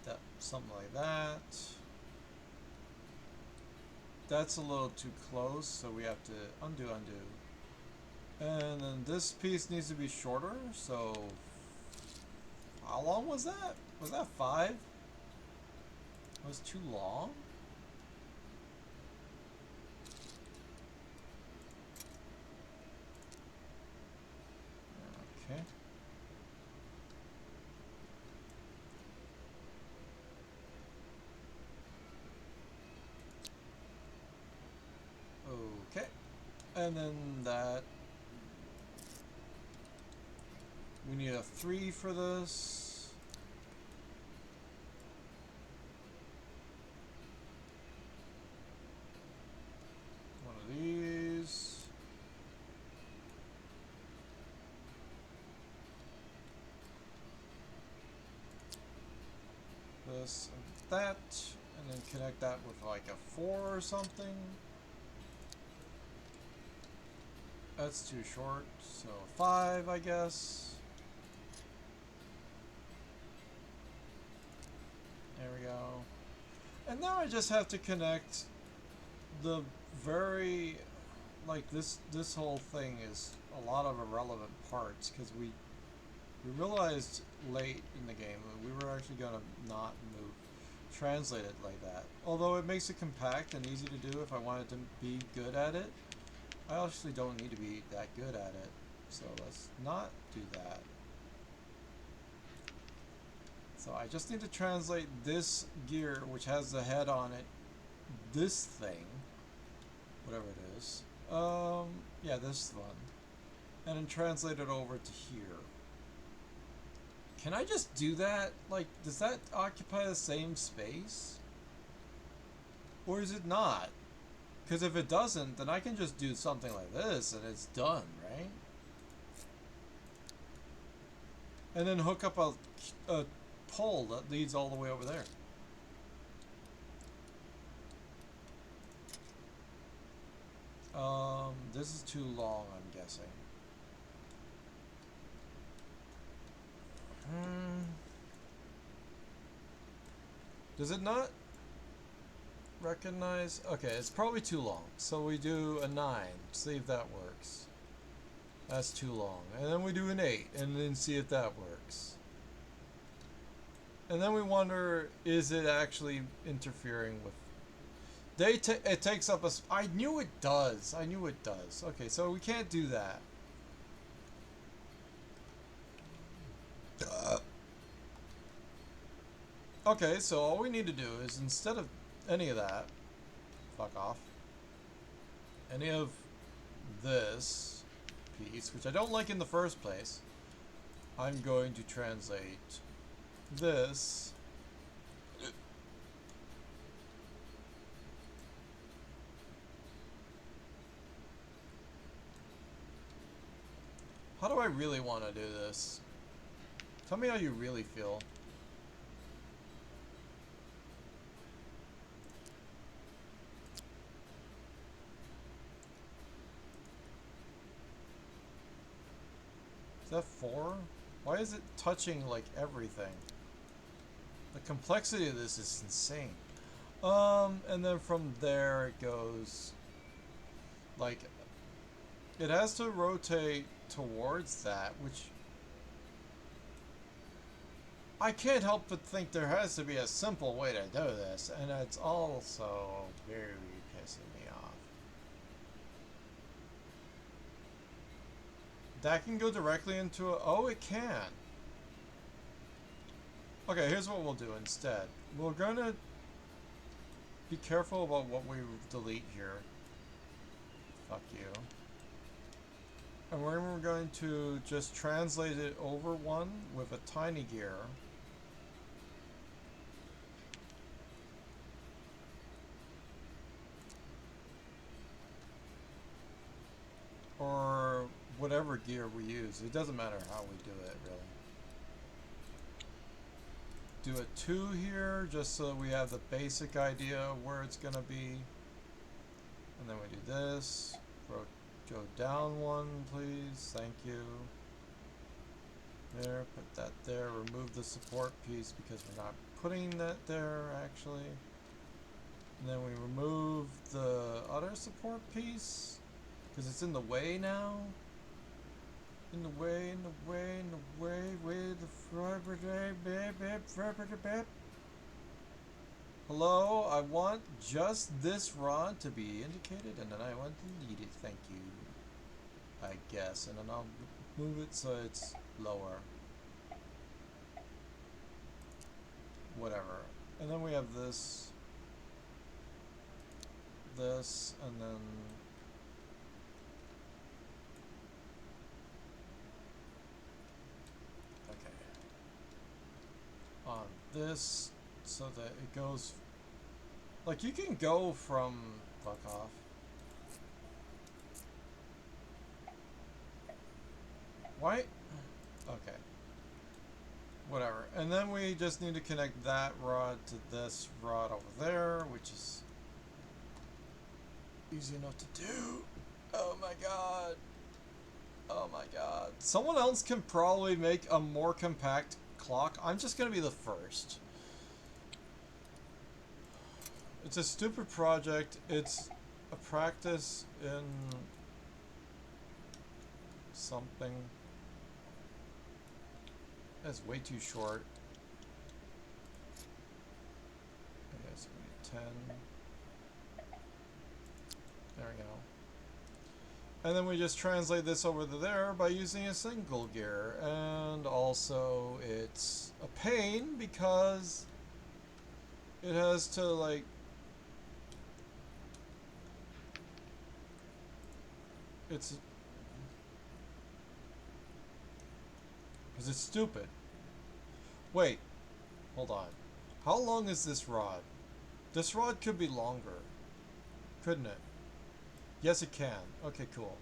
That, something like that. That's a little too close, so we have to undo. And then this piece needs to be shorter, so how long was that? Was that 5? It was too long? Okay. Okay. And then that. We need a 3 for this. One of these. This and that. And then connect that with like a 4 or something. That's too short, so 5, I guess. There we go. And now I just have to connect the very, like this whole thing is a lot of irrelevant parts because we realized late in the game that we were actually gonna not translate it like that. Although it makes it compact and easy to do if I wanted to be good at it. I actually don't need to be that good at it, so let's not do that. So I just need to translate this gear, which has the head on it, this thing, whatever it is, yeah, this one, and then translate it over to here. Can I just do that? Like, does that occupy the same space? Or is it not? Because if it doesn't, then I can just do something like this and it's done, right? And then hook up a pole that leads all the way over there. This is too long, I'm guessing. Does it not recognize? Okay, it's probably too long. So we do a 9, see if that works. That's too long. And then we do an 8, and then see if that works. And then we wonder, is it actually interfering with... it takes up a... I knew it does. I knew it does. Okay, so we can't do that. Okay, so all we need to do is, instead of any of that, fuck off, any of this piece, which I don't like in the first place, I'm going to translate this how do I really want to do this? Tell me how you really feel. Is that 4? Why is it touching like everything? The complexity of this is insane. And then from there it goes like it has to rotate towards that, which I can't help but think there has to be a simple way to do this, and it's also very pissing me off. That can go directly into a... Oh, it can. Okay, here's what we'll do instead. We're gonna be careful about what we delete here. Fuck you. And we're going to just translate it over one with a tiny gear. Or whatever gear we use. It doesn't matter how we do it, really. Do a 2 here, just so we have the basic idea of where it's going to be. And then we do this. Go down 1, please. Thank you. There, put that there. Remove the support piece because we're not putting that there, actually. And then we remove the other support piece because it's in the way now. In the way, in the way, in the way, with the hello, I want just this rod to be indicated, and then I want to delete it. Thank you. I guess, and then I'll move it so it's lower. Whatever. And then we have this, and then okay. On this, so that it goes. Like you can go from fuck off. Why? Okay. Whatever. And then we just need to connect that rod to this rod over there, which is easy enough to do. Oh my god. Oh my god. Someone else can probably make a more compact clock. I'm just gonna be the first. It's a stupid project. It's a practice in something. That's way too short. Okay, so we need 10. There we go. And then we just translate this over to there by using a single gear. And also it's a pain because it has to like because it's stupid. Wait, hold on. How long is this rod? This rod could be longer, couldn't it? Yes, it can. Okay, cool.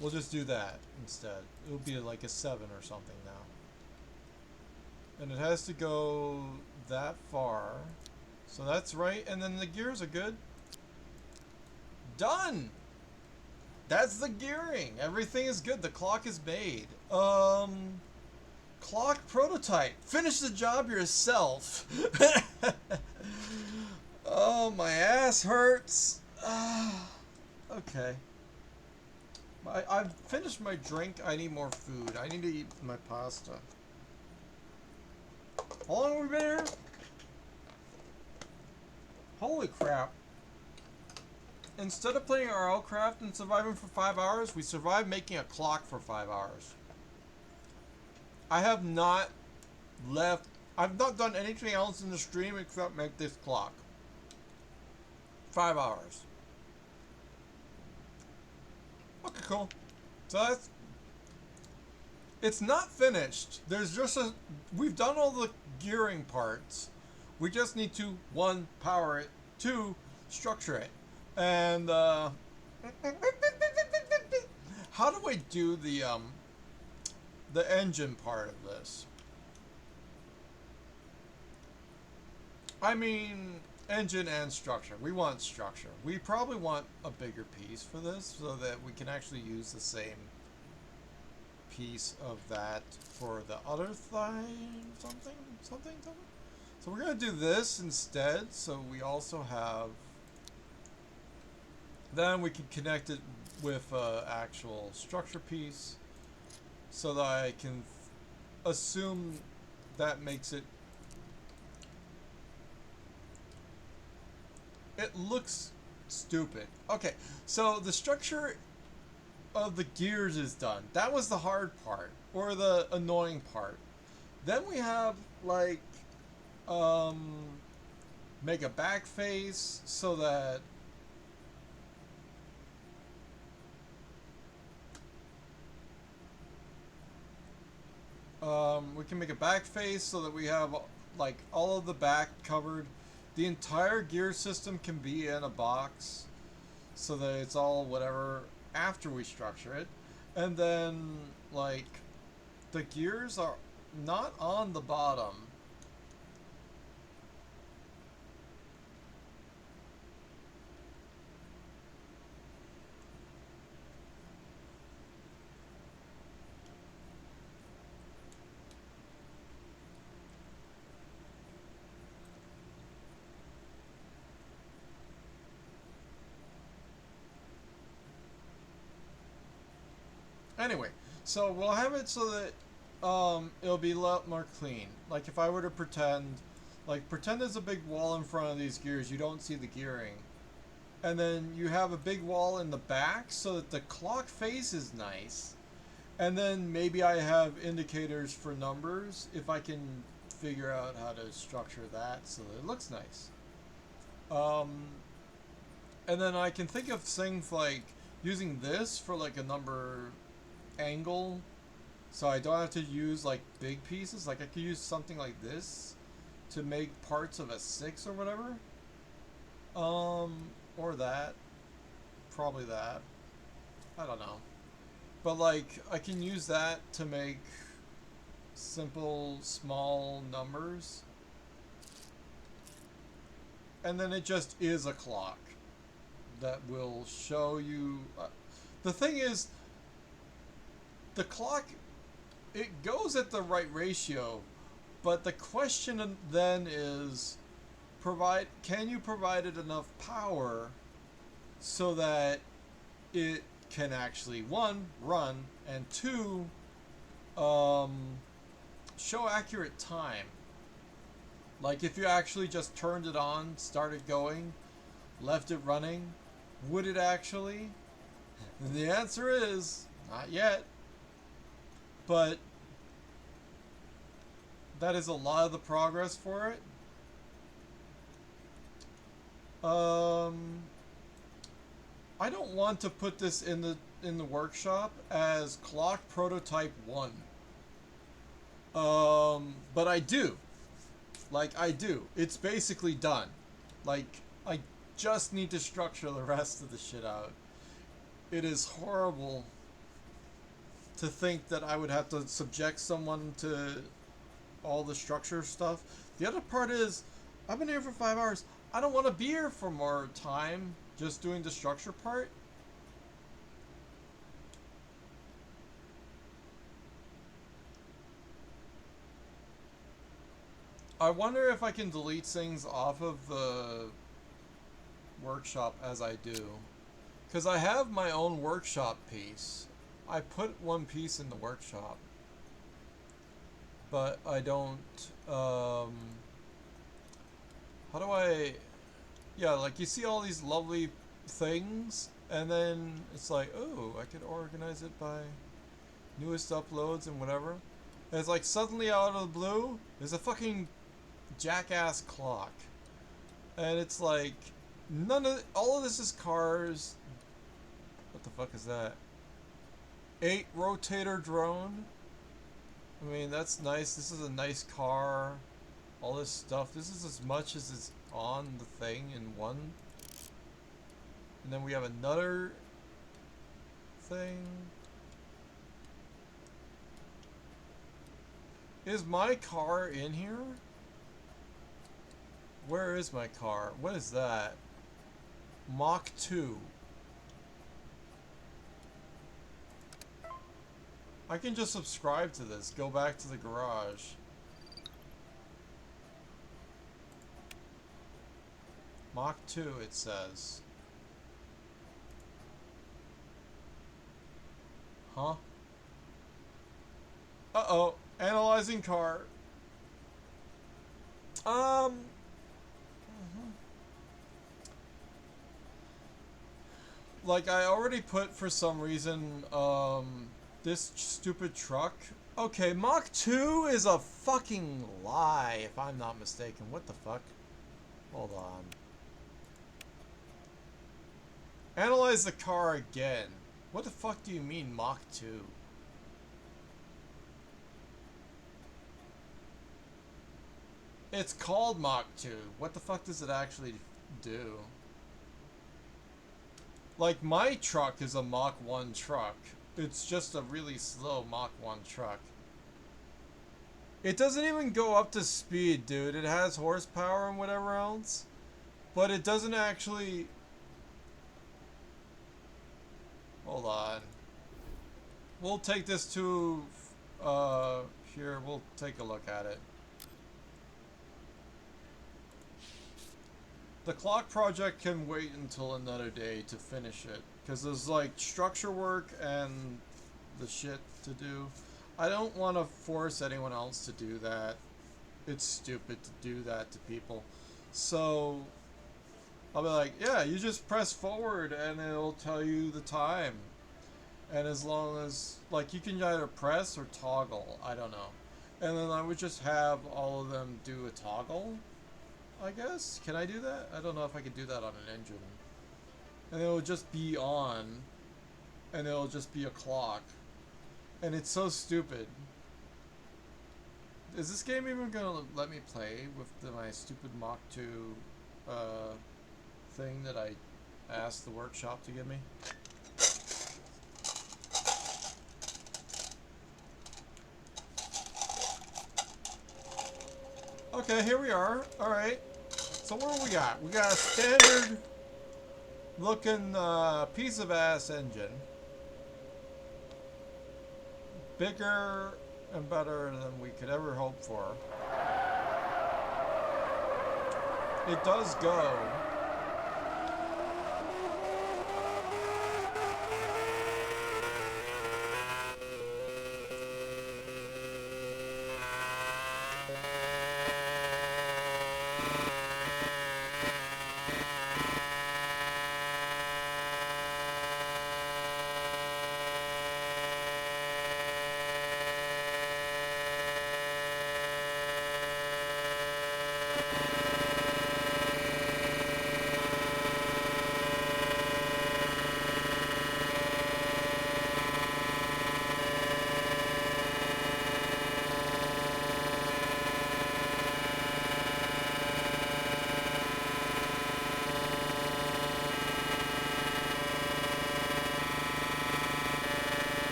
We'll just do that instead. It'll be like a 7 or something now. And it has to go that far. So that's right. And then the gears are good. Done! That's the gearing. Everything is good. The clock is made. Clock prototype. Finish the job yourself. Oh, my ass hurts. Okay. I've finished my drink. I need more food. I need to eat my pasta. How long have we been here? Holy crap. Instead of playing RLCraft and surviving for 5 hours, we survived making a clock for 5 hours. I have not left. I've not done anything else in the stream except make this clock. 5 hours. Okay, cool. So that's... It's not finished. There's just a... We've done all the gearing parts. We just need to, 1, power it, 2, structure it. And, how do I do the engine part of this? I mean, engine and structure. We want structure. We probably want a bigger piece for this so that we can actually use the same piece of that for the other thing, something. So we're going to do this instead, so we also have... Then we can connect it with an actual structure piece so that I can assume that makes it... It looks stupid. Okay, so the structure of the gears is done. That was the hard part, or the annoying part. Then we have, like, make a back face so that We can make a back face so that we have like all of the back covered. The entire gear system can be in a box so that it's all whatever after we structure it. And then like the gears are not on the bottom. Anyway, so we'll have it so that it'll be a lot more clean. Like if I were to pretend there's a big wall in front of these gears, you don't see the gearing. And then you have a big wall in the back so that the clock face is nice. And then maybe I have indicators for numbers if I can figure out how to structure that so that it looks nice. And then I can think of things like using this for like a number angle, so I don't have to use like big pieces. Like I could use something like this to make parts of a 6 or whatever. Or that. Probably that. I don't know. But like I can use that to make simple small numbers. And then it just is a clock that will show you the thing is, the clock, it goes at the right ratio, but the question then is, can you provide it enough power so that it can actually, one, run, and two, show accurate time. Like if you actually just turned it on, started going, left it running, would it actually? And the answer is, not yet. But that is a lot of the progress for it. I don't want to put this in the workshop as clock prototype 1. But I do. Like I do. It's basically done. Like I just need to structure the rest of the shit out. It is horrible to think that I would have to subject someone to all the structure stuff. The other part is, I've been here for 5 hours. I don't want to be here for more time just doing the structure part. I wonder if I can delete things off of the workshop as I do. Because I have my own workshop piece. I put one piece in the workshop, but I don't, how do I, yeah, like you see all these lovely things, and then it's like, oh, I could organize it by newest uploads and whatever. And it's like suddenly out of the blue, there's a fucking jackass clock. And it's like, all of this is cars. What the fuck is that? 8 rotator drone. I mean, that's nice. This is a nice car. All this stuff. This is as much as is on the thing in one. And then we have another thing. Is my car in here? Where is my car? What is that? Mach 2. I can just subscribe to this. Go back to the garage. Mach 2, it says. Huh? Uh-oh. Analyzing car. Like I already put for some reason, this stupid truck. Okay, Mach 2 is a fucking lie, if I'm not mistaken. What the fuck? Hold on. Analyze the car again. What the fuck do you mean Mach 2? It's called Mach 2. What the fuck does it actually do? Like, my truck is a Mach 1 truck. It's just a really slow Mach 1 truck. It doesn't even go up to speed, dude. It has horsepower and whatever else. But it doesn't actually... Hold on. We'll take this to... here, we'll take a look at it. The clock project can wait until another day to finish it. Because there's like structure work and the shit to do. I don't want to force anyone else to do that. It's stupid to do that to people. So I'll be like, yeah, you just press forward and it'll tell you the time. And as long as, like, you can either press or toggle. I don't know. And then I would just have all of them do a toggle, I guess. Can I do that? I don't know if I can do that on an engine. And it'll just be on. And it'll just be a clock. And it's so stupid. Is this game even gonna let me play with my stupid Mach 2 thing that I asked the workshop to give me? Okay, here we are. Alright. So what do we got? We got a standard looking piece of ass engine. Bigger and better than we could ever hope for. It does go.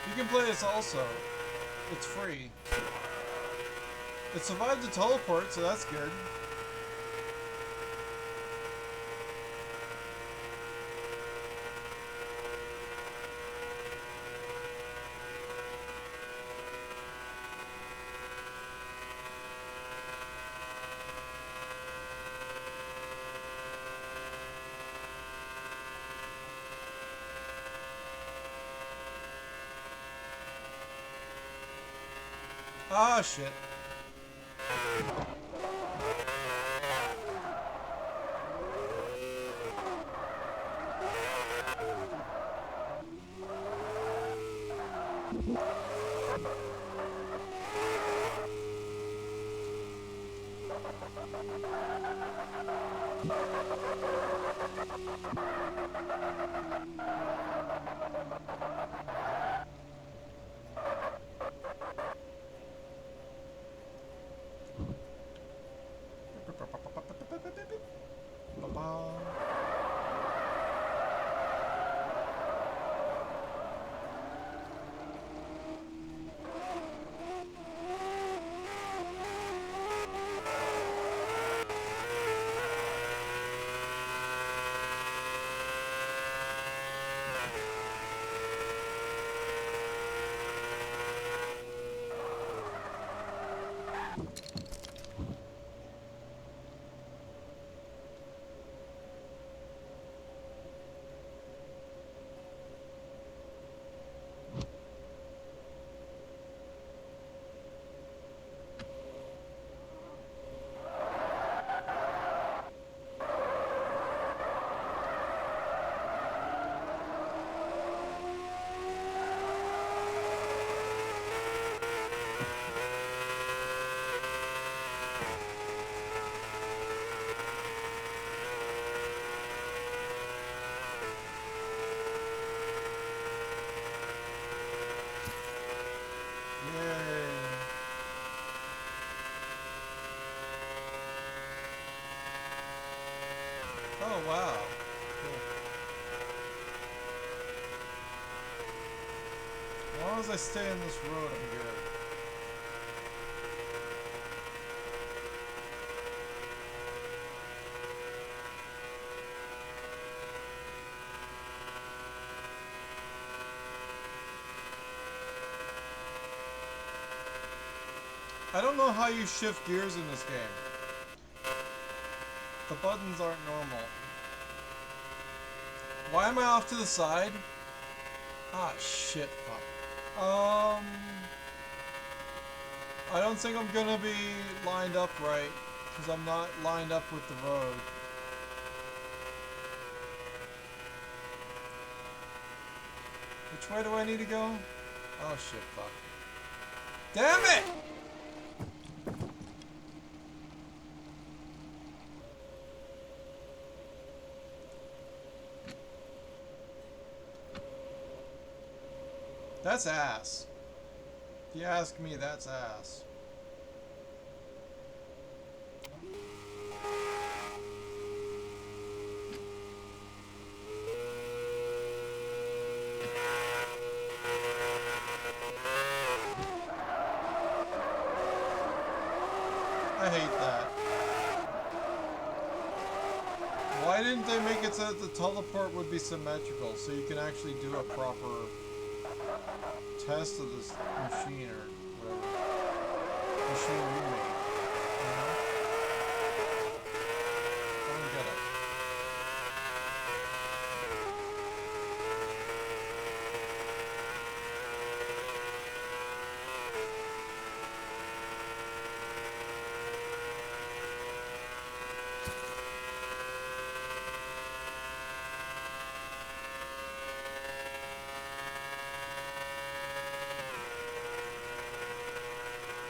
You can play this also. It's free. It survived the teleport, so that's good. Ah, shit. as I stay in this road, I'm good. I don't know how you shift gears in this game. The buttons aren't normal. Why am I off to the side? Ah, shit, fuck. I don't think I'm gonna be lined up right, because I'm not lined up with the road. Which way do I need to go? Oh shit, fuck. Damn it! That's ass. If you ask me, that's ass. I hate that. Why didn't they make it so that the teleport would be symmetrical so you can actually do a proper test of this machine or whatever machine we made? You know? I don't get it.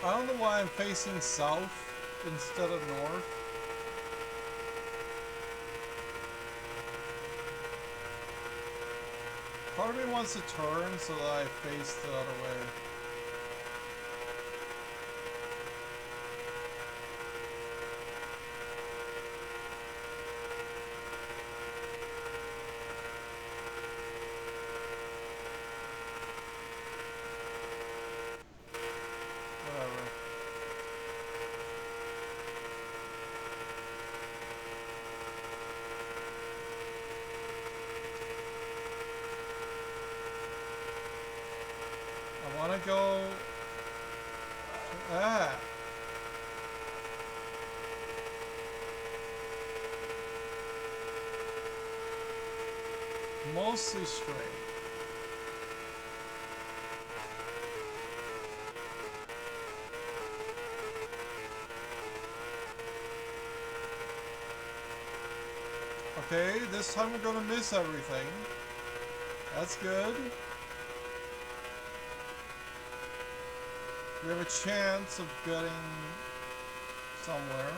I don't know why I'm facing south instead of north. Part of me wants to turn so that I face the other way. Whatever. I want to go... Ah! Mostly straight. Okay, this time we're gonna miss everything. That's good. We have a chance of getting somewhere.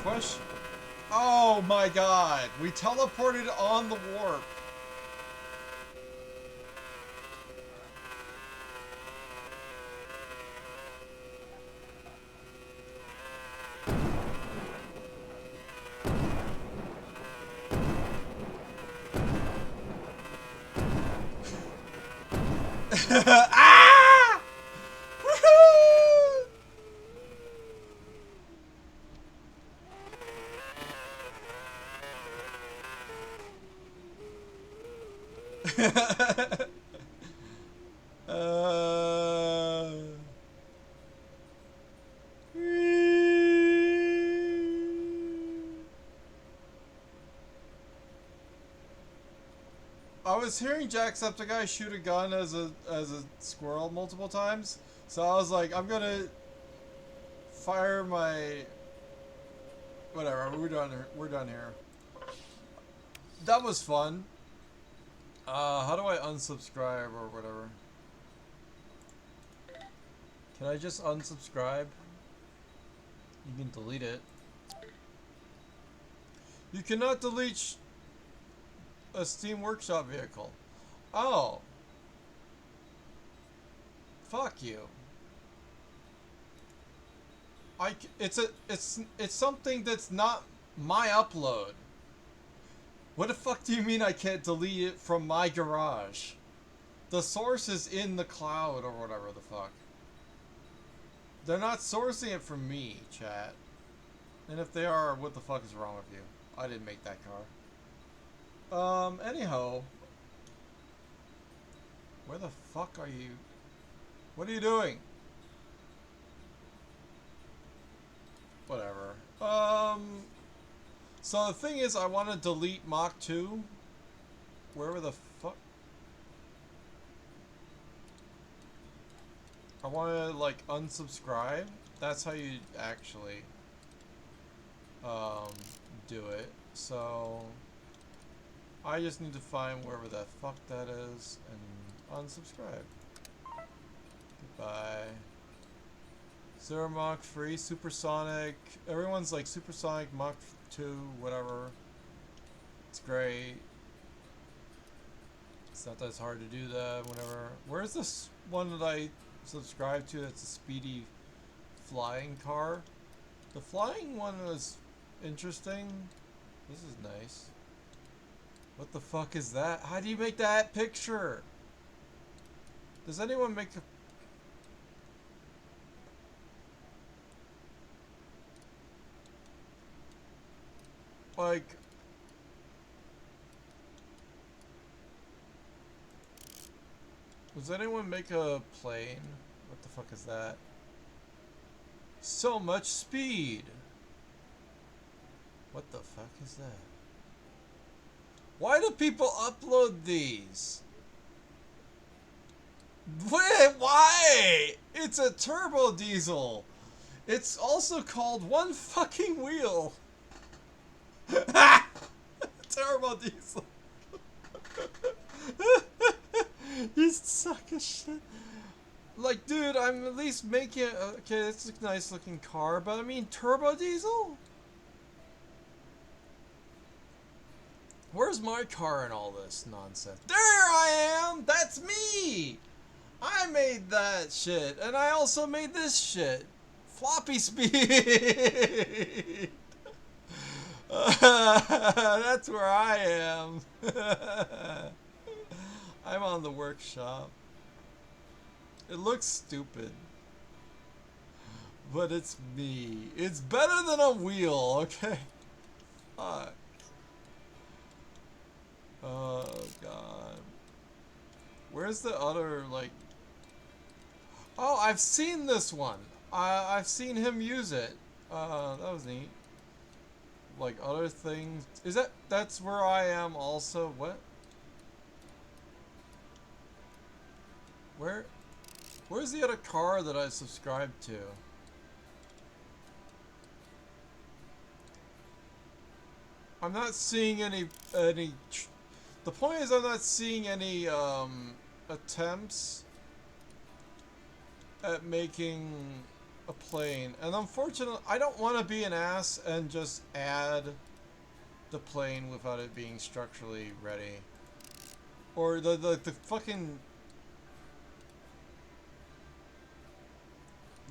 Push. Oh my god, we teleported on the warp. Ah! Woohoo! I was hearing Jacksepticeye shoot a gun as a squirrel multiple times, so I was like, I'm gonna fire my whatever. We're done. We're done here. That was fun. How do I unsubscribe or whatever? Can I just unsubscribe? You can delete it. You cannot delete a Steam Workshop vehicle. Oh. Fuck you. It's something that's not my upload. What the fuck do you mean I can't delete it from my garage? The source is in the cloud or whatever the fuck. They're not sourcing it from me, chat. And if they are, what the fuck is wrong with you? I didn't make that car. Anyhow. Where the fuck are you? What are you doing? Whatever. So the thing is, I want to delete Mach 2. Wherever the fuck. I want to, like, unsubscribe. That's how you actually, do it. So, I just need to find wherever the fuck that is and unsubscribe. Goodbye. Zero Mach free, Supersonic. Everyone's like Supersonic, Mach 2, whatever. It's great. It's not that it's hard to do that, whatever. Where's this one that I subscribe to that's a speedy flying car? The flying one was interesting. This is nice. What the fuck is that? How do you make that picture? Does anyone make a... Like... Does anyone make a plane? What the fuck is that? So much speed! What the fuck is that? Why do people upload these? Wait, why? It's a turbo diesel. It's also called one fucking wheel. Turbo diesel. You suck as shit. Like, dude, I'm at least making... Okay, it's a nice looking car, but I mean, turbo diesel? Where's my car in all this nonsense? There I am! That's me! I made that shit, and I also made this shit. Floppy speed! That's where I am. I'm on the workshop. It looks stupid. But it's me. It's better than a wheel, okay? Fuck. Oh, God. Where's the other, like... Oh, I've seen this one. I've seen him use it. That was neat. Like, other things... Is that... That's where I am also. What? Where's the other car that I subscribed to? I'm not seeing any... The point is I'm not seeing any, attempts at making a plane. And unfortunately, I don't want to be an ass and just add the plane without it being structurally ready. Or the fucking...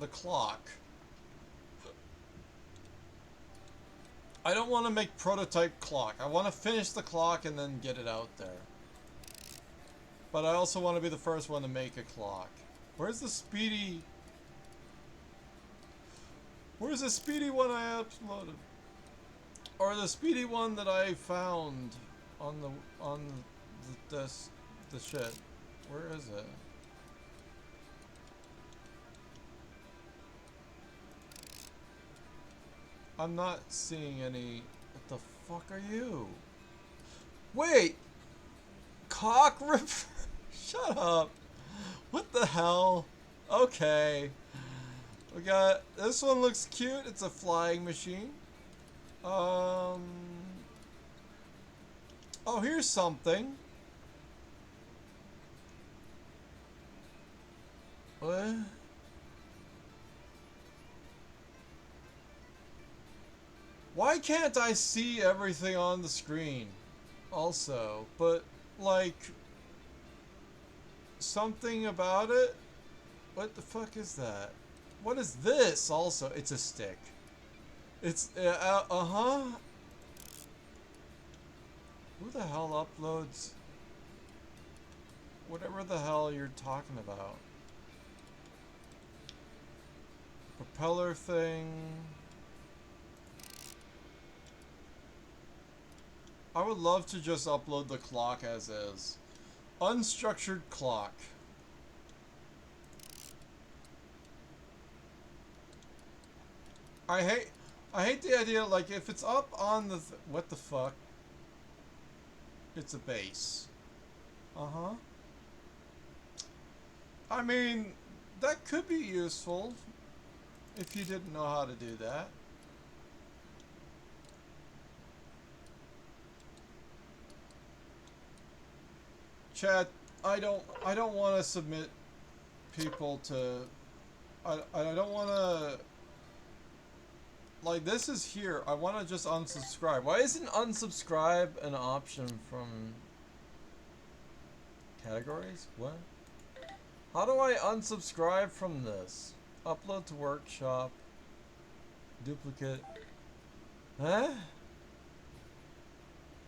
The clock. I don't want to make prototype clock. I want to finish the clock and then get it out there. But I also want to be the first one to make a clock. Where's the speedy... Where's the speedy one I uploaded? Or the speedy one that I found on the shit. Where is it? I'm not seeing any... What the fuck are you? Wait! Cock ripper? Shut up. What the hell? Okay. We got... This one looks cute. It's a flying machine. Oh, here's something. What? Why can't I see everything on the screen? Also, but like something about it. What the fuck is that? What is this? Also, it's a stick. It's uh-huh. Who the hell uploads whatever the hell you're talking about? Propeller thing. I would love to just upload the clock as is. Unstructured clock. I hate the idea, like, if it's up on the what the fuck? It's a base. Uh-huh. I mean, that could be useful if you didn't know how to do that. Chat, I don't want to submit people to I don't want to, like, this is here. I want to just unsubscribe. Why isn't unsubscribe an option from categories? What? How do I unsubscribe from this? Upload to workshop. Duplicate. Huh?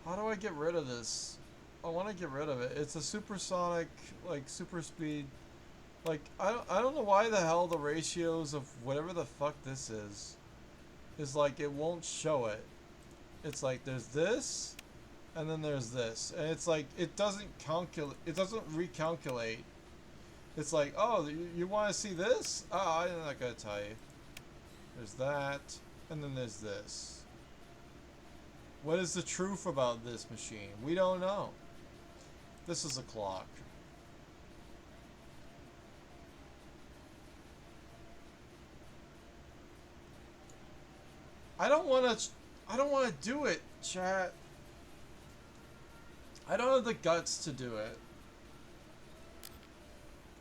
How do I get rid of this? I want to get rid of it. It's a supersonic, like, super speed. Like, I don't know why the hell the ratios of whatever the fuck this is like, it won't show it. It's like, there's this, and then there's this. And it's like, it doesn't calculate, it doesn't recalculate. It's like, oh, you want to see this? Oh, I'm not going to tell you. There's that, and then there's this. What is the truth about this machine? We don't know. This is a clock. I don't want to do it, chat. I don't have the guts to do it.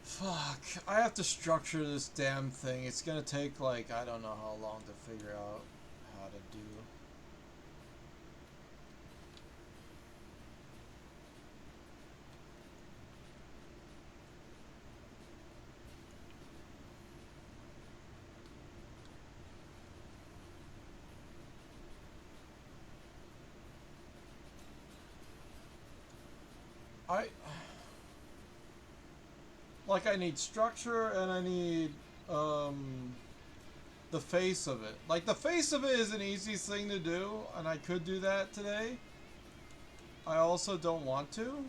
Fuck. I have to structure this damn thing. It's gonna take, like, I don't know how long to figure out how to do. Like, I need structure and I need the face of it. Like, the face of it is an easy thing to do, and I could do that today. I also don't want to.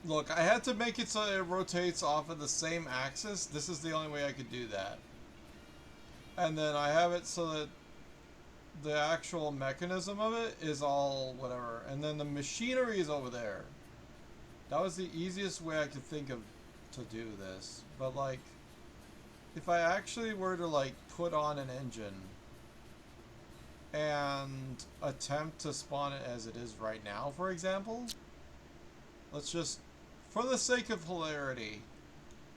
Look, I had to make it so it rotates off of the same axis. This is the only way I could do that. And then I have it so that the actual mechanism of it is all whatever. And then the machinery is over there. That was the easiest way I could think of to do this. But, like, if I actually were to, like, put on an engine and attempt to spawn it as it is right now, for example, let's just, for the sake of hilarity,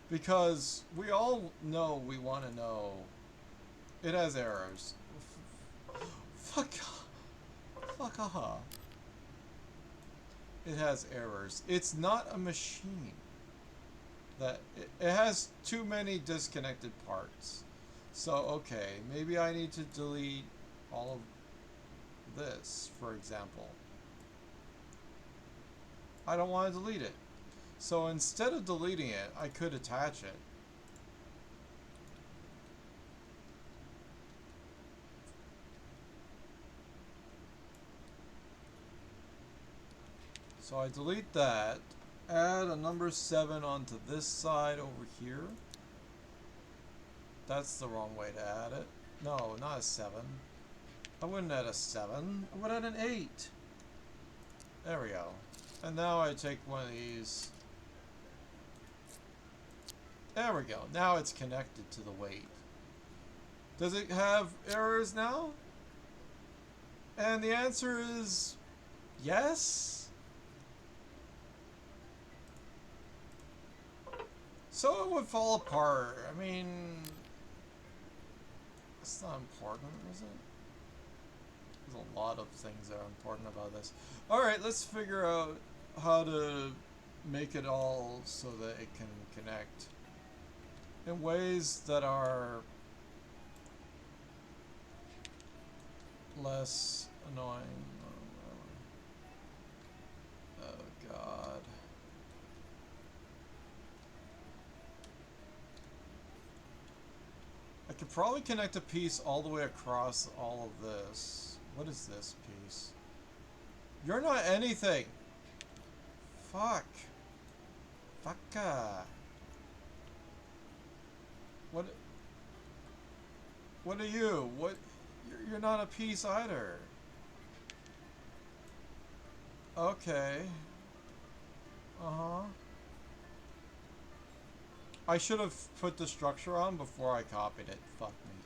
because we all know we want to know, it has errors. Fuck off. It has errors. It's not a machine. That it has too many disconnected parts. So, okay, maybe I need to delete all of this, for example. I don't want to delete it. So instead of deleting it, I could attach it. So I delete that, add a number 7 onto this side over here. That's the wrong way to add it. No, not a 7. I wouldn't add a 7. I would add an 8. There we go. And now I take one of these. There we go. Now it's connected to the weight. Does it have errors now? And the answer is yes. So it would fall apart. I mean, it's not important, is it? There's a lot of things that are important about this. Alright, let's figure out how to make it all so that it can connect in ways that are less annoying. Oh god. I could probably connect a piece all the way across all of this. What is this piece? You're not anything! Fuck. Fucka. What? What are you? What? You're not a piece either. Okay. Uh-huh. I should have put the structure on before I copied it. Fuck me.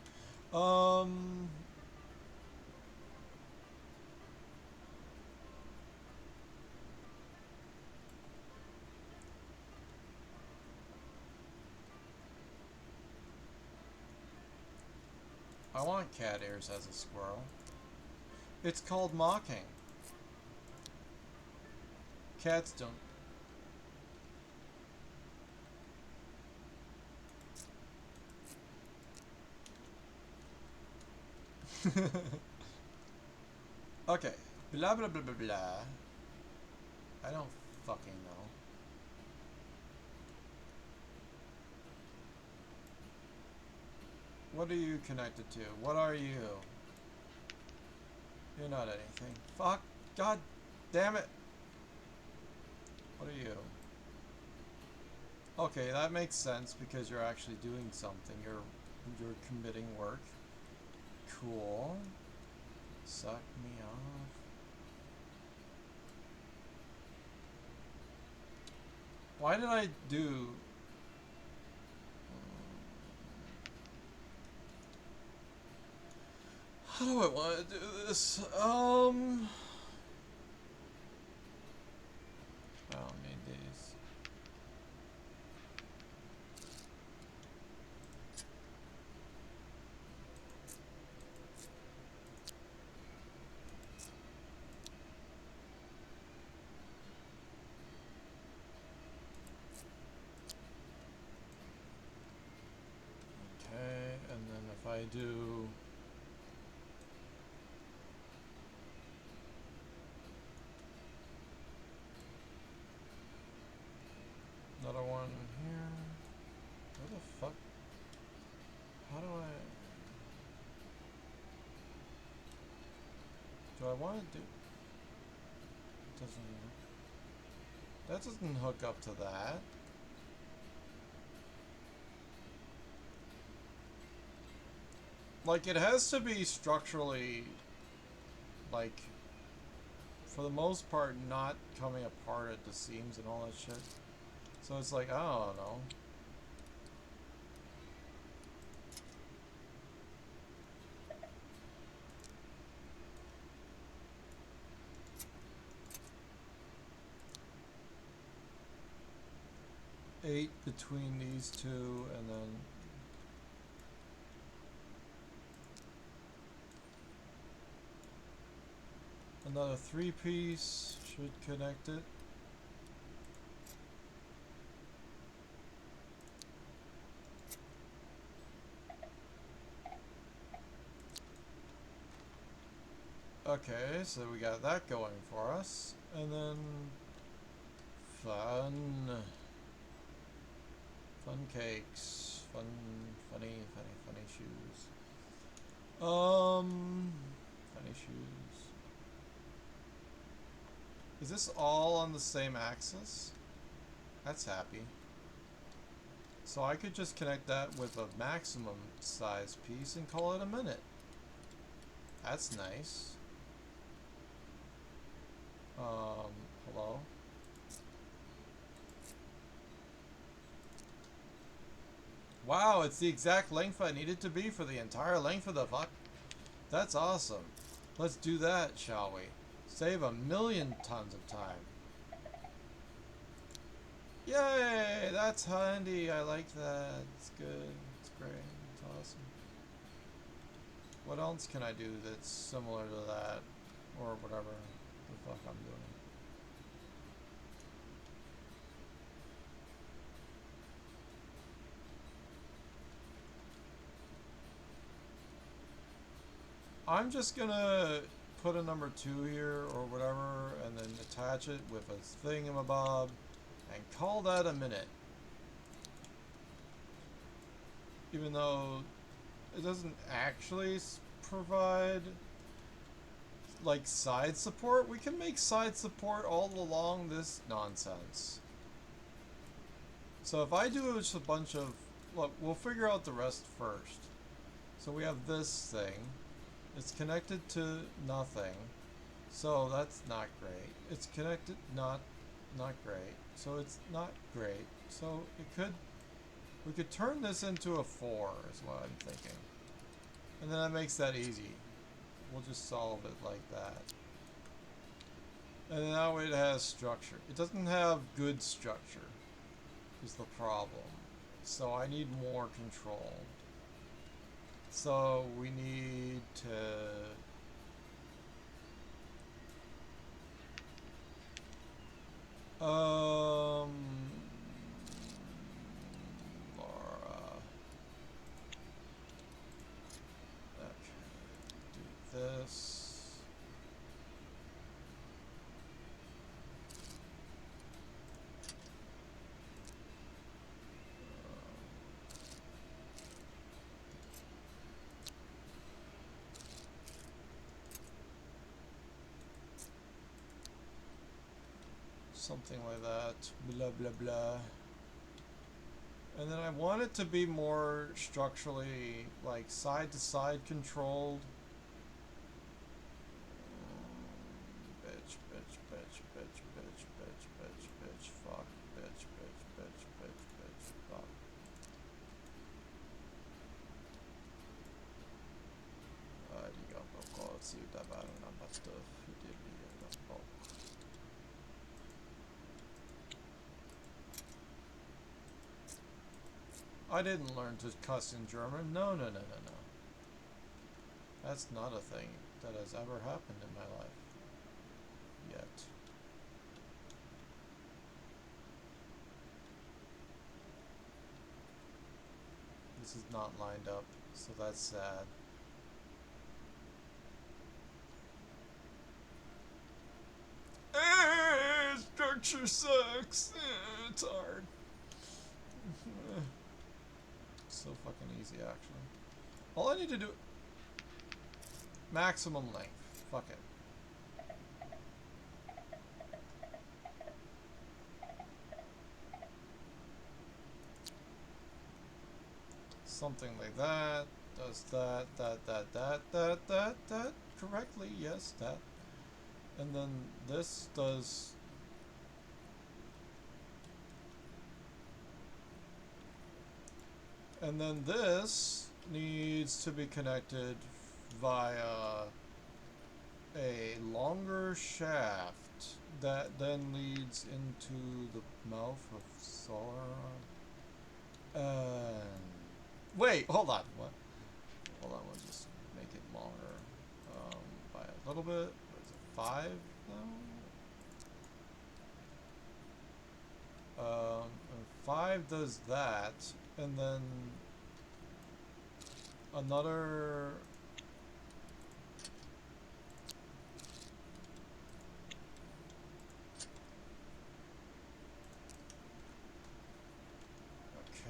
I want cat ears as a squirrel. It's called mocking. Cats don't. Okay. Blah blah blah blah blah. I don't fucking know. What are you connected to? What are you? You're not anything. Fuck. God damn it. What are you? Okay, that makes sense because you're actually doing something. You're committing work. Cool. Suck me off. Why did I do... How do I want to do this? I don't need these. Okay, and then if I do... Another one here. Where the fuck? How do I... Do I want to do... That doesn't hook up to that. Like, it has to be structurally, like, for the most part, not coming apart at the seams and all that shit. So it's like, I don't know. Eight between these two, and then another 3-piece should connect it. Okay, so we got that going for us, and then fun cakes, funny shoes. Funny shoes. Is this all on the same axis? That's happy. So I could just connect that with a maximum size piece and call it a minute. That's nice. Hello? Wow, it's the exact length I need it to be for the entire length of the fuck. That's awesome. Let's do that, shall we? Save 1,000,000 tons of time. Yay! That's handy. I like that. It's good. It's great. It's awesome. What else can I do that's similar to that? Or whatever the fuck I'm doing. I'm just gonna put a number 2 here or whatever and then attach it with a thingamabob and call that a minute. Even though it doesn't actually provide like side support, we can make side support all along this nonsense. So if I do just a bunch of, look, we'll figure out the rest first. So we have this thing. It's connected to nothing. So that's not great. It's connected, not great. So it's not great. So we could turn this into a 4 is what I'm thinking. And then that makes that easy. We'll just solve it like that. And now it has structure. It doesn't have good structure is the problem. So I need more control. So we need to Laura. Okay. Do this. Something like that. Blah blah blah. And then I want it to be more structurally like side to side controlled. Bitch, bitch, bitch, bitch, bitch, bitch, bitch, bitch, fuck, bitch, bitch, bitch, bitch, bitch, fuck. I didn't learn to cuss in German. No, no, no, no, no. That's not a thing that has ever happened in my life. Yet. This is not lined up, so that's sad. Structure sucks. It's hard. So fucking easy, actually. All I need to do... Maximum length. Fuck it. Something like that. Does that. Correctly, yes, that. And then this does... And then this needs to be connected via a longer shaft that then leads into the mouth of Sauron. Wait, hold on. What? Hold on, we'll just make it longer by a little bit. What is it, 5 now? And 5 does that, and then another...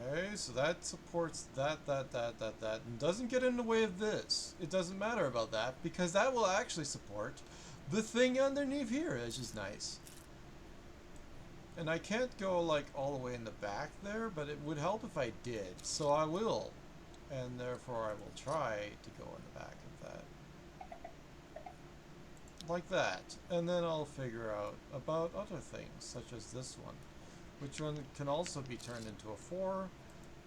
Okay, so that supports that, and doesn't get in the way of this. It doesn't matter about that, because that will actually support the thing underneath here, which is nice. And I can't go, like, all the way in the back there, but it would help if I did, so I will. And therefore I will try to go in the back of that. Like that. And then I'll figure out about other things, such as this one. Which one can also be turned into a 4,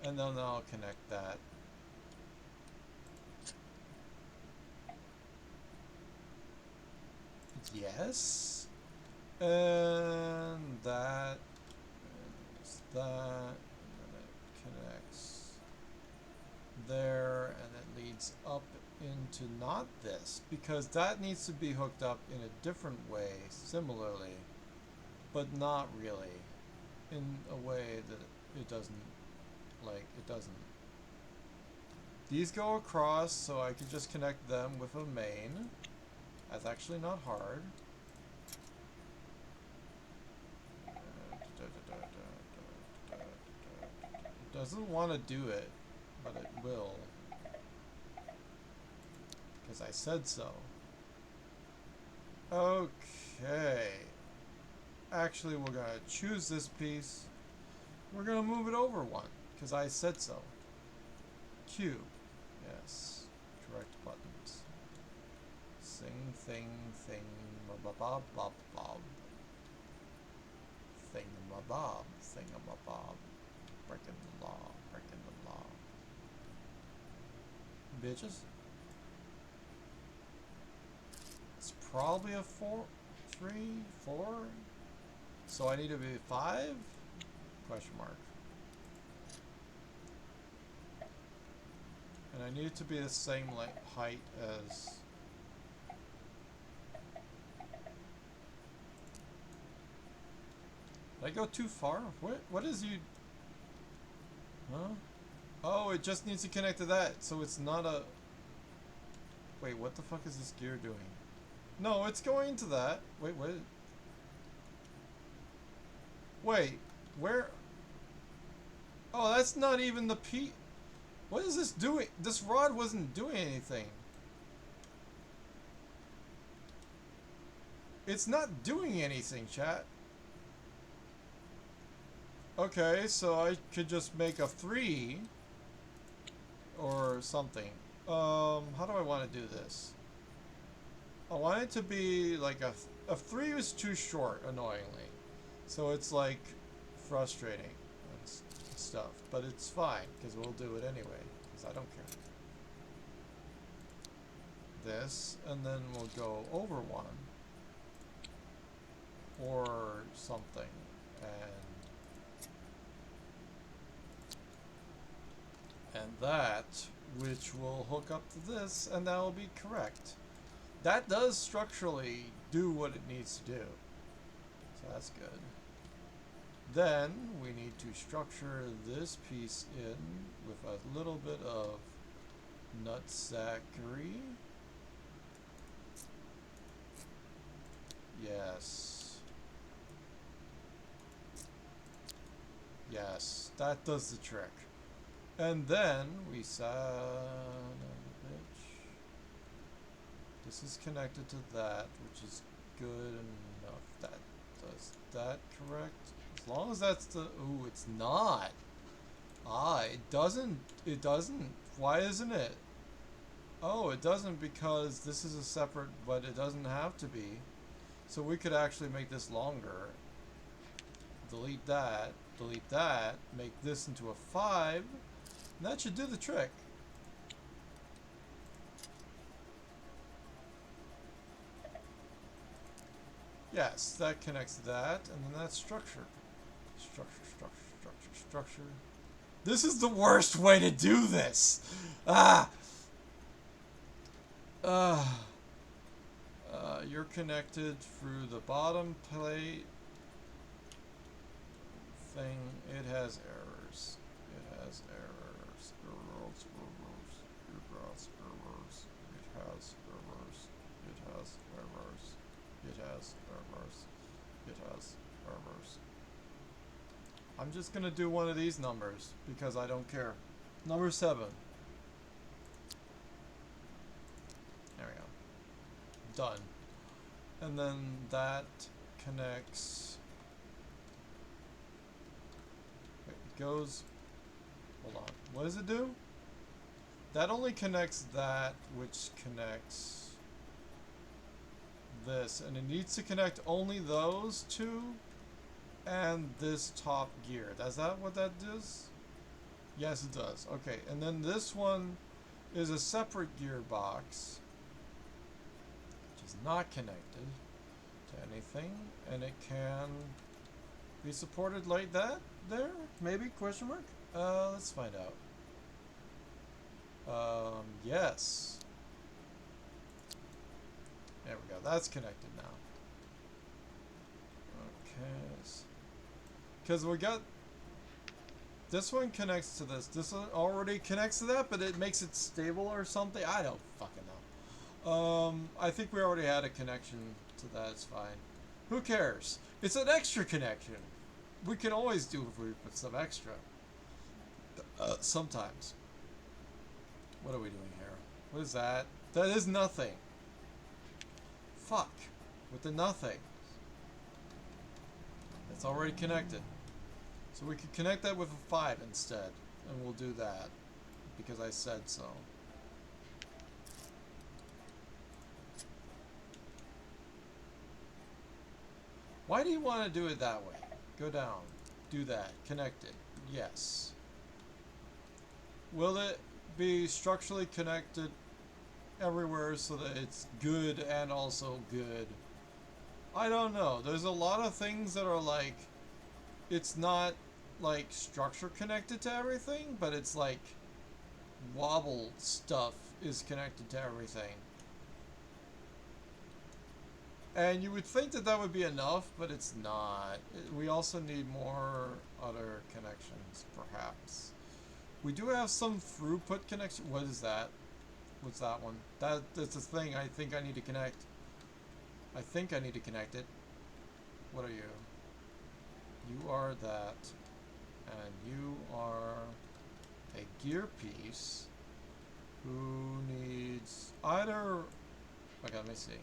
and then I'll connect that. Yes. And that. that, and then it connects there, and it leads up into not this, because that needs to be hooked up in a different way, similarly, but not really, in a way that it doesn't, like, it doesn't. These go across, so I could just connect them with a main. That's actually not hard. It doesn't want to do it, but it will. Because I said so. Okay. Actually, we're going to choose this piece. We're going to move it over one, because I said so. Q. Yes. Correct buttons. Sing, thing, thing, bob, bob, bob. Thingamabob, thingamabob. Breaking the law, breaking the law. Bitches. It's probably a 4, 3, 4. So I need to be 5? Question mark. And I need it to be the same height as... Did I go too far? What is you... Huh? Oh, it just needs to connect to that, so it's not a... Wait, what the fuck is this gear doing? No, it's going to that. Wait, what? Wait, where? Oh, that's not even the P... What is this doing? This rod wasn't doing anything. It's not doing anything, chat. Okay, so I could just make a 3 or something. How do I want to do this? I want it to be like a 3 is too short, annoyingly. So it's like frustrating and stuff, but it's fine because we'll do it anyway because I don't care. This, and then we'll go over 1 or something, and that, which will hook up to this, and that will be correct. That does structurally do what it needs to do, so that's good. Then we need to structure this piece in with a little bit of nutsackery. Yes. Yes, that does the trick. And then we son of a bitch. This is connected to that, which is good enough. That does that correct? As long as that's the... Ooh, it's not. Ah, it doesn't. It doesn't. Why isn't it? Oh, it doesn't because this is a separate, but it doesn't have to be. So we could actually make this longer. Delete that, make this into a 5. And that should do the trick. Yes, that connects to that, and then that's structure. Structure. This is the worst way to do this! You're connected through the bottom plate thing. It has errors. It has errors. Errors. It has errors. It has errors. It has errors. It has errors. It has errors. I'm just gonna do one of these numbers because I don't care. Number 7. There we go. Done. And then that connects. Wait, it goes. Hold on. What does it do? That only connects that, which connects this, and it needs to connect only those two and this top gear. Is that what that does? Yes, it does. Okay, and then this one is a separate gearbox, which is not connected to anything, and it can be supported like that there? Maybe? Question mark? Let's find out. Yes. There we go. That's connected now. Okay. Because we got... This one connects to this. This one already connects to that, but it makes it stable or something. I don't fucking know. I think we already had a connection to that. It's fine. Who cares? It's an extra connection. We can always do if we put some extra. Sometimes. What are we doing here? What is that? That is nothing. Fuck. With the nothing. It's already connected. So we could connect that with a 5 instead. And we'll do that. Because I said so. Why do you want to do it that way? Go down. Do that. Connect it. Yes. Will it be structurally connected everywhere so that it's good and also good? I don't know. There's a lot of things that are like, it's not like structure connected to everything, but it's like wobble stuff is connected to everything. And you would think that that would be enough, but it's not. We also need more other connections, perhaps. We do have some throughput connection. What is that? What's that one? That's a thing I think I need to connect. I think I need to connect it. What are you? You are that. And you are a gear piece who needs either... Okay, let me see.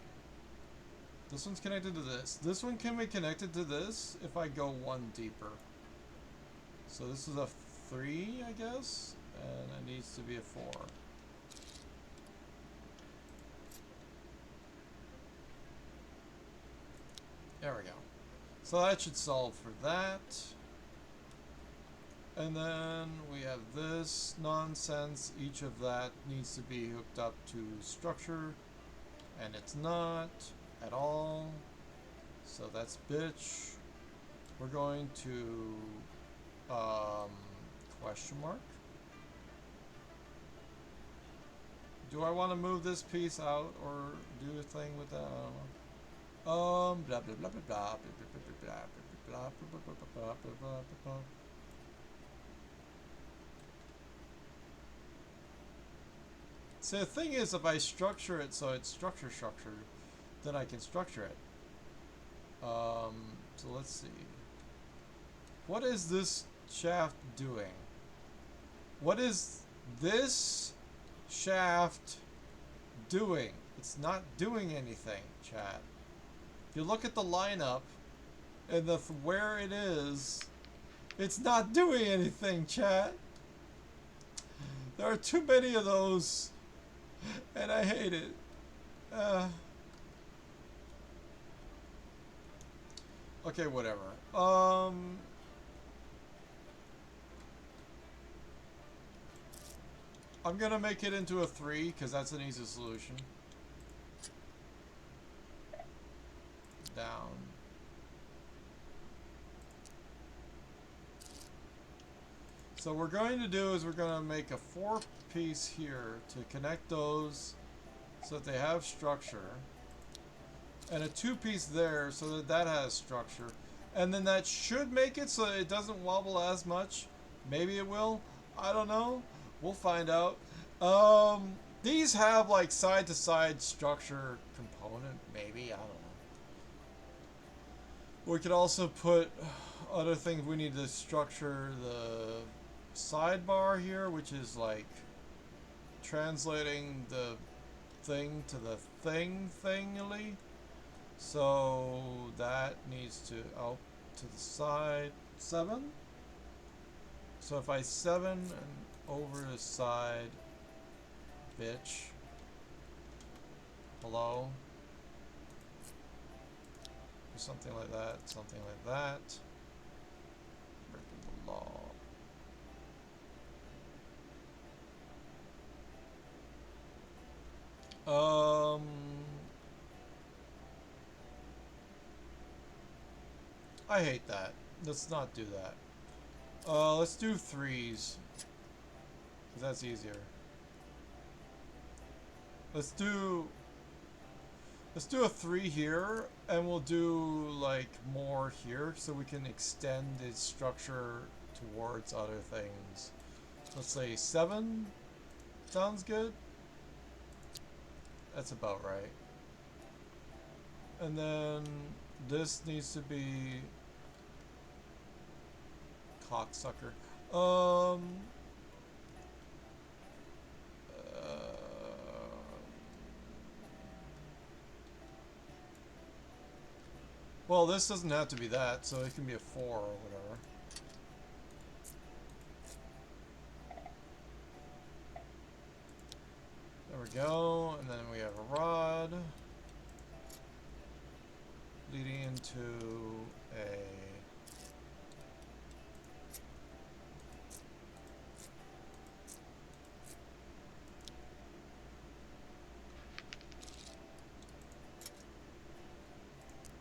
This one's connected to this. This one can be connected to this if I go one deeper. So this is a 3, I guess, and it needs to be a 4. There we go. So that should solve for that. And then we have this nonsense. Each of that needs to be hooked up to structure, and it's not at all. So that's bitch. We're going to question mark. Do I want to move this piece out or do a thing with that? I don't know. Blah blah blah blah blah blah blah blah blah blah blah blah. So the thing is, if I structure it so it's structured, then I can structure it. So let's see. What is this shaft doing? What is this shaft doing? It's not doing anything, chat. If you look at the lineup and where it is, it's not doing anything, chat. There are too many of those, and I hate it. Okay, whatever. I'm gonna make it into a 3 because that's an easy solution. Down. So what we're going to do is we're going to make a 4-piece here to connect those so that they have structure. And a 2-piece there so that that has structure. And then that should make it so that it doesn't wobble as much. Maybe it will. I don't know. We'll find out. These have like side-to-side structure component. Maybe. I don't know. We could also put other things. We need to structure the sidebar here, which is like translating the thing to the thingly. So that needs to out to the side 7. So if I 7 and over the side, bitch. Hello. Or something like that. Something like that. Breaking the law. I hate that. let's not do that. Let's do 3s. 'Cause that's easier. Let's do a 3 here, and we'll do like more here so we can extend its structure towards other things. Let's say 7 sounds good. That's about right. And then this needs to be cocksucker. Well, this doesn't have to be that, so it can be a 4 or whatever. There we go, and then we have a rod leading into a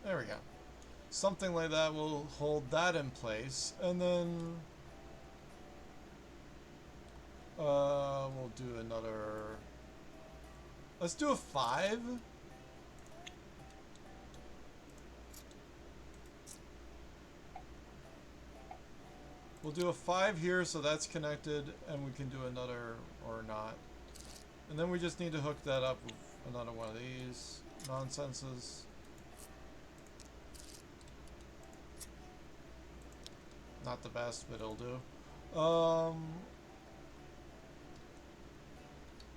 there we go. Something like that will hold that in place, and then we'll do another. Let's do a 5. We'll do a 5 here, so that's connected, and we can do another or not. And then we just need to hook that up with another one of these nonsenses. Not the best, but it'll do.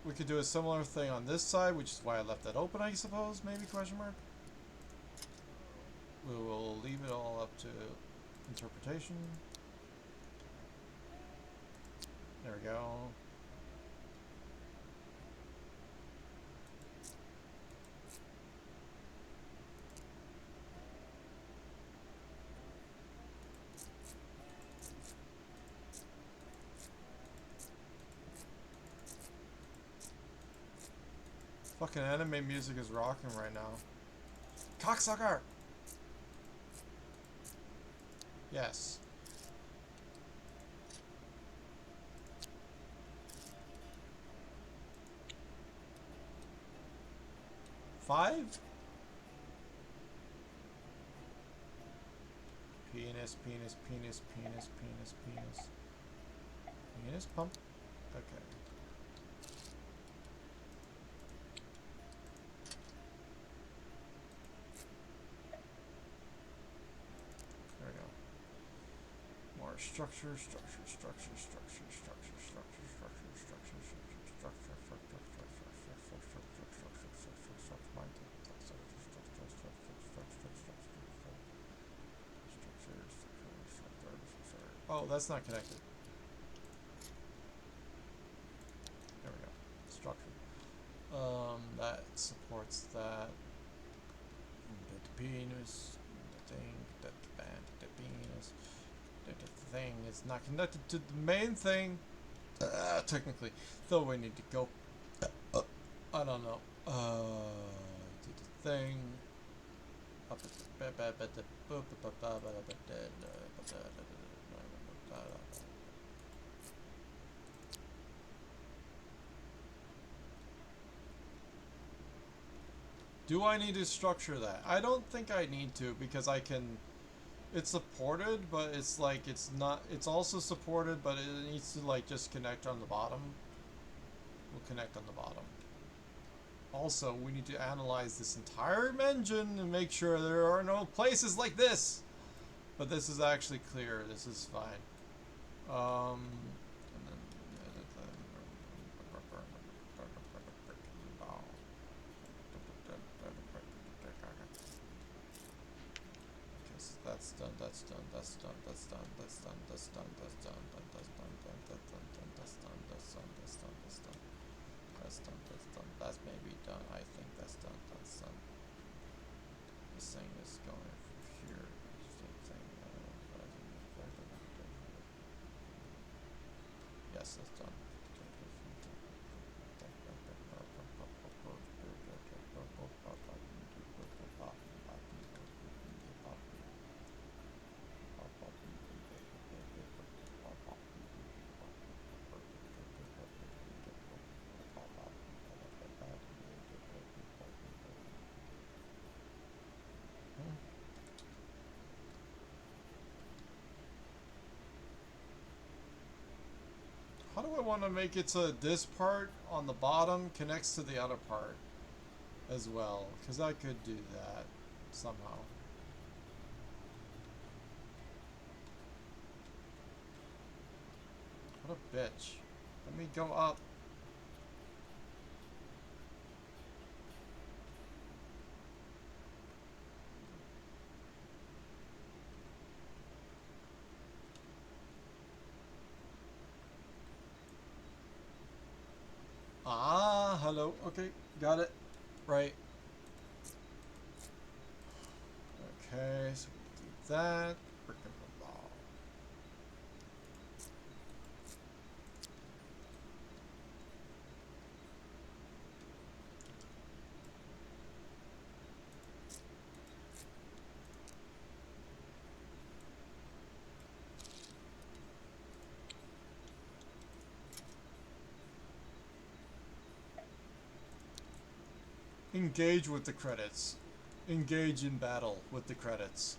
We could do a similar thing on this side, which is why I left that open, I suppose, maybe, question mark? We will leave it all up to interpretation. There we go. Fucking anime music is rocking right now. Cocksucker! Yes. Five? Penis, penis, penis, penis, penis, penis. Penis pump? Okay. There we go. More structure, structure, structure, structure, structure, structure, structure, structure, structure, structure, oh, that's not connected. There we go. Structure. That supports that. The penis. The thing. The band. The penis. The thing is not connected to the main thing. Technically. Though we need to go. I don't know. Do the thing. Up at the do I need to structure that? I don't think I need to, because I can. It's supported, but it's like it's not. It's also supported, but it needs to like just connect on the bottom. We'll connect on the bottom. Also, we need to analyze this entire engine and make sure there are no places like this. But this is actually clear. This is fine. And then, that's done. That's done. That's done. That's done. That's done. That's done. That's done. That's done. That's done. That's done. That's done. That's done. That's done. That's done. That's done. That's maybe done. I think that's done. That's done. This thing is going here. Same thing. Yes, that's done. want to make it so this part on the bottom connects to the other part as well, because I could do that somehow. What a bitch. Let me go up. Ah, hello. Okay, got it. Right. Okay, so we do that. Frickin' ball. Engage with the credits. Engage in battle with the credits.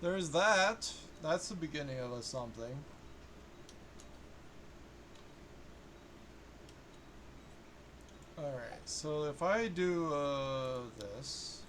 There's that. That's the beginning of a something. Alright, so if I do this.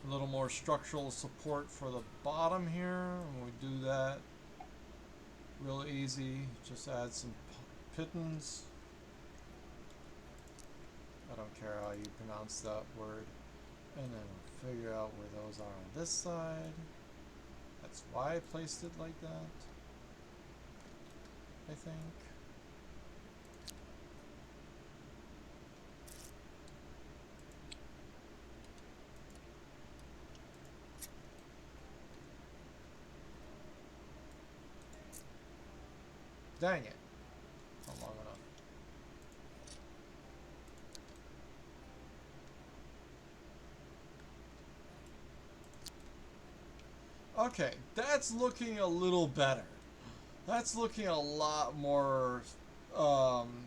A little more structural support for the bottom here, and we do that real easy. Just add some pittons. I don't care how you pronounce that word. And then figure out where those are on this side. That's why I placed it like that, I think. Dang it. Not long enough. Okay, that's looking a little better. That's looking a lot more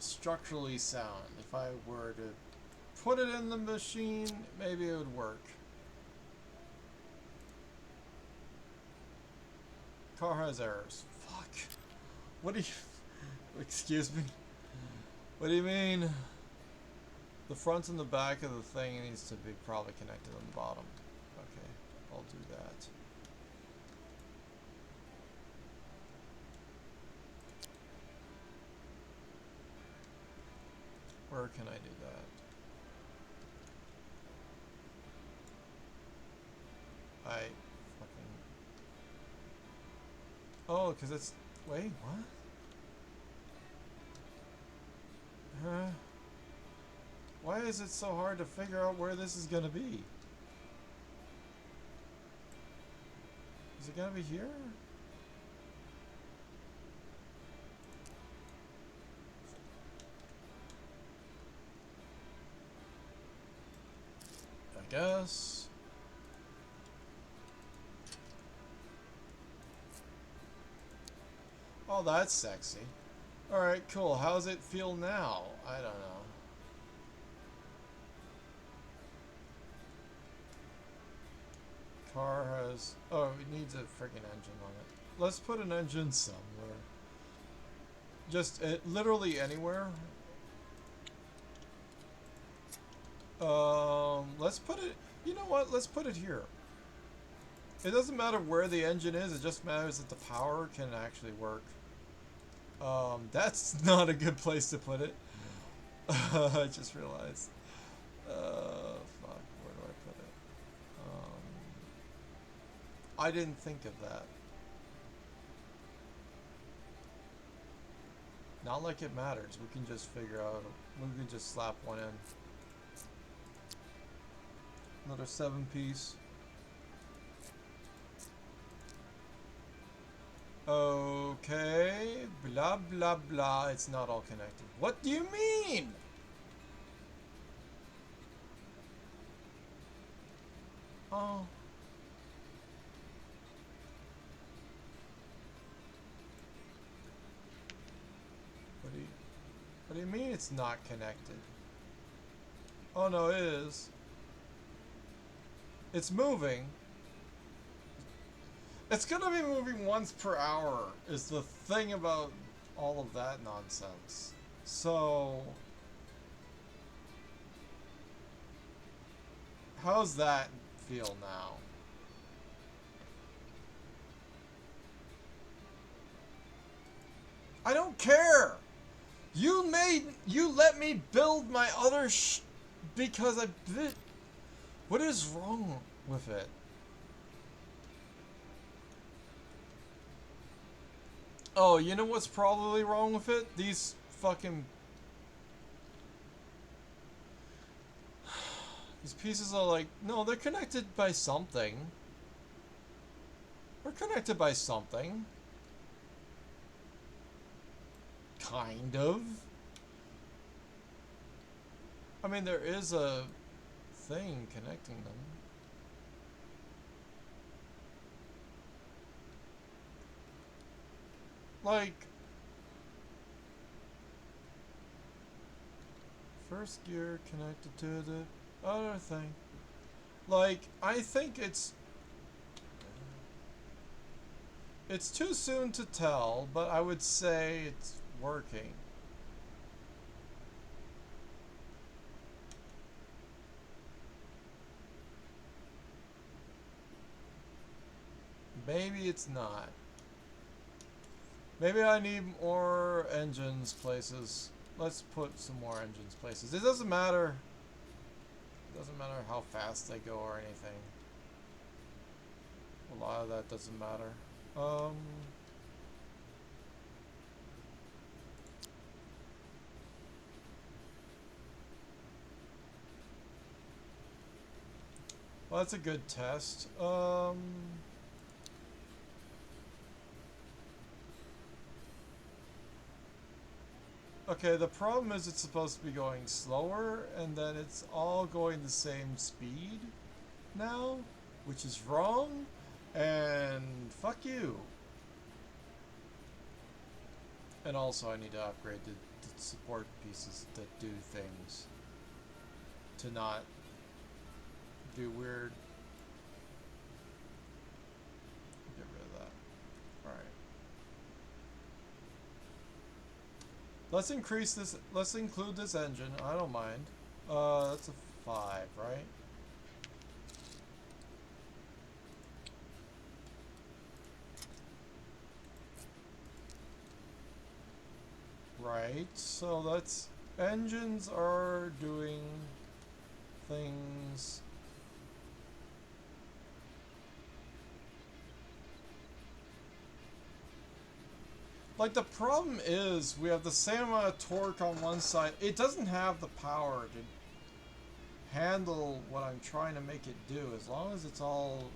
structurally sound. If I were to put it in the machine, maybe it would work. Car has errors. Fuck. What do you... Excuse me? What do you mean? The front and the back of the thing needs to be probably connected on the bottom. Okay, I'll do that. Where can I do that? I fucking... Oh, because it's... Wait, what? Huh? Why is it so hard to figure out where this is gonna be? Is it gonna be here? I guess. Oh, that's sexy. Alright, cool. How's it feel now? I don't know. Car has... Oh, it needs a freaking engine on it. Let's put an engine somewhere. Just literally anywhere. Let's put it... You know what? Let's put it here. It doesn't matter where the engine is. It just matters that the power can actually work. That's not a good place to put it. I just realized. Fuck. Where do I put it? I didn't think of that. Not like it matters. We can just figure out. We can just slap one in. Another 7-piece. Okay. Blah, blah, blah. It's not all connected. What do you mean? Oh. What do you mean it's not connected? Oh no, it is. It's moving. It's gonna be moving once per hour is the thing about all of that nonsense. So... How's that feel now? I don't care! You let me build my other because I bit... What is wrong with it? Oh, you know what's probably wrong with it? These fucking... These pieces are like... No, they're connected by something. They're connected by something. Kind of. I mean, there is a thing connecting them. Like... First gear connected to the other thing. Like, I think it's too soon to tell, but I would say it's working. Maybe it's not. Maybe I need more engines places. Let's put some more engines places. It doesn't matter. It doesn't matter how fast they go or anything. A lot of that doesn't matter. Well, that's a good test. Okay, the problem is it's supposed to be going slower, and then it's all going the same speed now, which is wrong, and fuck you. And also I need to upgrade the support pieces that do things to not do weird. Get rid of that. Alright. Let's increase this, let's include this engine, I don't mind. That's a 5, right? Right, so let's engines are doing things. Like, the problem is we have the same amount of torque on one side. It doesn't have the power to handle what I'm trying to make it do, as long as it's all...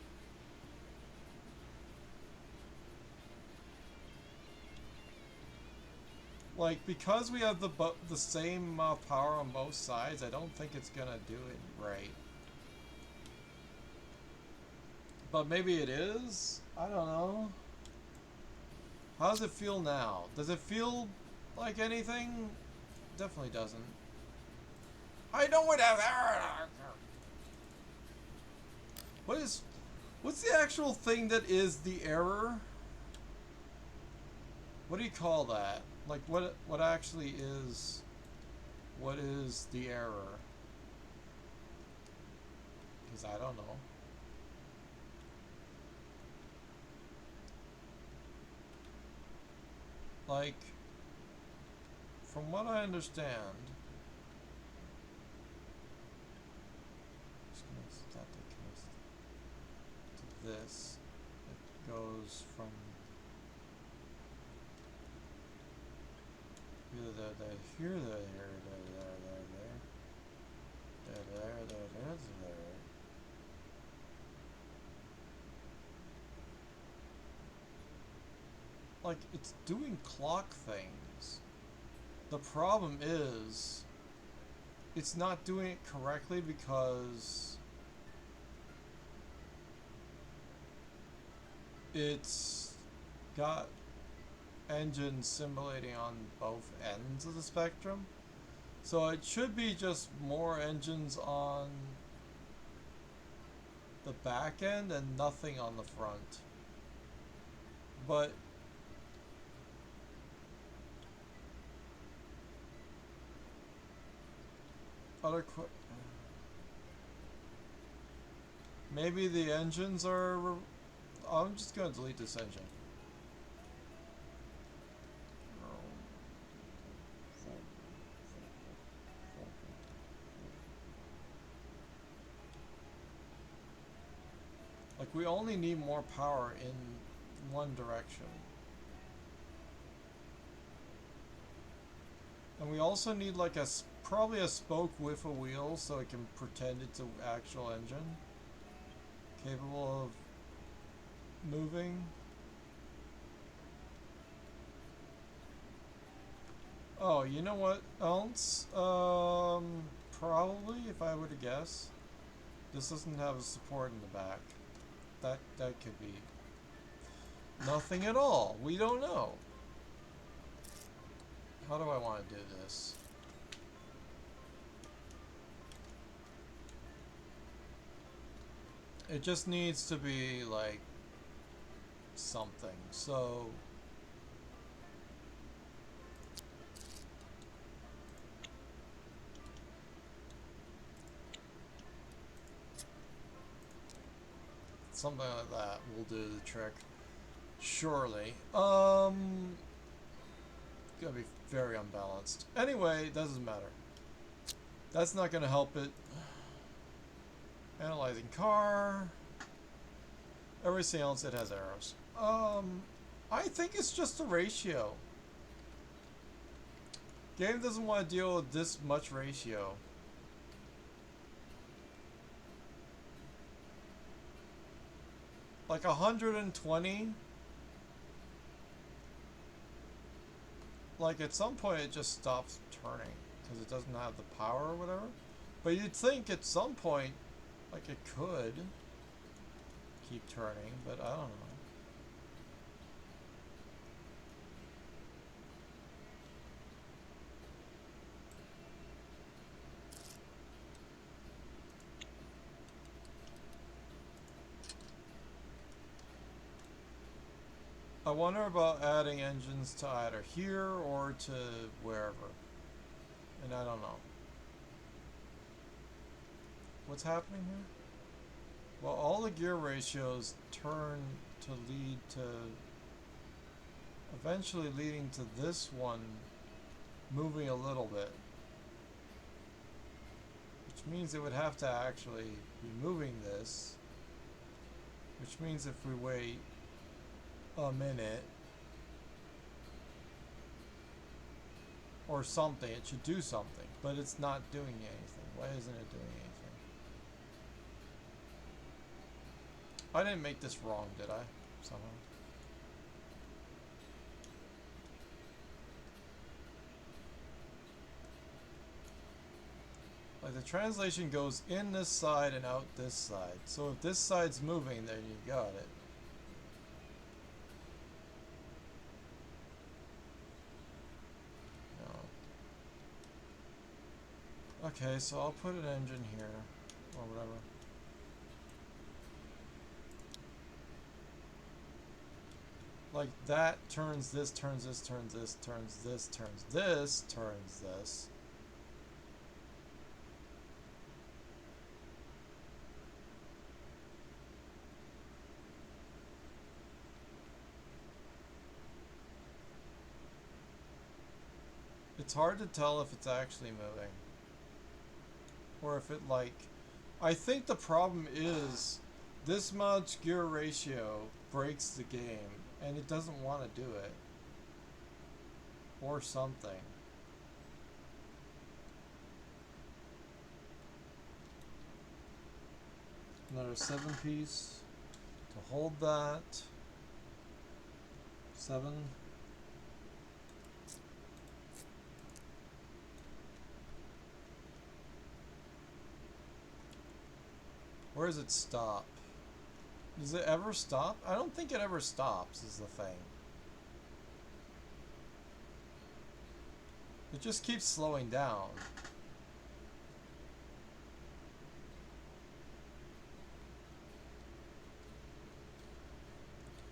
Like, because we have the same amount of power on both sides, I don't think it's gonna do it right. But maybe it is? I don't know. How does it feel now? Does it feel like anything? Definitely doesn't. I know what that... What's the actual thing that is the error? What do you call that? Like, what actually is... What is the error? Because I don't know. Like, from what I understand... Just gonna set that connects to this. It goes from... Here, there, here, there, there. Like, it's doing clock things. The problem is, it's not doing it correctly because it's got engines simulating on both ends of the spectrum. So it should be just more engines on the back end and nothing on the front. But maybe the engines are... I'm just gonna delete this engine. Like, we only need more power in one direction. And we also need like probably a spoke with a wheel so it can pretend it's an actual engine. Capable of moving. Oh, you know what else? Probably, if I were to guess. This doesn't have a support in the back. That could be nothing at all. We don't know. How do I want to do this? It just needs to be like something. So something like that will do the trick. Surely. Gonna be very unbalanced. Anyway, it doesn't matter. That's not gonna help it. Analyzing car. Everything else, it has arrows. I think it's just a ratio. Game doesn't want to deal with this much ratio. Like 120. Like at some point it just stops turning because it doesn't have the power or whatever. But you'd think at some point, like it could keep turning, but I don't know. I wonder about adding engines to either here or to wherever. And I don't know. What's happening here? Well, all the gear ratios turn to lead to... eventually leading to this one moving a little bit. which means it would have to actually be moving this, which means if we wait a minute or something, it should do something, but it's not doing anything. Why isn't it doing anything? I didn't make this wrong, did I? Somehow. Like the translation goes in this side and out this side. So if this side's moving, then you got it. No. Okay, so I'll put an engine here, or whatever. Like that turns this, turns this, turns this, turns this, turns this, turns this. It's hard to tell if it's actually moving. Or if it like... I think the problem is this much gear ratio breaks the game and it doesn't want to do it. Or something. Another 7-piece to hold that. 7. Where does it stop? Does it ever stop? I don't think it ever stops, is the thing. It just keeps slowing down.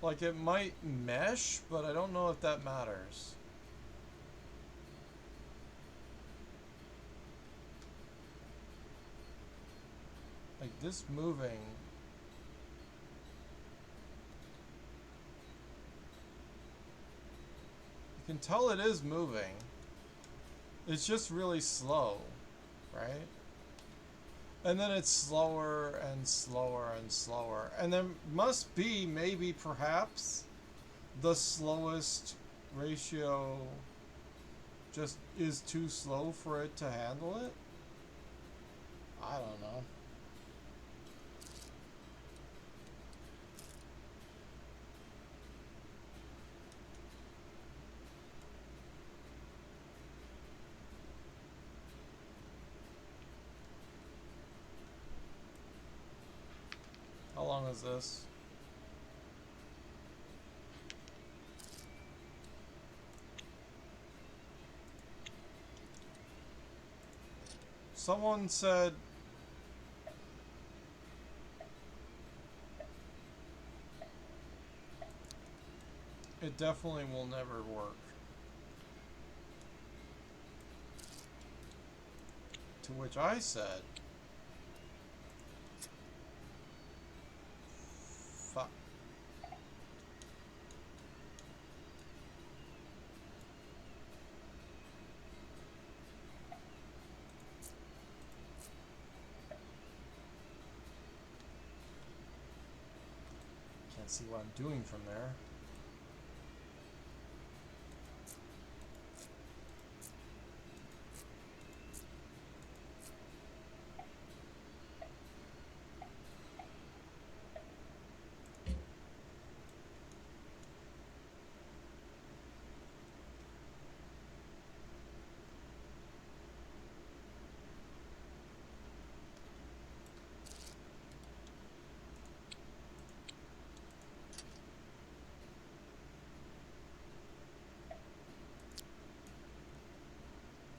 Like it might mesh, but I don't know if that matters. Like this moving. You can tell it is moving. It's just really slow, right? And then it's slower and slower and slower. And there must be, maybe, perhaps, the slowest ratio just is too slow for it to handle it? I don't know. How long is this? Someone said it definitely will never work. To which I said, fuck. Can't see what I'm doing from there.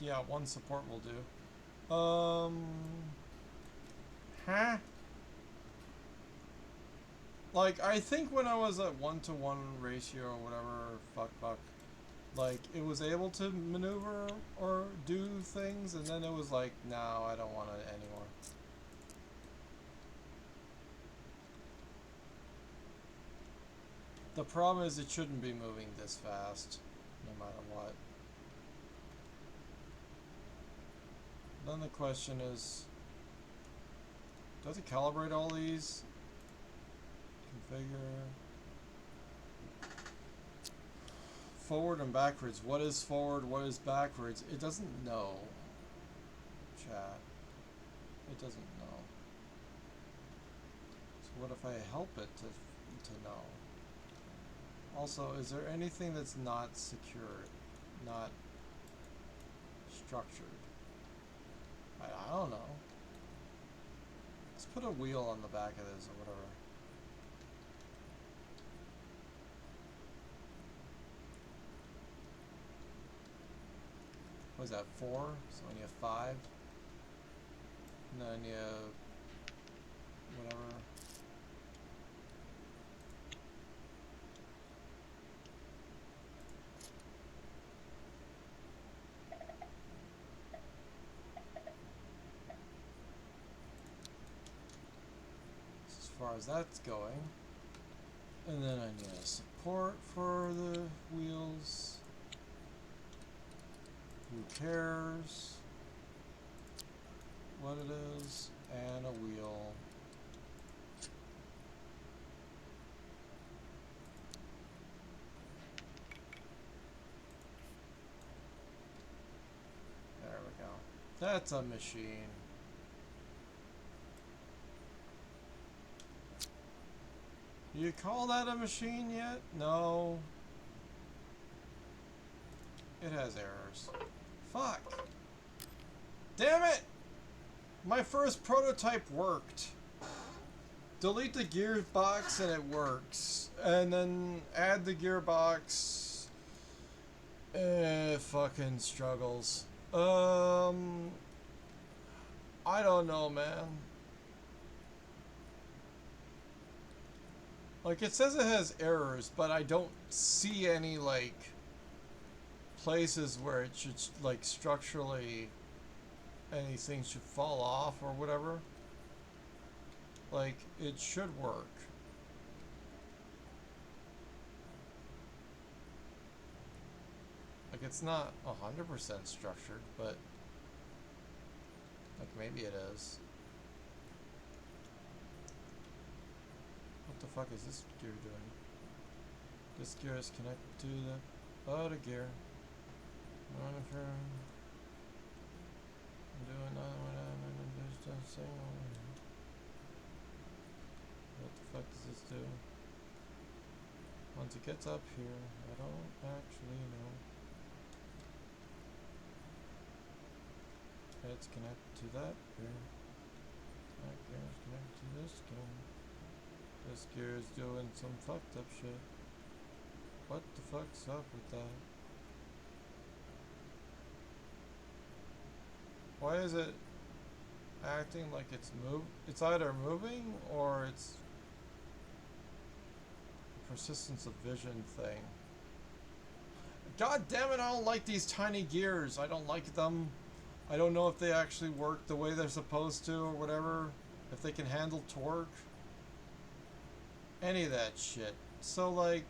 Yeah, one support will do. Huh? Like, I think when I was at 1-to-1 ratio or whatever, fuck, like, it was able to maneuver or do things, and then it was like, no, I don't want it anymore. The problem is it shouldn't be moving this fast, no matter what. Then the question is, Does it calibrate all these? Configure. Forward and backwards. What is forward? What is backwards? It doesn't know. Chat. It doesn't know. So what if I help it to know? Also, is there anything that's not secured? Not structured? I don't know. Let's put a wheel on the back of this or whatever. What is that, 4? So when you have 5. And then you have whatever. As far as that's going. And then I need a support for the wheels. Who cares what it is? And a wheel. There we go. That's a machine. You call that a machine yet? No. It has errors. Fuck. Damn it! My first prototype worked. Delete the gearbox and it works. And then add the gearbox. Fucking struggles. I don't know, man. Like, it says it has errors, but I don't see any, like, places where it should, like, structurally anything should fall off or whatever. Like, it should work. Like, it's not 100% structured, but like, maybe it is. What the fuck is this gear doing? This gear is connected to the other gear. I'm doing another one and there's just saying over here. What the fuck does this do? Once it gets up here, I don't actually know. It's connected to that gear. That gear is connected to this gear. This gear is doing some fucked up shit. What the fuck's up with that? Why is it acting like it's it's either moving or it's a persistence of vision thing. God damn it, I don't like these tiny gears. I don't like them. I don't know if they actually work the way they're supposed to or whatever. If they can handle torque. Any of that shit. So, like,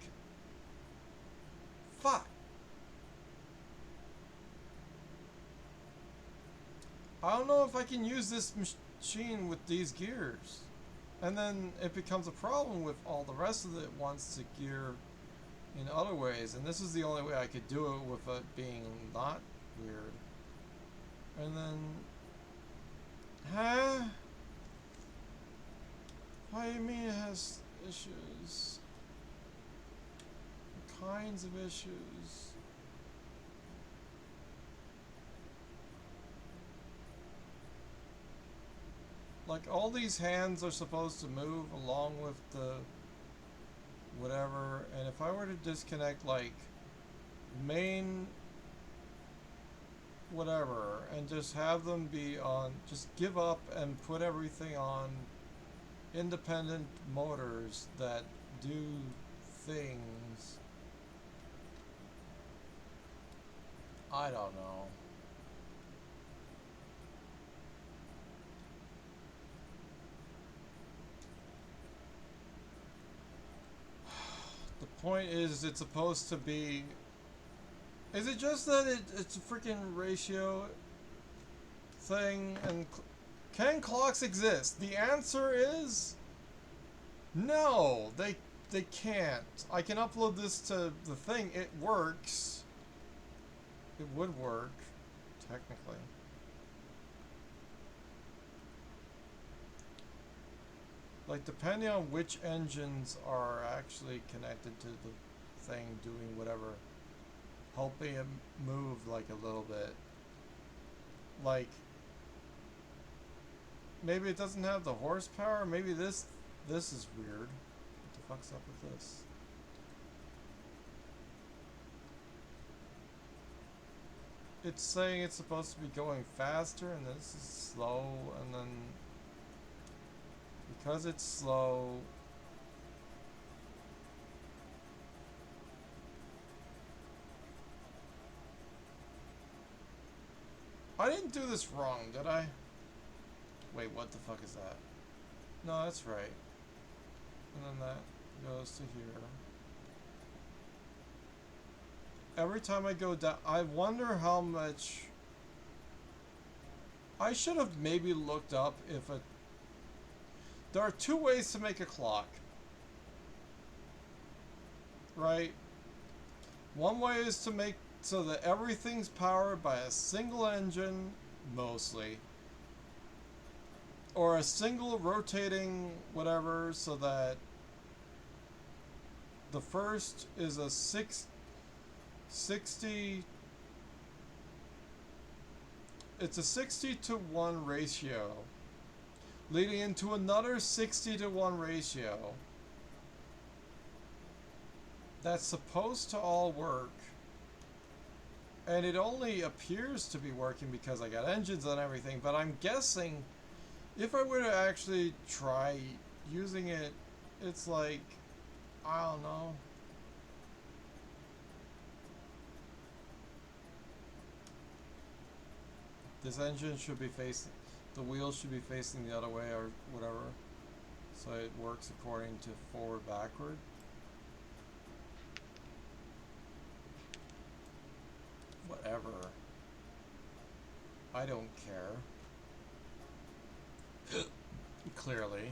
fuck. I don't know if I can use this machine with these gears. And then it becomes a problem with all the rest of it wants to gear in other ways. And this is the only way I could do it with it being not weird. And then... Huh? What do you mean it has issues? What kinds of issues? Like, all these hands are supposed to move along with the whatever, and if I were to disconnect, like, main whatever, and just have them be on, just give up and put everything on independent motors that do things. I don't know. The point is, it's supposed to be... Is it just that it's a freaking ratio thing, and Can clocks exist? The answer is no. They can't. I can upload this to the thing. It works. It would work, technically. Like, depending on which engines are actually connected to the thing doing whatever, helping it move like a little bit. Like, maybe it doesn't have the horsepower. Maybe this is weird. What the fuck's up with this? It's saying it's supposed to be going faster, and this is slow, and then because it's slow, I didn't do this wrong, did I? Wait, what the fuck is that? No, that's right. And then that goes to here. Every time I go down, I wonder how much. I should have maybe looked up if a. There are two ways to make a clock. Right? One way is to make so that everything's powered by a single engine, mostly. Or a single rotating whatever, so that the first is a 60. It's a 60-to-1 ratio, leading into another 60-to-1 ratio. That's supposed to all work. And it only appears to be working because I got engines and everything, but I'm guessing if I were to actually try using it, it's like, I don't know. This engine should be facing, the wheels should be facing the other way or whatever. So it works according to forward, backward. Whatever. I don't care. Clearly.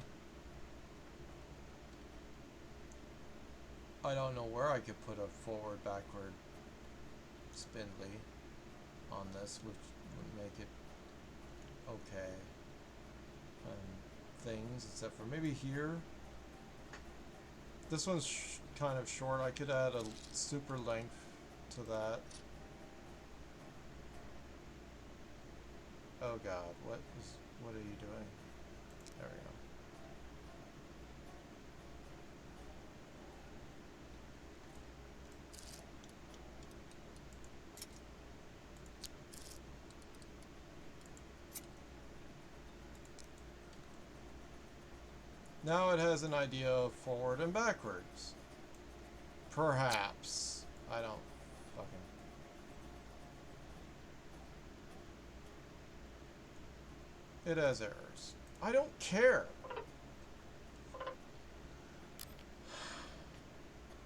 I don't know where I could put a forward, backward spindly on this, which would make it okay. And things, except for maybe here. This one's kind of short. I could add a super length to that. Oh god, what are you doing? There we go. Now it has an idea of forward and backwards. Perhaps. I don't fucking... It has errors. I don't care.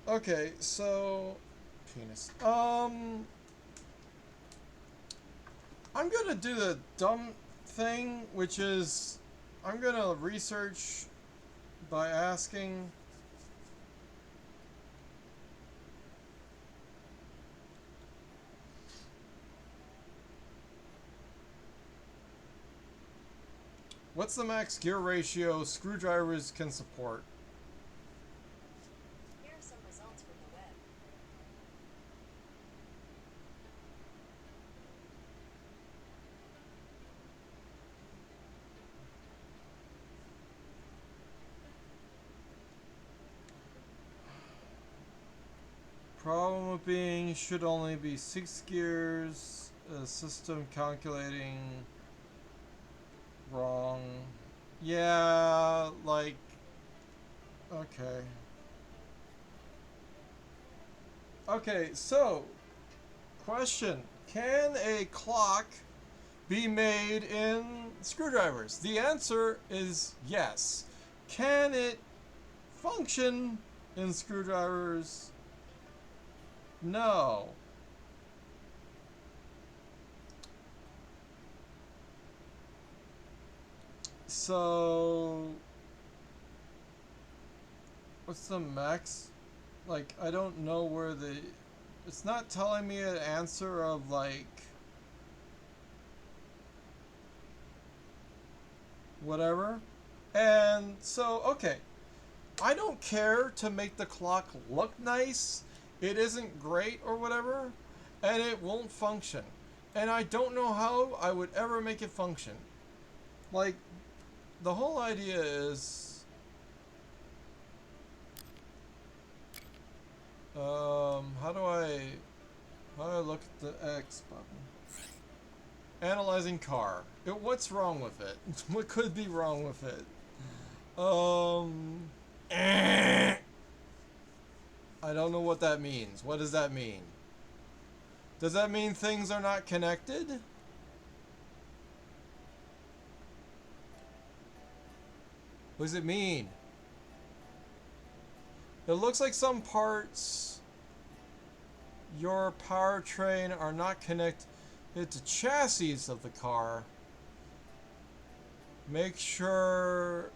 Okay, so penis. I'm gonna do the dumb thing, which is I'm gonna research by asking what's the max gear ratio screwdrivers can support. Here are some results from the web. Problem of being should only be 6 gears. System calculating wrong. Yeah, like, okay. Okay, so question: can a clock be made in screwdrivers? The answer is yes. Can it function in screwdrivers? No. So what's the max? Like, I don't know where the... It's not telling me an answer of, like... Whatever. And so, okay. I don't care to make the clock look nice. It isn't great or whatever. And it won't function. And I don't know how I would ever make it function. Like, the whole idea is... how do I look at the X button? Analyzing car. What's wrong with it? What could be wrong with it? I don't know what that means. What does that mean? Does that mean things are not connected? What does it mean? It looks like some parts your powertrain are not connected to chassis of the car. Make sure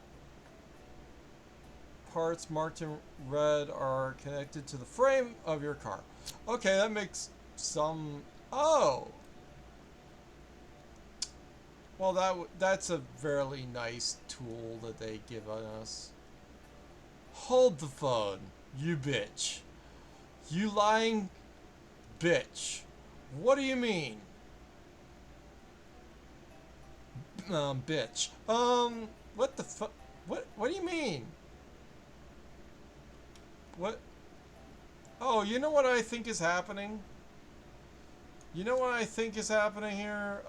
parts marked in red are connected to the frame of your car. Okay, that makes some... Oh! Well, that's a very nice tool that they give us. Hold the phone, you bitch. You lying bitch. What do you mean? Bitch. What the fuck? What do you mean? What? Oh, you know what I think is happening? You know what I think is happening here?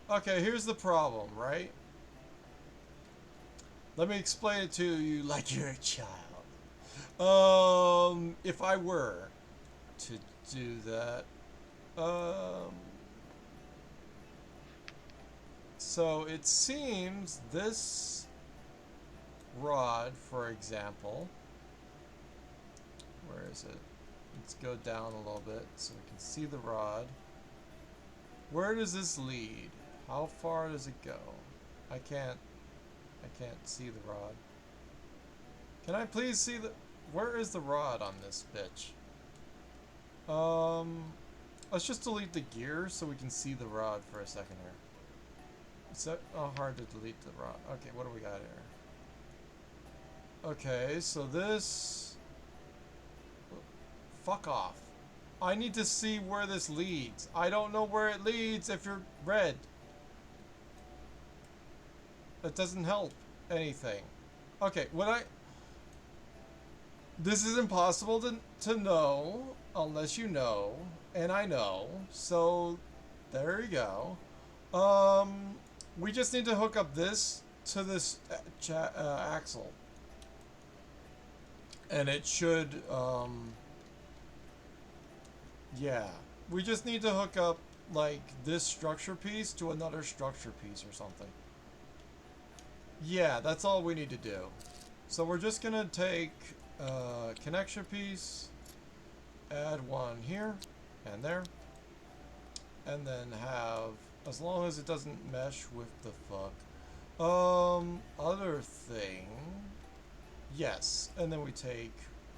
Okay, here's the problem, right? Let me explain it to you like you're a child. If I were to do that, so it seems this rod, for example, where is it? Let's go down a little bit so we can see the rod. Where does this lead? How far does it go? I can't see the rod. Can I please see the... Where is the rod on this bitch? Let's just delete the gear so we can see the rod for a second here. It's so hard to delete the rod. Okay, what do we got here? Okay, so this... Fuck off. I need to see where this leads. I don't know where it leads if you're red. That doesn't help anything. Okay, this is impossible to know unless you know, and I know. So there you go. We just need to hook up this to this axle, and it should. Yeah, we just need to hook up like this structure piece to another structure piece or something. Yeah, that's all we need to do. So we're just gonna take connection piece, add one here and there, and then have, as long as it doesn't mesh with the fuck, other thing, yes, and then we take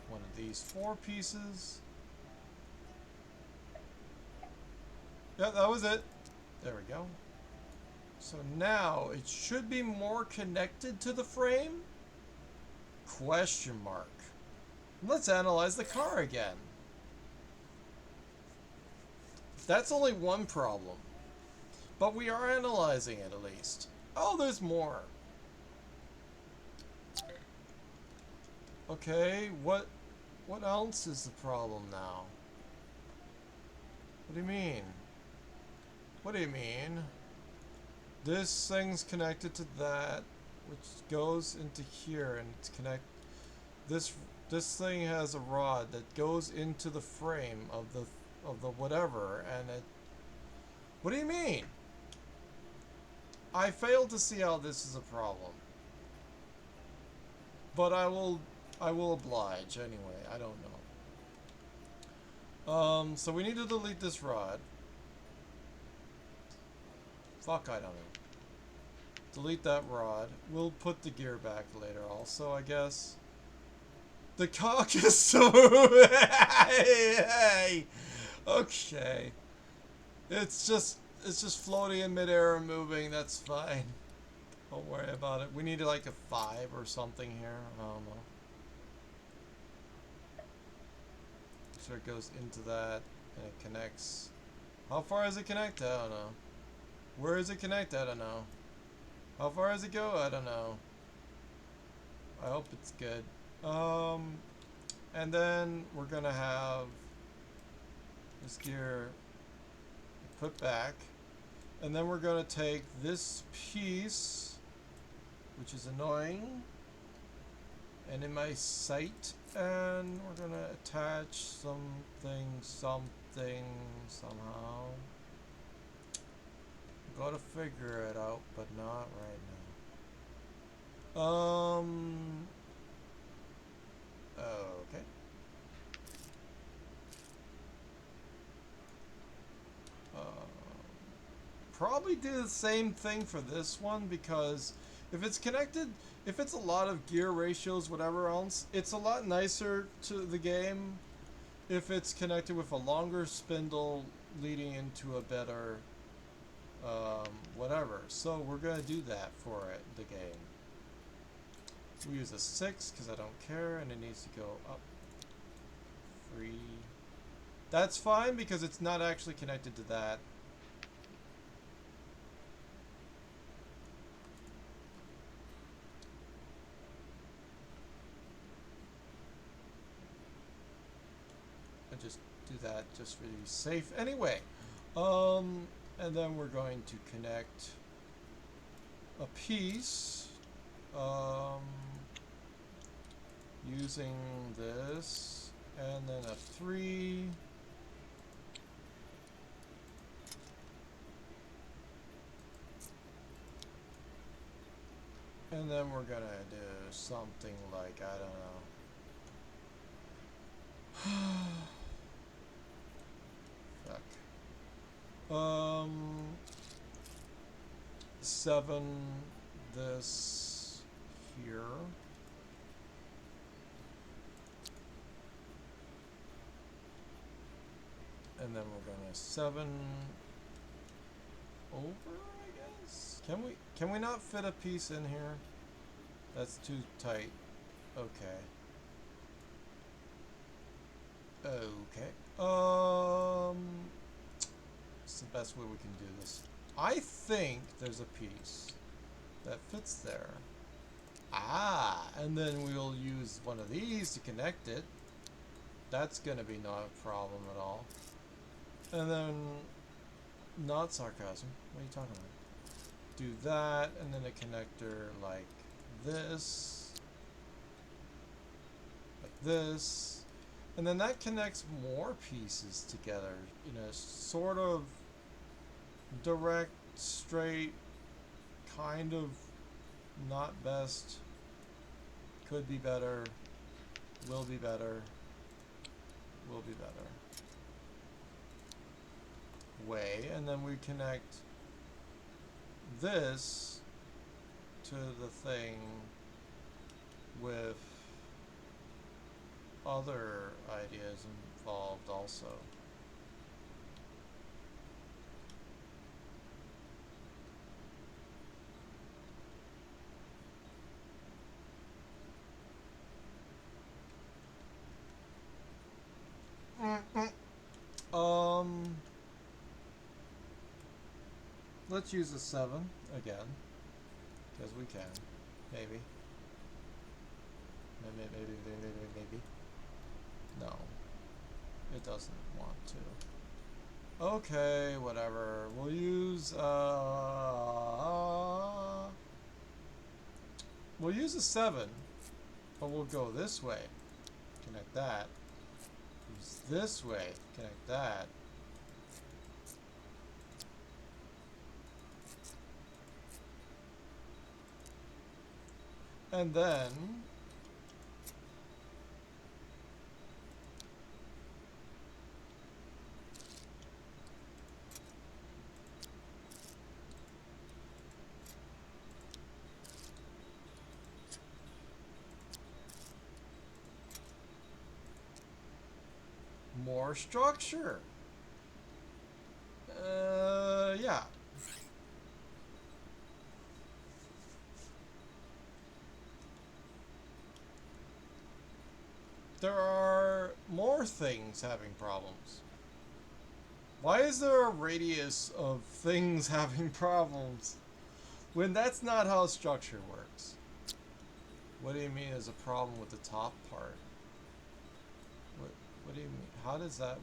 one of these 4 pieces. Yeah, that was it. There we go. So now it should be more connected to the frame? Question mark. Let's analyze the car again. That's only one problem. But we are analyzing it at least. Oh, there's more. Okay, what else is the problem now? What do you mean? What do you mean? This thing's connected to that, which goes into here, and it's this thing has a rod that goes into the frame of the whatever, and it... What do you mean? I failed to see how this is a problem. But I will oblige anyway. I don't know. So we need to delete this rod. Fuck, I don't know. Delete that rod. We'll put the gear back later also, I guess. The cock is so... hey! Okay. It's just floating in midair and moving. That's fine. Don't worry about it. We need like a 5 or something here. I don't know. So it goes into that and it connects. How far does it connect? I don't know. Where does it connect? I don't know. How far does it go? I don't know. I hope it's good. And then we're gonna have this gear put back, and then we're gonna take this piece, which is annoying and in my sight, and we're gonna attach something somehow. Gotta figure it out, but not right now. Okay. Probably do the same thing for this one, because if it's connected, if it's a lot of gear ratios, whatever else, it's a lot nicer to the game if it's connected with a longer spindle leading into a better whatever. So we're gonna do that for it, the game. We use a 6 because I don't care, and it needs to go up 3. That's fine because it's not actually connected to that. I just do that just for to be safe anyway. And then we're going to connect a piece using this, and then a 3. And then we're gonna do something like, I don't know. Fuck. 7 this here. And then we're gonna 7 over, I guess? Can we not fit a piece in here? That's too tight. Okay. Okay. It's the best way we can do this. I think there's a piece that fits there. Ah, and then we'll use one of these to connect it. That's gonna be not a problem at all. And then, not sarcasm. What are you talking about? Do that, and then a connector like this. Like this. And then that connects more pieces together in a sort of direct, straight, kind of not best, could be better, will be better, will be better way. And then we connect this to the thing with other ideas involved also. Let's use a 7 again, because we can. Maybe. Maybe. No. It doesn't want to. Okay, whatever. We'll use a 7, but we'll go this way. Connect that. Use this way. Connect that. And then more structure. Yeah. There are more things having problems. Why is there a radius of things having problems when that's not how structure works? What do you mean there's a problem with the top part? What do you mean? How does that...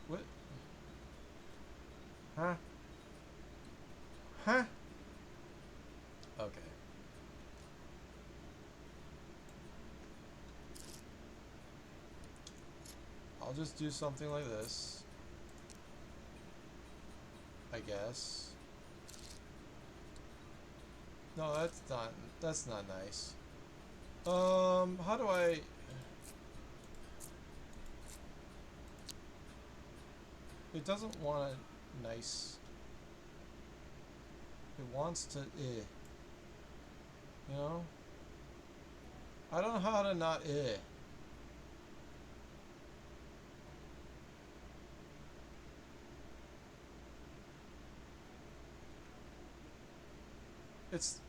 What? Huh? Huh? Okay. I'll just do something like this. I guess. No, that's not nice. How do I... It doesn't want a nice... It wants to... You know? I don't know how to not It's...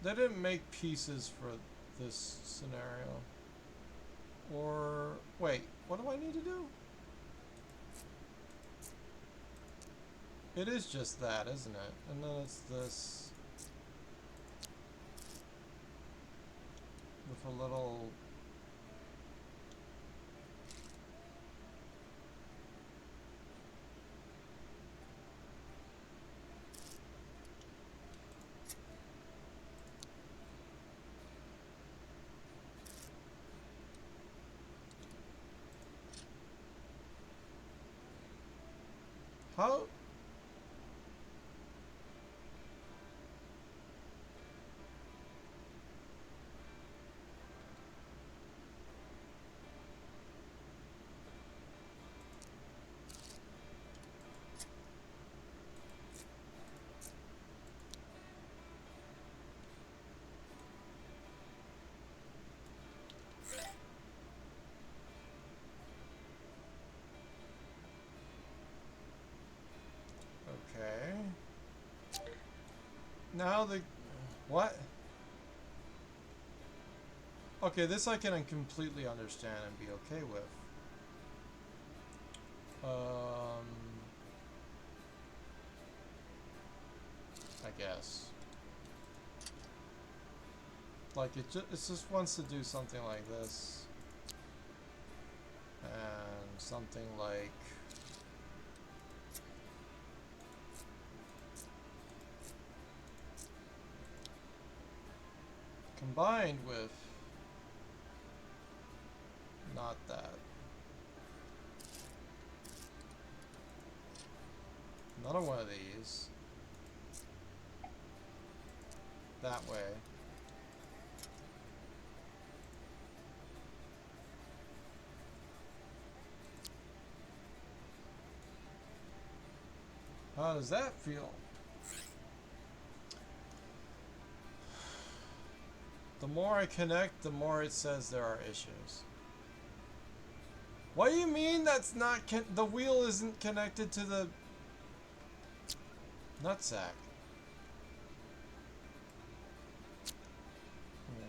They didn't make pieces for this scenario. Or... Wait, what do I need to do? It is just that, isn't it? And then it's this... With a little... How... Okay. Now the... What? Okay, this I can completely understand and be okay with. I guess. Like, it just wants to do something like this. And something like... Combined with... Not that. Another one of these. That way. How does that feel? The more I connect, the more it says there are issues. What do you mean that's not the wheel isn't connected to the nutsack?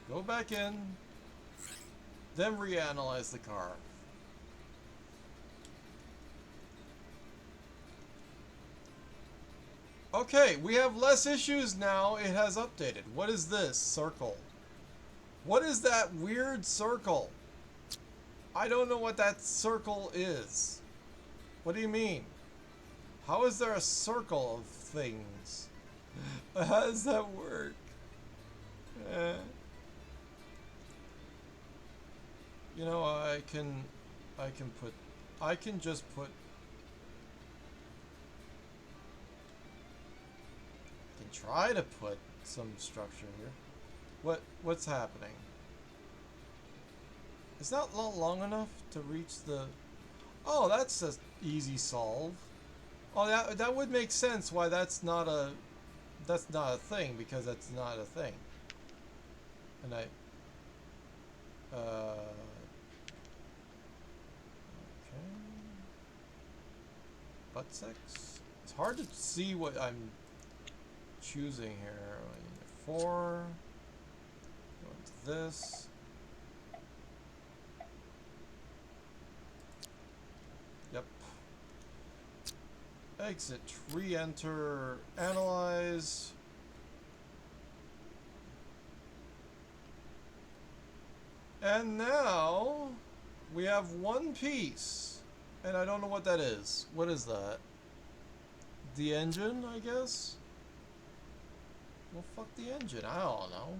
Go back in, then reanalyze the car. Okay, we have less issues now. It has updated. What is this? Circle. What is that weird circle? I don't know what that circle is. What do you mean? How is there a circle of things? How does that work? You know, I can just put... I can try to put some structure here. What's happening? Is that not long enough to reach the... Oh, that's a easy solve. Oh, that would make sense why that's not a thing, because that's not a thing. And I okay. Butt sex. It's hard to see what I'm choosing here. 4. Go into this. Yep. Exit, re-enter, analyze. And now we have one piece. And I don't know what that is. What is that? The engine, I guess? Well, fuck the engine. I don't know.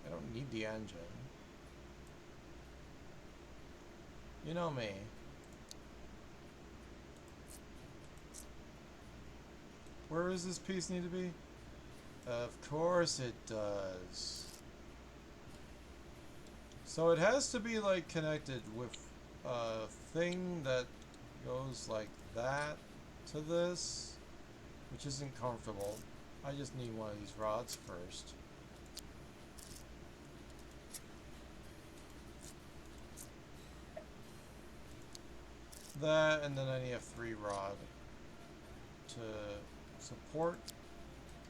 I don't need the engine. You know me. Where does this piece need to be? Of course it does. So it has to be like connected with a thing that goes like that to this, which isn't comfortable. I just need one of these rods first. That, and then I need a 3 rod to support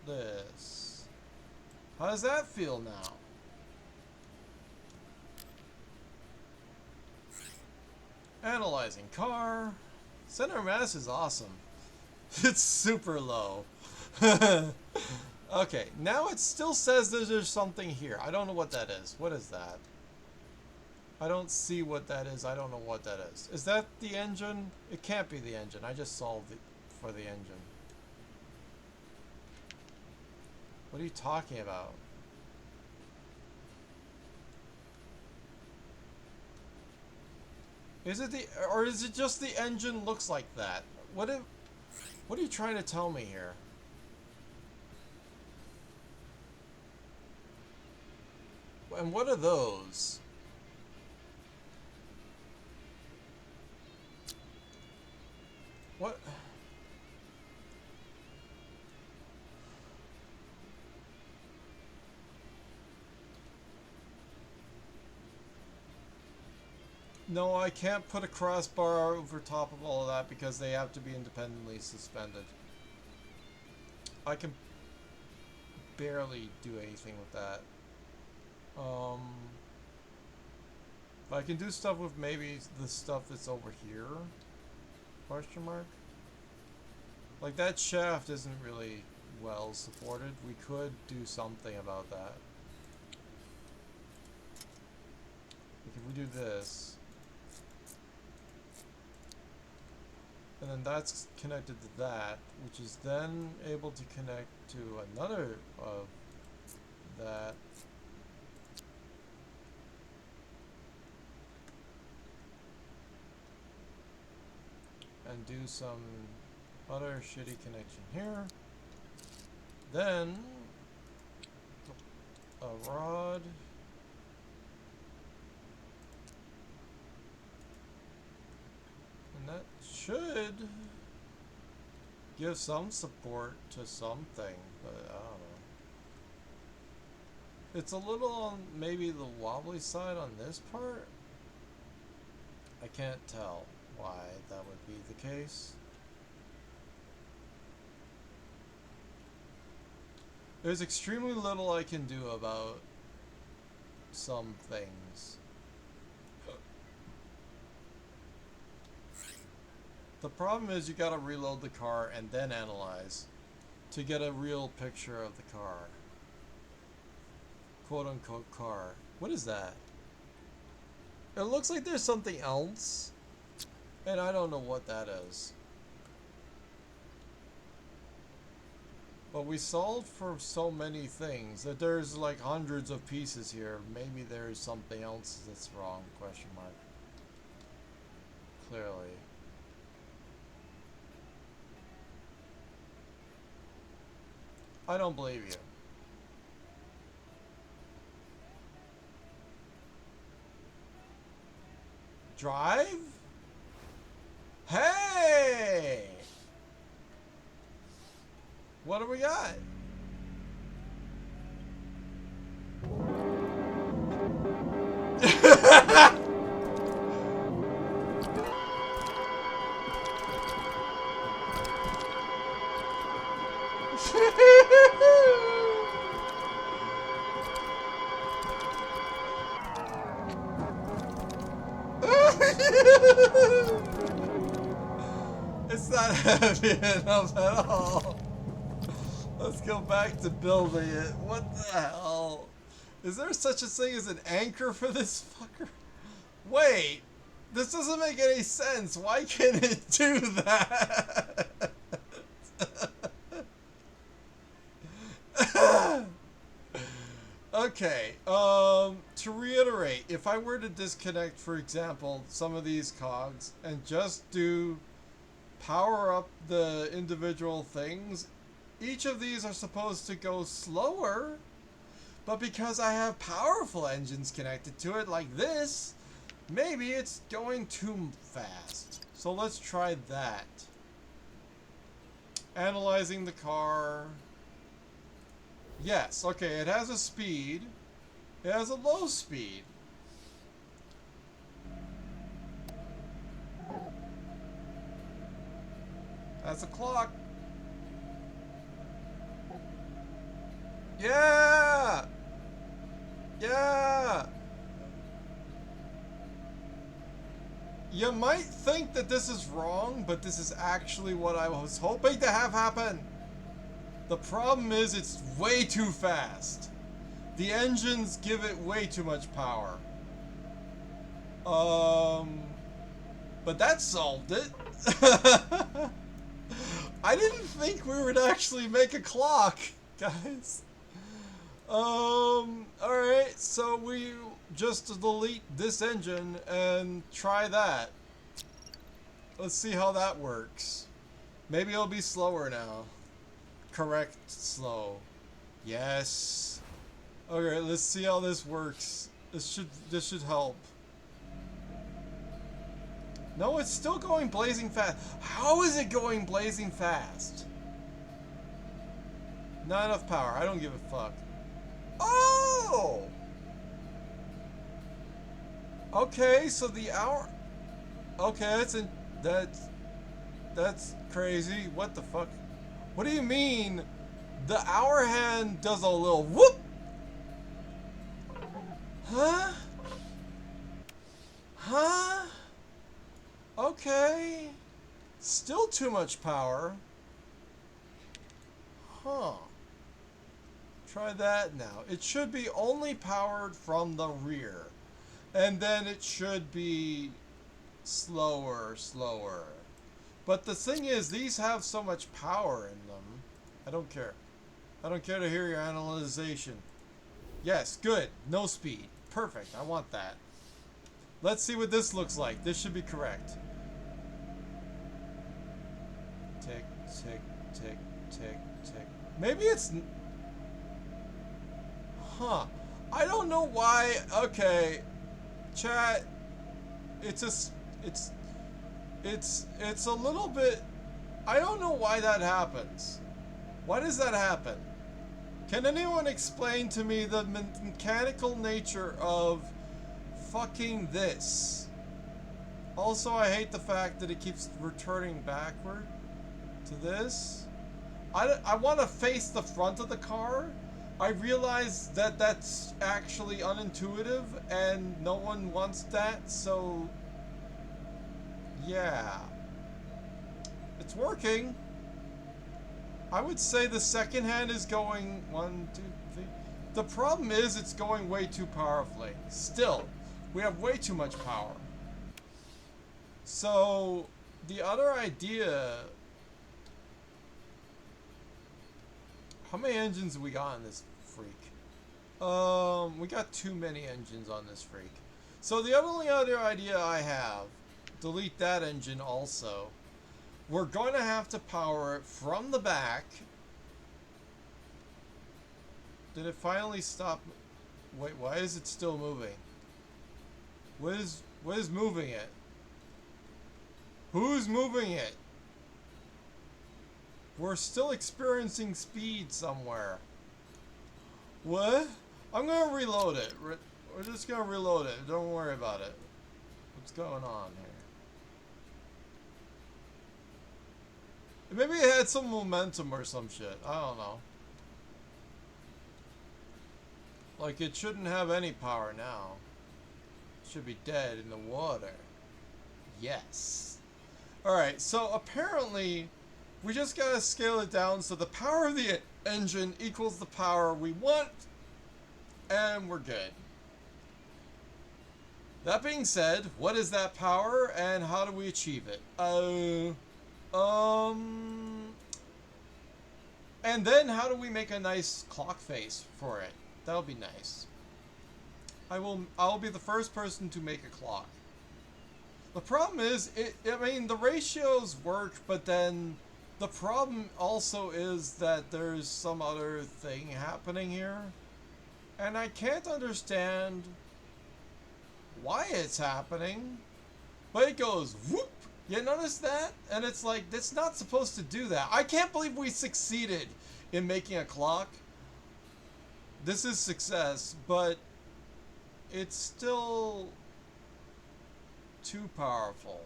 this. How does that feel now? Analyzing car. Center mass is awesome. It's super low. Okay, now it still says that there's something here. I don't know what that is. What is that? I don't see what that is. I don't know what that is. Is that the engine? It can't be the engine. I just solved it for the engine. What are you talking about? Is it the, or is it just the engine looks like that? What are you trying to tell me here? And what are those? What? No, I can't put a crossbar over top of all of that because they have to be independently suspended. I can barely do anything with that. I can do stuff with maybe the stuff that's over here. Question mark? Like that shaft isn't really well supported. We could do something about that. Like if we do this, and then that's connected to that, which is then able to connect to another of that. And do some other shitty connection here. Then a rod. And that should give some support to something, but I don't know. It's a little on maybe the wobbly side on this part. I can't tell why that would be the case. There's extremely little I can do about some things. The problem is you gotta reload the car and then analyze to get a real picture of the car. Quote unquote car. What is that? It looks like there's something else, and I don't know what that is. But we solved for so many things that there's like hundreds of pieces here. Maybe there's something else that's wrong, question mark. Clearly. I don't believe you. Drive? Hey! What do we got? It's not heavy enough at all. Let's go back to building it. What the hell? Is there such a thing as an anchor for this fucker? Wait, this doesn't make any sense. Why can't it do that? Okay, to reiterate, if I were to disconnect, for example, some of these cogs and just do power up the individual things, each of these are supposed to go slower, but because I have powerful engines connected to it like this, maybe it's going too fast. So let's try that. Analyzing the car. Yes, okay, it has a speed. It has a low speed. That's a clock. Yeah! Yeah! You might think that this is wrong, but this is actually what I was hoping to have happen. The problem is it's way too fast. The engines give it way too much power. But that solved it. I didn't think we would actually make a clock, guys. Alright, so we just delete this engine and try that. Let's see how that works. Maybe it'll be slower now. Correct, slow. Yes. Okay, let's see how this works. This should help. No, it's still going blazing fast. How is it going blazing fast? Not enough power. I don't give a fuck. Oh! Okay, so the hour. Okay, that's crazy. What the fuck? What do you mean? The hour hand does a little whoop? Huh? Huh? Okay. Still too much power. Huh. Try that now. It should be only powered from the rear. And then it should be slower. But the thing is, these have so much power in them. I don't care. I don't care to hear your analyzation. Yes, good. No speed. Perfect. I want that. Let's see what this looks like. This should be correct. Tick, tick, tick, tick, tick. Maybe it's... Huh. I don't know why... Okay. Chat. It's a little bit... I don't know why that happens. Why does that happen? Can anyone explain to me the mechanical nature of fucking this? Also, I hate the fact that it keeps returning backward to this. I want to face the front of the car. I realize that that's actually unintuitive and no one wants that, so... Yeah. It's working. I would say the second hand is going 1, 2, 3. The problem is it's going way too powerfully. Still, we have way too much power. So, the other idea... How many engines have we got on this freak? We got too many engines on this freak. So the only other idea I have, delete that engine also. We're going to have to power it from the back Did it finally stop? Wait, why is it still moving? What is moving it? Who's moving it? We're still experiencing speed somewhere. What? I'm gonna reload it. We're just gonna reload it. Don't worry about it. What's going on here? Maybe it had some momentum or some shit. I don't know. Like, it shouldn't have any power now. It should be dead in the water. Yes. Alright, so apparently we just gotta scale it down so the power of the engine equals the power we want, and we're good. That being said, what is that power and how do we achieve it? And then how do we make a nice clock face for it? That'll be nice. I'll be the first person to make a clock. The problem is, I mean, the ratios work, but then the problem also is that there's some other thing happening here. And I can't understand why it's happening. But it goes whoop. You notice that? And it's like, it's not supposed to do that. I can't believe we succeeded in making a clock. This is success, but it's still too powerful.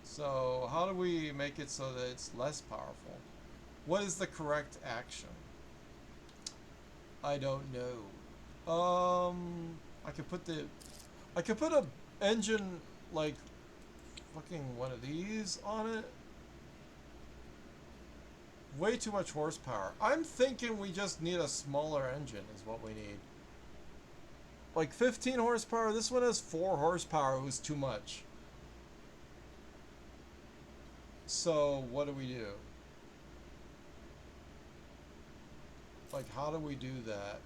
So how do we make it so that it's less powerful? What is the correct action? I don't know. I could put a engine like fucking one of these on it. Way too much horsepower. I'm thinking we just need a smaller engine is what we need. Like 15 horsepower. This one has 4 horsepower. It was too much. So what do we do? Like, how do we do that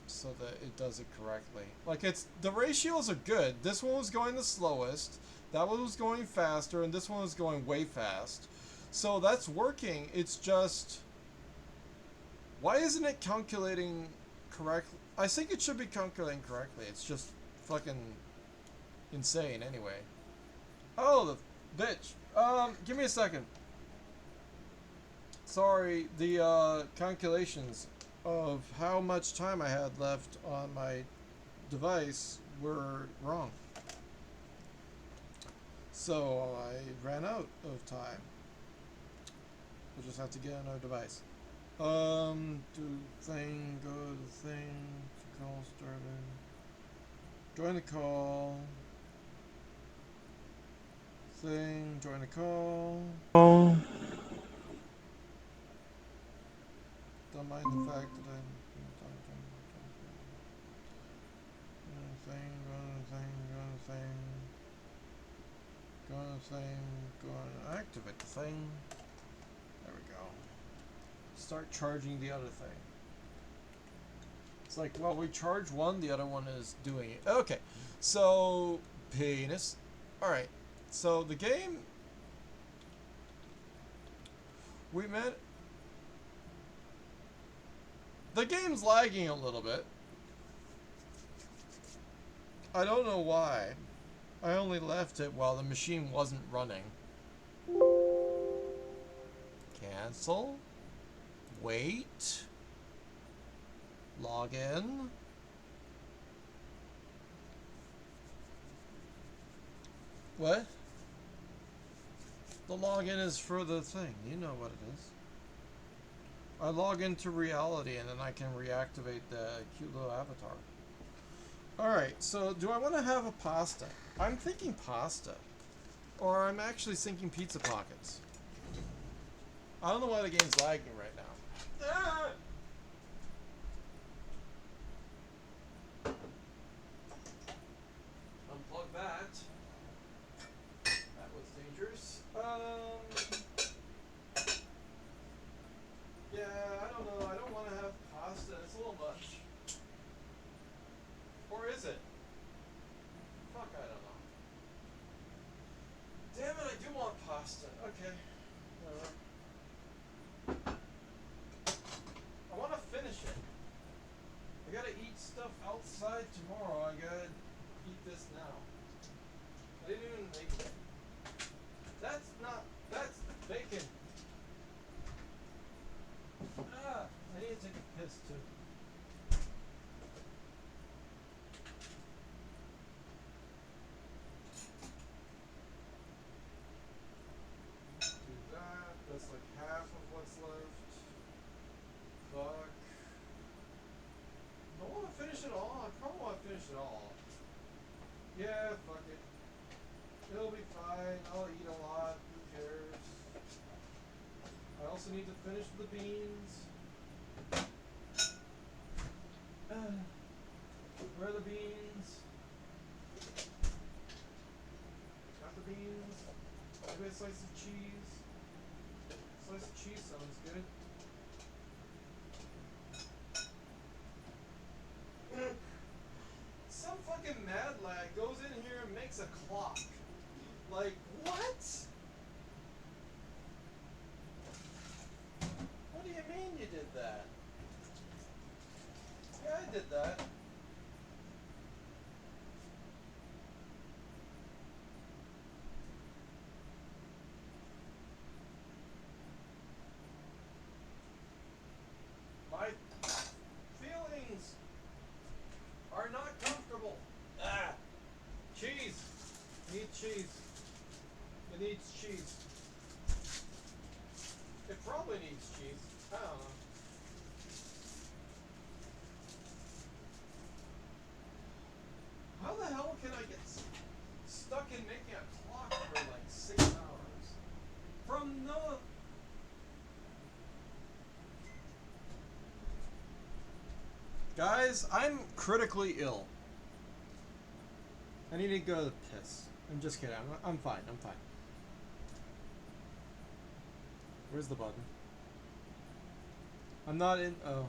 so that it does it correctly? Like, the ratios are good. This one was going the slowest. That one was going faster, and this one was going way fast. So that's working. It's just, why isn't it calculating correctly? I think it should be calculating correctly. It's just fucking insane anyway. Oh, the bitch. Give me a second. Sorry, the calculations of how much time I had left on my device were wrong. So I ran out of time. We'll just have to get another device. Do thing, go to the thing, call started. Join the call. Thing, join the call. Don't mind the fact that I'm go to the thing, go to activate the thing. There we go. Start charging the other thing. It's like, well, we charge one, the other one is doing it. Okay, so penis. Alright, so the game we met. The game's lagging a little bit. I don't know why. I only left it while the machine wasn't running. Cancel. Wait. Log in. What? The login is for the thing. You know what it is. I log into reality and then I can reactivate the cute little avatar. Alright, so do I want to have a pasta? I'm thinking pasta. Or I'm actually thinking pizza pockets. I don't know why the game's lagging right now. Ah! Unplug that. That was dangerous. Yeah, I don't know. I don't want to have pasta. It's a little much. Or is it? Fuck, I don't know. Damn it, I do want pasta. Okay. It'll be fine. I'll eat a lot. Who cares? I also need to finish the beans. Where are the beans? Got the beans. Maybe a slice of cheese. Slice of cheese sounds good. Some fucking mad lad goes in here and makes a clock. Like, what? What do you mean you did that? Yeah, I did that. My feelings are not comfortable. Ah! Cheese! Need cheese. It needs cheese. It probably needs cheese. I don't know. How the hell can I get stuck in making a clock for like 6 hours? From no... Guys, I'm critically ill. I need to go to the piss. I'm just kidding. I'm fine. I'm fine. Where's the button? I'm not in... Oh.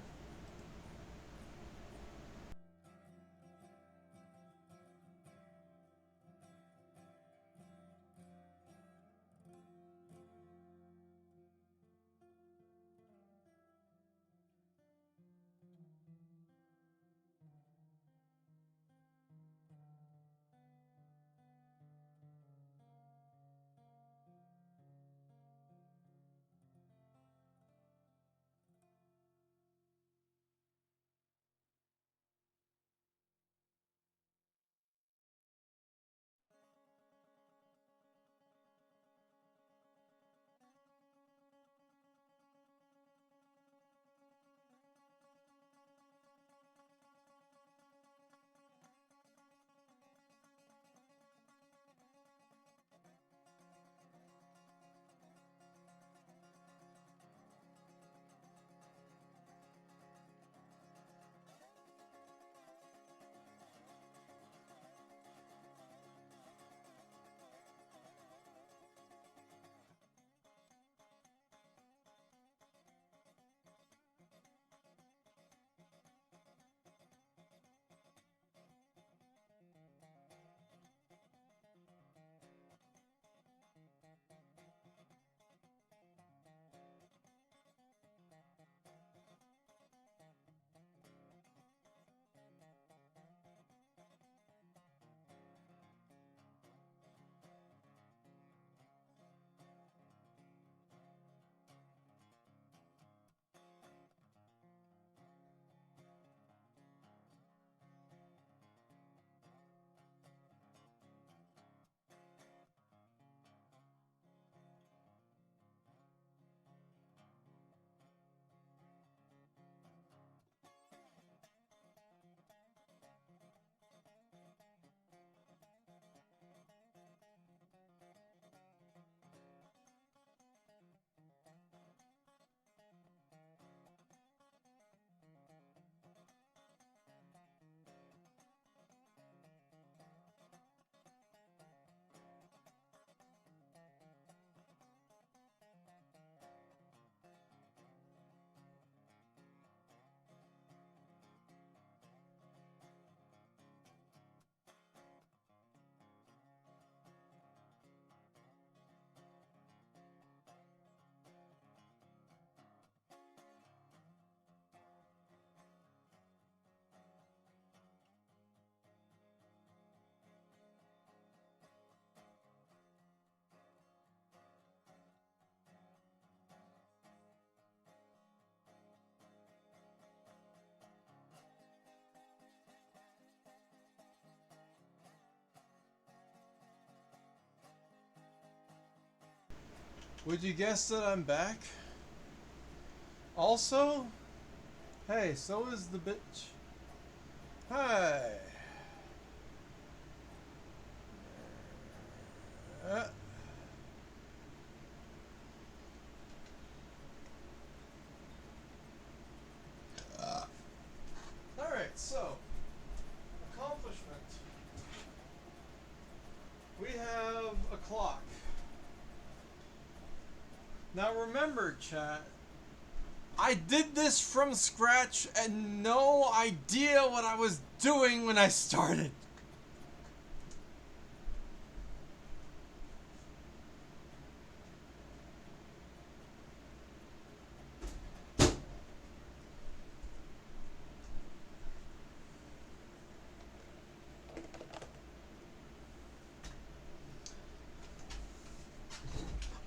Would you guess that I'm back? Also, hey, so is the bitch. Hi. Uh, Alright, so, accomplishment. We have a clock. Now remember, chat, I did this from scratch and no idea what I was doing when I started.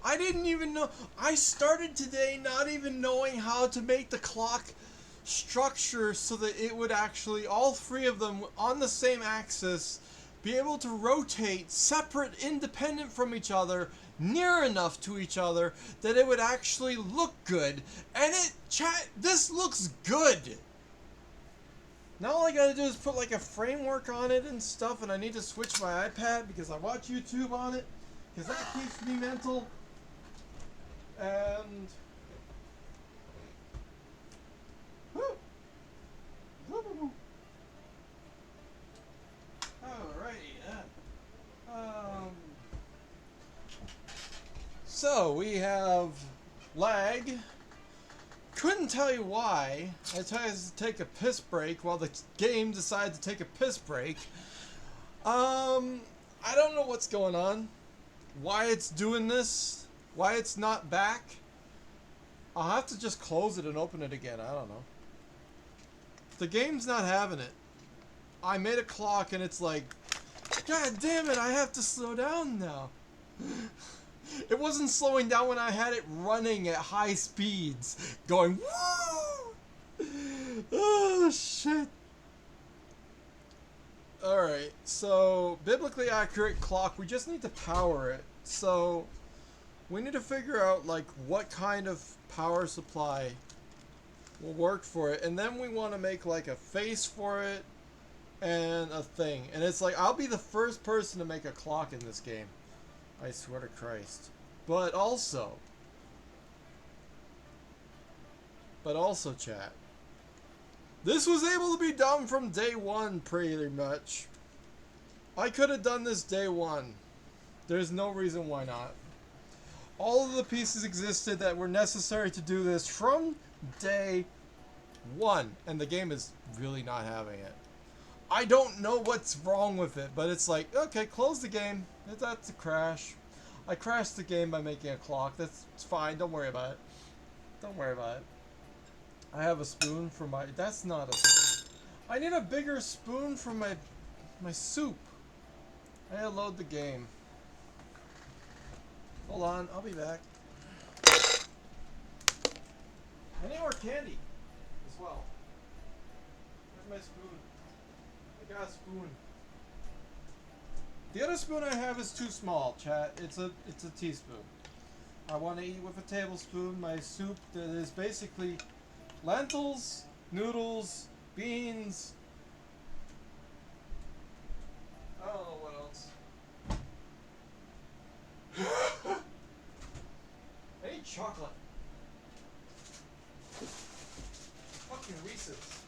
I didn't even know. I started today not even knowing how to make the clock structure so that it would actually, all three of them on the same axis, be able to rotate separate, independent from each other, near enough to each other that it would actually look good. And chat, this looks good. Now all I gotta do is put like a framework on it and stuff, and I need to switch my iPad because I watch YouTube on it, because that keeps me mental. And alrighty. So we have lag. Couldn't tell you why. I tried to take a piss break while the game decided to take a piss break. I don't know what's going on. Why it's doing this. Why it's not back? I'll have to just close it and open it again. I don't know. The game's not having it. I made a clock and it's like, God damn it, I have to slow down now. It wasn't slowing down when I had it running at high speeds. Going, woo! Oh, shit. Alright, so, biblically accurate clock. We just need to power it. So, we need to figure out, like, what kind of power supply will work for it. And then we want to make, like, a face for it and a thing. And it's like, I'll be the first person to make a clock in this game. I swear to Christ. But also, chat, this was able to be done from day one, pretty much. I could have done this day one. There's no reason why not. All of the pieces existed that were necessary to do this from day one. And the game is really not having it. I don't know what's wrong with it, but it's like, okay, close the game. That's a crash. I crashed the game by making a clock. That's fine. Don't worry about it. Don't worry about it. I have a spoon for my... That's not a... I need a bigger spoon for my soup. I gotta load the game. Hold on, I'll be back. I need more candy as well. Where's my spoon? I got a spoon. The other spoon I have is too small, chat. It's a teaspoon. I want to eat with a tablespoon my soup that is basically lentils, noodles, beans. I don't know what else. I need chocolate. Fucking Reese's.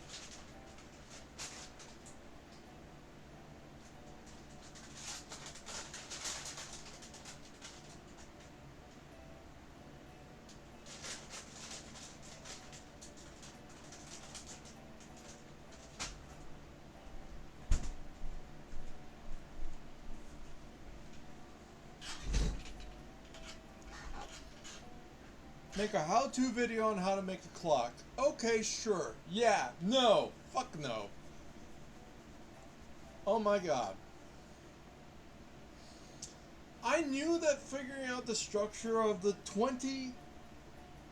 Make a how-to video on how to make a clock. Okay, sure. Yeah. No. Fuck no. Oh my god. I knew that figuring out the structure of the 20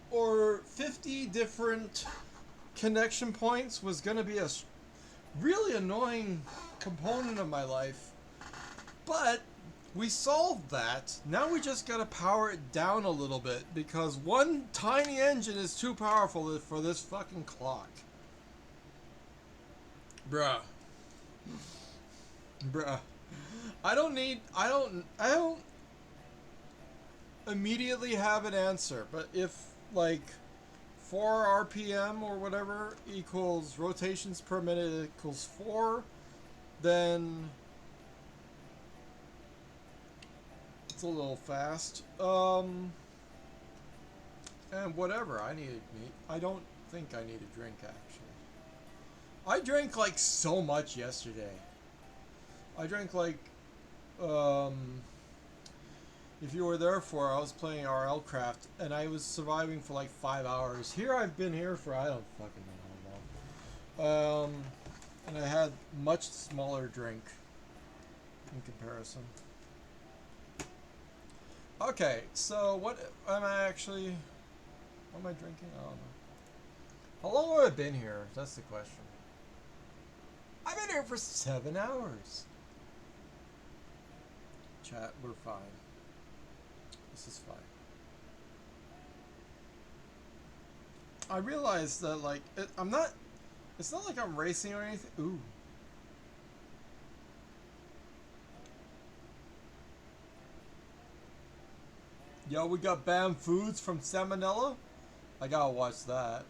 or 50 different connection points was going to be a really annoying component of my life. But we solved that. Now we just gotta power it down a little bit because one tiny engine is too powerful for this fucking clock. Bruh. I don't immediately have an answer. But if like 4 RPM or whatever equals rotations per minute equals 4, then it's a little fast. And whatever, I don't think I need a drink actually. I drank like so much yesterday. I drank like, if you were there for, I was playing RL Craft and I was surviving for like 5 hours. Here I've been here for I don't fucking know how long. And I had much smaller drink in comparison. Okay, so what am I actually? What am I drinking? I don't know. How long have I been here? That's the question. I've been here for 7 hours. Chat, we're fine. This is fine. I realized that, like, I'm not. It's not like I'm racing or anything. Ooh. Yo, we got Bam Foods from Salmonella. I gotta watch that.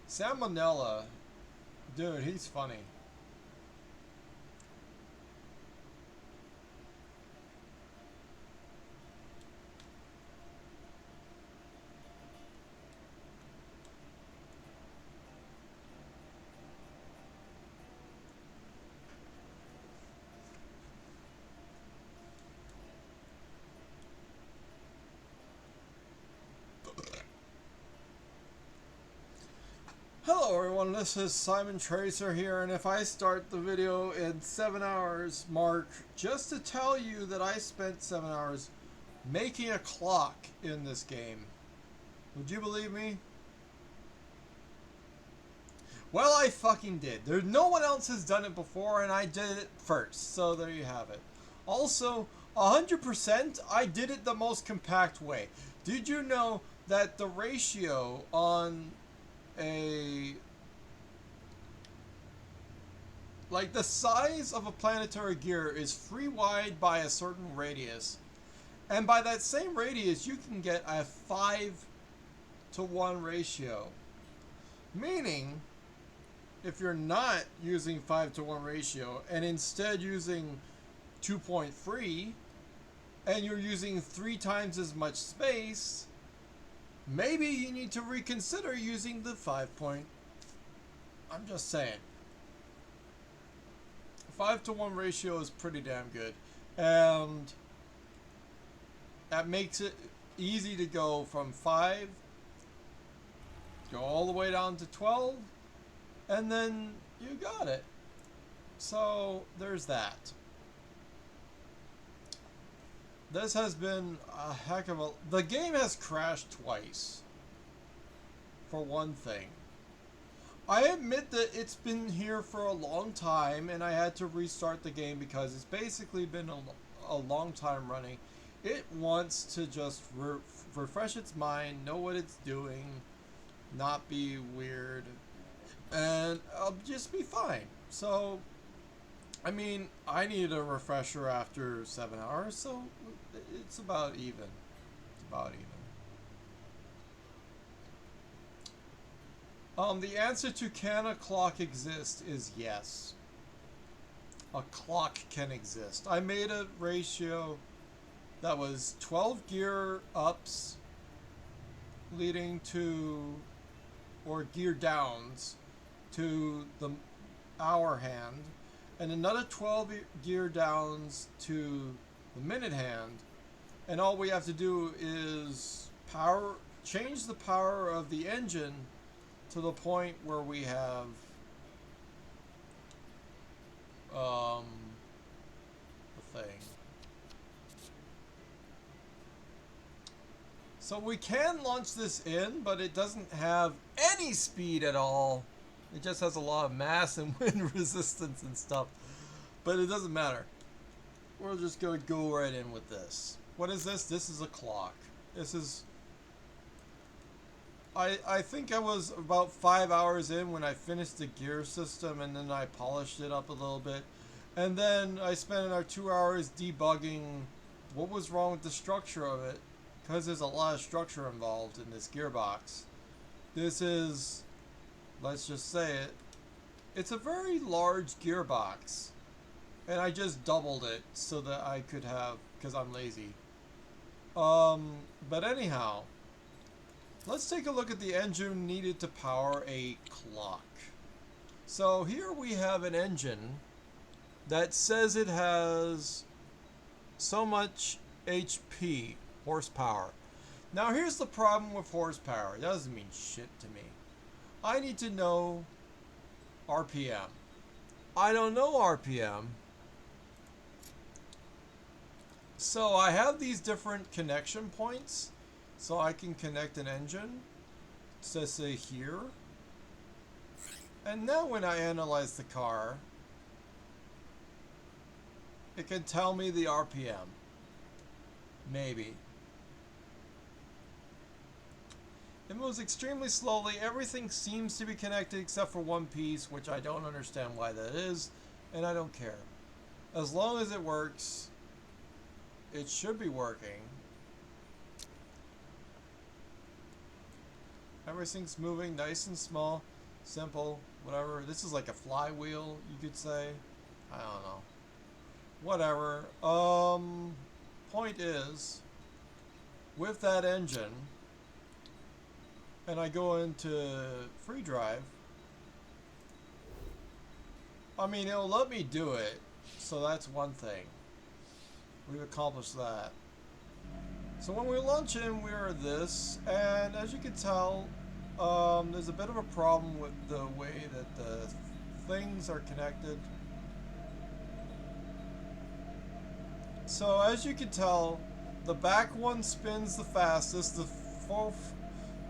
Salmonella, dude, he's funny. Hello everyone, this is Simon Tracer here, and if I start the video in 7 hours mark, just to tell you that I spent 7 hours making a clock in this game. Would you believe me? Well, I fucking did. No one else has done it before, and I did it first, so there you have it. Also, 100%, I did it the most compact way. Did you know that the ratio on like the size of a planetary gear is free wide by a certain radius, and by that same radius you can get a 5-to-1 ratio, meaning if you're not using 5-to-1 ratio and instead using 2.3 and you're using 3 times as much space, maybe you need to reconsider using the 5 point. I'm just saying. 5-to-1 ratio is pretty damn good. And that makes it easy to go from 5, go all the way down to 12, and then you got it. So there's that. This has been a heck of a... The game has crashed twice. For one thing. I admit that it's been here for a long time, and I had to restart the game because it's basically been a long time running. It wants to just refresh its mind, know what it's doing, not be weird, and I'll just be fine. So, I mean, I needed a refresher after 7 hours, so it's about even. It's about even. The answer to can a clock exist is yes. A clock can exist. I made a ratio that was 12 gear ups leading to, or gear downs to the hour hand, and another 12 gear downs to the minute hand, and all we have to do is change the power of the engine to the point where we have the thing. So we can launch this in, but it doesn't have any speed at all. It just has a lot of mass and wind resistance and stuff. But it doesn't matter. We're just going to go right in with this. What is this? This is a clock. This is... I think I was about 5 hours in when I finished the gear system, and then I polished it up a little bit. And then I spent another 2 hours debugging what was wrong with the structure of it, because there's a lot of structure involved in this gearbox. This is, let's just say it, it's a very large gearbox. And I just doubled it so that I could have, because I'm lazy. But anyhow, let's take a look at the engine needed to power a clock. So here we have an engine that says it has so much HP, horsepower. Now here's the problem with horsepower. It doesn't mean shit to me. I need to know RPM. I don't know RPM. So I have these different connection points. So I can connect an engine. So say here. And now when I analyze the car, it can tell me the RPM. Maybe. It moves extremely slowly. Everything seems to be connected except for one piece, which I don't understand why that is, and I don't care. As long as it works, it should be working. Everything's moving nice and small, simple, whatever. This is like a flywheel, you could say. I don't know. Whatever. Point is, with that engine, and I go into free drive, I mean, it'll let me do it, so that's one thing. We've accomplished that. So when we launch in, we're this, and as you can tell, there's a bit of a problem with the way that the things are connected. So as you can tell, the back one spins the fastest, the fourth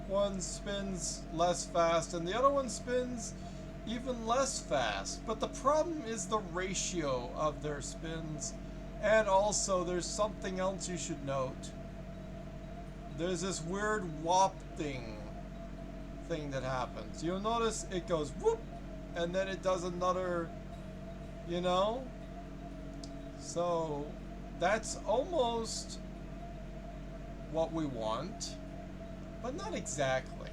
one spins less fast, and the other one spins even less fast. But the problem is the ratio of their spins, and also there's something else you should note. There's this weird wafting thing that happens. You'll notice it goes whoop, and then it does another, you know? So that's almost what we want, but not exactly.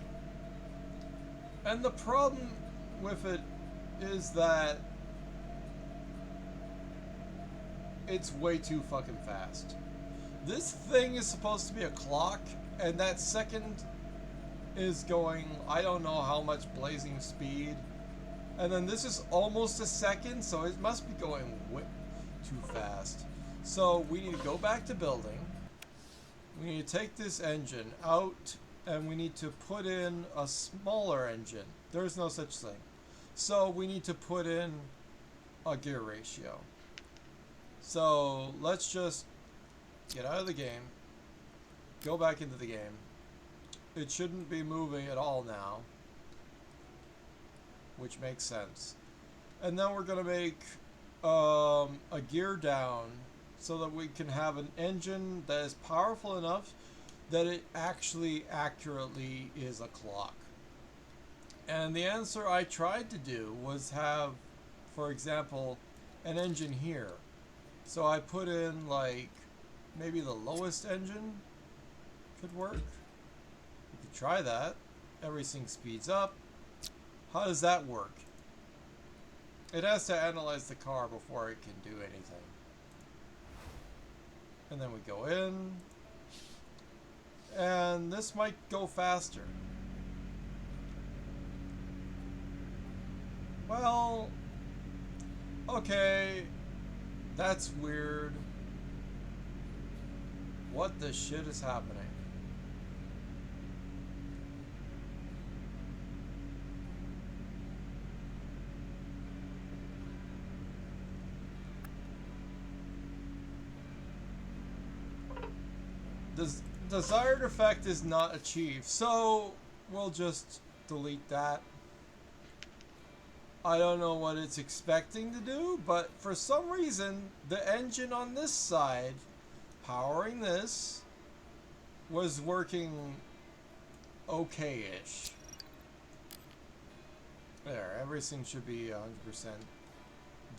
And the problem with it is that it's way too fucking fast. This thing is supposed to be a clock, and that second is going, I don't know how much blazing speed. And then this is almost a second, so it must be going way too fast. So we need to go back to building. We need to take this engine out, and we need to put in a smaller engine. There's no such thing. So we need to put in a gear ratio. So let's just get out of the game, go back into the game. It shouldn't be moving at all now, which makes sense. And then we're going to make a gear down so that we can have an engine that is powerful enough that it actually accurately is a clock. And the answer I tried to do was have, for example, an engine here. So I put in like maybe the lowest engine could work. We could try that. Everything speeds up. How does that work? It has to analyze the car before it can do anything. And then we go in. And this might go faster. Well, okay, that's weird. What the shit is happening? The desired effect is not achieved, so we'll just delete that. I don't know what it's expecting to do, but for some reason, the engine on this side, powering this, was working okay-ish. There, everything should be 100%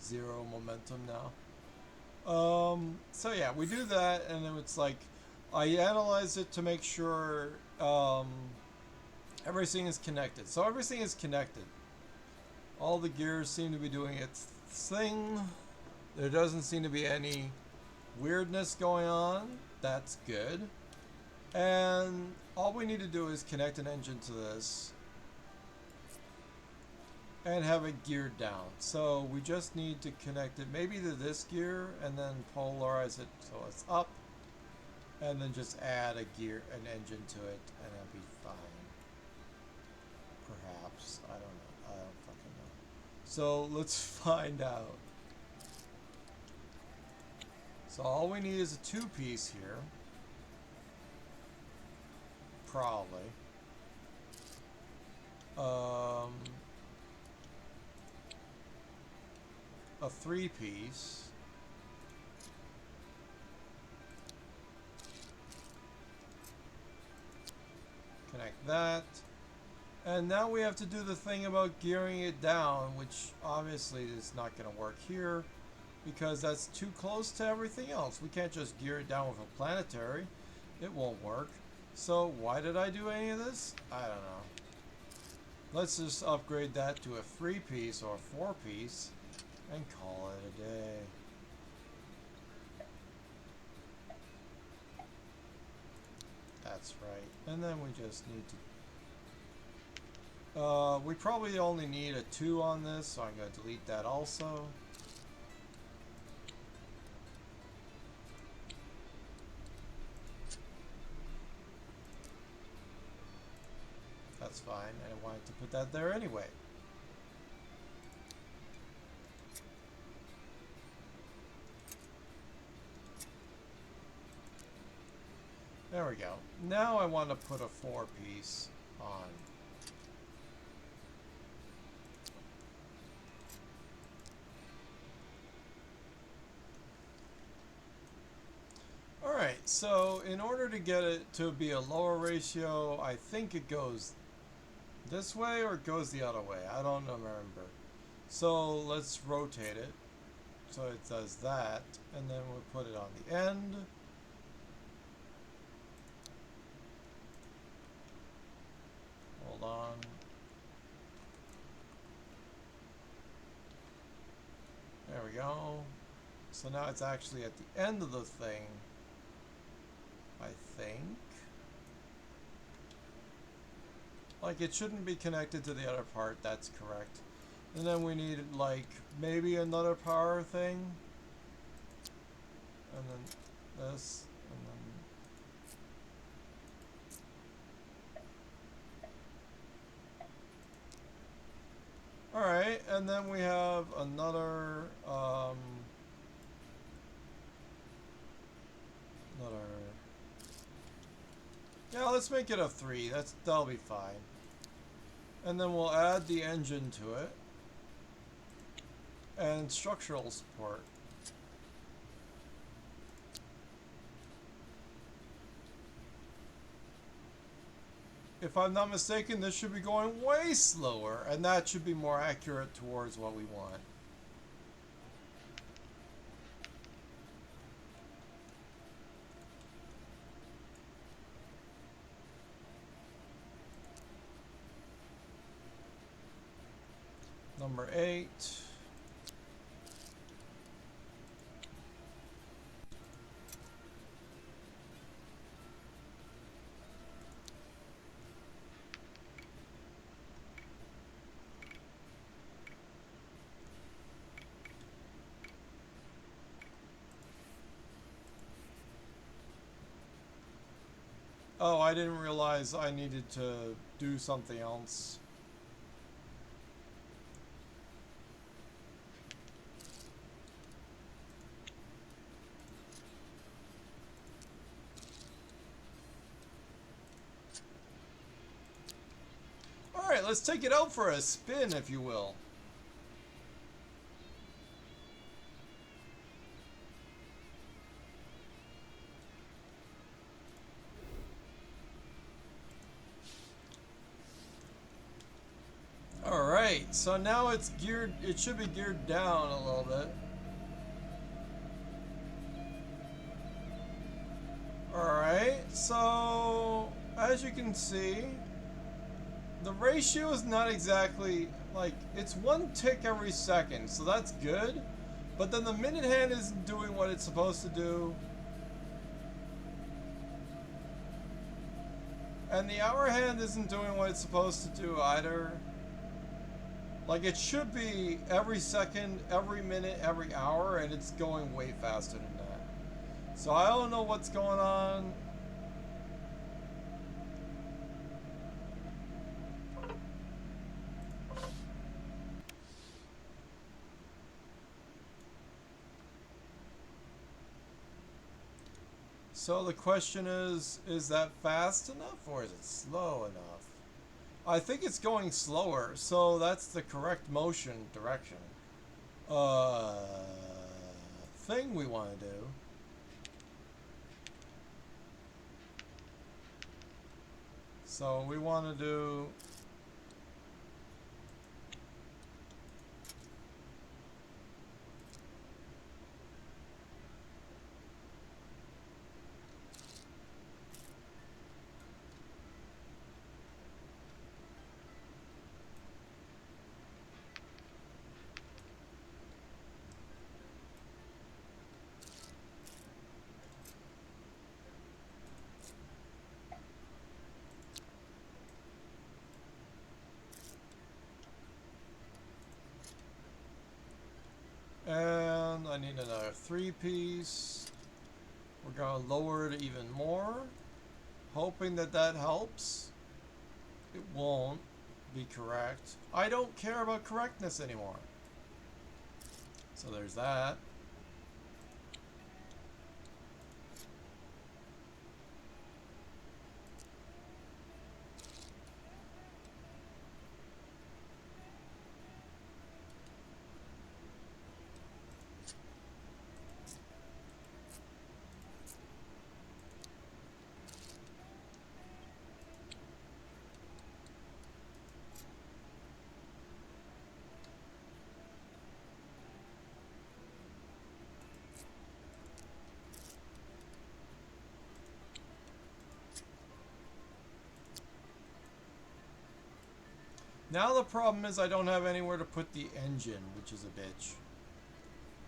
zero momentum now. So yeah, we do that, and then it's like, I analyze it to make sure, everything is connected. So everything is connected. All the gears seem to be doing its thing. There doesn't seem to be any weirdness going on. That's good. And all we need to do is connect an engine to this and have it geared down. So we just need to connect it maybe to this gear and then polarize it so it's up, and then just add an engine to it, and it'll be fine. Perhaps. I don't know. I don't fucking know. So let's find out. So all we need is a two-piece here. Probably. A three-piece. Connect that. And now we have to do the thing about gearing it down, which obviously is not going to work here because that's too close to everything else. We can't just gear it down with a planetary. It won't work. So why did I do any of this? I don't know. Let's just upgrade that to a three-piece or a four-piece and call it a day. That's right. And then we just need to... we probably only need a 2 on this, so I'm going to delete that also. That's fine. I wanted to put that there anyway. There we go. Now I want to put a 4-piece on. Alright, so in order to get it to be a lower ratio, I think it goes this way or it goes the other way. I don't remember. So let's rotate it so it does that, and then we'll put it on the end. Hold on. There we go. So now it's actually at the end of the thing, I think. Like, it shouldn't be connected to the other part, that's correct. And then we need, like, maybe another power thing. And then this, and then... Alright, and then we have another, yeah, let's make it a 3. That'll be fine. And then we'll add the engine to it. And structural support. If I'm not mistaken, this should be going way slower, and that should be more accurate towards what we want. Number 8. Oh, I didn't realize I needed to do something else. Alright, let's take it out for a spin, if you will. Alright, so now it's geared, it should be geared down a little bit. So, as you can see, the ratio is not exactly, like, it's 1 tick every second, so that's good. But then the minute hand isn't doing what it's supposed to do. And the hour hand isn't doing what it's supposed to do either. Like, it should be every second, every minute, every hour, and it's going way faster than that. So I don't know what's going on. So the question is that fast enough or is it slow enough? I think it's going slower, so that's the correct motion direction. Thing we want to do. So we want to do and I need another 3-piece. We're going to lower it even more, hoping that that helps. It won't be correct. I don't care about correctness anymore. So there's that. Now the problem is I don't have anywhere to put the engine, which is a bitch.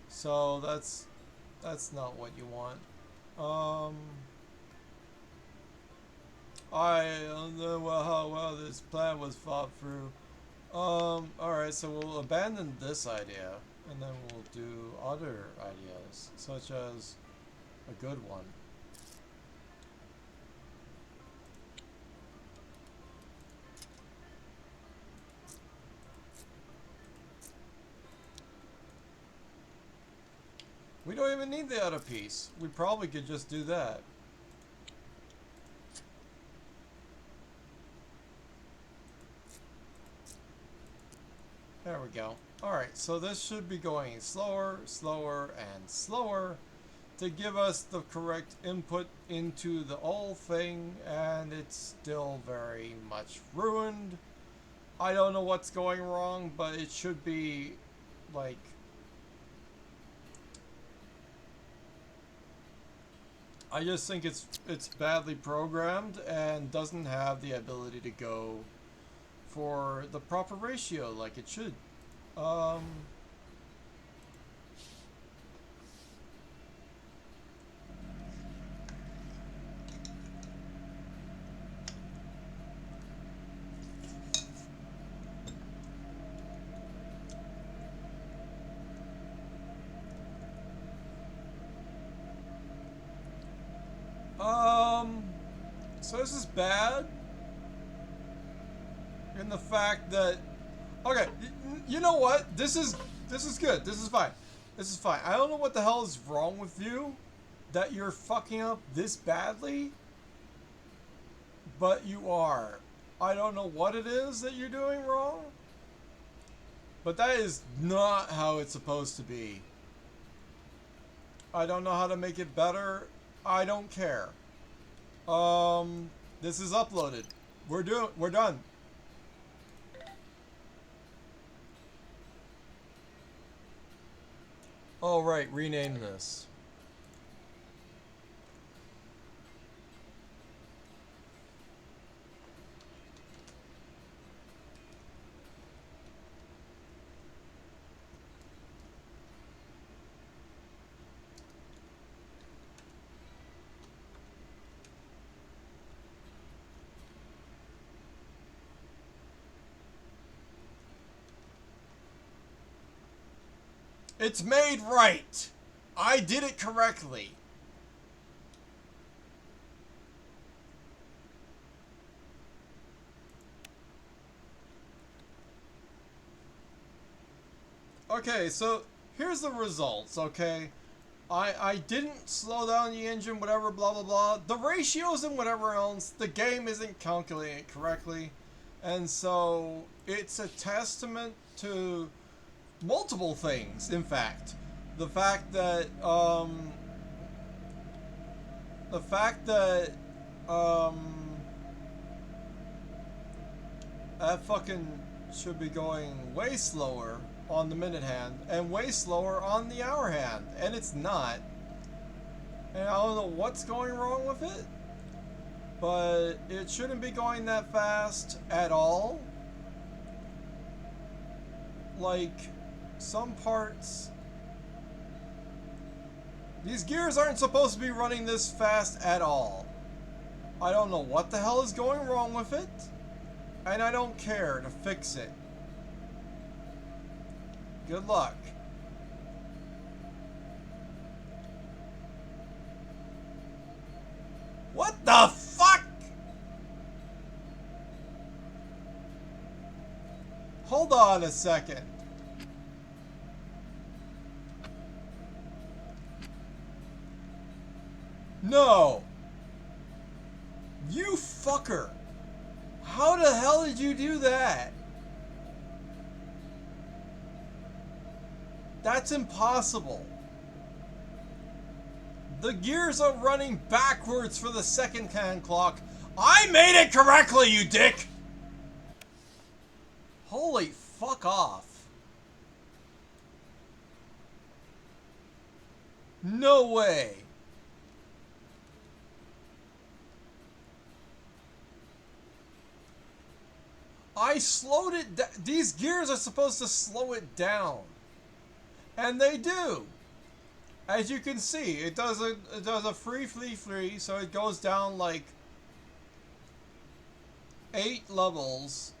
So that's not what you want. I don't know how well this plan was thought through. Alright, so we'll abandon this idea, and then we'll do other ideas, such as a good one. We don't even need the other piece. We probably could just do that. There we go. Alright, so this should be going slower, slower, and slower to give us the correct input into the whole thing, and it's still very much ruined. I don't know what's going wrong, but it should be, like, I just think it's badly programmed and doesn't have the ability to go for the proper ratio like it should. So this is bad in the fact that, okay, you know what? This is good. This is fine. This is fine. I don't know what the hell is wrong with you that you're fucking up this badly, but you are. I don't know what it is that you're doing wrong, but that is not how it's supposed to be. I don't know how to make it better. I don't care. This is uploaded. We're done. Oh, right, rename this. It's made right. I did it correctly. Okay, so here's the results, okay? I didn't slow down the engine, whatever, blah, blah, blah. The ratios and whatever else, the game isn't calculating it correctly. And so it's a testament to multiple things, in fact. The fact that, that fucking should be going way slower on the minute hand and way slower on the hour hand, and it's not. And I don't know what's going wrong with it, but it shouldn't be going that fast at all. Like, some parts, these gears aren't supposed to be running this fast at all. I don't know what the hell is going wrong with it, and I don't care to fix it. Good luck. What the fuck? Hold on a second. No. You fucker. How the hell did you do that? That's impossible. The gears are running backwards for the second hand clock. I made it correctly, you dick! Holy fuck off. No way. I slowed it down. These gears are supposed to slow it down. And they do. As you can see, it does a free, so it goes down like 8 levels.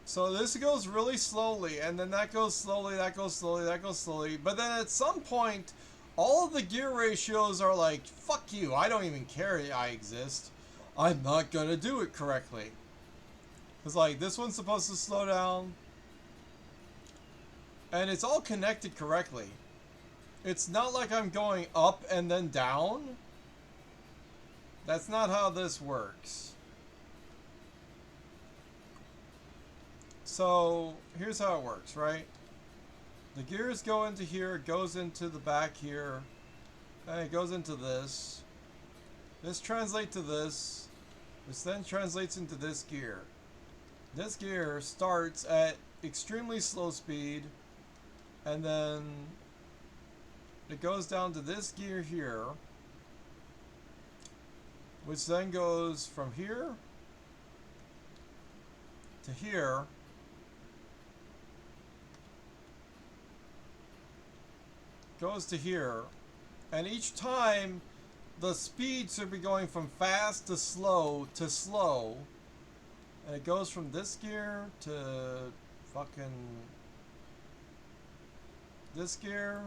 So this goes really slowly, and then that goes slowly, that goes slowly, that goes slowly. But then at some point, all of the gear ratios are like, fuck you, I don't even care I exist. I'm not gonna do it correctly. It's like, this one's supposed to slow down. And it's all connected correctly. It's not like I'm going up and then down. That's not how this works. So, here's how it works, right? The gears go into here, it goes into the back here, and it goes into this. This translates to this, which then translates into this gear. This gear starts at extremely slow speed, and then it goes down to this gear here, which then goes from here to here, goes to here, and each time the speed should be going from fast to slow, and it goes from this gear to fucking this gear.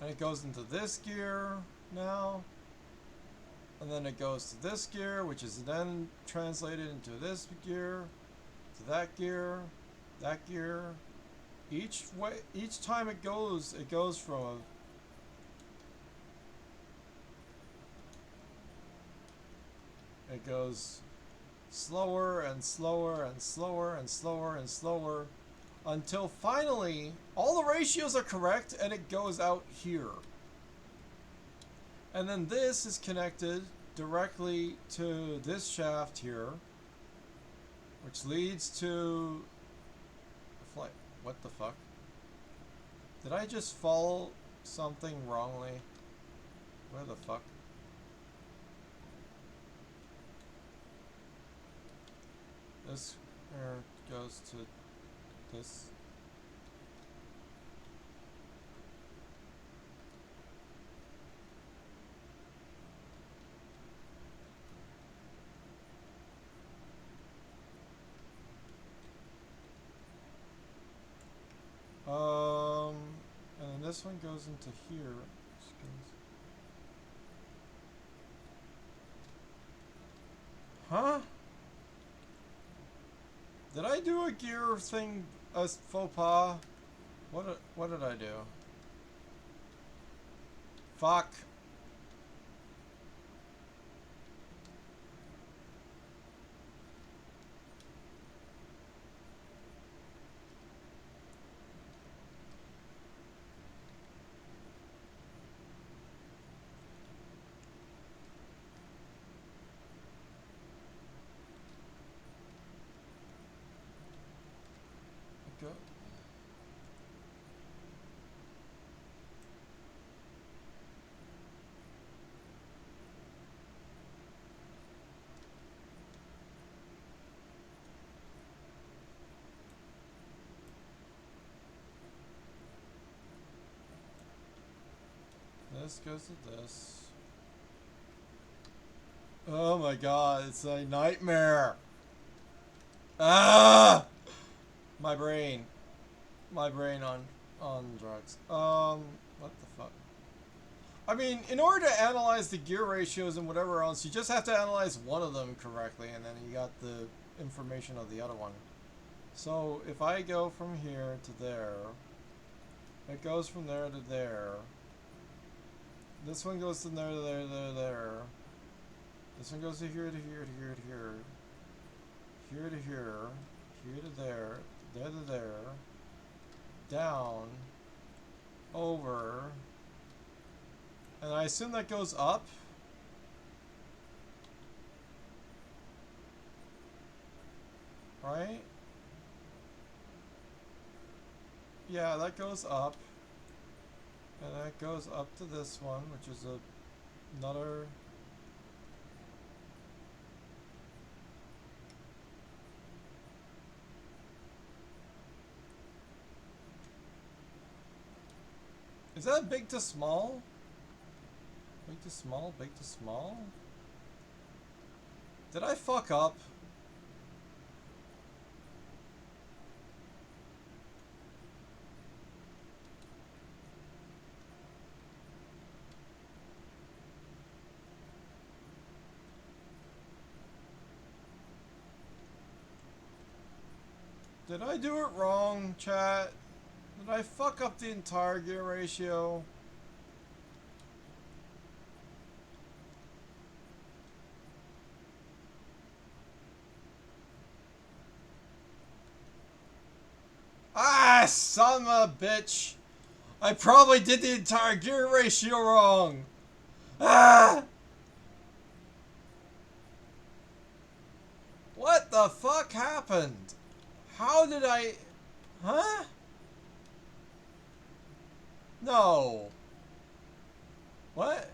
And it goes into this gear now. And then it goes to this gear, which is then translated into this gear, to that gear, that gear. Each time it goes from it goes slower and slower and slower and slower and slower until finally all the ratios are correct and it goes out here. And then this is connected directly to this shaft here, which leads to the flight. What the fuck? Did I just follow something wrongly? Where the fuck? This here goes to this. this one goes into here. Just goes- Huh? Did I do a gear thing, a faux pas? What did I do? Fuck. Go. This goes to this. Oh my god, it's a nightmare. Ah! My brain. My brain on drugs. What the fuck? I mean, in order to analyze the gear ratios and whatever else, you just have to analyze one of them correctly, and then you got the information of the other one. So, if I go from here to there, it goes from there to there. This one goes from there to there, there. This one goes to here, to here, to here, to here. Here to here. Here to there. There to there. Down. Over. And I assume that goes up. Right? Yeah, that goes up. And that goes up to this one, which is another... Is that big to small? Big to small, big to small? Did I fuck up? Did I do it wrong, chat? Did I fuck up the entire gear ratio? Ah, son of a bitch! I probably did the entire gear ratio wrong! Ah! What the fuck happened? How did I... Huh? No. What?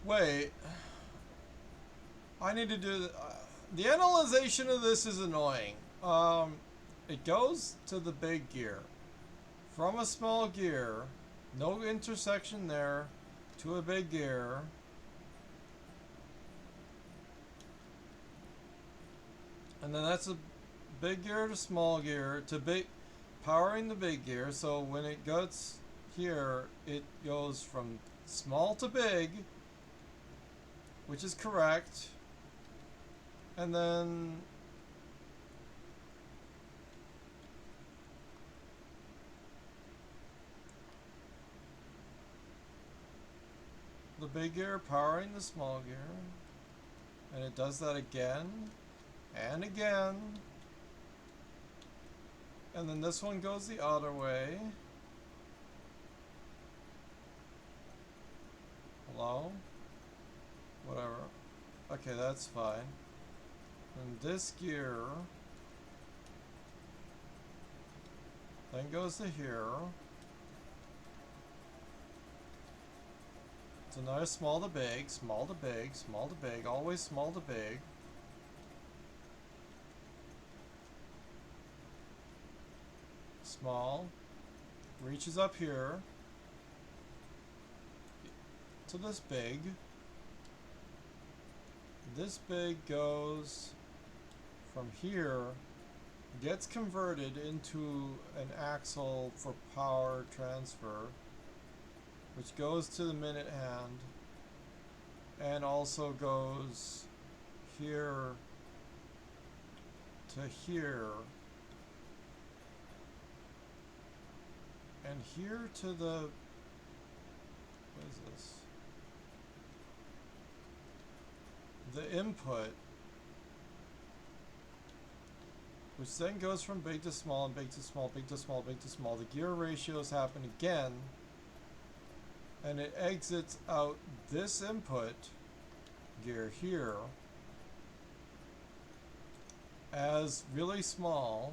Wait. I need to do the analyzation of this is annoying. It goes to the big gear. From a small gear, no intersection there, to a big gear. And then that's a big gear to small gear to big, powering the big gear. So when it gets here, it goes from small to big, which is correct. And then the big gear powering the small gear. And it does that again and again. And then this one goes the other way. Hello? Whatever. Okay, that's fine. And this gear then goes to here. It's another small to big, small to big, small to big, always small to big. Small. Reaches up here to this big. this big goes from here, gets converted into an axle for power transfer, which goes to the minute hand, and also goes here to here, and here to the, what is this? The input, which then goes from big to small and big to small, big to small, big to small. The gear ratios happen again, and it exits out this input gear here as really small.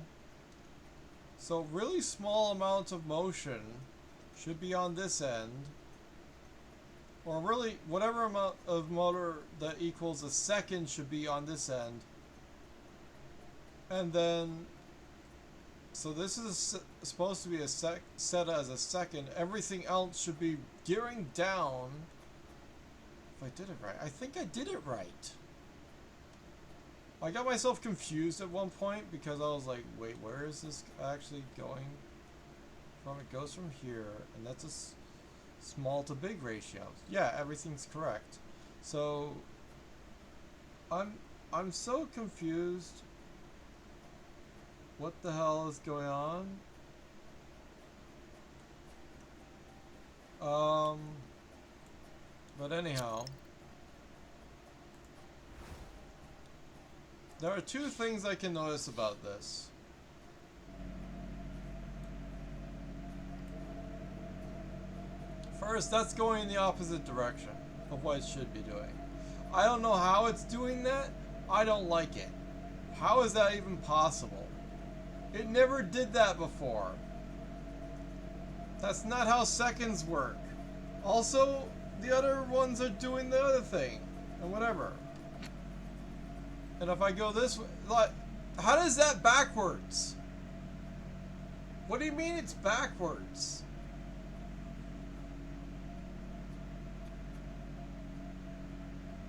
So really small amount of motion should be on this end, or really whatever amount of motor that equals a second should be on this end. And then, so this is supposed to be set as a second. Everything else should be gearing down. If I did it right, I think I did it right. I got myself confused at one point because I was like, wait, where is this actually going from? It goes from here, and that's a small to big ratio. Yeah, everything's correct. So I'm so confused. What the hell is going on? But anyhow, there are two things I can notice about this. First, that's going in the opposite direction of what it should be doing. I don't know how it's doing that. I don't like it. How is that even possible? It never did that before. That's not how seconds work. Also, the other ones are doing the other thing, and whatever. And if I go this way, like, how does that backwards? What do you mean it's backwards?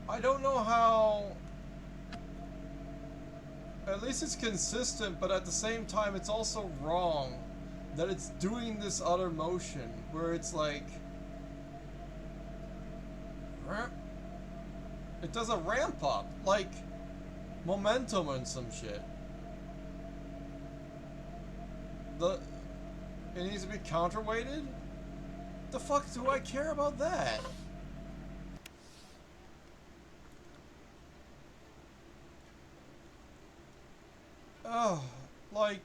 I don't know how. At least it's consistent, but at the same time it's also wrong that it's doing this other motion where it's like it does a ramp up, like momentum and some shit. It needs to be counterweighted? The fuck do I care about that? Oh, like,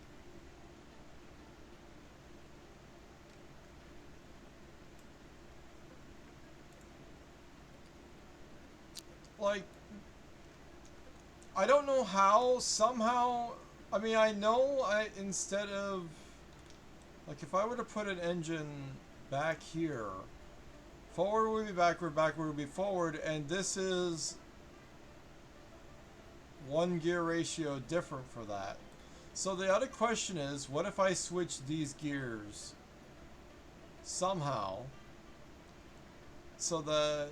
I don't know how, somehow, I mean, I know instead of, like, if I were to put an engine back here, forward would be backward, backward would be forward, and this is one gear ratio different for that. So the other question is, what if I switch these gears somehow so that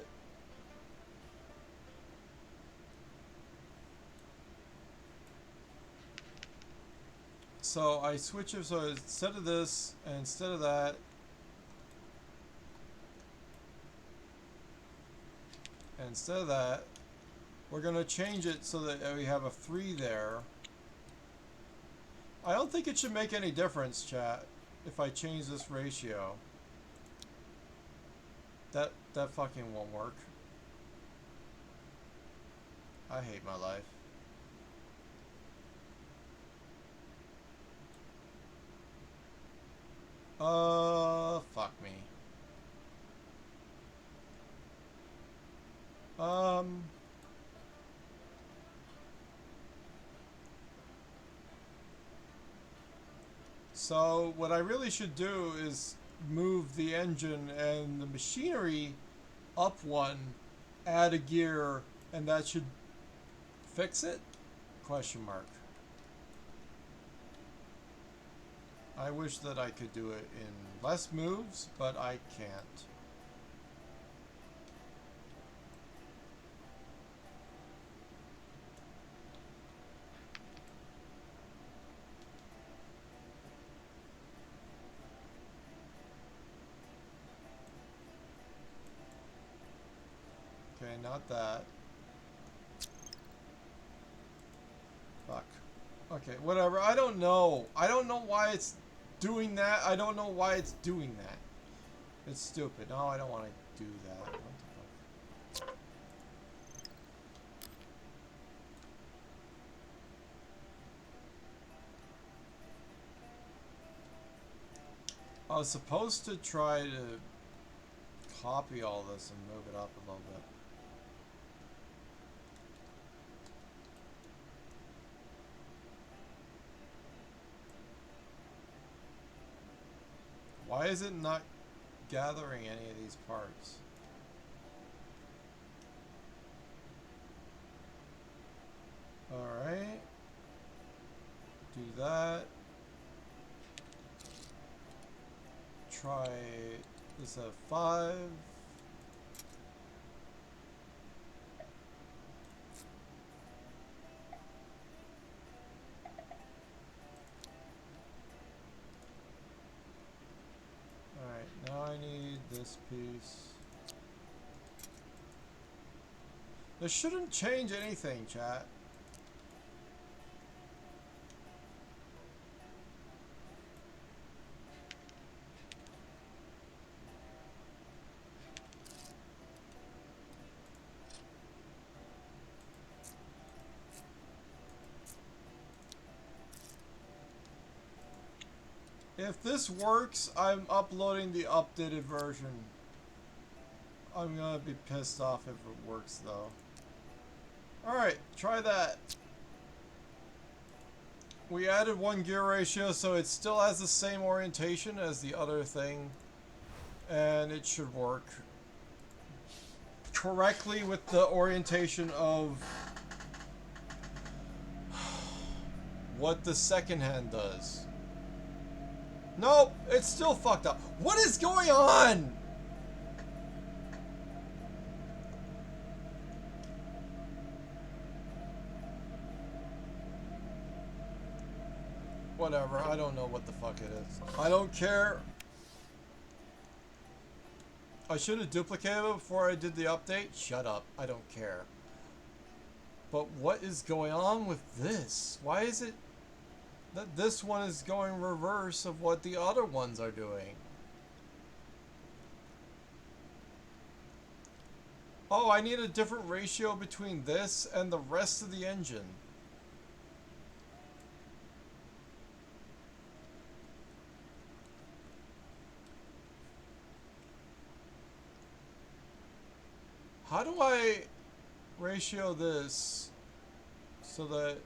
I switch it, so instead of this and instead of that, and instead of that, we're going to change it so that we have a 3 there. I don't think it should make any difference, chat, if I change this ratio. That fucking won't work. I hate my life. Fuck me. So what I really should do is move the engine and the machinery up one, add a gear, and that should fix it? Question mark. I wish that I could do it in less moves, but I can't. not that. Fuck. Okay, whatever. I don't know. I don't know why it's doing that. I don't know why it's doing that. It's stupid. No, I don't want to do that. What the fuck? I was supposed to try to copy all this and move it up a little bit. Why is it not gathering any of these parts? Alright. Do that. Try this at 5. Alright, now I need this piece. This shouldn't change anything, chat. If this works, I'm uploading the updated version. I'm gonna be pissed off if it works though. Alright, try that. We added 1 gear ratio, so it still has the same orientation as the other thing. And it should work correctly with the orientation of what the second hand does. Nope, it's still fucked up. What is going on? Whatever, I don't know what the fuck it is. I don't care. I should have duplicated it before I did the update. Shut up, I don't care. But what is going on with this? Why is it that this one is going reverse of what the other ones are doing? Oh, I need a different ratio between this and the rest of the engine. How do I ratio this so that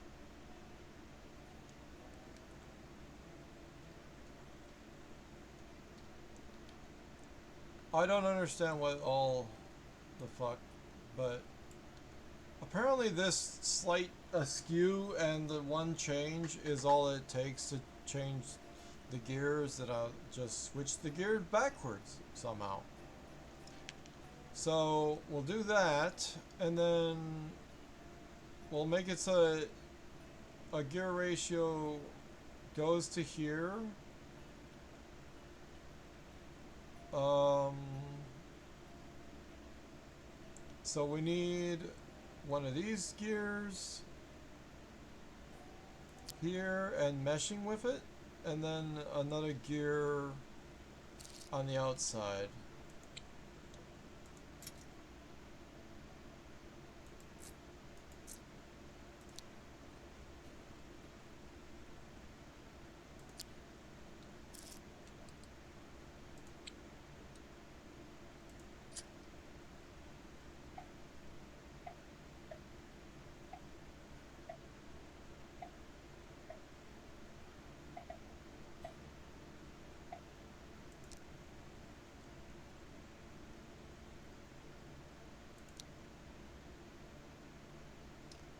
I don't understand what all the fuck, but apparently this slight askew and the one change is all it takes to change the gears, that I'll just switch the gears backwards somehow. So we'll do that, and then we'll make it so that a gear ratio goes to here. So we need one of these gears here and meshing with it, and then another gear on the outside.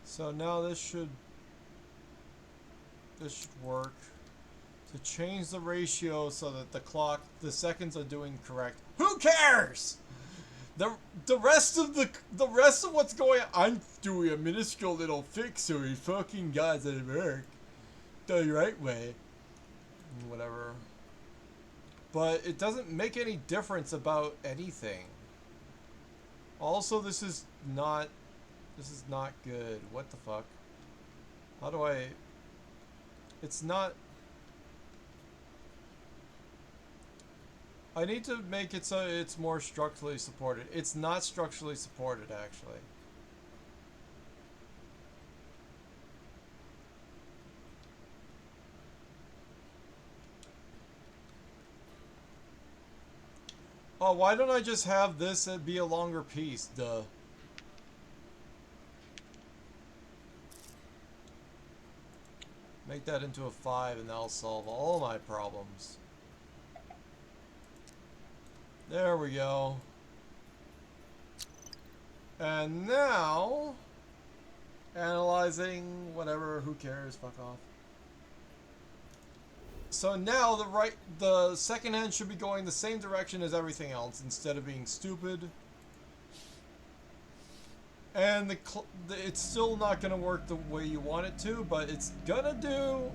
So now this should work to change the ratio so that the seconds are doing correct. Who cares? The rest of what's going on, I'm doing a minuscule little fix so he fucking got it work the right way. Whatever. But it doesn't make any difference about anything. Also, this is not... This is not good. What the fuck? How do I... It's not... I need to make it so it's more structurally supported. It's not structurally supported, actually. Oh, why don't I just have this be a longer piece? Duh. Make that into a 5 and that'll solve all my problems. There we go. And now... Analyzing, whatever, who cares, fuck off. So now the second hand should be going the same direction as everything else instead of being stupid. And it's still not going to work the way you want it to, but it's going to do...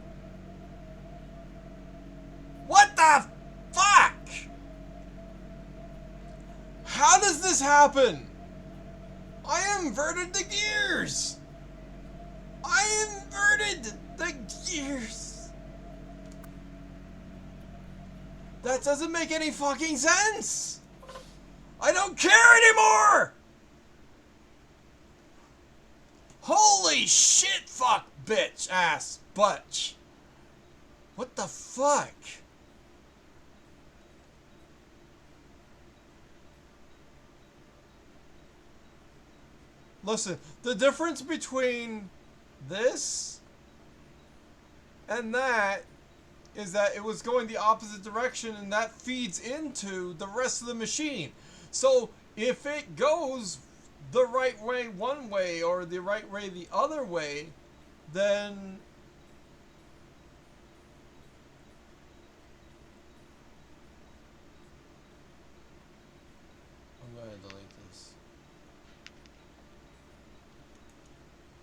What the fuck? How does this happen? I inverted the gears. I inverted the gears. That doesn't make any fucking sense! I don't care anymore! Holy shit, fuck, bitch, ass, butch. What the fuck? Listen, the difference between this and that is that it was going the opposite direction, and that feeds into the rest of the machine. So if it goes the right way one way or the right way the other way, then I'm going to delete this.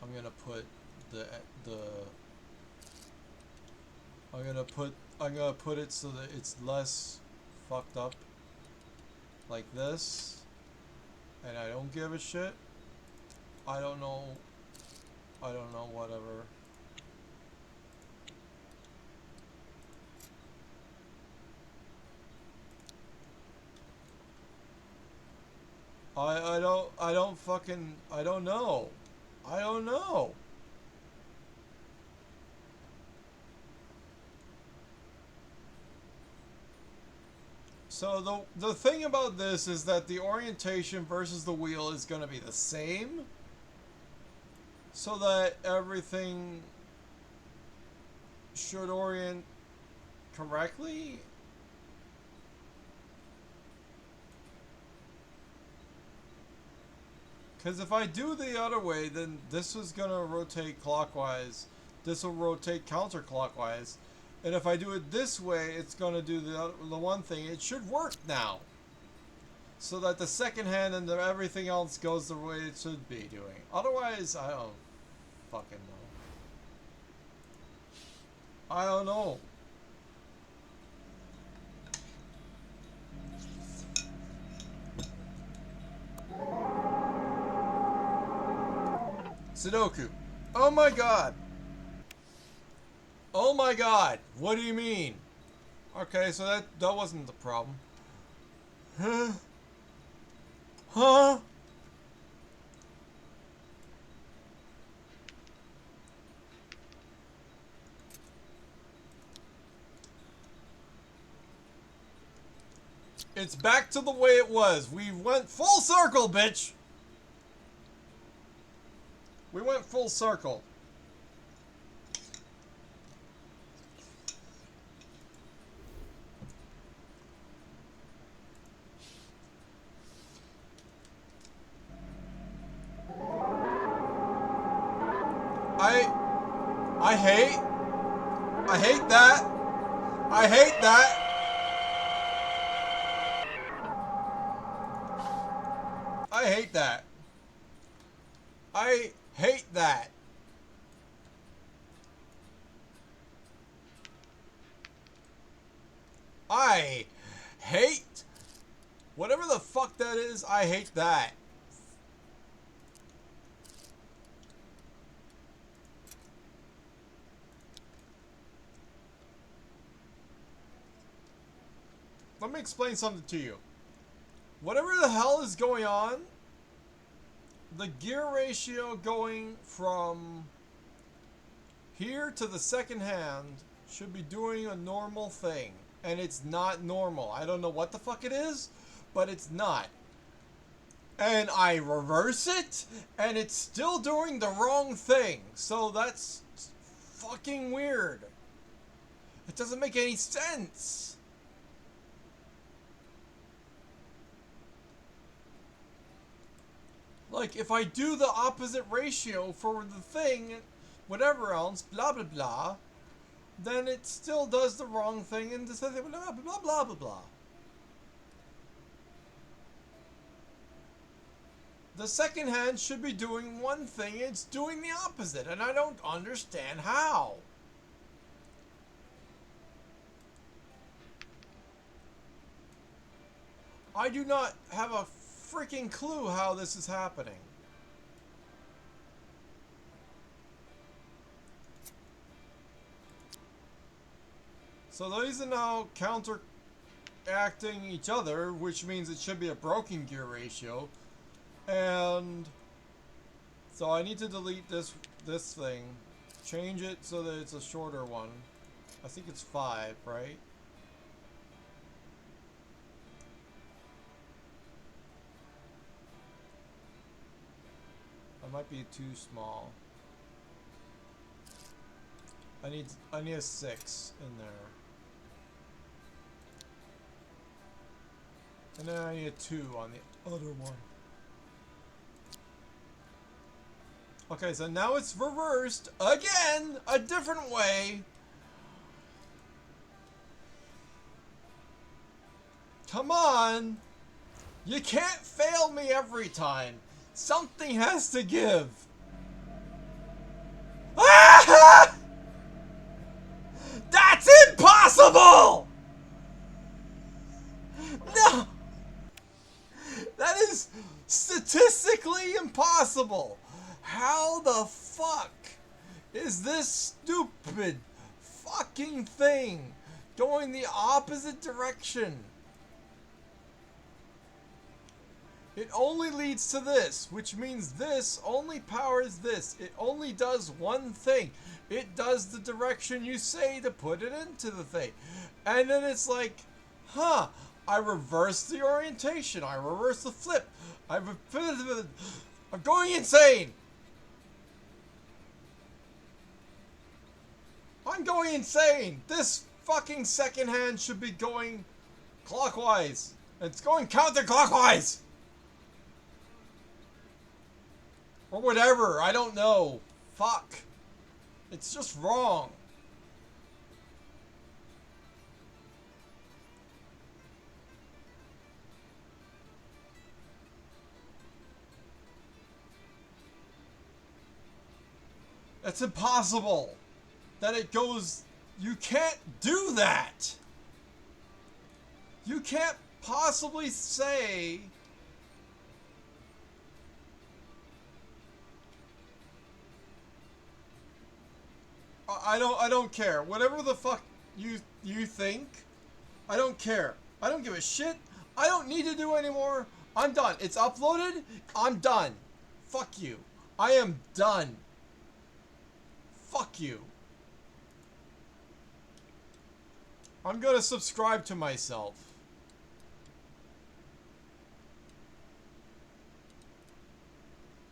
I'm going to put I'm gonna put it so that it's less fucked up, like this, and I don't give a shit. I don't know, whatever. I don't know. So the thing about this is that the orientation versus the wheel is going to be the same, so that everything should orient correctly. Because if I do the other way, then this is going to rotate clockwise, this will rotate counterclockwise. And if I do it this way, it's going to do the one thing. It should work now. So that the second hand and everything else goes the way it should be doing. Otherwise, I don't fucking know. I don't know. Sudoku. Oh my god. Oh my god, what do you mean? Okay, so that wasn't the problem. Huh? Huh? It's back to the way it was. We went full circle, bitch! We went full circle. I hate that. I hate that. I hate that. I hate that. I hate whatever the fuck that is. I hate that. let me explain something to you. Whatever the hell is going on, the gear ratio going from here to the second hand should be doing a normal thing. And it's not normal. I don't know what the fuck it is, but it's not. And I reverse it, and it's still doing the wrong thing. So that's fucking weird. It doesn't make any sense. Like, if I do the opposite ratio for the thing, whatever else, blah blah blah, then it still does the wrong thing and says blah blah blah blah blah blah. The second hand should be doing one thing, it's doing the opposite, and I don't understand how. I do not have a freaking clue how this is happening. So these are now counteracting each other, which means it should be a broken gear ratio. And so I need to delete this thing, change it so that it's a shorter one. I think it's 5, right? That might be too small. I need a 6 in there. And then I need a 2 on the other one. Okay, so now it's reversed again, a different way. Come on. You can't fail me every time. Something has to give. Ah! That's impossible! No! That is statistically impossible. How the fuck is this stupid fucking thing going the opposite direction? It only leads to this, which means this only powers this. It only does one thing. It does the direction you say to put it into the thing. And then it's like, huh, I reverse the orientation. I reverse the flip. I'm going insane. I'm going insane. This fucking second hand should be going clockwise. It's going counterclockwise. Or whatever, I don't know. Fuck. It's just wrong. It's impossible that it goes... You can't do that. You can't possibly say... I don't care. Whatever the fuck you think, I don't care. I don't give a shit. I don't need to do anymore. I'm done. It's uploaded. I'm done. Fuck you. I am done. Fuck you. I'm gonna subscribe to myself.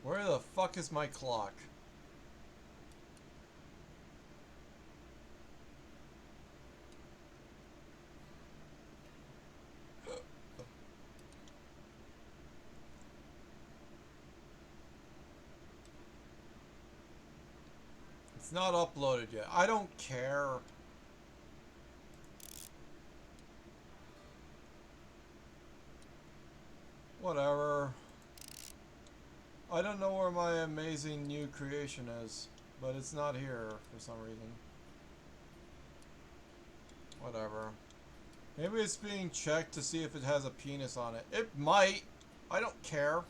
Where the fuck is my clock? It's not uploaded yet. I don't care. Whatever. I don't know where my amazing new creation is, but it's not here for some reason. Whatever. Maybe it's being checked to see if it has a penis on it. It might. I don't care.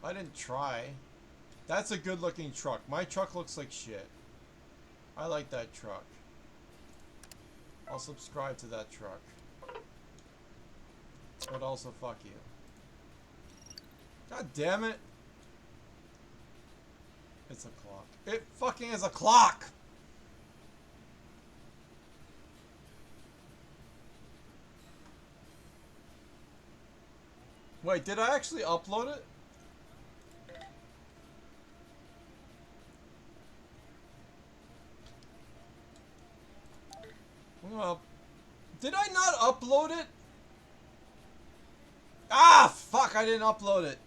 I didn't try. That's a good looking truck. My truck looks like shit. I like that truck. I'll subscribe to that truck. But also fuck you. God damn it. It's a clock. It fucking is a clock! Wait, did I actually upload it? Well, did I not upload it? Ah, fuck, I didn't upload it.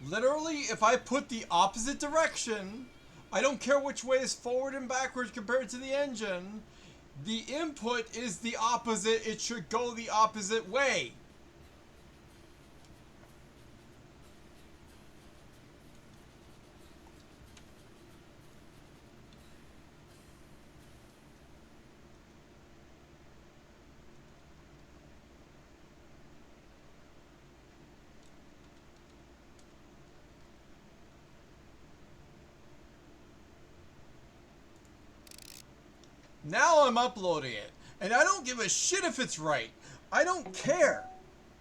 Literally, if I put the opposite direction, I don't care which way is forward and backwards compared to the engine, the input is the opposite, it should go the opposite way. Now I'm uploading it, and I don't give a shit if it's right. I don't care.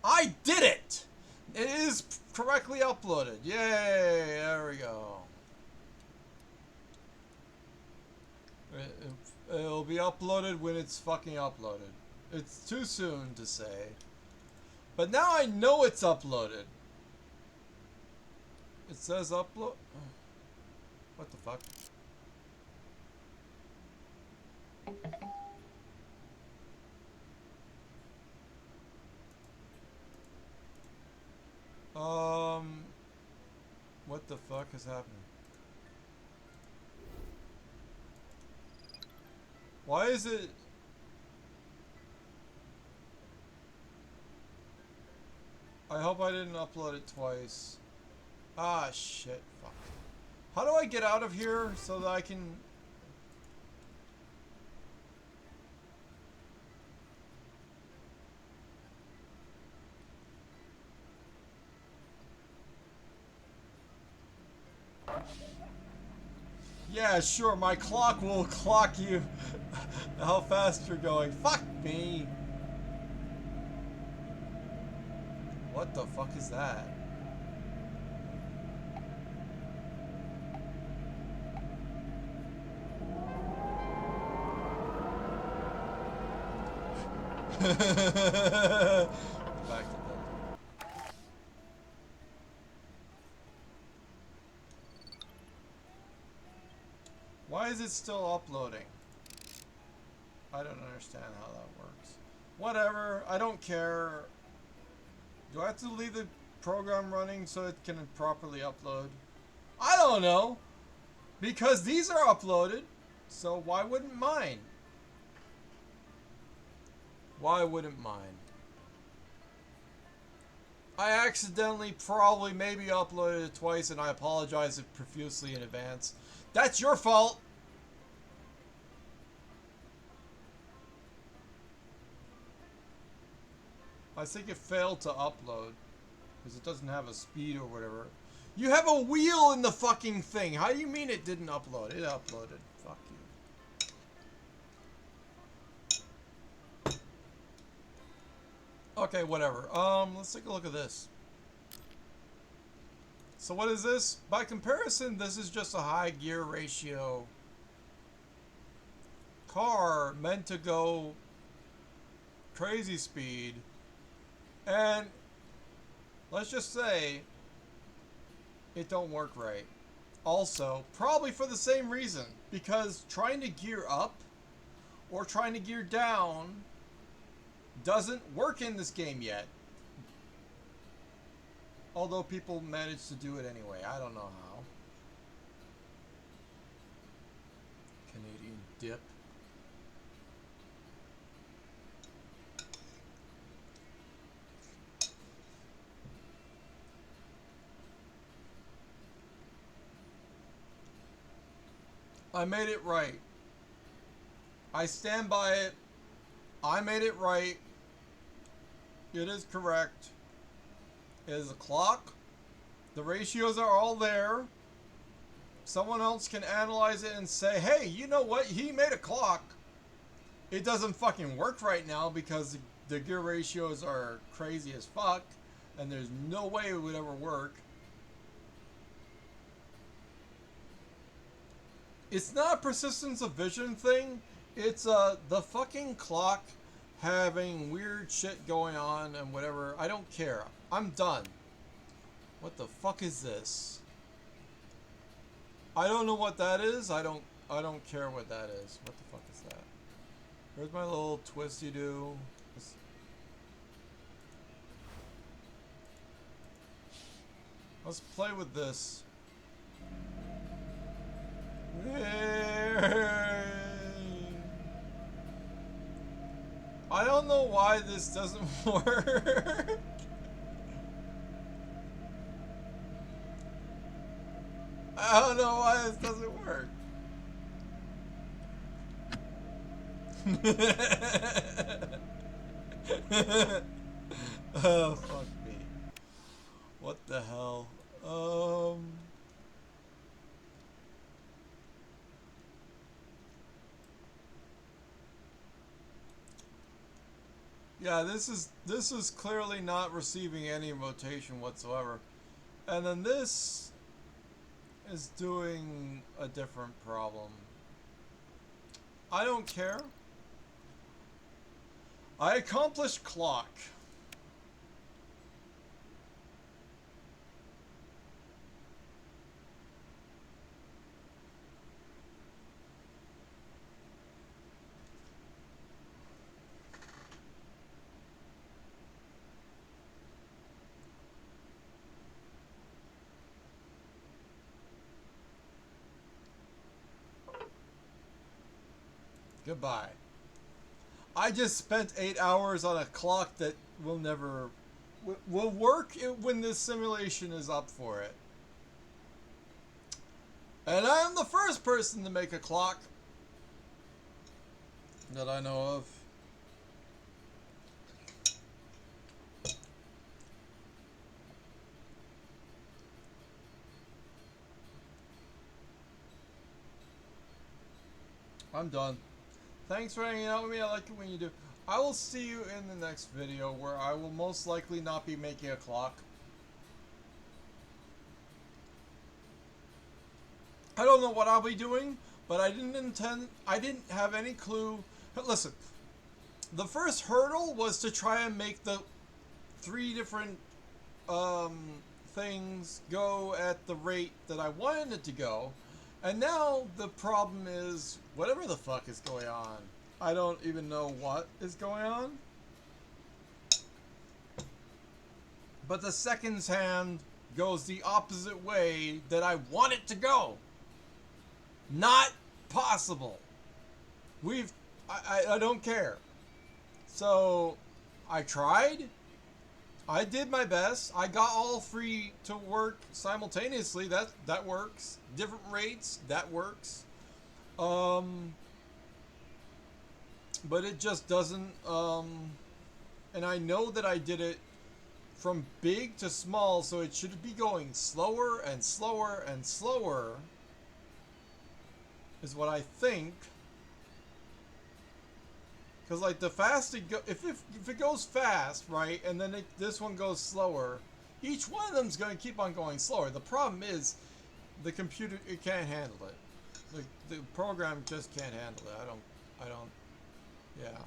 I did it. It is correctly uploaded. Yay, there we go. It'll be uploaded when it's fucking uploaded. It's too soon to say. But now I know it's uploaded. It says upload. What the fuck? What the fuck is happening? Why is it? I hope I didn't upload it twice. Ah, shit. Fuck. How do I get out of here so that I can... Yeah, sure, my clock will clock you how fast you're going. Fuck me. What the fuck is that? Back to bed. Why is it still uploading? I don't understand how that works. Whatever, I don't care. Do I have to leave the program running so it can properly upload? I don't know. Because these are uploaded, so why wouldn't mine? Why wouldn't mine? I accidentally probably maybe uploaded it twice and I apologize profusely in advance. That's your fault! I think it failed to upload. Because it doesn't have a speed or whatever. You have a wheel in the fucking thing! How do you mean it didn't upload? It uploaded. Fuck you. Okay, whatever. Let's take a look at this. So what is this? By comparison, this is just a high gear ratio car meant to go crazy speed And let's just say it don't work right. Also, probably for the same reason, because trying to gear up or trying to gear down doesn't work in this game yet. Although people manage to do it anyway. I don't know how. Canadian dip. I made it right. I stand by it. I made it right. It is correct. It is a clock. The ratios are all there. Someone else can analyze it and say, hey, you know what? He made a clock. It doesn't fucking work right now because the gear ratios are crazy as fuck. And there's no way it would ever work. It's not a persistence of vision thing. It's the fucking clock having weird shit going on and whatever. I don't care. I'm done. What the fuck is this? I don't know what that is. I don't care what that is. What the fuck is that? Where's my little twisty do? Let's play with this. I don't know why this doesn't work. I don't know why this doesn't work. Oh, fuck me. What the hell? Yeah, this is clearly not receiving any rotation whatsoever. And then this is doing a different problem. I don't care. I accomplished clock. Goodbye. I just spent 8 hours on a clock that will never will work when this simulation is up for it. And I'm the first person to make a clock that I know of. I'm done. Thanks for hanging out with me. I like it when you do. I will see you in the next video where I will most likely not be making a clock. I don't know what I'll be doing, but I didn't have any clue. Listen, the first hurdle was to try and make the 3 different things go at the rate that I wanted it to go. And now the problem is whatever the fuck is going on. I don't even know what is going on. But the seconds hand goes the opposite way that I want it to go. Not possible. I don't care. So I tried. I did my best. I got all 3 to work simultaneously. That works. Different rates. That works. But it just doesn't. And I know that I did it from big to small, so it should be going slower and slower and slower. Is what I think. Because, like, the fast it go, if it goes fast, right, and then this one goes slower, each one of them is going to keep on going slower. The problem is, the computer, it can't handle it. The program just can't handle it. I don't, yeah.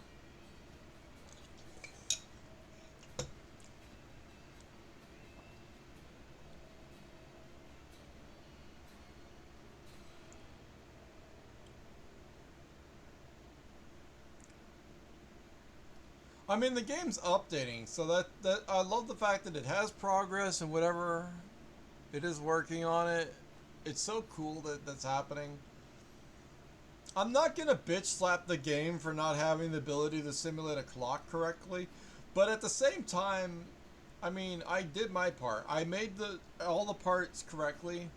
I mean, the game's updating, so that I love the fact that it has progress and whatever it is working on it. It's so cool that that's happening. I'm not gonna bitch slap the game for not having the ability to simulate a clock correctly, but at the same time, I mean, I did my part. I made all the parts correctly.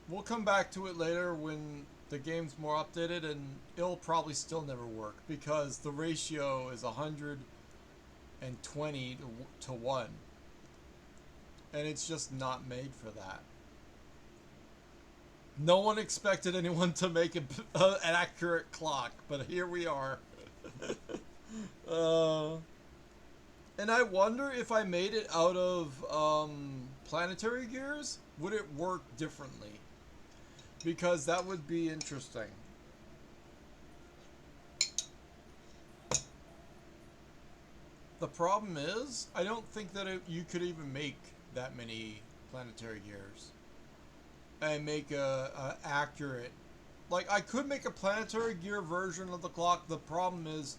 We'll come back to it later when the game's more updated, and it'll probably still never work because the ratio is 120 to 1, and it's just not made for that. No one expected anyone to make an accurate clock, but here we are. And I wonder if I made it out of planetary gears, would it work differently? Because that would be interesting. The problem is, I don't think that you could even make that many planetary gears and make a accurate. Like, I could make a planetary gear version of the clock. The problem is,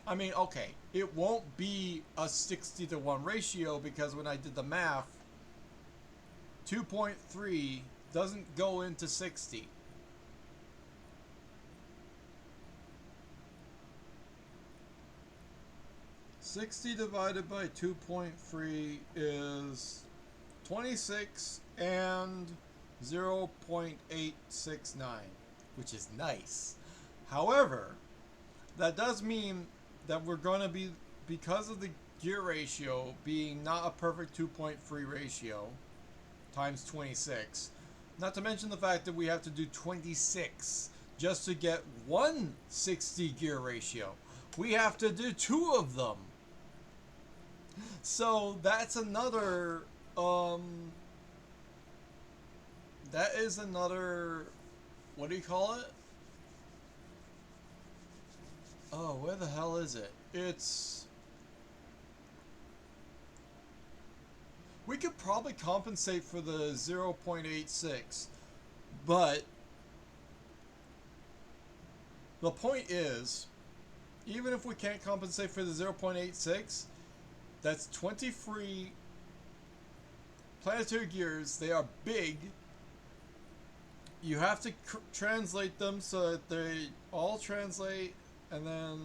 I mean, okay, it won't be a 60 to 1 ratio because when I did the math, 2.3 doesn't go into 60. Sixty divided by 2.3 is 26 and 0.869, which is nice. However, that does mean that we're going to be, because of the gear ratio being not a perfect 2.3 ratio times 26, not to mention the fact that we have to do 26 just to get one 60 gear ratio. We have to do 2 of them. So that's another, that is another, what do you call it? Oh, where the hell is it? We could probably compensate for the 0.86, but the point is, even if we can't compensate for the 0.86, that's 23 planetary gears. They are big. You have to translate them so that they all translate, and then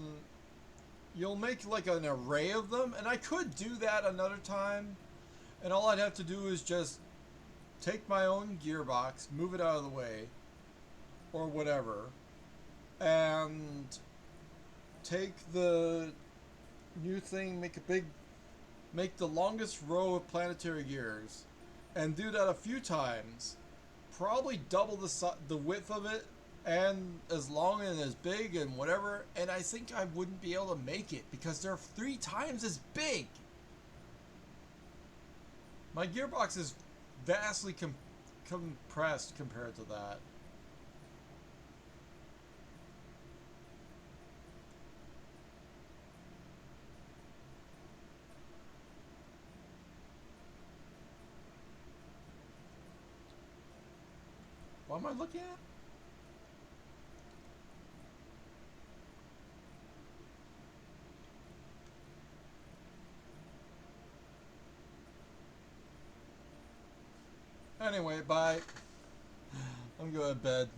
you'll make like an array of them. And I could do that another time, and all I'd have to do is just take my own gearbox, move it out of the way, or whatever, and take the new thing, make the longest row of planetary gears, and do that a few times. Probably double the width of it, and as long and as big and whatever. And I think I wouldn't be able to make it because they're 3 times as big. My gearbox is vastly compressed compared to that. What am I looking at? Anyway, bye. I'm going to bed.